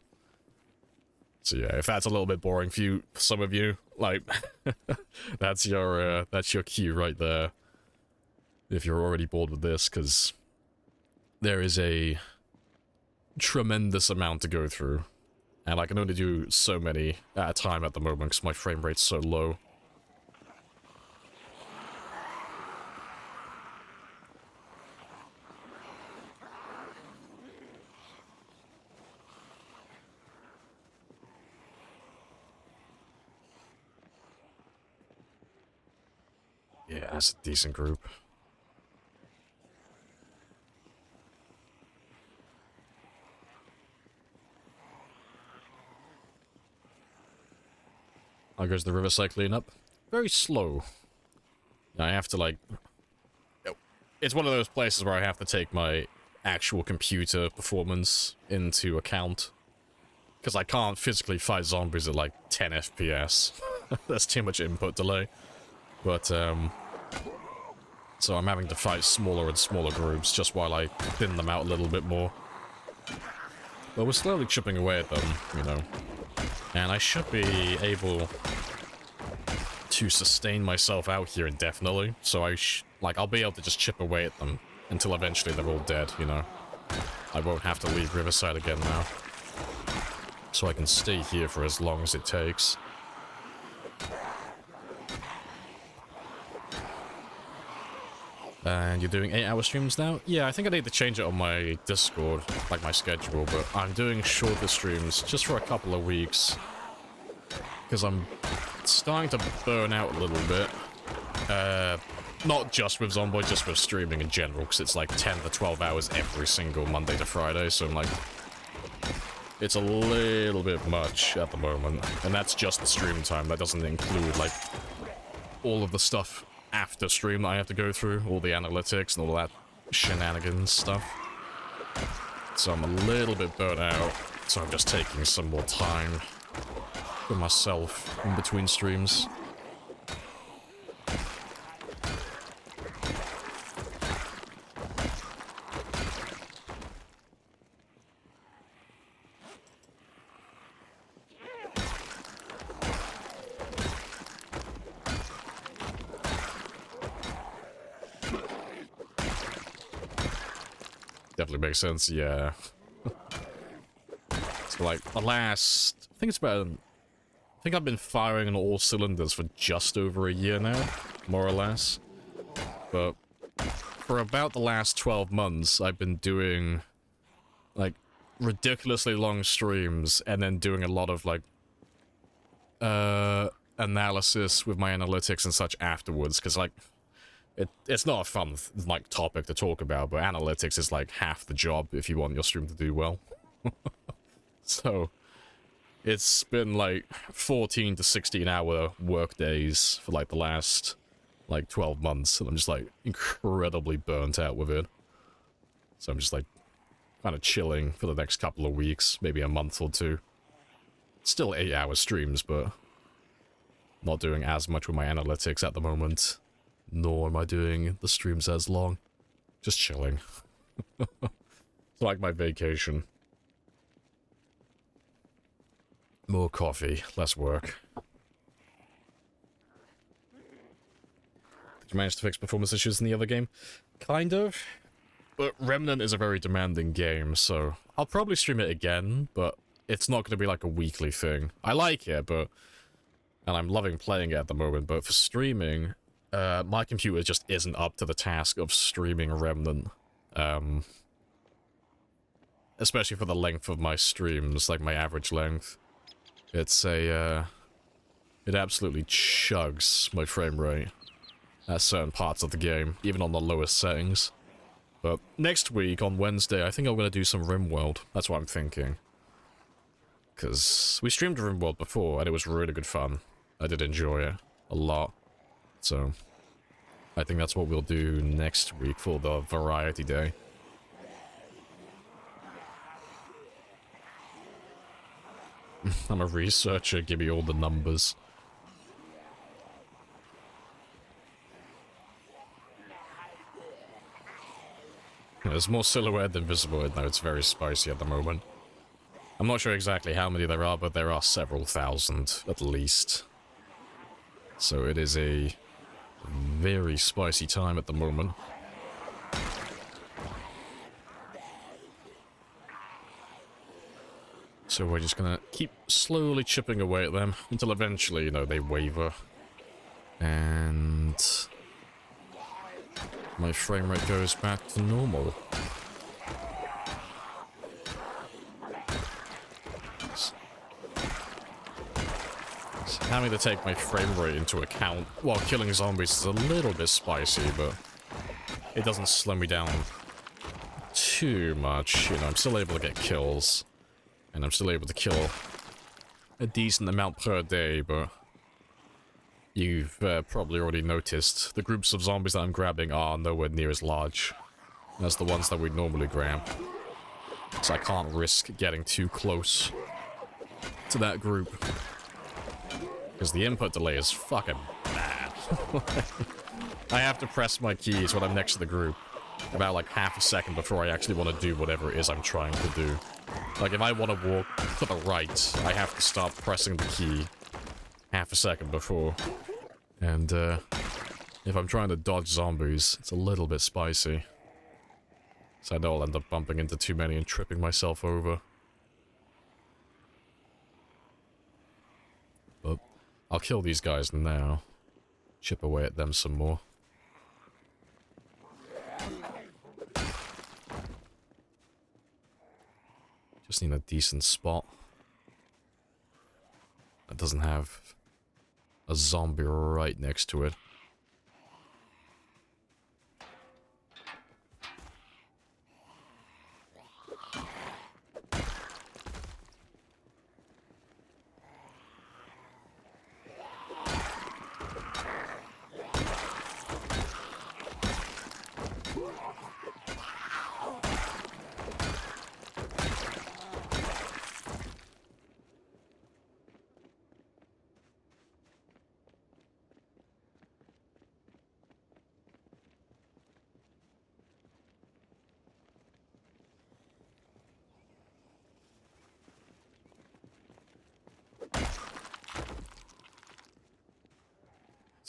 So yeah, if that's a little bit boring for you, for some of you, like, that's your cue right there. If you're already bored with this, because there is a tremendous amount to go through. And I can only do so many at a time at the moment because my frame rate's so low. Yeah, that's a decent group. How goes the riverside cleanup? Very slow. I have to, like... It's one of those places where I have to take my actual computer performance into account. Because I can't physically fight zombies at, like, 10 FPS. That's too much input delay. But, so I'm having to fight smaller and smaller groups just while I thin them out a little bit more. But we're slowly chipping away at them, you know. And I should be able to sustain myself out here indefinitely. So I'll be able to just chip away at them until eventually they're all dead, you know. I won't have to leave Riverside again now. So I can stay here for as long as it takes. And you're doing 8-hour streams now? Yeah, I think I need to change it on my Discord, like my schedule, but I'm doing shorter streams just for a couple of weeks. Because I'm starting to burn out a little bit. Not just with Zomboid, just with streaming in general, because it's like 10 to 12 hours every single Monday to Friday, so I'm like... It's a little bit much at the moment, and that's just the stream time. That doesn't include, like, all of the stuff after stream that I have to go through, all the analytics and all that shenanigans stuff. So I'm a little bit burnt out, so I'm just taking some more time for myself in between streams. Definitely makes sense, yeah. So like the last, I think I've been firing on all cylinders for just over a year now, more or less. But for about the last 12 months, I've been doing like ridiculously long streams and then doing a lot of like analysis with my analytics and such afterwards, because like it's not a fun like topic to talk about, but analytics is like half the job if you want your stream to do well. So it's been like 14 to 16 hour work days for like the last like 12 months, and I'm just like incredibly burnt out with it. So I'm just like kind of chilling for the next couple of weeks, maybe a month or two. Still 8-hour streams, but not doing as much with my analytics at the moment. Nor am I doing the streams as long. Just chilling. It's like my vacation. More coffee, less work. Did you manage to fix performance issues in the other game? Kind of. But Remnant is a very demanding game, so I'll probably stream it again, but it's not going to be like a weekly thing. I like it, but... and I'm loving playing it at the moment, but for streaming... my computer just isn't up to the task of streaming Remnant. Especially for the length of my streams, like my average length. It's a, it absolutely chugs my frame rate at certain parts of the game, even on the lowest settings. But next week, on Wednesday, I think I'm going to do some RimWorld. That's what I'm thinking. Because we streamed RimWorld before, and it was really good fun. I did enjoy it a lot. So, I think that's what we'll do next week for the Variety Day. I'm a researcher, give me all the numbers. There's more silhouette than visible, though it's very spicy at the moment. I'm not sure exactly how many there are, but there are several thousand, at least. So it is a very spicy time at the moment. So we're just gonna keep slowly chipping away at them until eventually, you know, they waver. And my frame rate goes back to normal. So having to take my frame rate into account while killing zombies is a little bit spicy, but it doesn't slow me down too much. You know, I'm still able to get kills, and I'm still able to kill a decent amount per day, but you've probably already noticed the groups of zombies that I'm grabbing are nowhere near as large as the ones that we normally grab. So I can't risk getting too close to that group, because the input delay is fucking bad. I have to press my keys when I'm next to the group about like half a second before I actually want to do whatever it is I'm trying to do. Like if I want to walk to the right, I have to start pressing the key half a second before. And if I'm trying to dodge zombies, it's a little bit spicy. So I know I'll end up bumping into too many and tripping myself over. But I'll kill these guys now. Chip away at them some more. Just need a decent spot that doesn't have a zombie right next to it.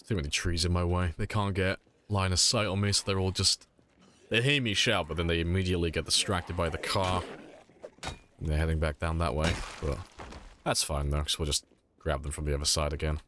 Too many trees in my way. They can't get line of sight on me, so they're all just... They hear me shout, but then they immediately get distracted by the car. And they're heading back down that way. But that's fine, though, because we'll just grab them from the other side again.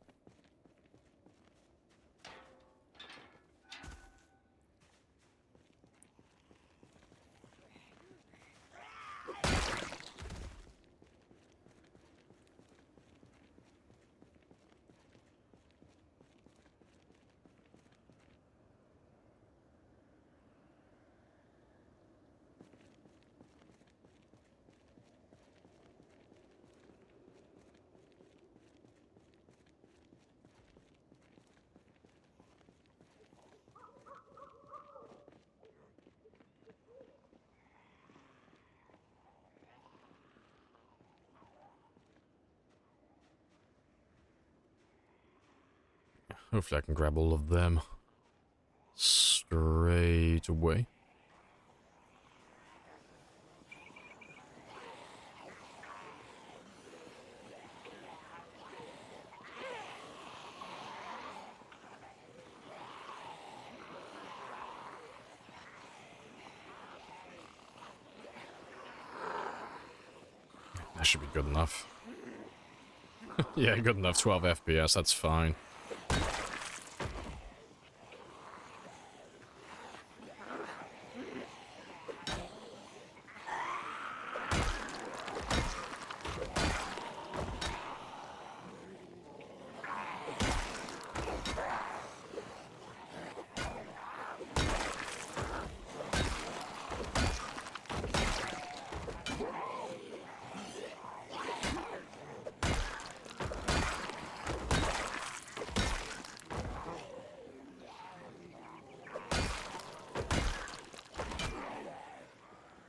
Hopefully I can grab all of them straight away. That should be good enough. Yeah, good enough. 12 FPS, that's fine.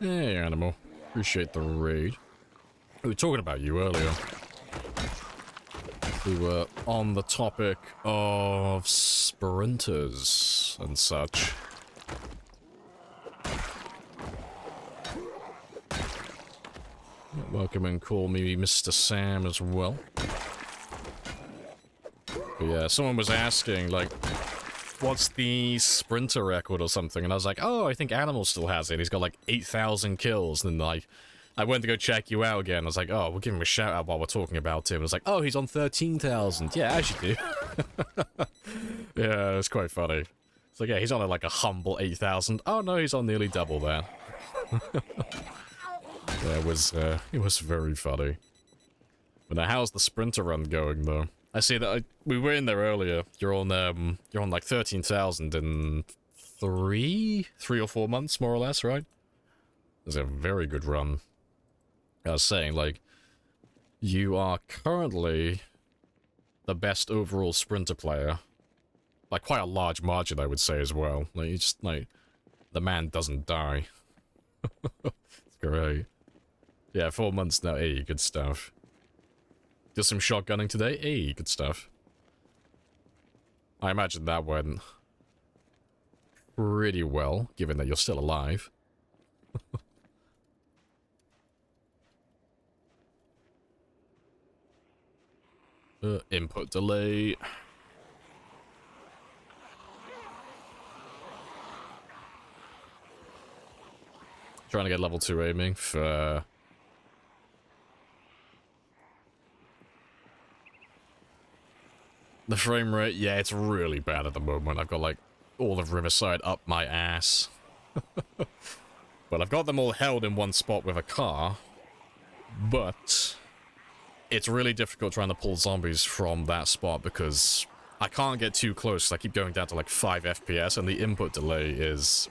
Hey, animal. Appreciate the raid. We were talking about you earlier. We were on the topic of sprinters and such. Welcome and call me Mr. Sam as well. But yeah, someone was asking, like, what's the sprinter record or something? And I was like, oh, I think Animal still has it. He's got like 8,000 kills. And like, I went to go check you out again. I was like, oh, we'll give him a shout out while we're talking about him. I was like, oh, he's on 13,000. Yeah, as you do. Yeah, it's quite funny. It's like, yeah, he's on like a humble 8,000. Oh no, he's on nearly double that. Yeah, it was very funny. But now, how's the sprinter run going though? I see that we were in there earlier. You're on like 13,000 in 3 or 4 months, more or less, right? It's a very good run. I was saying, like, you are currently the best overall sprinter player. By quite a large margin, I would say, as well. Like, you just, like, the man doesn't die. It's great. Yeah, 4 months now. Hey, good stuff. Did some shotgunning today. Hey, good stuff. I imagine that went pretty well, given that you're still alive. Input delay. Trying to get level 2 aiming for... The frame rate, yeah, it's really bad at the moment. I've got, like, all of Riverside up my ass. But I've got them all held in one spot with a car. But it's really difficult trying to pull zombies from that spot because I can't get too close. I keep going down to, like, 5 FPS, and the input delay is,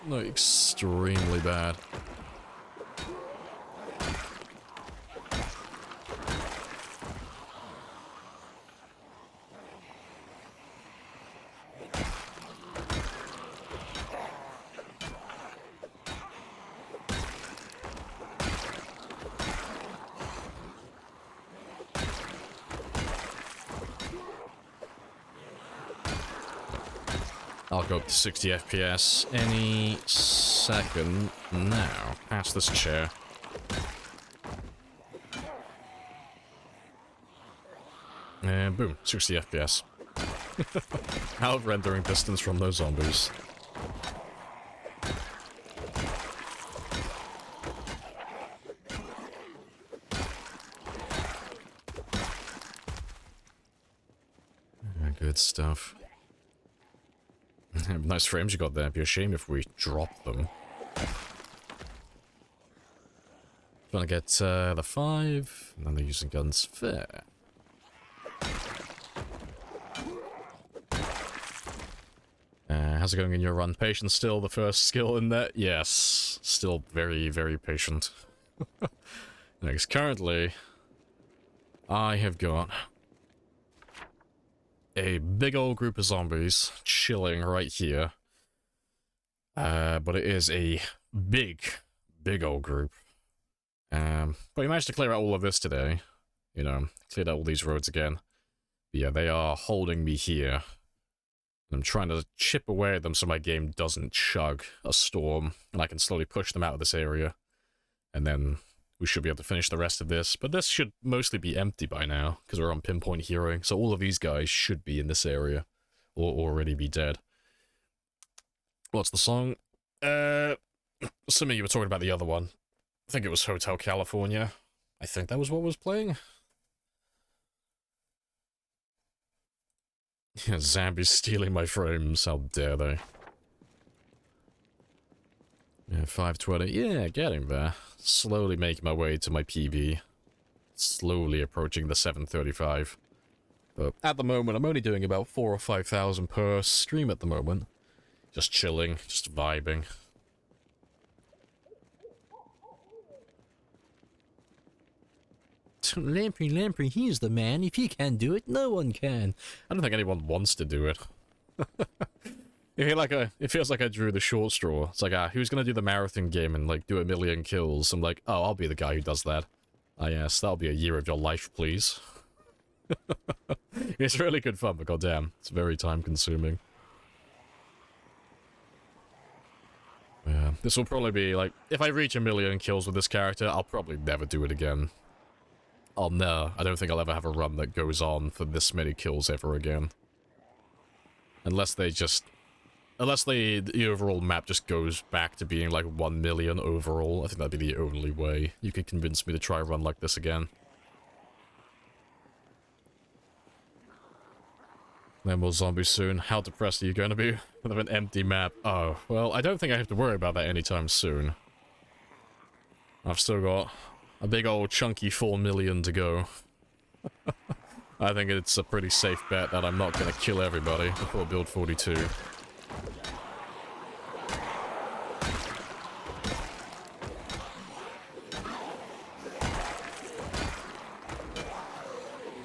like, extremely bad. I'll go up to 60 FPS any second now. Pass this chair. And boom, 60 FPS. Out rendering distance from those zombies. Good stuff. Nice frames you got there. It'd be a shame if we drop them. Trying to get the 5, and then they're using guns. Fair. How's it going in your run? Patience still the first skill in there? Yes. Still very, very patient. Next, currently, I have got a big old group of zombies chilling right here. But it is a big old group. But we managed to clear out all of this today. You know, cleared out all these roads again. But yeah, they are holding me here. I'm trying to chip away at them so my game doesn't chug a storm, and I can slowly push them out of this area. And then we should be able to finish the rest of this, but this should mostly be empty by now, because we're on pinpoint heroing, so all of these guys should be in this area, or already be dead. What's the song? Assuming you were talking about the other one. I think it was Hotel California. I think that was what was playing. Yeah, zombies stealing my frames, how dare they. Yeah, 520. Yeah, getting there. Slowly making my way to my PB. Slowly approaching the 735. But at the moment, I'm only doing about 4,000 or 5,000 per stream at the moment. Just chilling, just vibing. Lamprey, he's the man. If he can do it, no one can. I don't think anyone wants to do it. It feels like I drew the short straw. It's like, who's gonna do the marathon game and, like, do 1,000,000 kills? I'm like, oh, I'll be the guy who does that. Ah, yes, that'll be a year of your life, please. It's really good fun, but goddamn, it's very time-consuming. Yeah, this will probably be, like, if I reach 1,000,000 kills with this character, I'll probably never do it again. Oh, no, I don't think I'll ever have a run that goes on for this many kills ever again. Unless they just Unless the overall map just goes back to being like 1 million overall, I think that'd be the only way you could convince me to try a run like this again. No more zombies soon. How depressed are you going to be with an empty map? Oh, well, I don't think I have to worry about that anytime soon. I've still got a big old chunky 4 million to go. I think it's a pretty safe bet that I'm not going to kill everybody before build 42.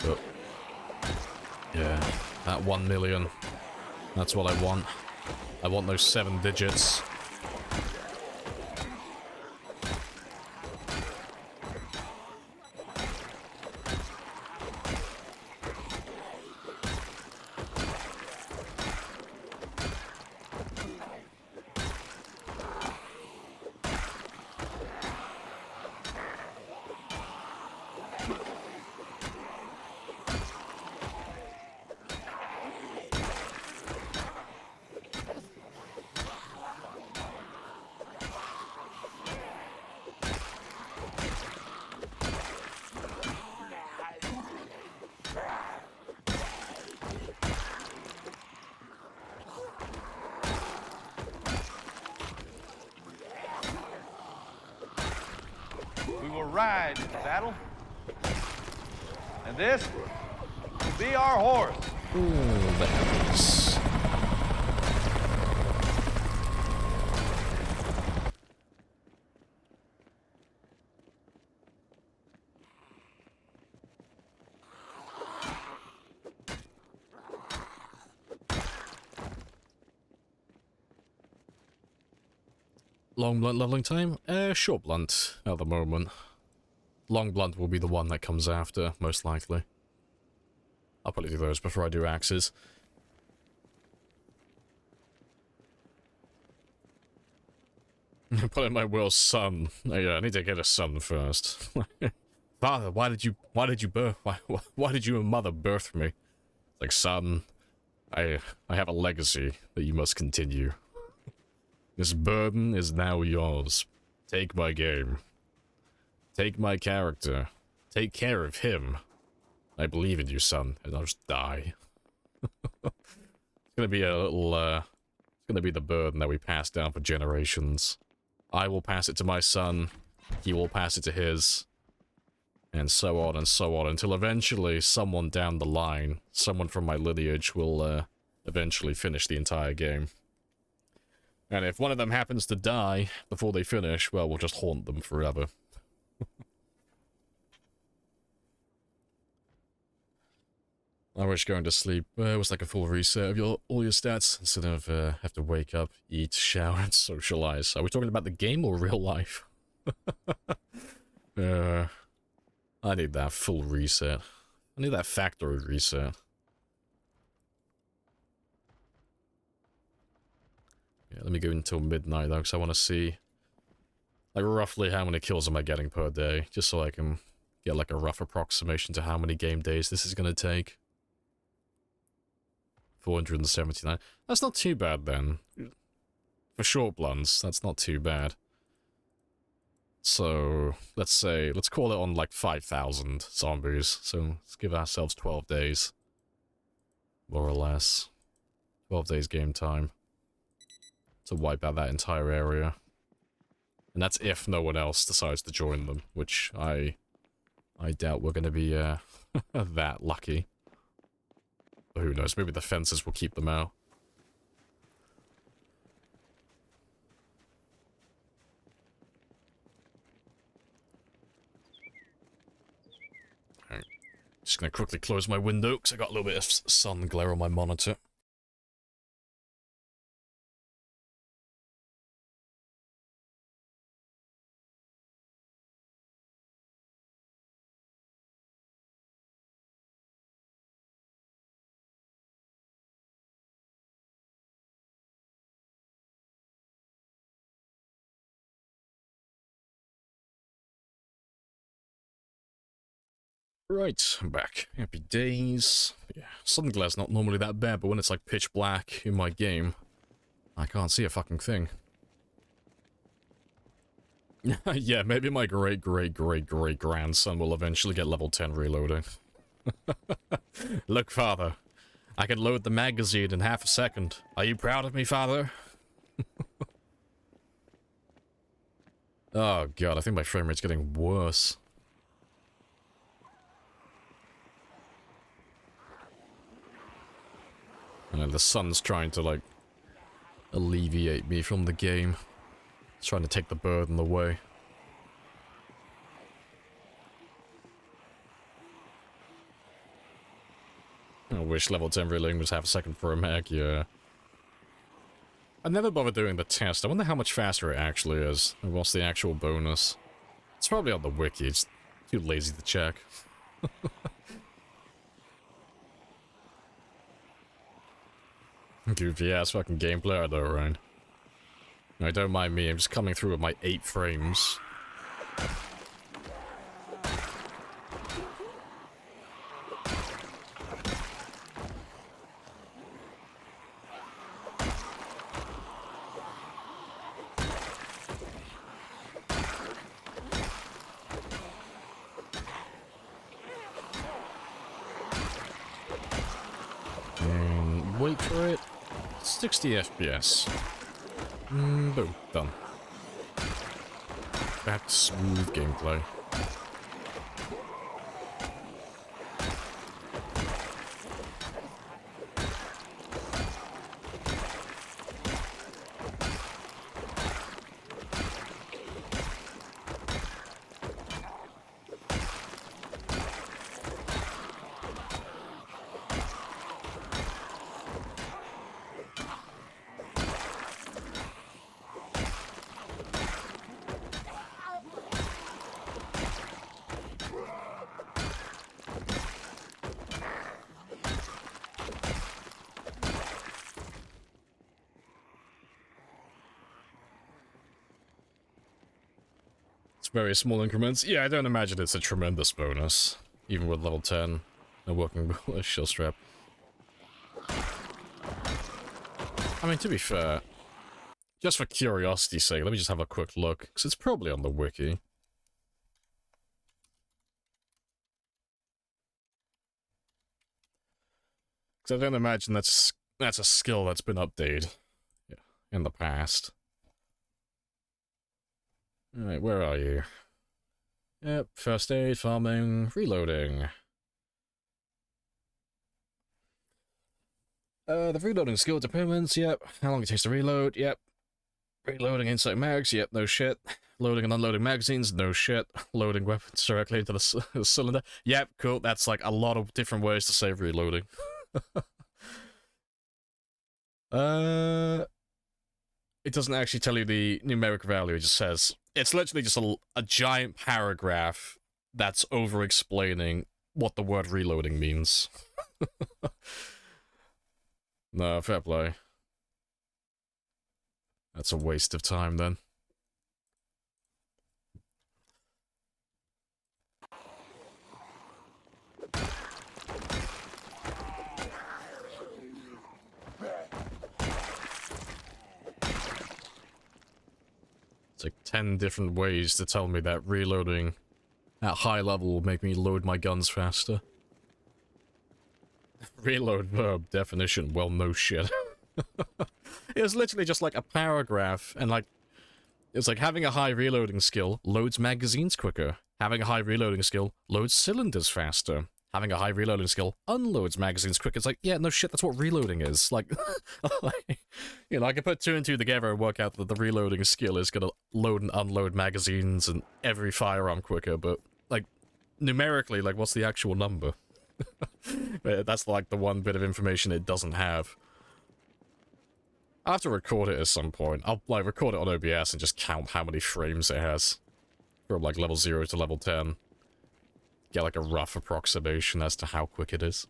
But, yeah, that 1 million, that's what I want. I want those 7 digits. We will ride into battle. And this will be our horse. Ooh, the heavens. Long blunt leveling time? Short blunt at the moment. Long blunt will be the one that comes after, most likely. I'll probably do those before I do axes. Put in my will, son. Oh, yeah, I need to get a son first. Father, why did you and mother birth me? Like, son, I have a legacy that you must continue. This burden is now yours. Take my game. Take my character. Take care of him. I believe in you, son, and I'll just die. It's gonna be a little, it's gonna be the burden that we pass down for generations. I will pass it to my son, he will pass it to his, and so on, until eventually someone down the line, someone from my lineage will, eventually finish the entire game. And if one of them happens to die before they finish, well, we'll just haunt them forever. I wish going to sleep was like a full reset of all your stats, instead of have to wake up, eat, shower, and socialize. Are we talking about the game or real life? I need that full reset. I need that factory reset. Yeah, let me go until midnight though, because I want to see like roughly how many kills am I getting per day, just so I can get like a rough approximation to how many game days this is going to take. 479. That's not too bad then. For short blunts, that's not too bad. So, let's call it on like 5,000 zombies. So, let's give ourselves 12 days. More or less. 12 days game time. To wipe out that entire area. And that's if no one else decides to join them, which I doubt we're going to be that lucky. But who knows, maybe the fences will keep them out. Alright, just going to quickly close my window because I got a little bit of sun glare on my monitor. Right, I'm back. Happy days. Yeah, sun glare's not normally that bad, but when it's like pitch black in my game, I can't see a fucking thing. Yeah, maybe my great-great-great-great-grandson will eventually get level 10 reloading. Look, father. I can load the magazine in half a second. Are you proud of me, father? Oh god, I think my frame rate's getting worse. And the sun's trying to, like, alleviate me from the game. It's trying to take the burden away. I wish level 10 reloading was half a second for a mag, yeah. I never bothered doing the test. I wonder how much faster it actually is. And what's the actual bonus? It's probably on the wiki. It's too lazy to check. Goofy ass fucking gameplay, I know, right? No, don't mind me. I'm just coming through with my 8 frames. And wait for it. 60 FPS. Boom. Done. Back to smooth gameplay. Very small increments. Yeah, I don't imagine it's a tremendous bonus, even with level 10 and working with a shield strap. I mean, to be fair, just for curiosity's sake, let me just have a quick look, because it's probably on the wiki. Because I don't imagine that's a skill that's been updated in the past. Alright, where are you? Yep, first aid, farming, reloading. The reloading skill depends, yep. How long it takes to reload, yep. Reloading inside mags, yep, no shit. Loading and unloading magazines, no shit. Loading weapons directly into the cylinder, yep, cool. That's like a lot of different ways to say reloading. It doesn't actually tell you the numeric value, it just says... It's literally just a giant paragraph that's over-explaining what the word reloading means. No, fair play. That's a waste of time, then. It's like 10 different ways to tell me that reloading at high level will make me load my guns faster. Reload verb definition, well, no shit. It was literally just like a paragraph, and like, it's like having a high reloading skill loads magazines quicker. Having a high reloading skill loads cylinders faster. Having a high reloading skill unloads magazines quicker. It's like, yeah, no shit, that's what reloading is. Like, you know, I can put 2 and 2 together and work out that the reloading skill is gonna load and unload magazines and every firearm quicker, but, like, numerically, like, what's the actual number? That's, like, the one bit of information it doesn't have. I'll have to record it at some point. I'll, like, record it on OBS and just count how many frames it has. From, like, level 0 to level 10. Get, like, a rough approximation as to how quick it is.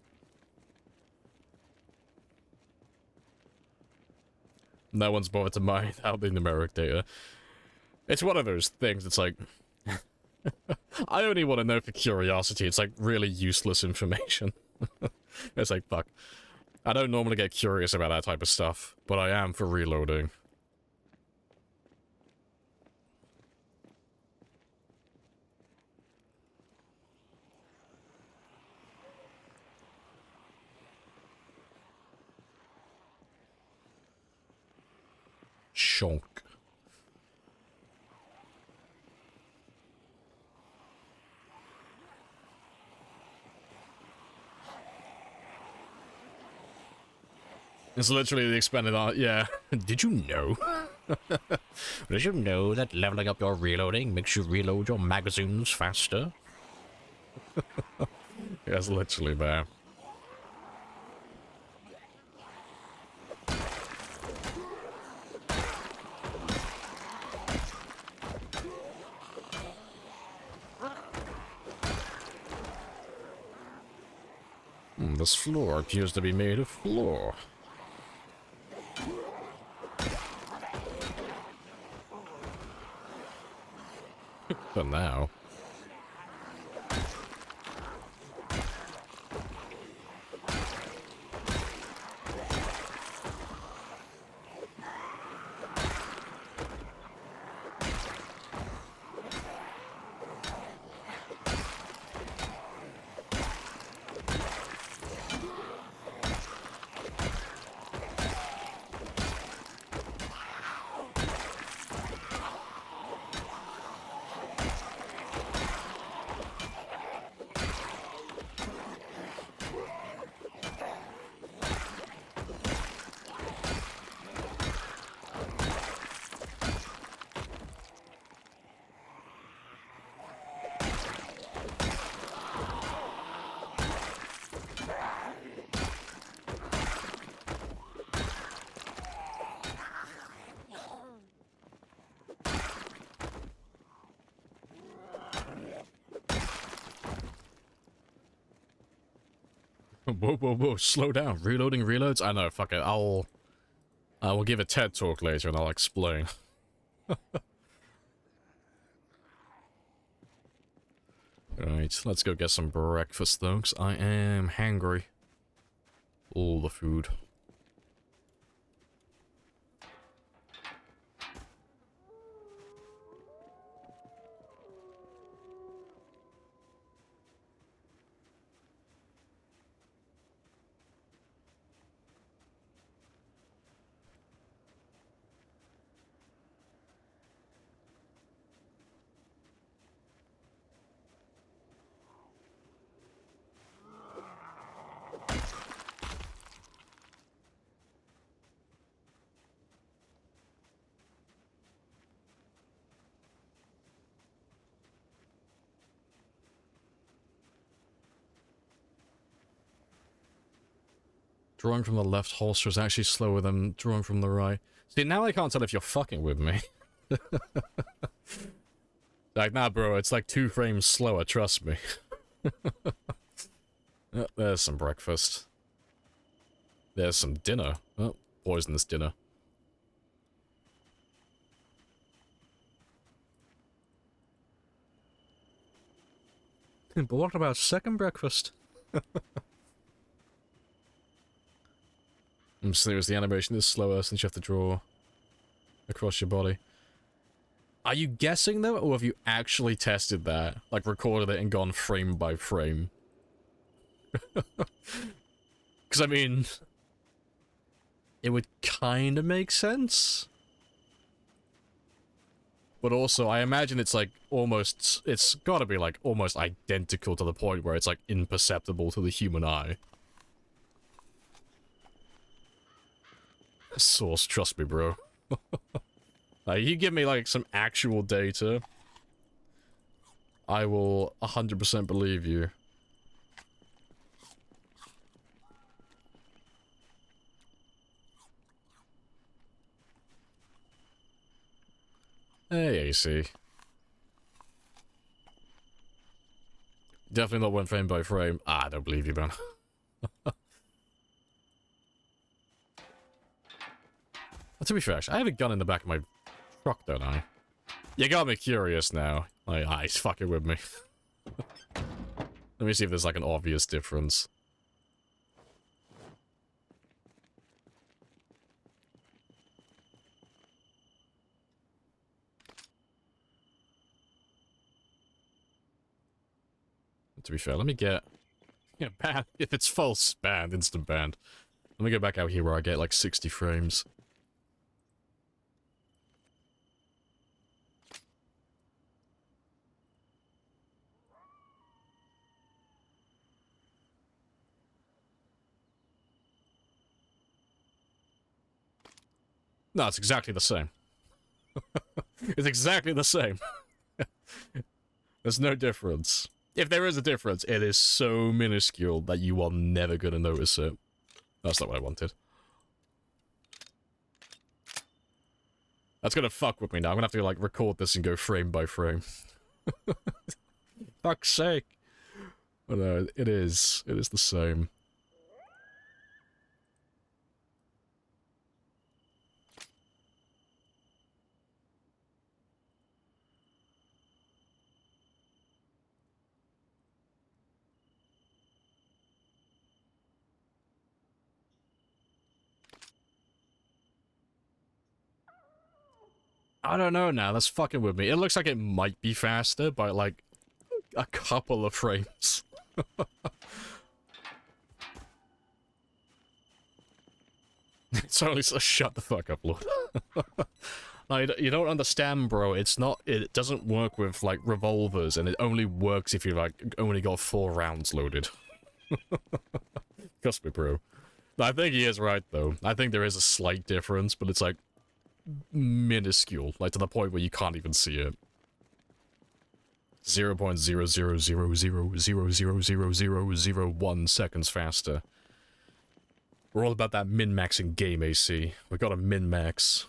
No one's bothered to mine out the numeric data. It's one of those things, it's like... I only want to know for curiosity, it's like really useless information. It's like, fuck. I don't normally get curious about that type of stuff, but I am for reloading. Shonk. It's literally the expanded art, yeah. Did you know? Did you know that leveling up your reloading makes you reload your magazines faster? Yeah, it's literally there. This floor appears to be made of floor. For now. Whoa, whoa, whoa, slow down. Reloading reloads? I know, fuck it. I will give a TED talk later and I'll explain. Right, let's go get some breakfast though, 'cause I am hungry. All the food. Drawing from the left holster is actually slower than drawing from the right. See, now I can't tell if you're fucking with me. Like, nah, bro, it's like 2 frames slower, trust me. Oh, there's some breakfast. There's some dinner. Oh, poisonous dinner. But what about second breakfast? I'm serious, the animation is slower since you have to draw across your body. Are you guessing though, or have you actually tested that? Like recorded it and gone frame by frame? Because I mean, it would kind of make sense. But also, I imagine it's like almost, it's gotta be like almost identical to the point where it's like imperceptible to the human eye. Source, trust me, bro. You give me, like, some actual data, I will 100% believe you. Hey, AC. Definitely not one frame by frame. Ah, I don't believe you, man. To be fair, actually, I have a gun in the back of my truck, don't I? You got me curious now. Like, he's fucking with me. Let me see if there's like an obvious difference. To be fair, let me get... Yeah, banned. If it's false, banned. Instant banned. Let me go back out here where I get like 60 frames. No, it's exactly the same. It's exactly the same. There's no difference. If there is a difference, it is so minuscule that you are never gonna notice it. That's not what I wanted. That's gonna fuck with me now. I'm gonna have to, like, record this and go frame by frame. Fuck's sake. But no, it is. It is the same. I don't know now, that's fucking with me. It looks like it might be faster by, like, a couple of frames. It's only so shut the fuck up, Lord. Like, you don't understand, bro. It's not, it doesn't work with, like, revolvers, and it only works if you, like, only got 4 rounds loaded. Trust me, bro. I think he is right, though. I think there is a slight difference, but it's, like, minuscule, like to the point where you can't even see it. 0.00000000001 seconds faster. We're all about that min-maxing game, AC. We gotta min-max.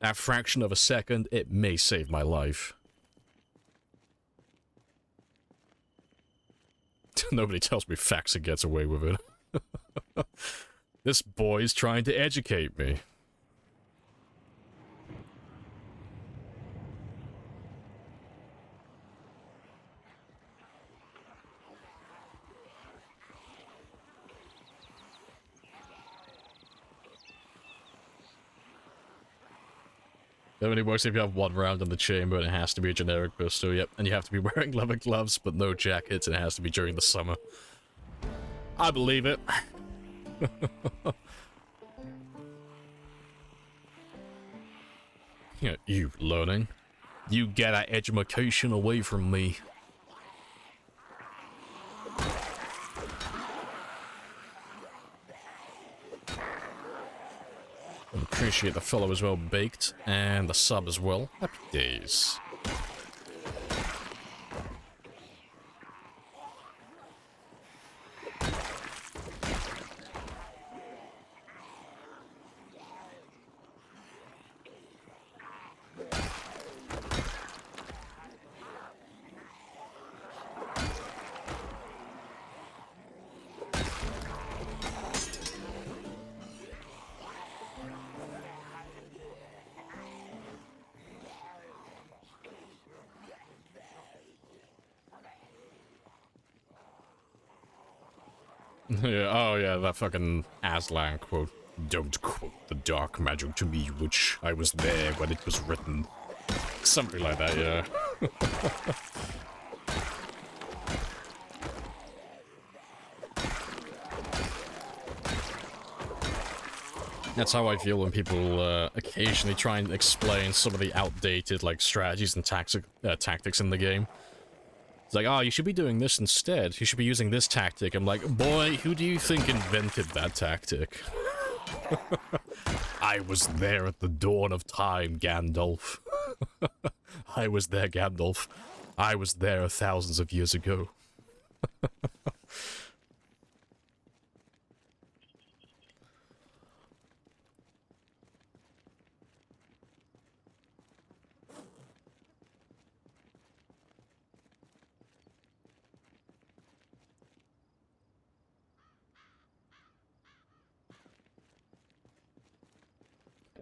That fraction of a second, it may save my life. Nobody tells me Faxa gets away with it. This boy's trying to educate me. It only works if you have 1 round in the chamber and it has to be a generic pistol, yep. And you have to be wearing leather gloves but no jackets and it has to be during the summer. I believe it. Yeah, you learning. You get that education away from me. Appreciate the follow as well, Baked, and the sub as well. Happy days. Yeah, oh yeah, that fucking Aslan quote. Don't quote the dark magic to me, which I was there when it was written. Something like that, yeah. That's how I feel when people occasionally try and explain some of the outdated like strategies and tactics in the game. It's like, oh, you should be doing this instead. You should be using this tactic. I'm like, boy, who do you think invented that tactic? I was there at the dawn of time, Gandalf. I was there, Gandalf. I was there thousands of years ago.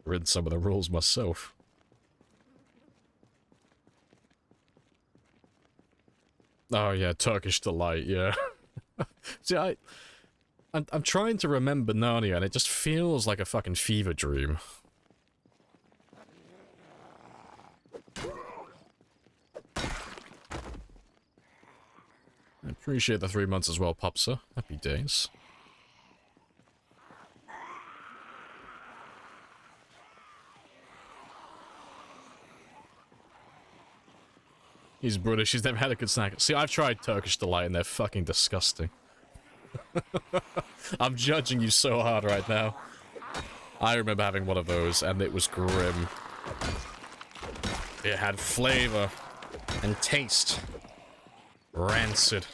Read some of the rules myself. Oh yeah, Turkish Delight, yeah. See, I'm trying to remember Narnia, and it just feels like a fucking fever dream. I appreciate the 3 months as well, Popsa. Happy days. He's British, he's never had a good snack. See, I've tried Turkish Delight and they're fucking disgusting. I'm judging you so hard right now. I remember having one of those and it was grim. It had flavor and taste. Rancid.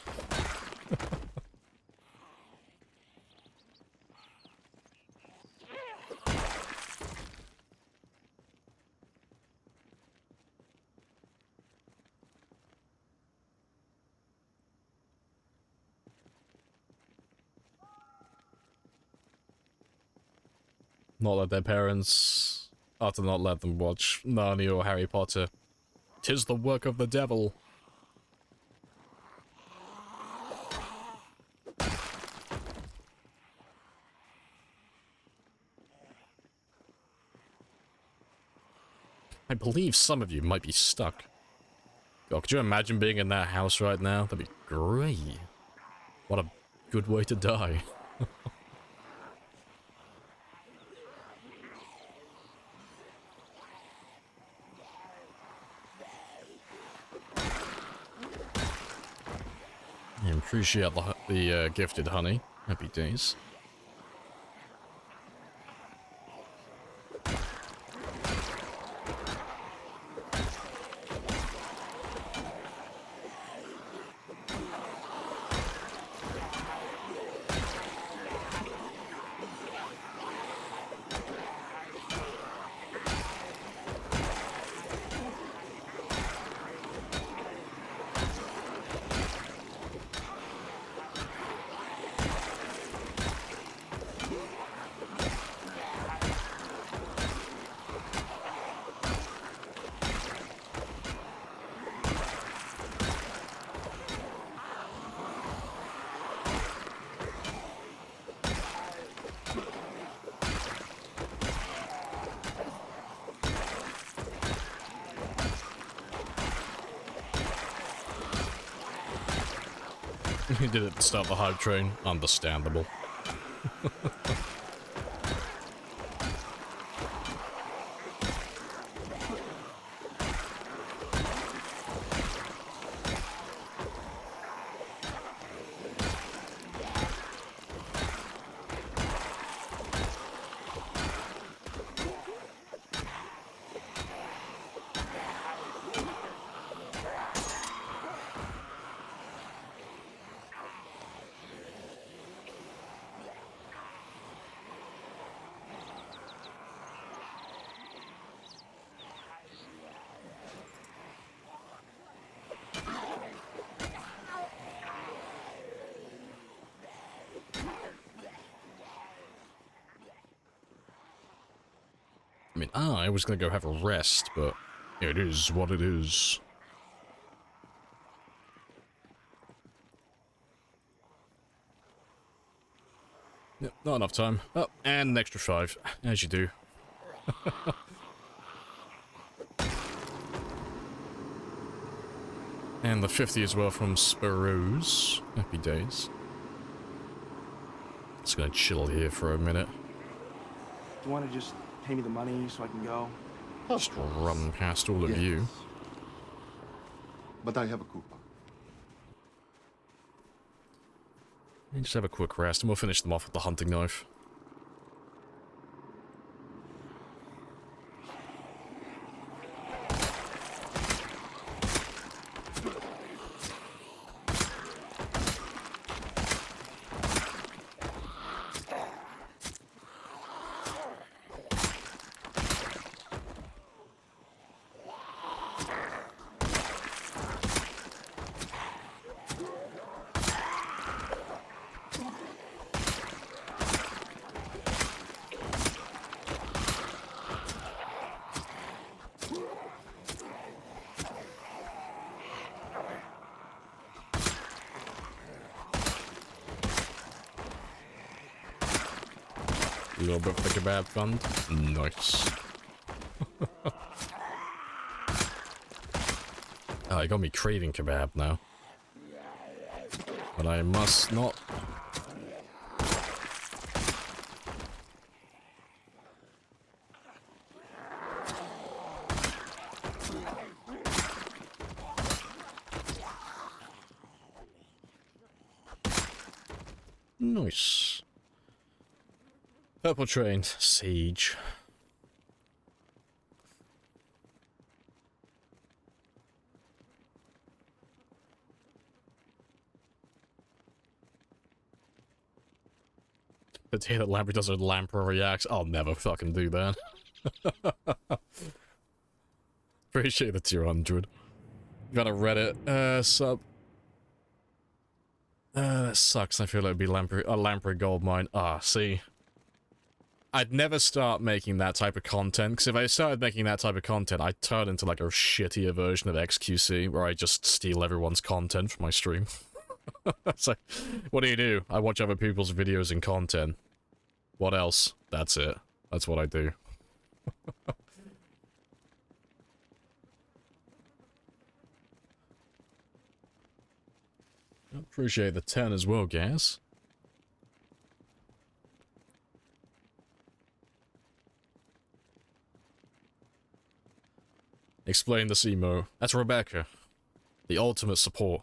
Not let their parents... Or to not let them watch Narnia or Harry Potter. 'Tis the work of the devil. I believe some of you might be stuck. God, could you imagine being in that house right now? That'd be great. What a good way to die. I appreciate the gifted honey. Happy days. He did it to start the hype train. Understandable. I mean, I was gonna go have a rest, but it is what it is. Yep, not enough time. Oh, and an extra 5, as you do. And the 50 as well from Sparrows. Happy days. Just gonna chill here for a minute. Do you want to just pay me the money so I can go? Just run past all of Yes. you. But I have a coupon. And just have a quick rest and we'll finish them off with the hunting knife. A little bit for the kebab fund. Nice. Oh, you got me craving kebab now. But I must not. Nice. Purple train, siege. The day that Lamprey does a Lamprey reacts, I'll never fucking do that. Appreciate the 200. Got a Reddit sub. That sucks. I feel like it'd be a Lamprey gold mine. Ah, see. I'd never start making that type of content, because if I started making that type of content, I'd turn into like a shittier version of XQC, where I just steal everyone's content from my stream. It's like, what do? I watch other people's videos and content. What else? That's it. That's what I do. Appreciate the 10 as well, guys. Explain this emo. That's Rebecca. The ultimate support.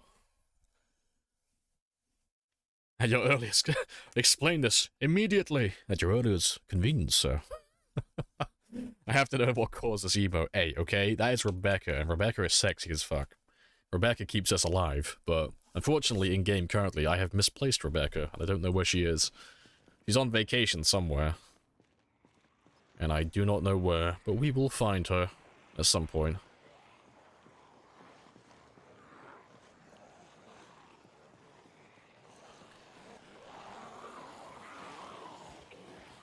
At your earliest... Explain this immediately. At your earliest convenience, sir. I have to know what caused this emo. Hey, okay? That is Rebecca, and Rebecca is sexy as fuck. Rebecca keeps us alive, but unfortunately in-game currently I have misplaced Rebecca, and I don't know where she is. She's on vacation somewhere. And I do not know where, but we will find her at some point.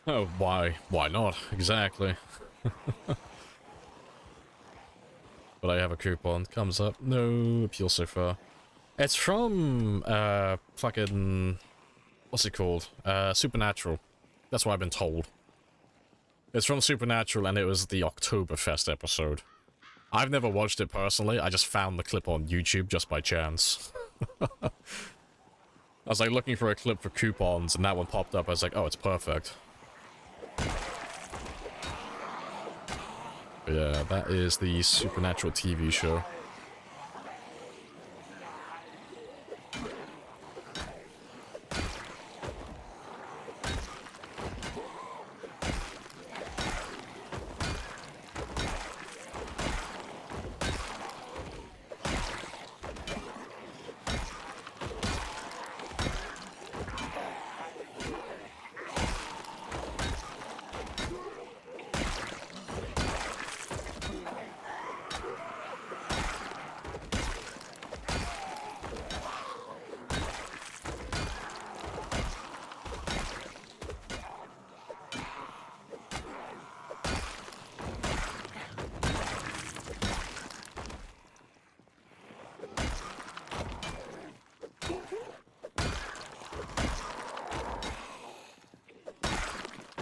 Oh, why? Why not? Exactly. But I have a coupon. Comes up. No appeal so far. It's from, fucking... What's it called? Supernatural. That's what I've been told. It's from Supernatural, and it was the Oktoberfest episode. I've never watched it personally, I just found the clip on YouTube just by chance. I was like looking for a clip for coupons, and that one popped up. I was like, oh, it's perfect. But yeah, that is the Supernatural TV show.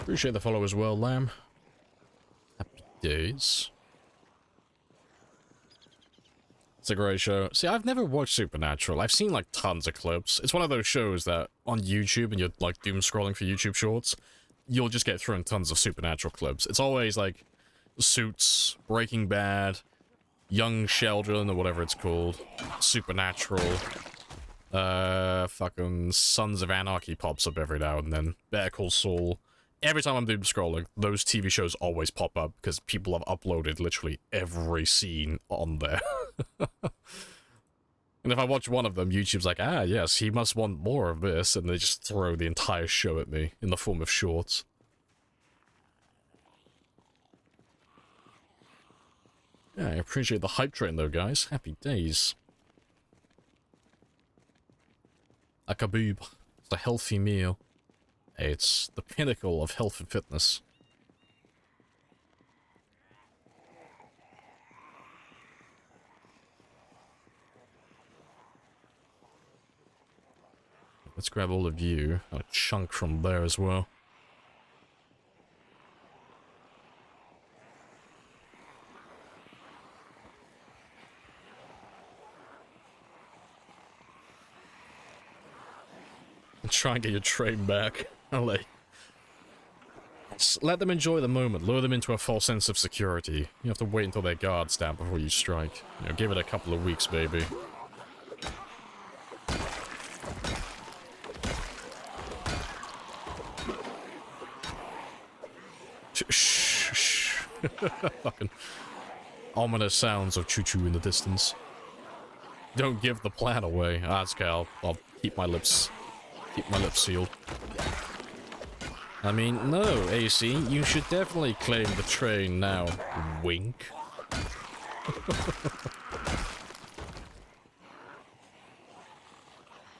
Appreciate the follow as well, Lamb. Happy days. It's a great show. See, I've never watched Supernatural. I've seen, like, tons of clips. It's one of those shows that, on YouTube, and you're, like, doom scrolling for YouTube shorts, you'll just get thrown tons of Supernatural clips. It's always, like, Suits, Breaking Bad, Young Sheldon, or whatever it's called, Supernatural, fucking Sons of Anarchy pops up every now and then, Better Call Saul. Every time I'm doom scrolling, those TV shows always pop up because people have uploaded literally every scene on there. And if I watch one of them, YouTube's like, ah, yes, he must want more of this, and they just throw the entire show at me in the form of shorts. Yeah, I appreciate the hype train though, guys. Happy days. A kebab. It's a healthy meal. It's the pinnacle of health and fitness. Let's grab all of you. A chunk from there as well. try and get your train back. Like, let them enjoy the moment. Lure them into a false sense of security. You have to wait until their guard's down before you strike. You know, give it a couple of weeks, baby. Shh. Fucking ominous sounds of choo-choo in the distance. Don't give the plan away. That's okay, I'll keep my lips sealed. I mean, no, AC, you should definitely claim the train now. Wink.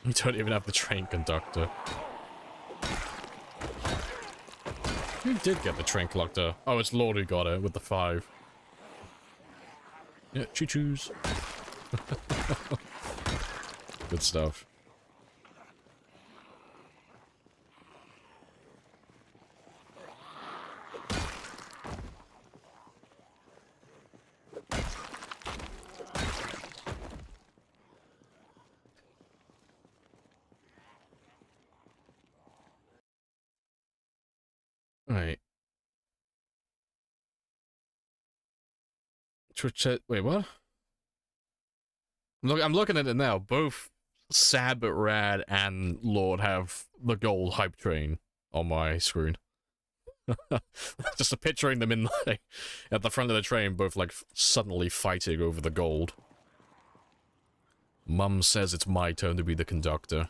You don't even have the train conductor. Who did get the train conductor? Oh, it's Lord who got it with the 5. Yeah, choo-choos. Good stuff. Right. Wait, what? I'm looking at it now. Both Sad But Rad and Lord have the gold hype train on my screen. Just picturing them in like at the front of the train, both like suddenly fighting over the gold. Mum says it's my turn to be the conductor.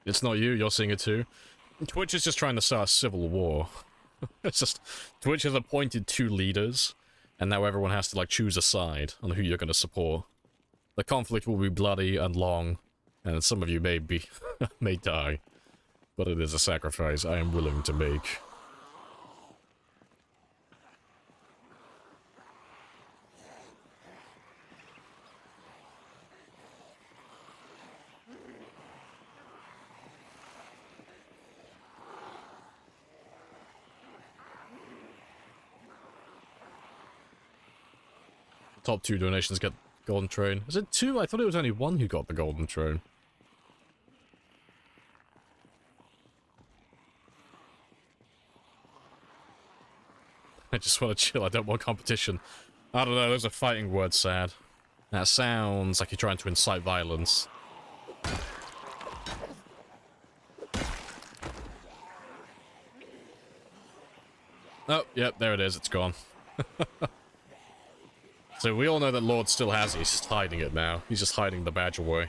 It's not you, you're seeing it too. Twitch is just trying to start a civil war. It's just, Twitch has appointed 2 leaders, and now everyone has to like choose a side on who you're going to support. The conflict will be bloody and long, and some of you may be, may die. But it is a sacrifice I am willing to make. Top 2 donations get golden train. Is it 2? I thought it was only 1 who got the golden train. I just want to chill, I don't want competition. I don't know, there's a fighting word, Sad. That sounds like you're trying to incite violence. Oh, yep, there it is, it's gone. So we all know that Lord still has it, he's just hiding it now. He's just hiding the badge away.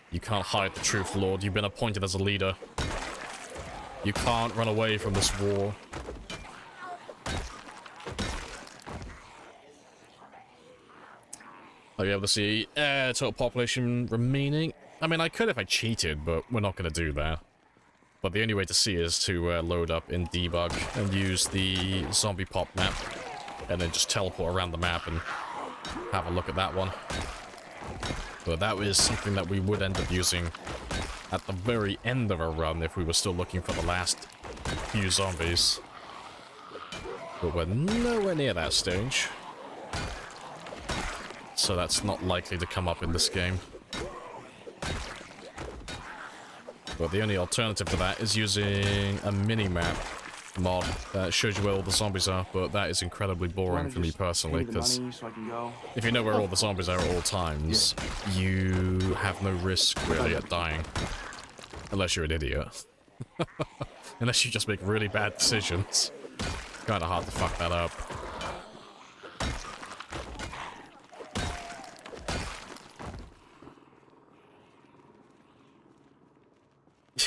You can't hide the truth, Lord. You've been appointed as a leader. You can't run away from this war. Are you able to see total population remaining? I mean, I could if I cheated, but we're not going to do that. But the only way to see is to load up in debug and use the zombie pop map. And then just teleport around the map and have a look at that one. But that is something that we would end up using at the very end of our run if we were still looking for the last few zombies. But we're nowhere near that stage. So that's not likely to come up in this game. But the only alternative to that is using a mini-map mod that shows you where all the zombies are, but that is incredibly boring for me personally, because if you know where all the zombies are at all times, you have no risk really at dying. Unless you're an idiot. Unless you just make really bad decisions. Kinda hard to fuck that up.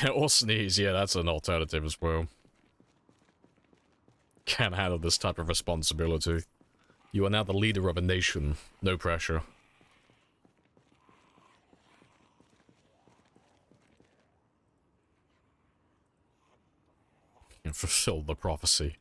Yeah, or sneeze, yeah, that's an alternative as well. Can't handle this type of responsibility. You are now the leader of a nation. No pressure. You fulfill the prophecy.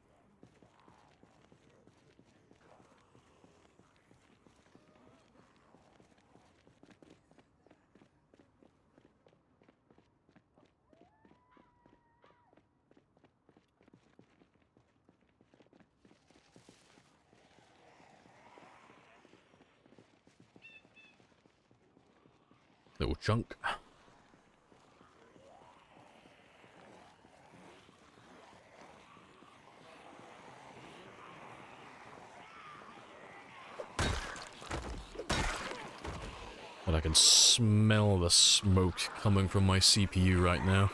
Little chunk. But I can smell the smoke coming from my CPU right now.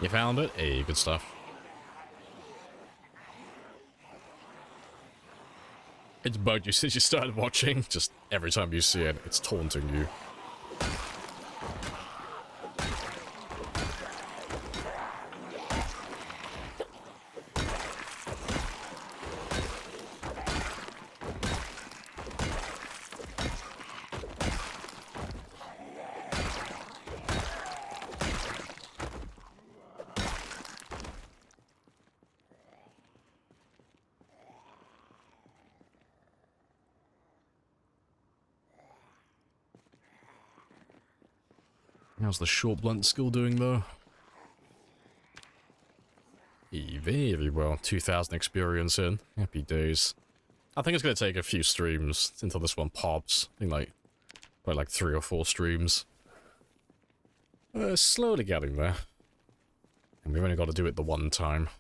You found it? Hey, good stuff. It's bugged you since you started watching. Just every time you see it, it's taunting you. How's the short blunt skill doing, though? Very well. 2,000 experience in. Happy days. I think it's going to take a few streams until this one pops. I think probably like 3 or 4 streams. Slowly getting there. And we've only got to do it the one time.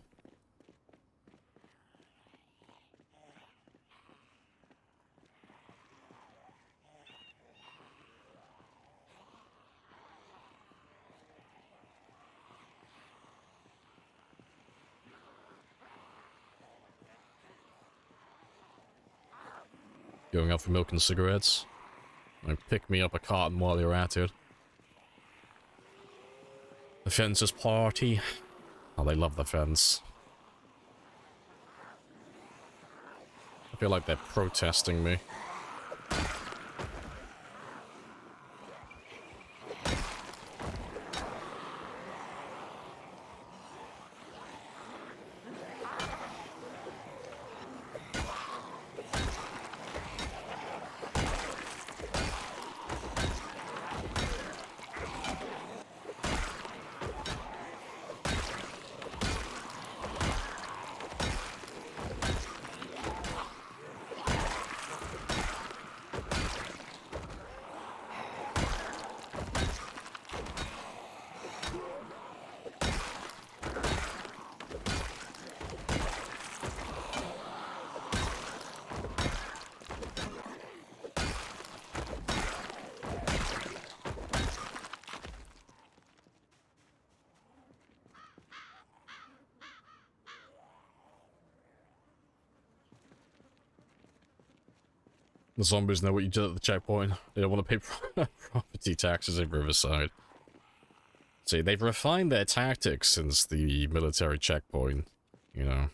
Going out for milk and cigarettes. And pick me up a carton while you're at it. The Fence's party. Oh, they love the Fence. I feel like they're protesting me. The zombies know what you did at the checkpoint. They don't want to pay property taxes in Riverside. See, they've refined their tactics since the military checkpoint, you know.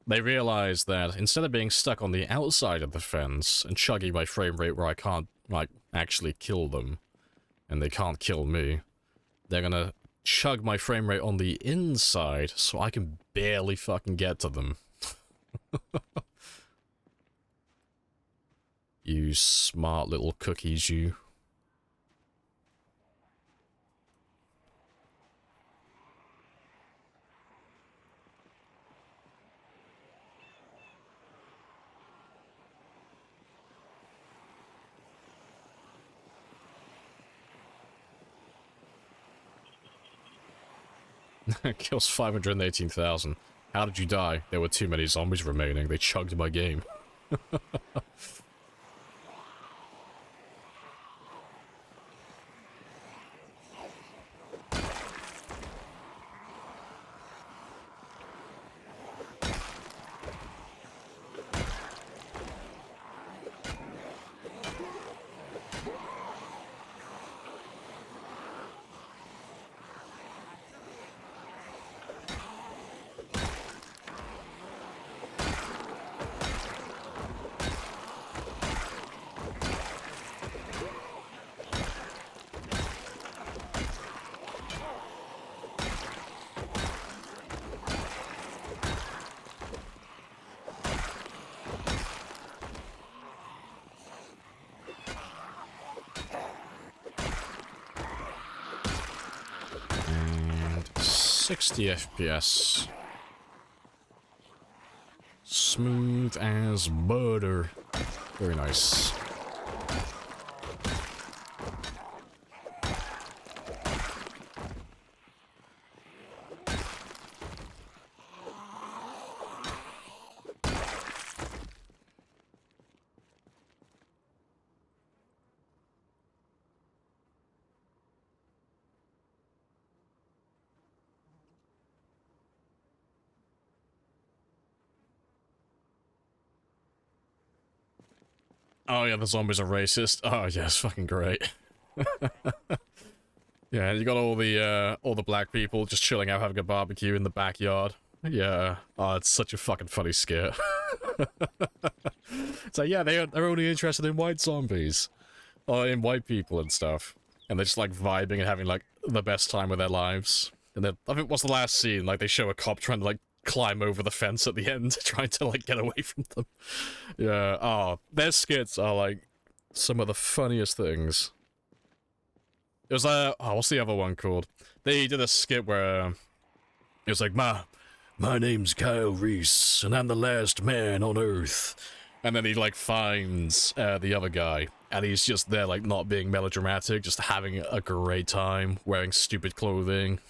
They realized that instead of being stuck on the outside of the fence and chugging my frame rate where I can't, like, actually kill them, and they can't kill me, they're gonna chug my frame rate on the inside so I can barely fucking get to them. You smart little cookies, you. Kills 518,000. How did you die? There were too many zombies remaining. They chugged my game. 60 FPS. Smooth as butter. Very nice. Oh yeah, the zombies are racist. Oh yes, fucking great. Yeah, you got all the black people just chilling out having a barbecue in the backyard. Yeah. Oh, it's such a fucking funny skit. It's like, yeah, they're only interested in white zombies. Or in white people and stuff. And they're just like vibing and having like the best time of their lives. And then, I think what's the last scene? Like they show a cop trying to like climb over the fence at the end, trying to like get away from them. Yeah, oh, their skits are like some of the funniest things. It was oh, what's the other one called? They did a skit where it was like, my name's Kyle Reese, and I'm the last man on Earth. And then he like finds the other guy, and he's just there like not being melodramatic, just having a great time, wearing stupid clothing.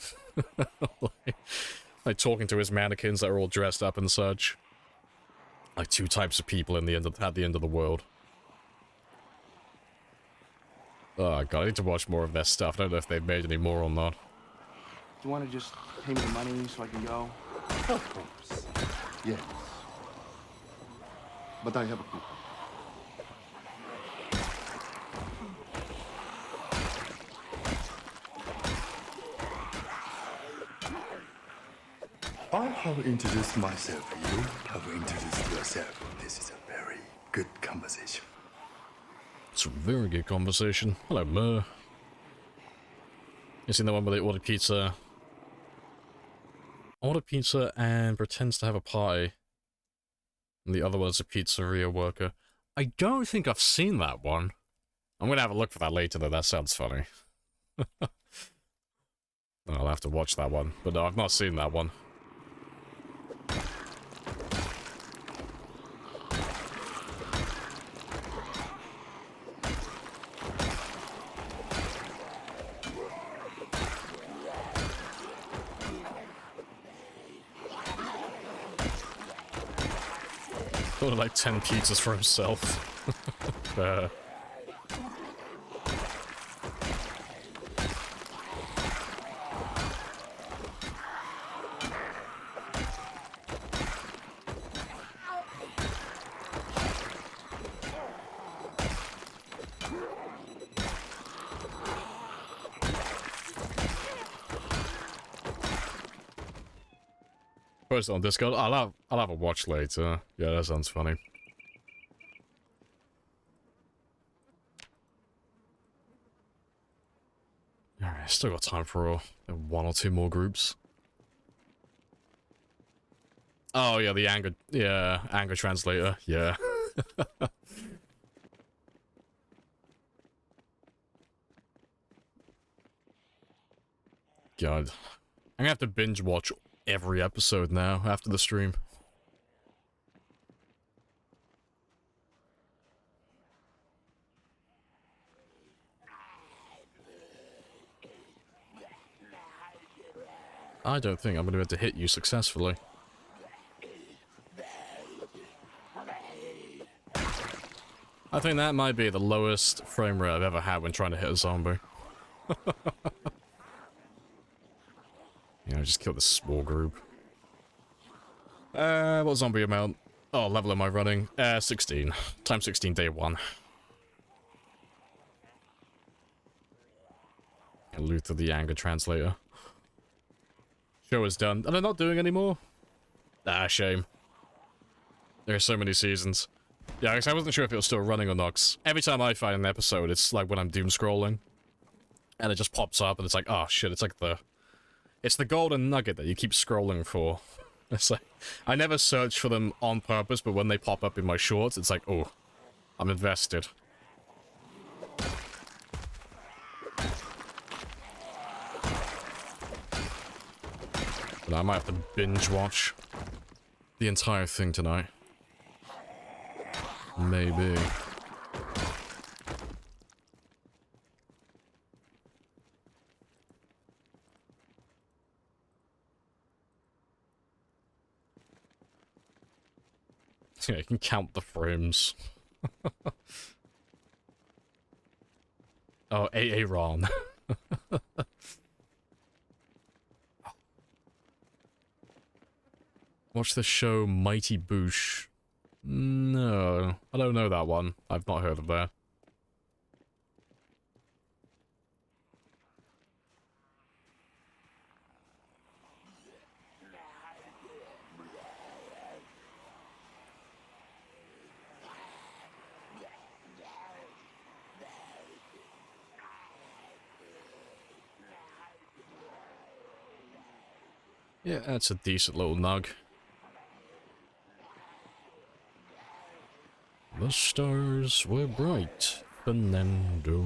Like talking to his mannequins that are all dressed up and such. Like two types of people at the end of the world. Oh god, I need to watch more of their stuff. I don't know if they've made any more or not. Do you want to just pay me the money so I can go? Of course. Yes. But I have a coupon. I have introduced myself. You have introduced yourself. This is a very good conversation. It's a very good conversation. Hello, Mur. You seen the one where they ordered pizza? Ordered pizza and pretends to have a party. And the other one's a pizzeria worker. I don't think I've seen that one. I'm gonna have a look for that later, though. That sounds funny. I'll have to watch that one. But no, I've not seen that one. Ordered like 10 pizzas for himself. Post it on Discord. I'll have a watch later. Yeah, that sounds funny. Alright, still got time for one or two more groups. Oh yeah, the anger translator. Yeah. God, I'm gonna have to binge watch every episode now after the stream. I don't think I'm going to be able to hit you successfully. I think that might be the lowest frame rate I've ever had when trying to hit a zombie. You know, just kill this small group. What zombie amount? Oh, level am I running? 16. Times 16, day 1. And Luther the anger translator. Show is done. And they're not doing anymore? Ah, shame. There are so many seasons. Yeah, I wasn't sure if it was still running or not. 'Cause every time I find an episode, it's like when I'm doom scrolling. And it just pops up and it's like, oh shit, it's like it's the golden nugget that you keep scrolling for. It's like, I never search for them on purpose, but when they pop up in my shorts, it's like, oh, I'm invested. I might have to binge watch the entire thing tonight. Maybe. Yeah, you can count the frames. Oh, Aaron. Watch the show Mighty Boosh. No, I don't know that one. I've not heard of that. Yeah, that's a decent little nug. The stars were bright, Fernando.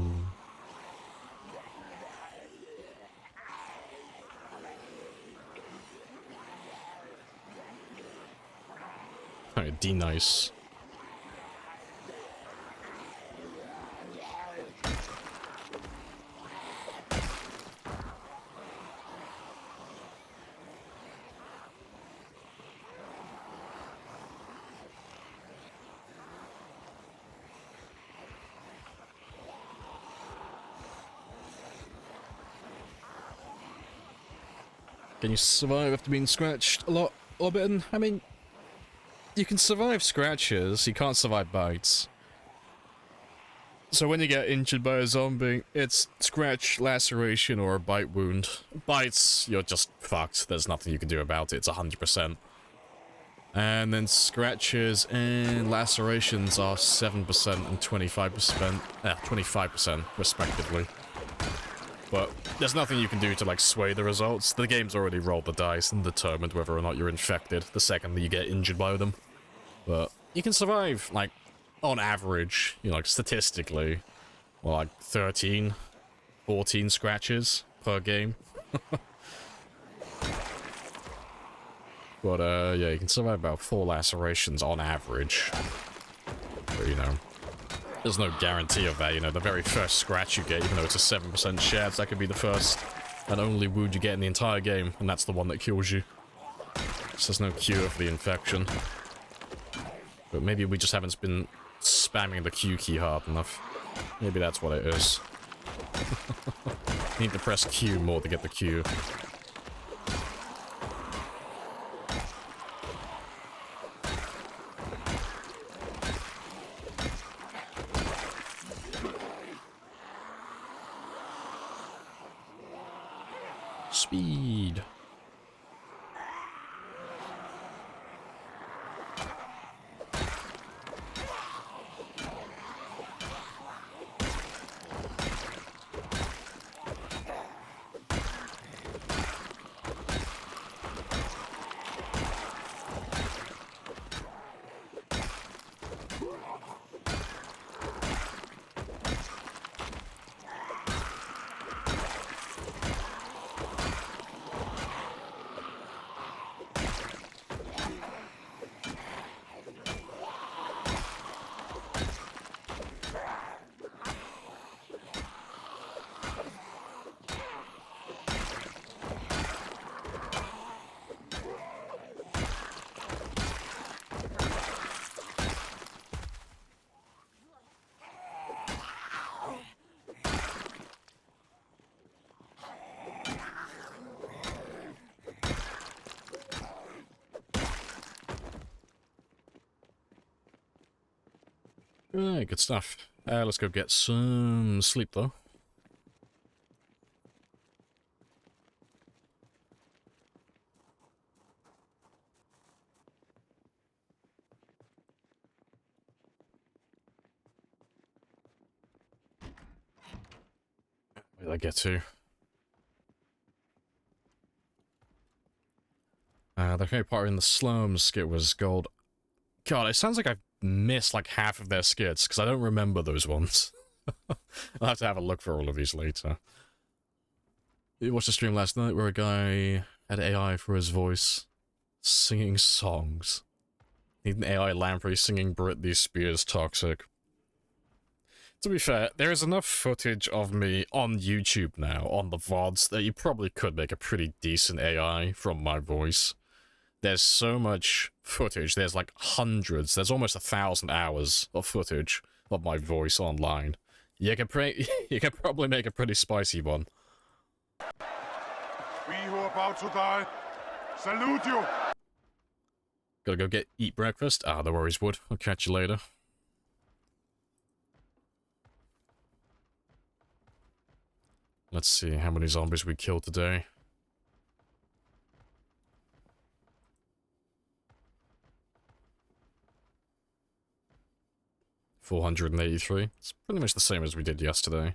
Alright, D-nice. Can you survive after being scratched a lot or bitten? I mean, you can survive scratches, you can't survive bites. So when you get injured by a zombie, it's scratch, laceration, or bite wound. Bites, you're just fucked. There's nothing you can do about it. It's 100%. And then scratches and lacerations are 7% and 25%. 25% respectively. But there's nothing you can do to, like, sway the results. The game's already rolled the dice and determined whether or not you're infected the second that you get injured by them. But you can survive, like, on average, you know, like, statistically, well, like, 13, 14 scratches per game. But, yeah, you can survive about 4 lacerations on average. But, you know, there's no guarantee of that, you know, the very first scratch you get, even though it's a 7% chance, that could be the first and only wound you get in the entire game, and that's the one that kills you. So there's no cure for the infection. But maybe we just haven't been spamming the Q key hard enough. Maybe that's what it is. You need to press Q more to get the Q. Speed. Alright, good stuff. Let's go get some sleep, though. Where did I get to? The favorite part in the Slums skit was gold. God, it sounds like I've missed like half of their skits, because I don't remember those ones. I'll have to have a look for all of these later. You watched a stream last night where a guy Had AI for his voice. Singing songs. Need an AI Lamprey singing Britney Spears Toxic. To be fair, there is enough footage of me on YouTube now, on the VODs, that you probably could make a pretty decent AI from my voice. There's so much footage, there's like hundreds, there's almost 1,000 hours of footage of my voice online. You can probably make a pretty spicy one. We who are about to die, salute you! Gotta go eat breakfast? Ah, no worries, Wood. I'll catch you later. Let's see how many zombies we killed today. $483. It's pretty much the same as we did yesterday.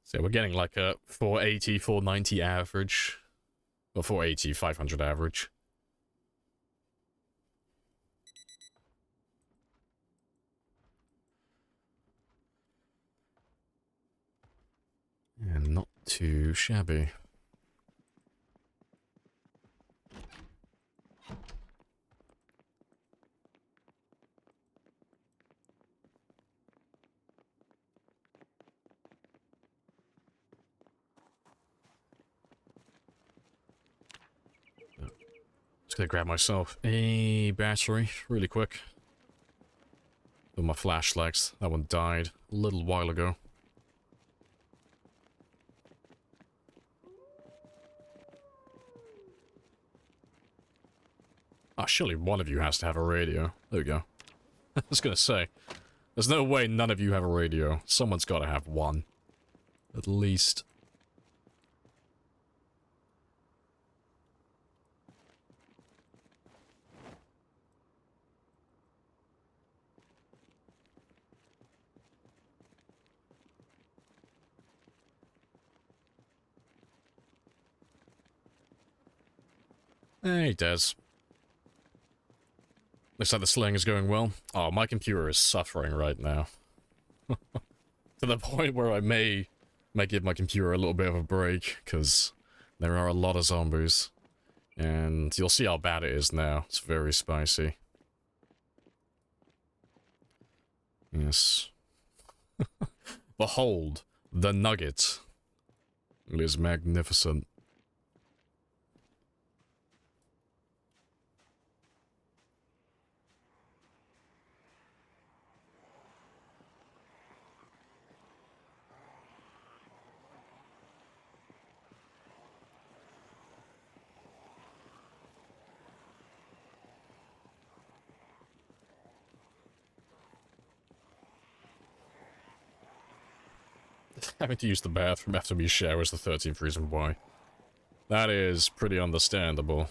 So we're getting like a 480, 490 average. Or 480, 500 average. And not too shabby. Just gonna grab myself a battery really quick. With my flashlights. That one died a little while ago. Ah, surely one of you has to have a radio. There we go. I was gonna say, there's no way none of you have a radio. Someone's gotta have one. At least. Hey, Des. Looks like the slaying is going well. Oh, my computer is suffering right now. To the point where I may give my computer a little bit of a break, because there are a lot of zombies. And you'll see how bad it is now. It's very spicy. Yes. Behold, the nugget. It is magnificent. Having to use the bathroom after me shower is the 13th reason why. That is pretty understandable.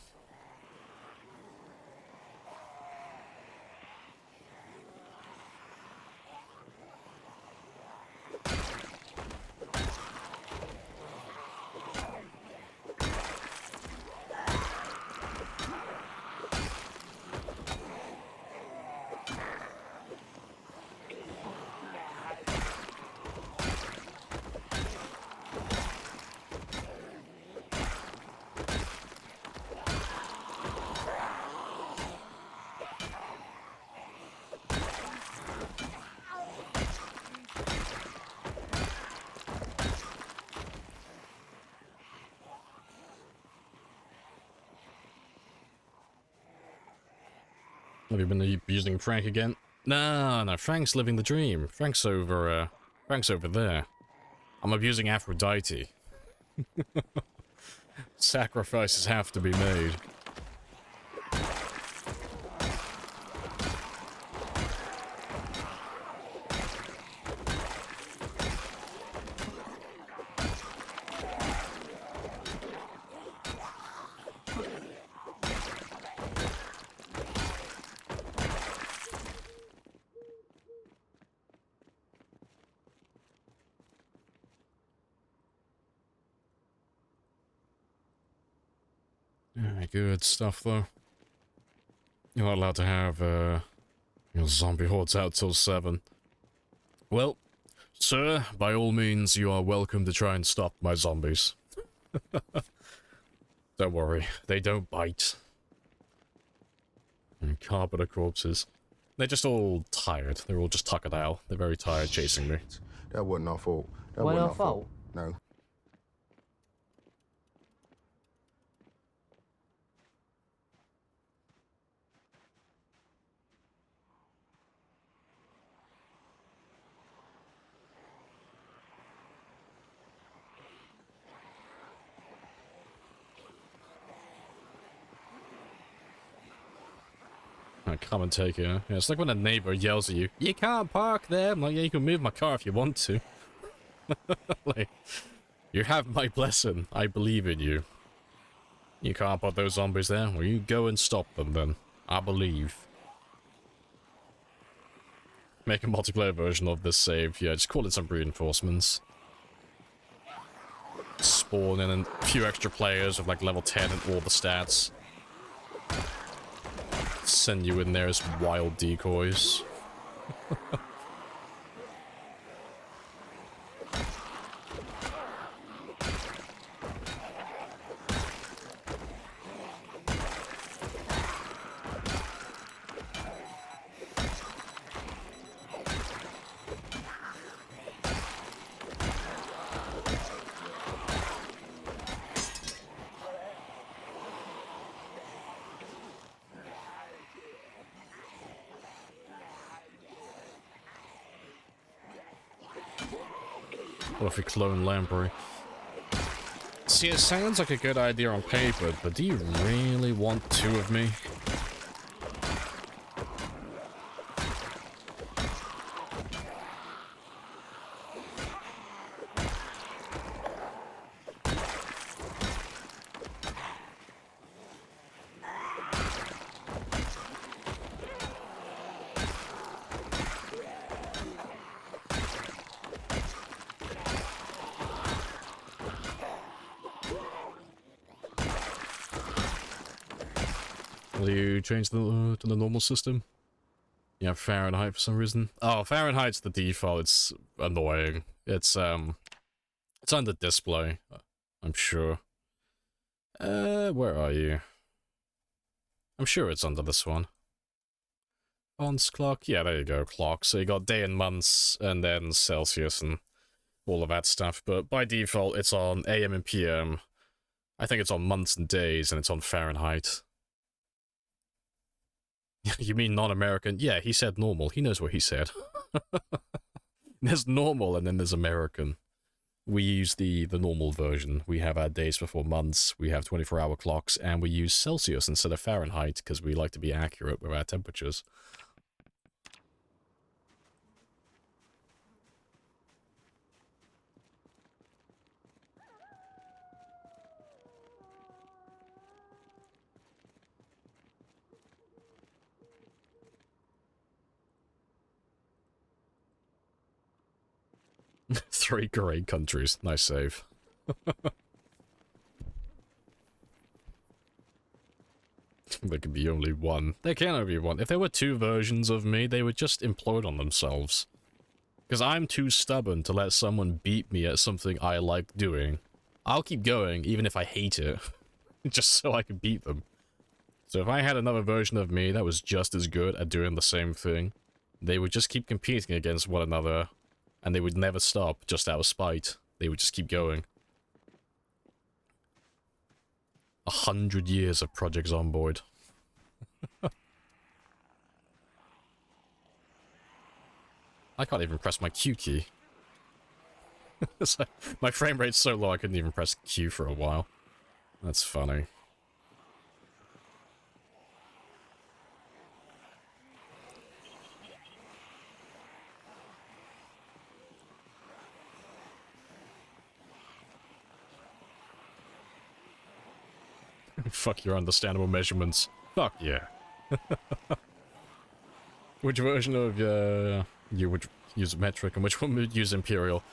Have you been using Frank again? No, Frank's living the dream. Frank's over there. I'm abusing Aphrodite. Sacrifices have to be made. Good stuff, though. You're not allowed to have, your zombie hordes out till 7. Well, sir, by all means, you are welcome to try and stop my zombies. Don't worry, they don't bite. And carpenter corpses. They're just all tired. They're all just tuckered out. They're very tired chasing me. That wasn't our fault. That Wasn't wasn't our our fault. No. I come and take it. Yeah, it's like when a neighbor yells at you, "You can't park there." I'm like, yeah, you can move my car if you want to. Like, you have my blessing. I believe in you. You can't put those zombies there. Well, you go and stop them then. I believe. Make a multiplayer version of this save. Yeah, just call it some reinforcements. Spawn in a few extra players with like level 10 and all the stats. Send you in there as wild decoys. What if we clone Lamprey? See, it sounds like a good idea on paper, but do you really want two of me? Will you change to the normal system? You have Fahrenheit for some reason. Oh, Fahrenheit's the default. It's annoying. It's under display, I'm sure. Where are you? I'm sure it's under this one. Fonts, clock. Yeah, there you go, clock. So you got day and months, and then Celsius and all of that stuff. But by default, it's on AM and PM. I think it's on months and days, and it's on Fahrenheit. You mean non-American? Yeah, he said normal. He knows what he said. There's normal, and then there's American. We use the normal version. We have our days before months, we have 24-hour clocks, and we use Celsius instead of Fahrenheit, because we like to be accurate with our temperatures. 3 great countries. Nice save. There can be only one. There can only be one. If there were 2 versions of me, they would just implode on themselves. Because I'm too stubborn to let someone beat me at something I like doing. I'll keep going, even if I hate it. Just so I can beat them. So if I had another version of me that was just as good at doing the same thing, they would just keep competing against one another, and they would never stop just out of spite. They would just keep going. 100 years of Project Zomboid. I can't even press my Q key. My frame rate's so low I couldn't even press Q for a while. That's funny. Fuck your understandable measurements. Fuck yeah. Which version of you would use metric and which one would use imperial?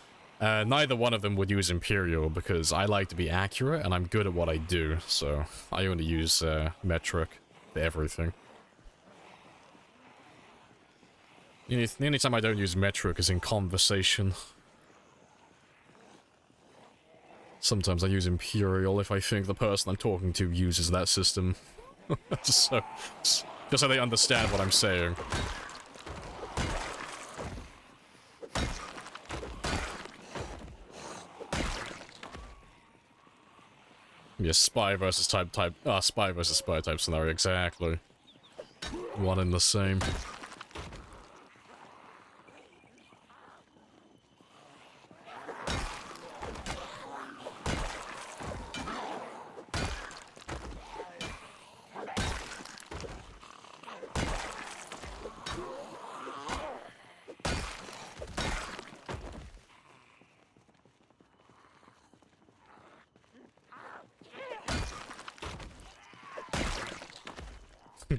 Neither one of them would use imperial because I like to be accurate and I'm good at what I do, so I only use metric for everything. The only time I don't use metric is in conversation. Sometimes I use Imperial if I think the person I'm talking to uses that system. just so they understand what I'm saying. Yeah, spy versus spy versus spy type scenario, exactly. One and the same.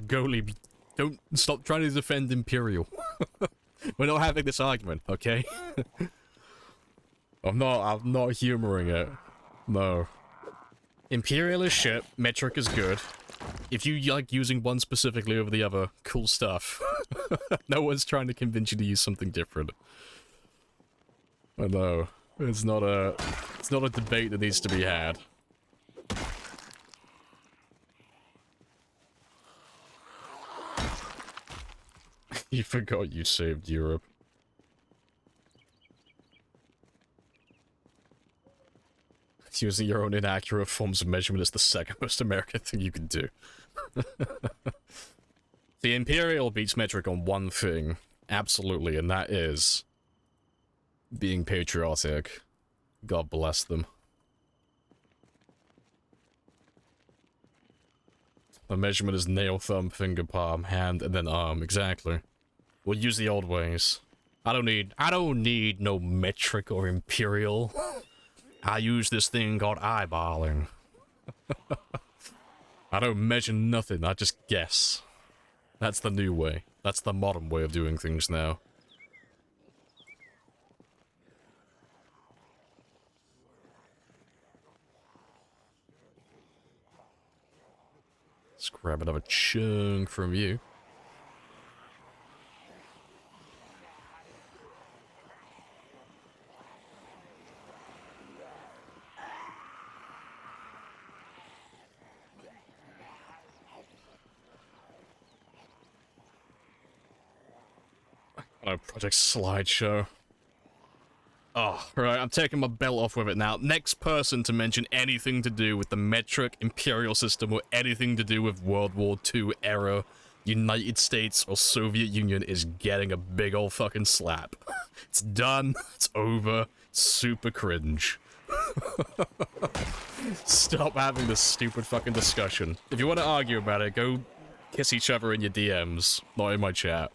Goalie, don't stop trying to defend Imperial. We're not having this argument, okay? I'm not humoring it. No. Imperial is shit, metric is good. If you like using one specifically over the other, cool stuff. No one's trying to convince you to use something different. I know. It's not a debate that needs to be had. You forgot you saved Europe. Using your own inaccurate forms of measurement is the second most American thing you can do. The Imperial beats metric on one thing, absolutely, and that is being patriotic. God bless them. The measurement is nail, thumb, finger, palm, hand, and then arm, exactly. We'll use the old ways. I don't need no metric or Imperial. I use this thing called eyeballing. I don't measure nothing, I just guess. That's the new way. That's the modern way of doing things now. Let's grab another chunk from you. Oh, Project Slideshow. Oh, right, I'm taking my belt off with it now. Next person to mention anything to do with the metric Imperial system or anything to do with World War II era United States or Soviet Union is getting a big ol' fucking slap. It's done. It's over. Super cringe. Stop having this stupid fucking discussion. If you want to argue about it, go kiss each other in your DMs, not in my chat.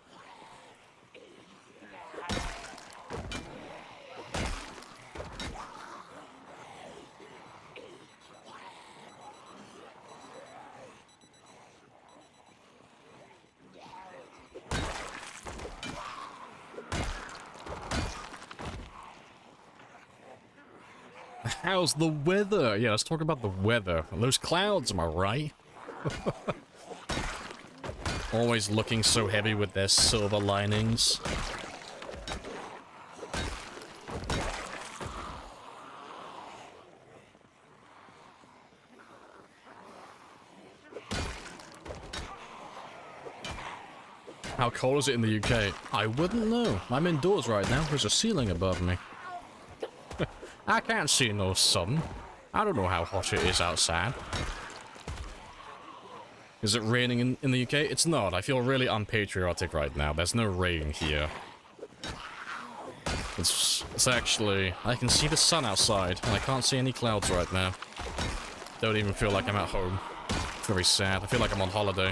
How's the weather? Yeah, let's talk about the weather. Those clouds, am I right? Always looking so heavy with their silver linings. How cold is it in the UK? I wouldn't know. I'm indoors right now. There's a ceiling above me. I can't see no sun. I don't know how hot it is outside. Is it raining in the UK? It's not. I feel really unpatriotic right now. There's no rain here. It's actually... I can see the sun outside, and I can't see any clouds right now. Don't even feel like I'm at home. It's very sad. I feel like I'm on holiday.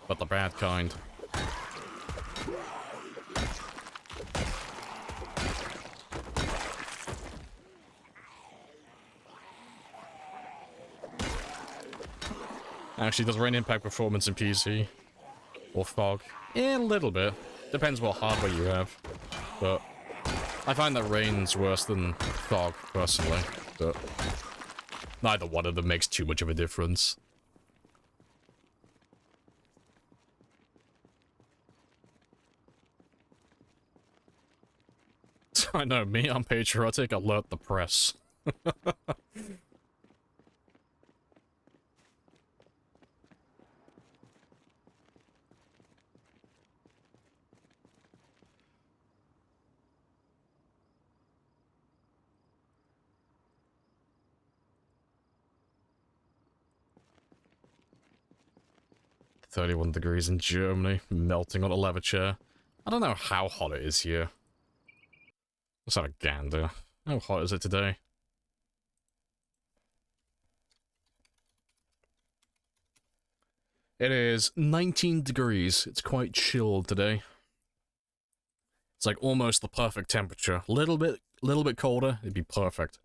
But the bad kind. Actually, does rain impact performance in PC? Or fog? Yeah, a little bit. Depends what hardware you have. But I find that rain's worse than fog, personally. But neither one of them makes too much of a difference. I know, me, I'm patriotic, alert the press. 31 degrees in Germany, melting on a leather chair. I don't know how hot it is here. Let's have a gander. How hot is it today? It is 19 degrees. It's quite chilled today. It's like almost the perfect temperature. Little bit colder, it'd be perfect.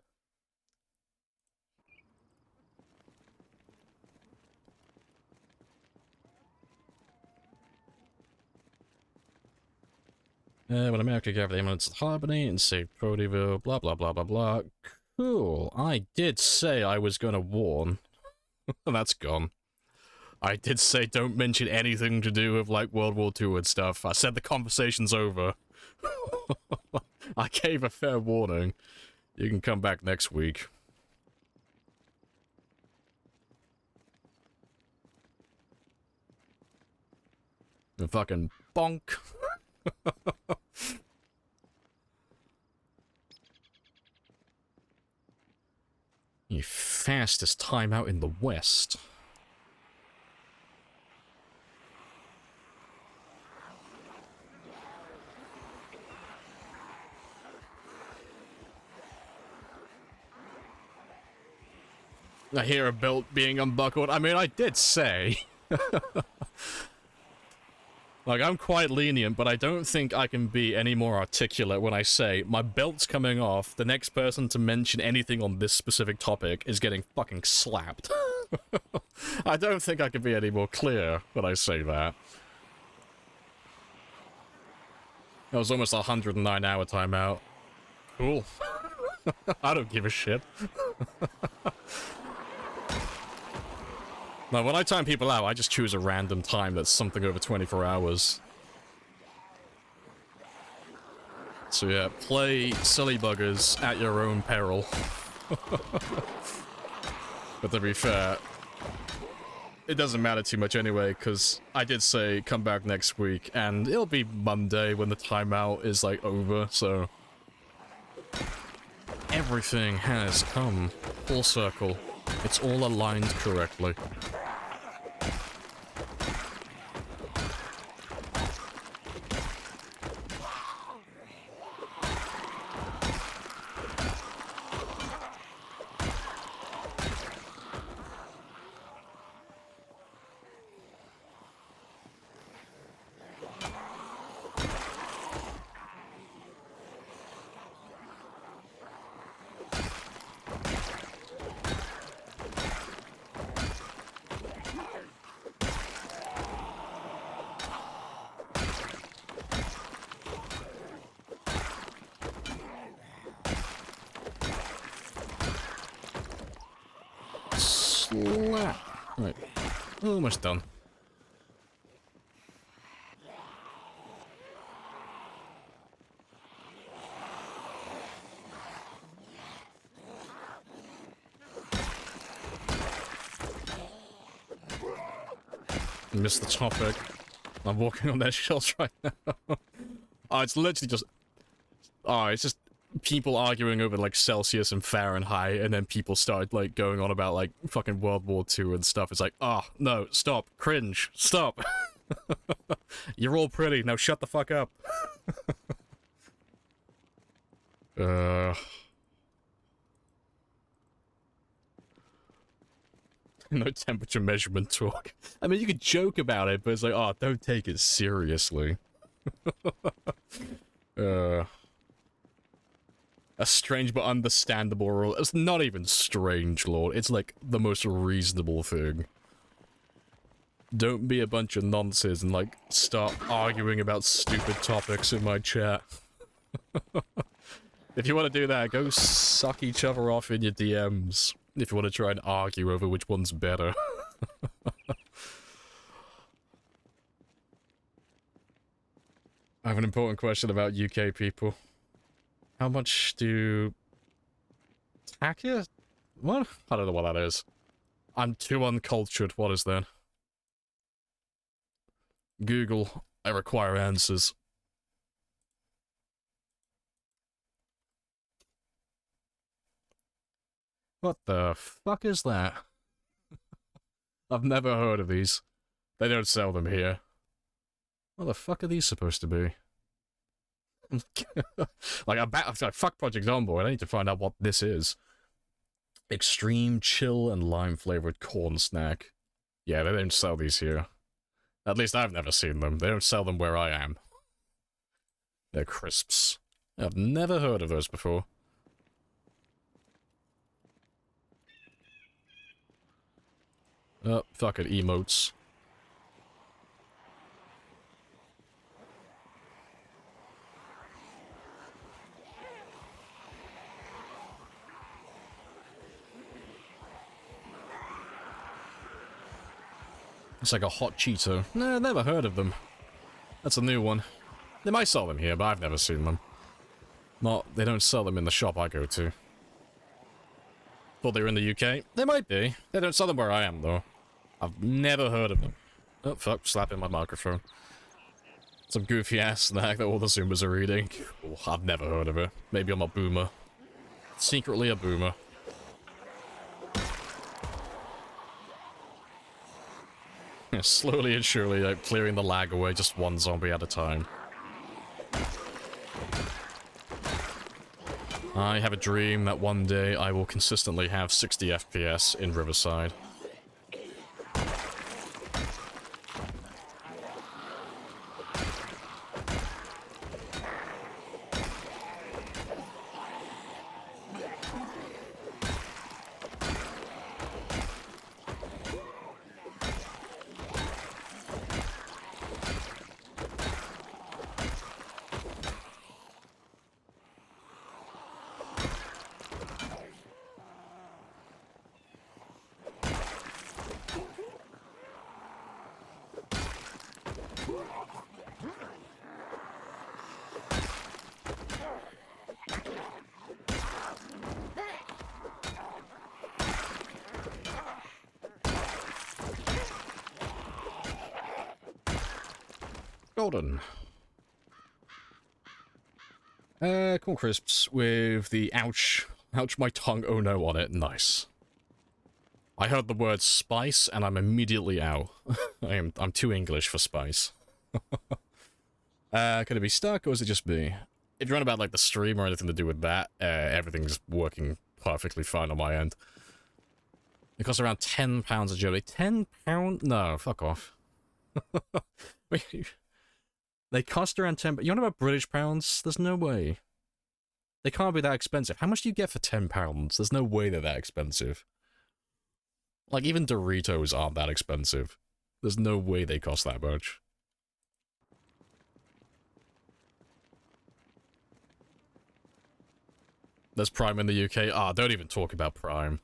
When America gave the eminence of Albany and saved Prodyville, blah blah blah blah blah. Cool. I did say I was gonna warn. And that's gone. I did say don't mention anything to do with, like, World War II and stuff. I said the conversation's over. I gave a fair warning. You can come back next week. And fucking bonk. You fastest time out in the West. I hear a belt being unbuckled. I mean, I did say. Like, I'm quite lenient, but I don't think I can be any more articulate when I say, my belt's coming off, the next person to mention anything on this specific topic is getting fucking slapped. I don't think I can be any more clear when I say that. That was almost a 109-hour timeout. Cool. I don't give a shit. Now, when I time people out, I just choose a random time that's something over 24 hours. So yeah, play silly buggers at your own peril. But to be fair, it doesn't matter too much anyway, because I did say come back next week, and it'll be Monday when the timeout is, like, over, so... Everything has come full circle. It's all aligned correctly. Slap. Right. Almost done. Missed the topic. I'm walking on their shells right now. Oh, it's literally just... Oh, it's just people arguing over, like, Celsius and Fahrenheit, and then people started, like, going on about, like, fucking World War II and stuff. It's like, oh, no, stop, cringe, stop. You're all pretty, now shut the fuck up. No temperature measurement talk. I mean, you could joke about it, but it's like, oh, don't take it seriously. A strange but understandable rule. It's not even strange, Lord. It's like the most reasonable thing. Don't be a bunch of nonsense and, like, start arguing about stupid topics in my chat. If you want to do that, go suck each other off in your DMs. If you want to try and argue over which one's better. I have an important question about UK people. How much do... Takia? What? I don't know what that is. I'm too uncultured. What is that? Google. I require answers. What the fuck is that? I've never heard of these. They don't sell them here. What the fuck are these supposed to be? Like, fuck Project Zomboid. I need to find out what this is. Extreme chill and lime flavored corn snack. Yeah, they don't sell these here. At least I've never seen them. They don't sell them where I am. They're crisps. I've never heard of those before. Oh, fuck it, emotes. It's like a hot Cheeto. Nah, never heard of them. That's a new one. They might sell them here, but I've never seen them. They don't sell them in the shop I go to. Thought they were in the UK. They might be. They don't sell them where I am, though. I've never heard of them. Oh, fuck, slapping my microphone. Some goofy-ass snack that all the Zoomers are eating. Oh, I've never heard of it. Maybe I'm a boomer. Secretly a boomer. Yeah, slowly and surely, like, clearing the lag away just one zombie at a time. I have a dream that one day I will consistently have 60 FPS in Riverside. Golden. Corn crisps with the ouch my tongue, oh no on it. Nice. I heard the word spice and I'm immediately out. I'm too English for spice. Could it be stuck or is it just me? If you're on about like the stream or anything to do with that, everything's working perfectly fine on my end. It costs around £10 a jelly. £10? No, fuck off. They cost around 10. You know about British pounds? There's no way. They can't be that expensive. How much do you get for £10? There's no way they're that expensive. Like, even Doritos aren't that expensive. There's no way they cost that much. There's Prime in the UK. Ah, don't even talk about Prime.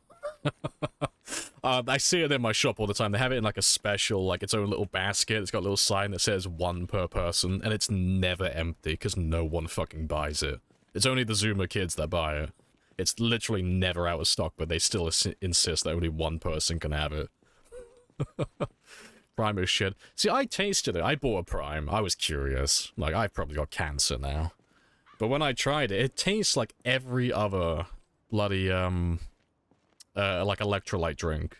I see it in my shop all the time. They have it in like a special, like its own little basket. It's got a little sign that says 1 per person, and it's never empty because no one fucking buys it. It's only the Zoomer kids that buy it. It's literally never out of stock, but they still insist that only 1 person can have it. Prime is shit. See, I tasted it. I bought a Prime. I was curious. Like, I've probably got cancer now. But when I tried it, it tastes like every other bloody, like electrolyte drink.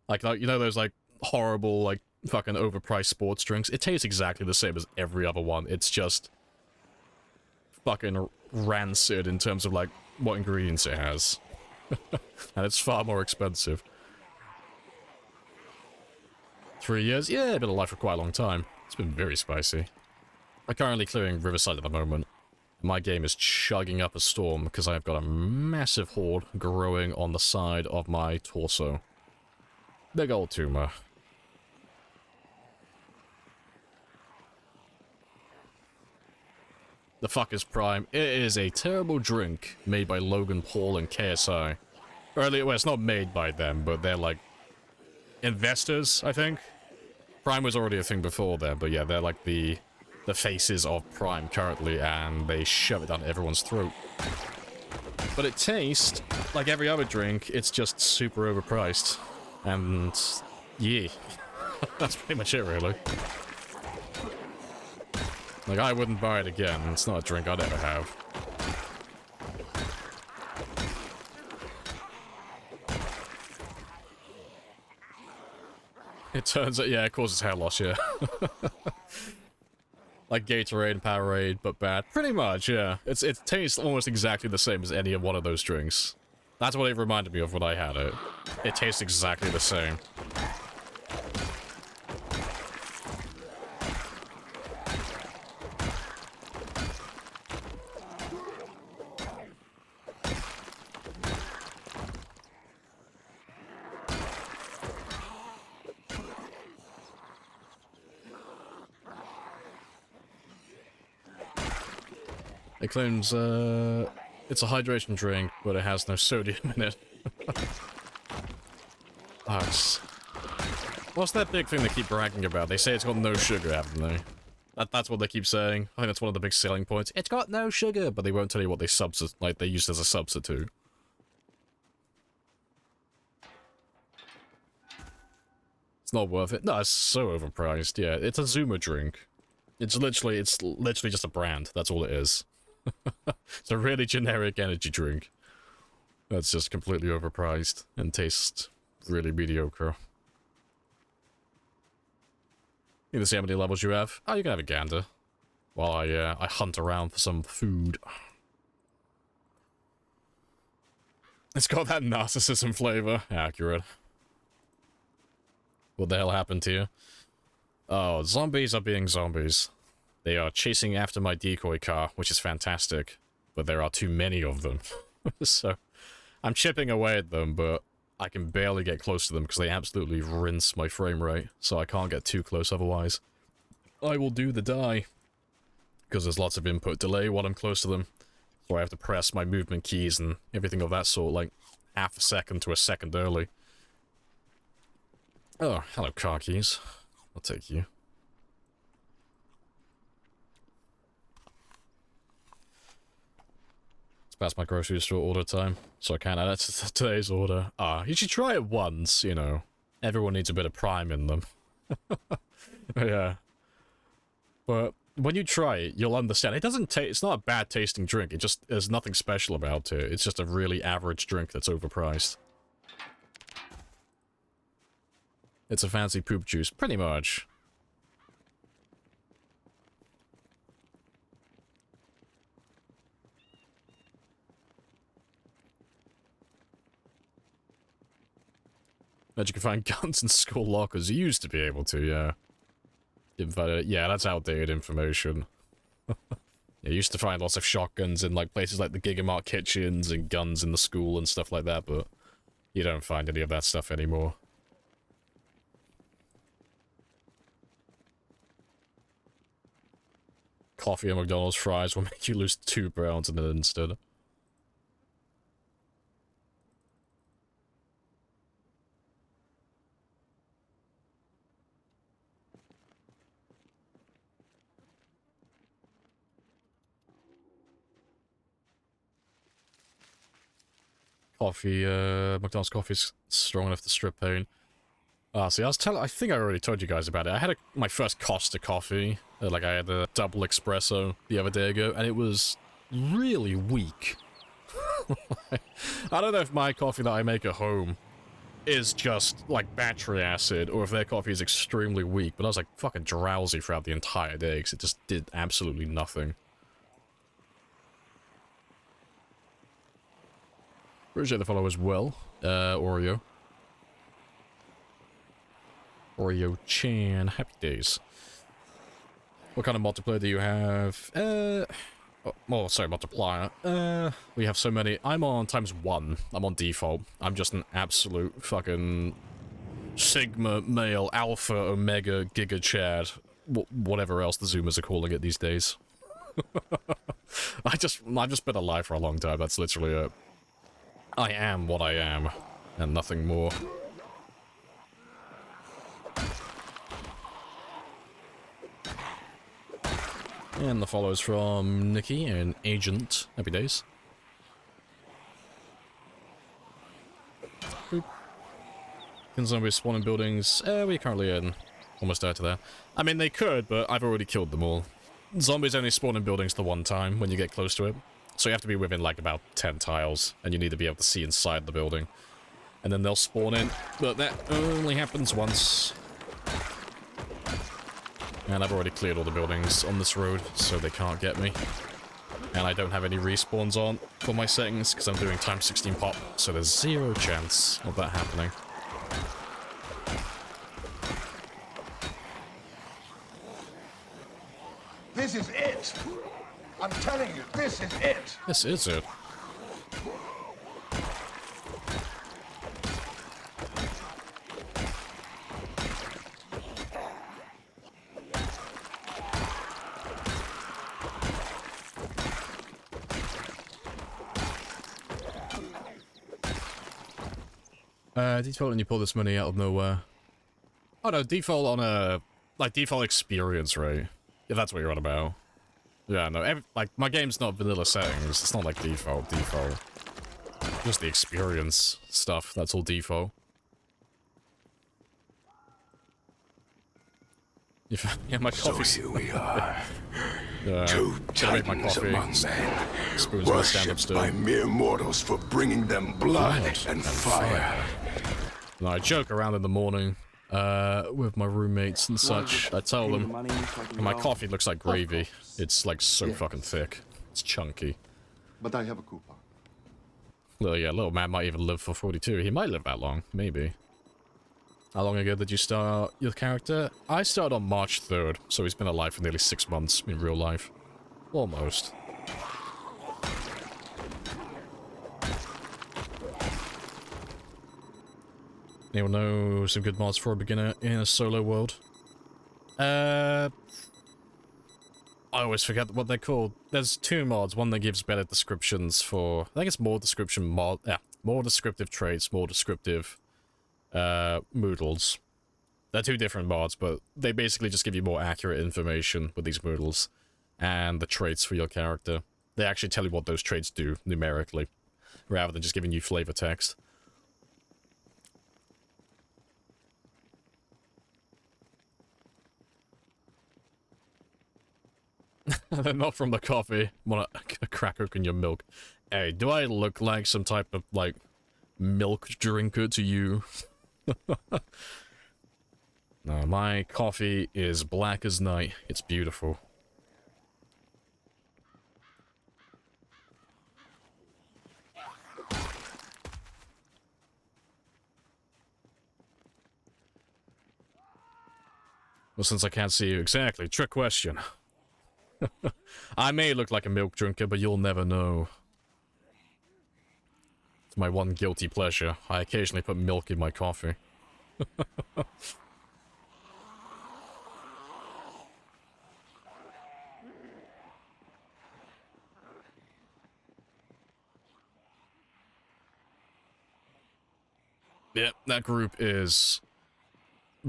Like, you know those, like, horrible, like, fucking overpriced sports drinks? It tastes exactly the same as every other one. It's just fucking rancid in terms of, like, what ingredients it has. And it's far more expensive. 3 years? Yeah, been alive for quite a long time. It's been very spicy. I'm currently clearing Riverside at the moment. My game is chugging up a storm because I've got a massive horde growing on the side of my torso. Big old tumor. The fuck is Prime? It is a terrible drink made by Logan Paul and KSI. Well, it's not made by them, but they're like investors, I think. Prime was already a thing before there, but yeah, they're like the faces of Prime currently, and they shove it down everyone's throat. But it tastes like every other drink, it's just super overpriced. And yeah, that's pretty much it, really. Like, I wouldn't buy it again. It's not a drink I'd ever have. It turns out, yeah, it causes hair loss, yeah. Like Gatorade and Powerade, but bad. Pretty much, yeah. It tastes almost exactly the same as any one of those drinks. That's what it reminded me of when I had it. It tastes exactly the same. It claims, it's a hydration drink, but it has no sodium in it. What's that big thing they keep bragging about? They say it's got no sugar, haven't they? That's what they keep saying. I think that's one of the big selling points. It's got no sugar, but they won't tell you what they they used as a substitute. It's not worth it. No, it's so overpriced. Yeah, it's a Zuma drink. It's literally just a brand. That's all it is. It's a really generic energy drink. That's just completely overpriced and tastes really mediocre. Need to see how many levels you have? Oh, you can have a gander. While I hunt around for some food. It's got that narcissism flavor. Accurate. What the hell happened to you? Oh, zombies are being zombies. They are chasing after my decoy car, which is fantastic. But there are too many of them. So, I'm chipping away at them, but I can barely get close to them because they absolutely rinse my frame rate. So I can't get too close otherwise. I will do the die. Because there's lots of input delay while I'm close to them. So I have to press my movement keys and everything of that sort, like half a second to a second early. Oh, hello car keys. I'll take you. It's past my grocery store order time, so I can't add it to today's order. You should try it once, you know. Everyone needs a bit of prime in them. Yeah. But when you try it, you'll understand. It doesn't taste, it's not a bad tasting drink. It just, there's nothing special about it. It's just a really average drink that's overpriced. It's a fancy poop juice, pretty much. But you can find guns in school lockers. You used to be able to, yeah. Yeah, that's outdated information. You used to find lots of shotguns in like places like the Gigamart kitchens and guns in the school and stuff like that, but you don't find any of that stuff anymore. Coffee and McDonald's fries will make you lose 2 pounds in an instant. Coffee, McDonald's coffee's strong enough to strip pain. See, I think I already told you guys about it. I had my first Costa coffee, like I had a double espresso the other day ago, and it was really weak. I don't know if my coffee that I make at home is just, like, battery acid, or if their coffee is extremely weak, but I was, like, fucking drowsy throughout the entire day, because it just did absolutely nothing. Appreciate the follow as well, Oreo. Oreo-chan, happy days. What kind of multiplayer do you have? Well, sorry, multiplier. We have so many. I'm on ×1. I'm on default. I'm just an absolute fucking Sigma, male, Alpha, Omega, Giga Chad, whatever else the Zoomers are calling it these days. I've just been alive for a long time. That's literally it. I am what I am, and nothing more. And the follows from Nikki and Agent. Happy days. Boop. Can zombies spawn in buildings? We're currently in. Almost out to there. I mean, they could, but I've already killed them all. Zombies only spawn in buildings the one time when you get close to it. So you have to be within, like, about 10 tiles, and you need to be able to see inside the building. And then they'll spawn in, but that only happens once. And I've already cleared all the buildings on this road, so they can't get me. And I don't have any respawns on for my settings, because I'm doing times 16 pop, so there's 0 chance of that happening. This is it! I'm telling you, this is it! This is it. Default when you pull this money out of nowhere. Oh no, default on a... like, default experience rate. If that's what you're on about. Yeah, no, like, my game's not vanilla settings. It's not like default. Just the experience stuff, that's all default. Yeah, my coffee. So here we are. Two titans among men, worshipped by mere mortals for bringing them blood and fire. No, I joke around in the morning with my roommates and such. I tell them my coffee looks like gravy. It's like so fucking thick. It's chunky. But I have a coupon. Well, yeah, little man might even live for 42. He might live that long, maybe. How long ago did you start your character? I started on March 3rd, so he's been alive for nearly 6 months in real life. Almost. Anyone know some good mods for a beginner in a solo world? I always forget what they're called. There's 2 mods. One that gives better descriptions for... I think it's more description mod... Yeah, more descriptive traits, more descriptive... Moodles. They're 2 different mods, but they basically just give you more accurate information with these Moodles and the traits for your character. They actually tell you what those traits do numerically, rather than just giving you flavor text. They're not from the coffee. Want a crack open your milk. Hey, do I look like some type of, like, milk drinker to you? No, my coffee is black as night. It's beautiful. Well, since I can't see you exactly, trick question. I may look like a milk drinker, but you'll never know. It's my one guilty pleasure. I occasionally put milk in my coffee. Yep, that group is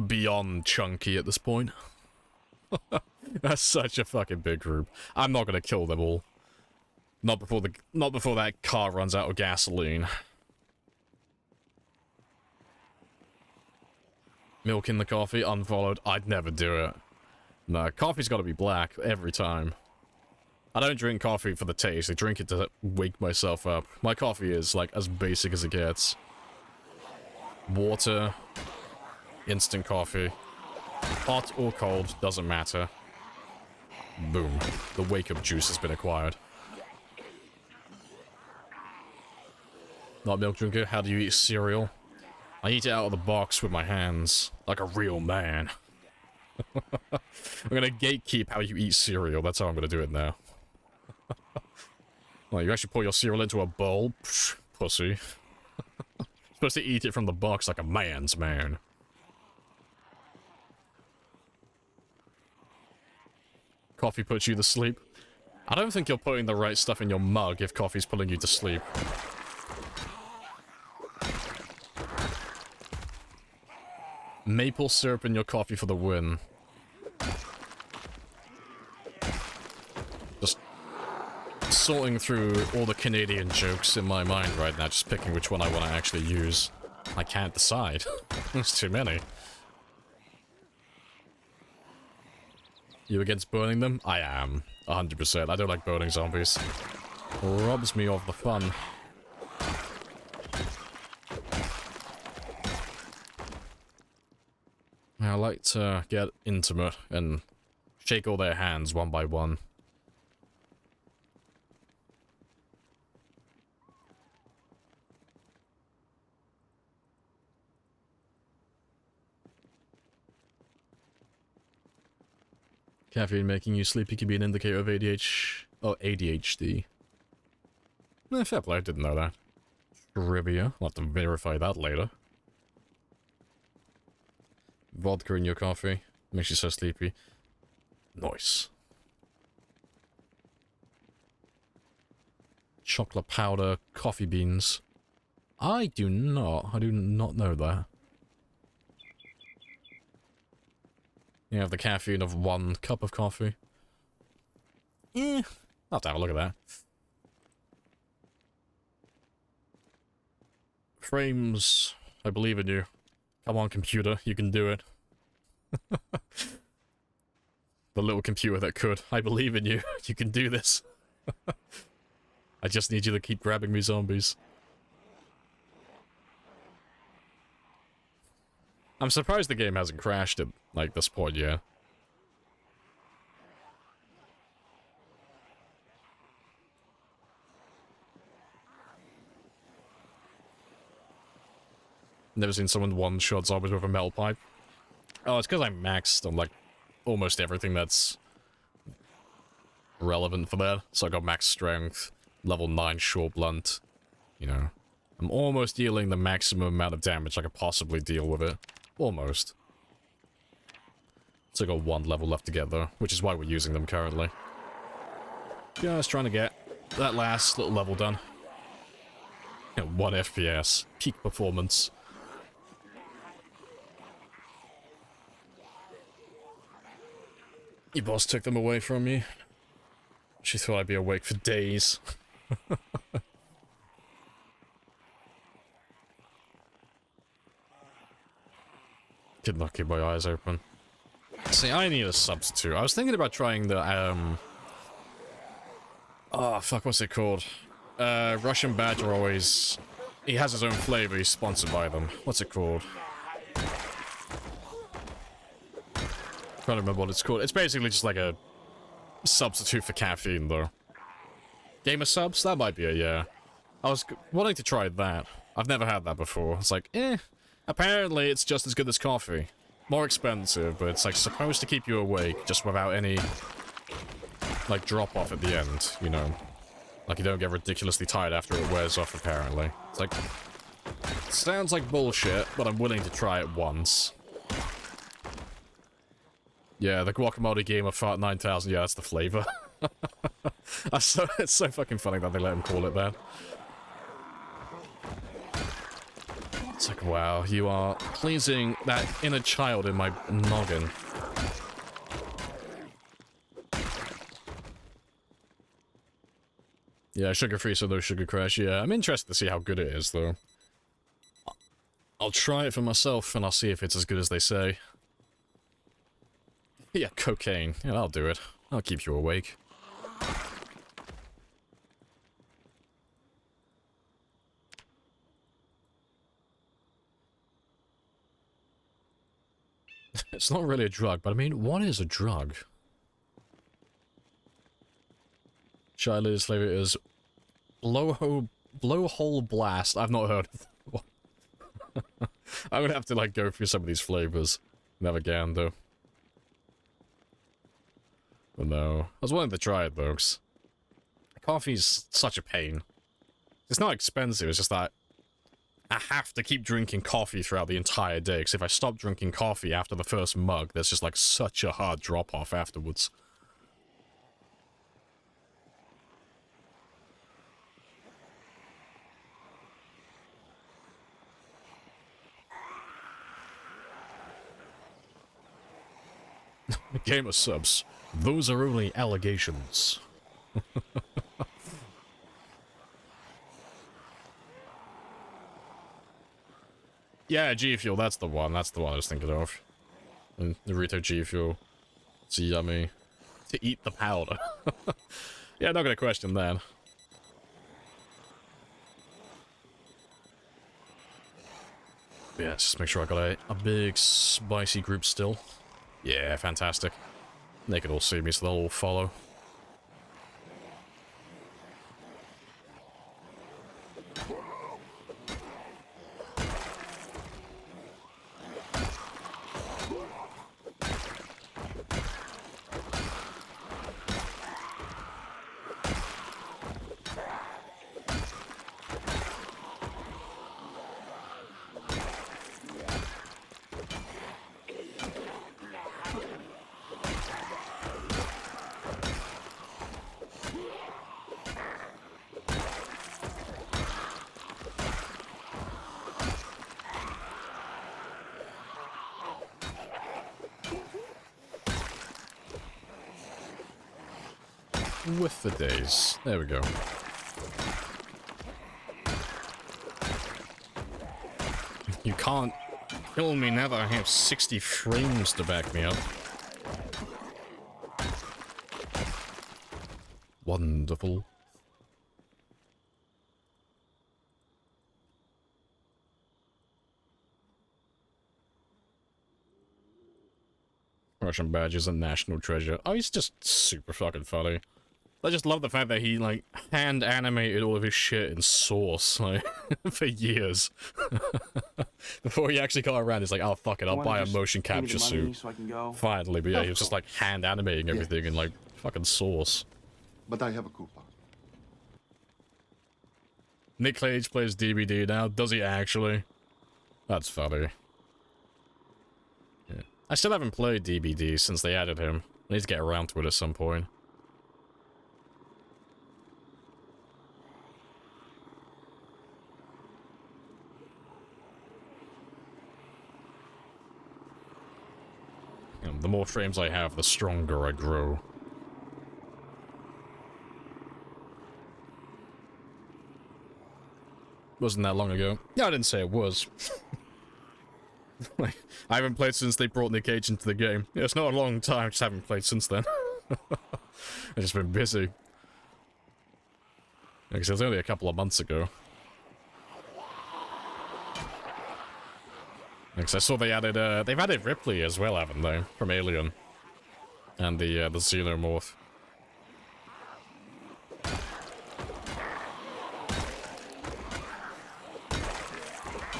beyond chunky at this point. That's such a fucking big group. I'm not gonna kill them all. Not before that car runs out of gasoline. Milk in the coffee, unfollowed. I'd never do it. No, coffee's gotta be black every time. I don't drink coffee for the taste. I drink it to wake myself up. My coffee is, like, as basic as it gets. Water. Instant coffee. Hot or cold, doesn't matter. Boom. The wake-up juice has been acquired. Not milk drinker, how do you eat cereal? I eat it out of the box with my hands, like a real man. I'm gonna gatekeep how you eat cereal, that's how I'm gonna do it now. Well, you actually pour your cereal into a bowl? Psh, pussy. Supposed to eat it from the box like a man's man. Coffee puts you to sleep? I don't think you're putting the right stuff in your mug if coffee's putting you to sleep. Maple syrup in your coffee for the win. Just sorting through all the Canadian jokes in my mind right now, just picking which one I want to actually use. I can't decide. There's too many. You against burning them? I am. 100%. I don't like burning zombies. Robs me of the fun. I like to get intimate and shake all their hands one by one. Caffeine making you sleepy could be an indicator of ADHD. Fair play, I didn't know that. Trivia. I'll have to verify that later. Vodka in your coffee. Makes you so sleepy. Nice. Chocolate powder, coffee beans. I do not know that. You have the caffeine of 1 cup of coffee. I'll have to have a look at that. Frames, I believe in you. Come on, computer, you can do it. The little computer that could. I believe in you. You can do this. I just need you to keep grabbing me zombies. I'm surprised the game hasn't crashed at, like, this point yet. Never seen someone one-shot zombies with a metal pipe. Oh, it's because I'm maxed on, like, almost everything that's relevant for that. So I got max strength, level 9 short blunt. You know, I'm almost dealing the maximum amount of damage I could possibly deal with it. Almost. So I got 1 level left to get though, which is why we're using them currently. Just trying to get that last little level done. 1 FPS. Peak performance. Your boss took them away from you. She thought I'd be awake for days. Could not keep my eyes open. See, I need a substitute. I was thinking about trying the, oh, fuck, what's it called? Russian Badger always... He has his own flavor, he's sponsored by them. What's it called? Trying to remember what it's called. It's basically just like a substitute for caffeine, though. Gamer subs? That might be a yeah. I was wanting to try that. I've never had that before. It's like, apparently it's just as good as coffee. More expensive, but it's like supposed to keep you awake just without any, like, drop-off at the end, you know? Like, you don't get ridiculously tired after it wears off, apparently. It's like, sounds like bullshit, but I'm willing to try it once. Yeah, the guacamole game of Fart 9000, yeah, that's the flavor. It's so fucking funny that they let him call it that. It's like, wow, you are pleasing that inner child in my noggin. Yeah, sugar-free, so no sugar crash. Yeah, I'm interested to see how good it is, though. I'll try it for myself, and I'll see if it's as good as they say. Yeah, cocaine. Yeah, I'll do it. I'll keep you awake. It's not really a drug, but I mean, what is a drug? Shiloh's flavor is blowhole blast. I've not heard of that. I'm gonna have to, like, go through some of these flavors. Never again, though. But no. I was wanting to try it, though, 'cause coffee's such a pain. It's not expensive, it's just that I have to keep drinking coffee throughout the entire day, because if I stop drinking coffee after the first mug, there's just, like, such a hard drop-off afterwards. Gamer subs. Those are only allegations. Yeah, G Fuel, that's the one. That's the one I was thinking of. And Naruto G Fuel. It's yummy. To eat the powder. Yeah, not gonna question that. Yeah, just make sure I got a big spicy group still. Yeah, fantastic. They could all see me, so they'll all follow. With the days. There we go. You can't kill me now that I have 60 frames to back me up. Wonderful. Russian badges and national treasure. Oh, he's just super fucking funny. I just love the fact that he, like, hand-animated all of his shit in Source, like, for years. Before he actually got around, he's like, oh, fuck it, I'll buy a motion capture suit. So I can go. Finally, but yeah, he was just, like, hand-animating everything in, like, fucking Source. But I have a coupon. Nick Cage plays DBD now, does he actually? That's funny. Yeah. I still haven't played DBD since they added him. I need to get around to it at some point. The more frames I have, the stronger I grow. Wasn't that long ago. Yeah, I didn't say it was. Like, I haven't played since they brought Nick Cage into the game. Yeah, it's not a long time, I just haven't played since then. I've just been busy. Because it was only a couple of months ago. Because I saw they added, they've added Ripley as well, haven't they? From Alien. And the Xenomorph.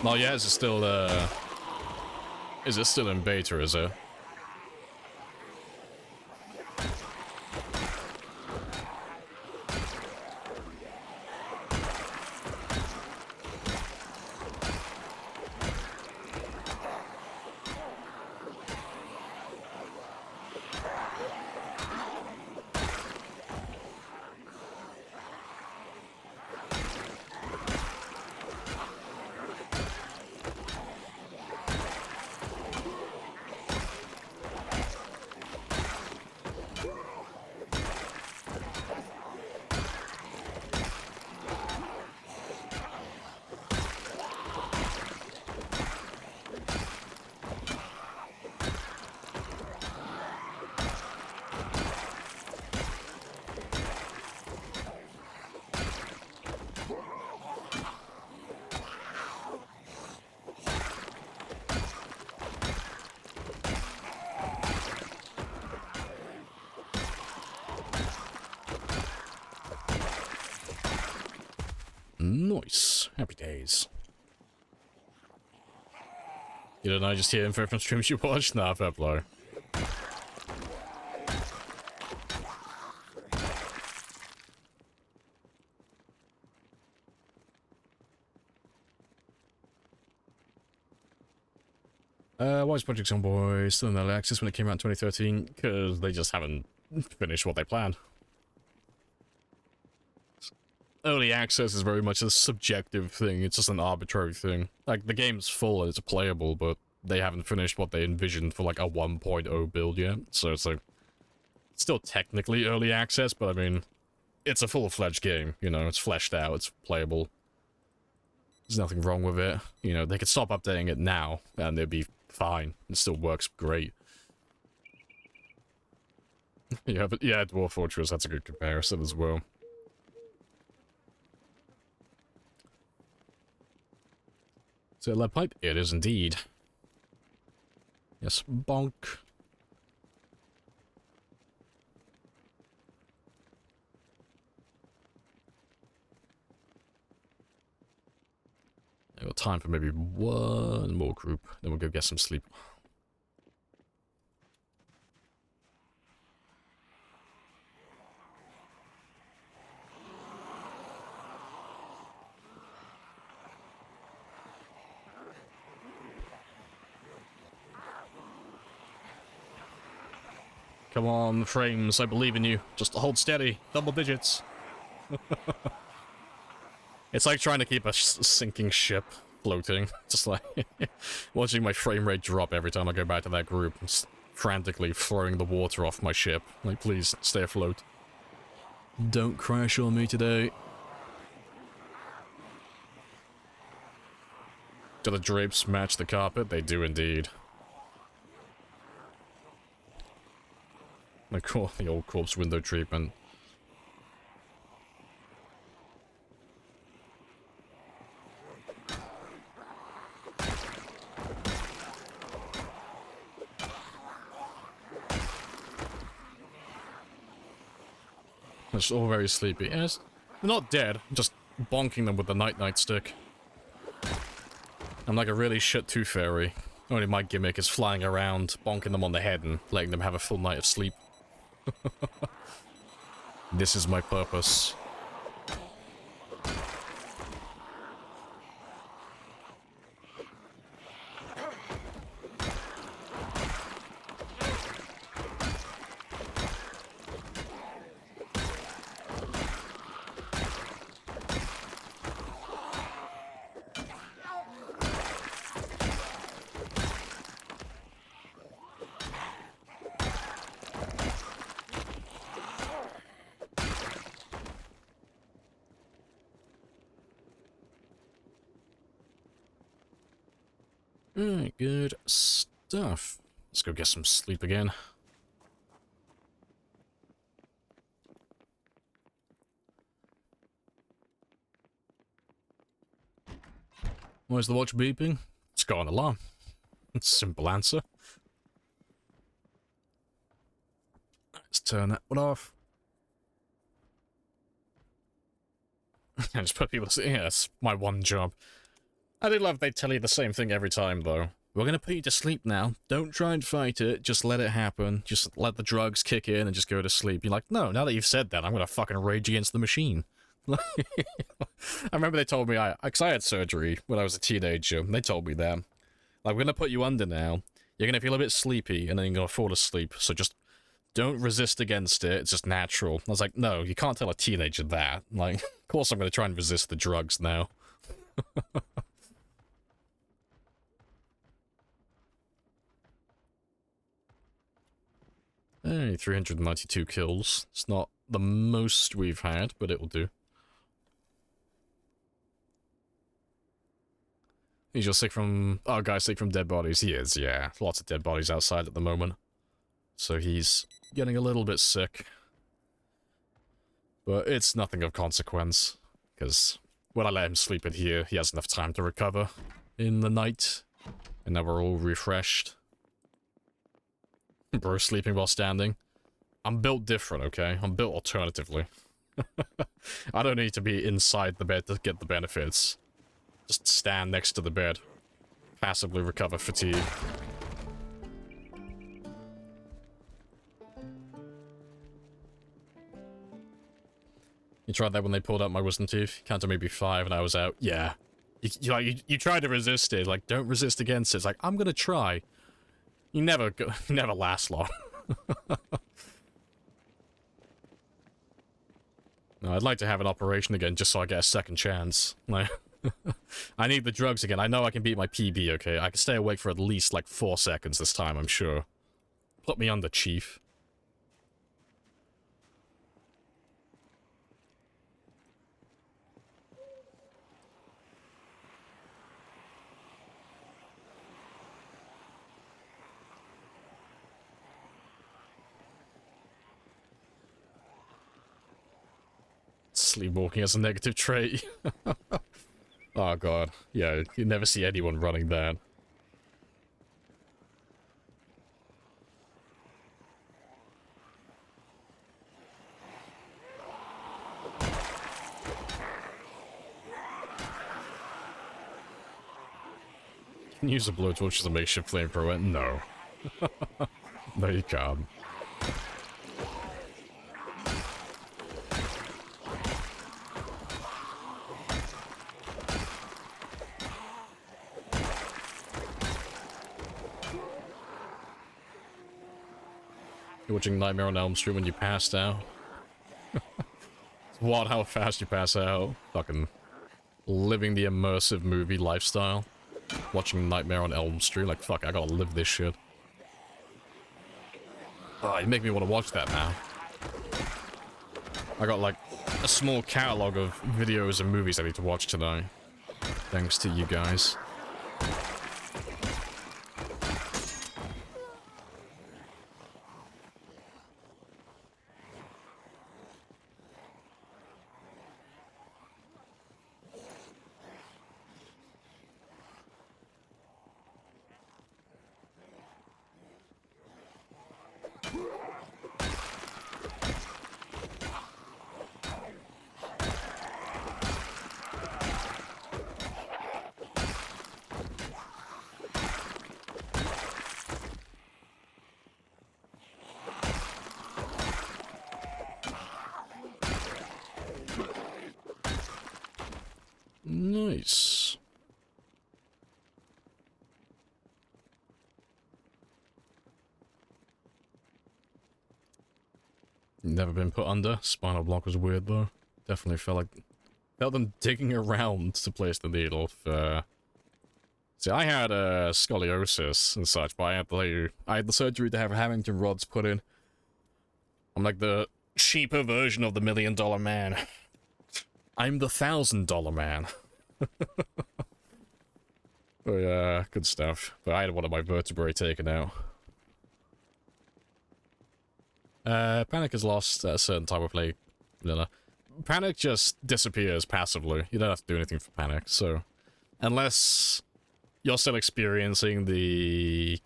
Oh yeah, is it still in beta, is it? Nice. Happy days. You don't know, just hear info from streams you watch? Nah, fair play. Why is Project Zomboy still in early access when it came out in 2013? Because they just haven't finished what they planned. Early access is very much a subjective thing, it's just an arbitrary thing. Like, the game's full and it's playable, but they haven't finished what they envisioned for, like, a 1.0 build yet. So it's like, it's still technically early access, but I mean, it's a full-fledged game, you know, it's fleshed out, it's playable. There's nothing wrong with it. You know, they could stop updating it now, and it'd be fine. It still works great. Yeah, but yeah, Dwarf Fortress, that's a good comparison as well. So, lead pipe? It is indeed. Yes, bonk. got time for maybe one more group, then we'll go get some sleep. Come on, frames, I believe in you. Just hold steady. Double digits. It's like trying to keep a sinking ship floating. Just like watching my frame rate drop every time I go back to that group. Just frantically throwing the water off my ship. Like, please, stay afloat. Don't crash on me today. Do the drapes match the carpet? They do indeed. I call the old corpse window treatment. It's all very sleepy. Yes, they're not dead. I'm just bonking them with the night-night stick. I'm like a really shit tooth fairy. Only my gimmick is flying around, bonking them on the head and letting them have a full night of sleep. This is my purpose. Alright, good stuff. Let's go get some sleep again. Why is the watch beeping? It's got an alarm. Simple answer. Let's turn that one off. I just put people to sleep. Yeah, that's my one job. I do love they tell you the same thing every time, though. We're gonna put you to sleep now. Don't try and fight it. Just let it happen. Just let the drugs kick in and just go to sleep. You're like, no, now that you've said that, I'm gonna fucking rage against the machine. I remember they told me, because I had surgery when I was a teenager, and they told me that. Like, we're gonna put you under now. You're gonna feel a bit sleepy, and then you're gonna fall asleep. So just don't resist against it. It's just natural. I was like, no, you can't tell a teenager that. Like, of course I'm gonna try and resist the drugs now. Hey, 392 kills. It's not the most we've had, but it'll do. He's just sick from... Oh, guy's sick from dead bodies. He is, yeah. Lots of dead bodies outside at the moment. So he's getting a little bit sick. But it's nothing of consequence. Because when I let him sleep in here, he has enough time to recover in the night. And now we're all refreshed. Bro sleeping while standing. I'm built different, okay? I'm built alternatively. I don't need to be inside the bed to get the benefits. Just stand next to the bed. Passively recover fatigue. You tried that when they pulled out my wisdom teeth? Counted maybe 5 and I was out. Yeah. You tried to resist it. Like, don't resist against it. It's like, I'm gonna try. You never last long. No, I'd like to have an operation again just so I get a second chance. Like, I need the drugs again. I know I can beat my PB, okay? I can stay awake for at least, like, 4 seconds this time, I'm sure. Put me under, Chief. Sleepwalking as a negative trait. Oh god. Yeah, you never see anyone running that. can use a blowtorch as a makeshift flamethrower. No. No, you can't. You're watching Nightmare on Elm Street when you passed out. It's wild how fast you pass out. Fucking living the immersive movie lifestyle. Watching Nightmare on Elm Street, like, fuck, I gotta live this shit. Oh, you make me want to watch that now. I got, like, a small catalog of videos and movies I need to watch tonight. Thanks to you guys. Nice. Never been put under. Spinal block was weird though. Definitely felt them digging around to place the needle for... See, I had scoliosis and such, but I had the surgery to have Harrington rods put in. I'm like the cheaper version of the $1 million man. I'm the $1,000 man. Oh yeah, good stuff. But I had one of my vertebrae taken out. Panic has lost at a certain time of play. No. Panic just disappears passively. You don't have to do anything for Panic, so... Unless you're still experiencing the...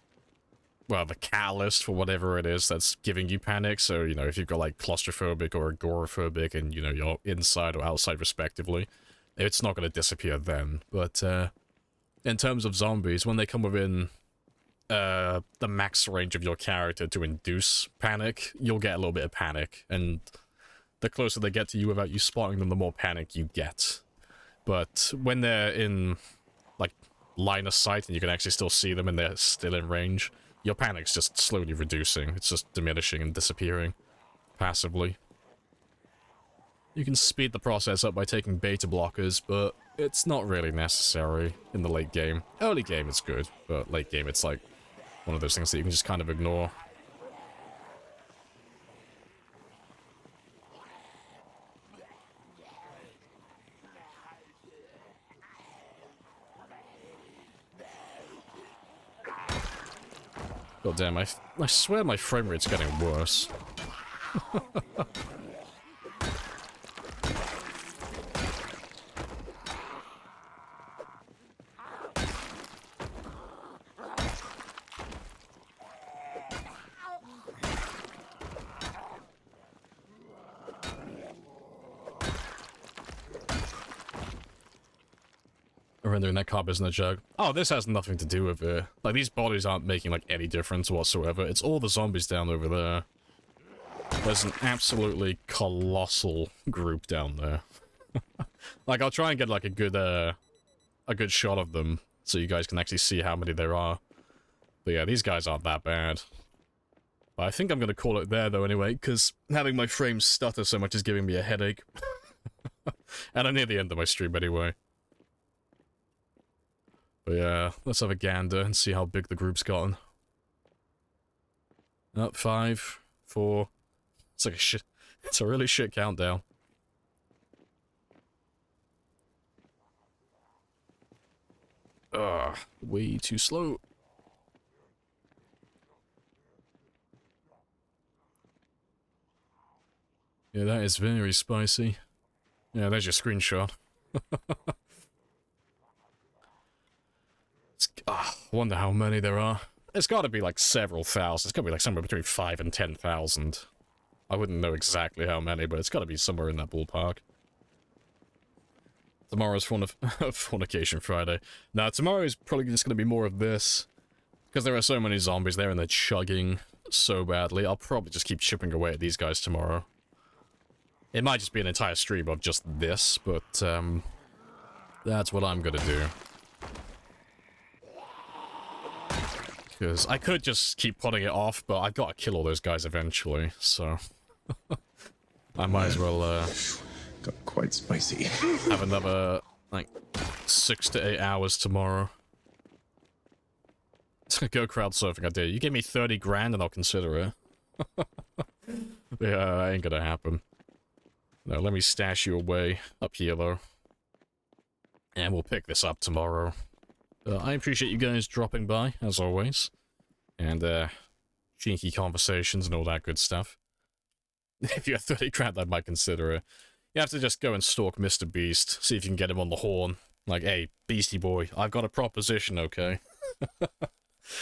Well, the catalyst for whatever it is that's giving you Panic, so, you know, if you've got, like, claustrophobic or agoraphobic and, you know, you're inside or outside respectively, it's not going to disappear then. But, in terms of zombies, when they come within the max range of your character to induce Panic, you'll get a little bit of Panic, and the closer they get to you without you spotting them, the more Panic you get. But when they're in, like, line of sight and you can actually still see them and they're still in range, your Panic's just slowly reducing. It's just diminishing and disappearing passively. You can speed the process up by taking beta blockers, but it's not really necessary in the late game. Early game it's good, but late game it's like one of those things that you can just kind of ignore. God damn, I swear my frame rate's getting worse. Rendering that carb isn't a joke. Oh, this has nothing to do with it. Like, these bodies aren't making, like, any difference whatsoever. It's all the zombies down over there. There's an absolutely colossal group down there. Like, I'll try and get, like, a good shot of them so you guys can actually see how many there are. But yeah, these guys aren't that bad. But I think I'm gonna call it there, though, anyway, because having my frames stutter so much is giving me a headache. And I'm near the end of my stream anyway. But yeah, let's have a gander and see how big the group's gotten. Up 5, 4. It's like a shit. It's a really shit countdown. Ugh, way too slow. Yeah, that is very spicy. Yeah, there's your screenshot. I wonder how many there are. It's got to be like several thousand. It's got to be like somewhere between 5,000 and 10,000. I wouldn't know exactly how many, but it's got to be somewhere in that ballpark. Tomorrow's Fornication Friday. Now, tomorrow's probably just going to be more of this. Because there are so many zombies there and they're chugging so badly. I'll probably just keep chipping away at these guys tomorrow. It might just be an entire stream of just this, but, that's what I'm gonna do. Because I could just keep putting it off, but I've got to kill all those guys eventually, so... I might as well, Got quite spicy. have another, like, 6 to 8 hours tomorrow. Go crowd surfing, I did. You give me 30 grand and I'll consider it. Yeah, ain't gonna happen. No, let me stash you away up here, though. And we'll pick this up tomorrow. I appreciate you guys dropping by, as always. And, cheeky conversations and all that good stuff. If you have 30 grand, I might consider it. You have to just go and stalk Mr. Beast, see if you can get him on the horn. Like, hey, Beastie Boy, I've got a proposition, okay?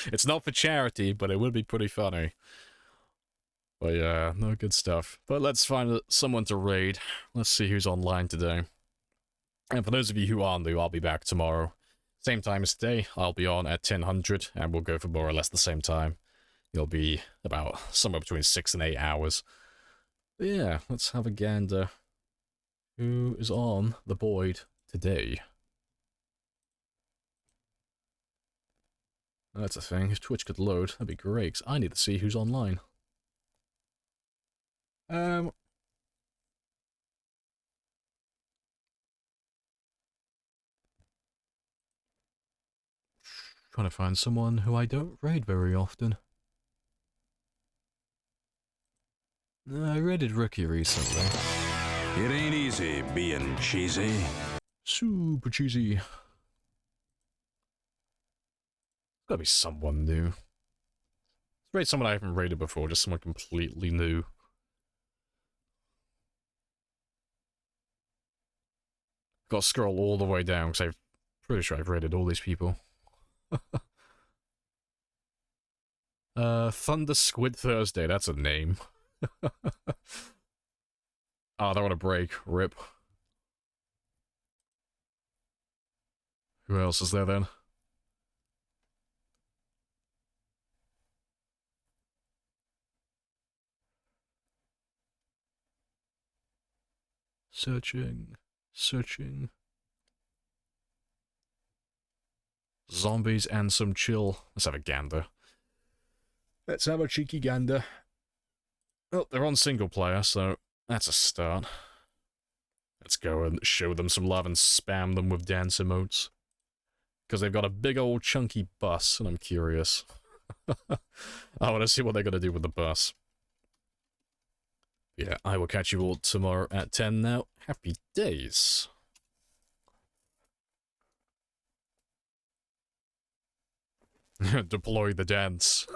It's not for charity, but it would be pretty funny. But yeah, no good stuff. But let's find someone to raid. Let's see who's online today. And for those of you who are new, I'll be back tomorrow. Same time as today, I'll be on at 10:00, and we'll go for more or less the same time. It'll be about somewhere between 6 and 8 hours. But yeah, let's have a gander. Who is on the board today? That's a thing. If Twitch could load, that'd be great, 'cause I need to see who's online. Trying to find someone who I don't raid very often. I raided Rookie recently. It ain't easy being cheesy. Super cheesy. Gotta be someone new. Let's raid someone I haven't raided before, just someone completely new. Gotta scroll all the way down, because I'm pretty sure I've raided all these people. Thunder Squid Thursday, that's a name. Oh, they want a break. Rip. Who else is there then? Searching. Searching. Zombies and some chill. Let's have a gander. Let's have a cheeky gander. Well, they're on single player, so that's a start. Let's go and show them some love and spam them with dance emotes. Because they've got a big old chunky bus, and I'm curious. I want to see what they're going to do with the bus. Yeah, I will catch you all tomorrow at 10 now. Happy days. Deploy the dance.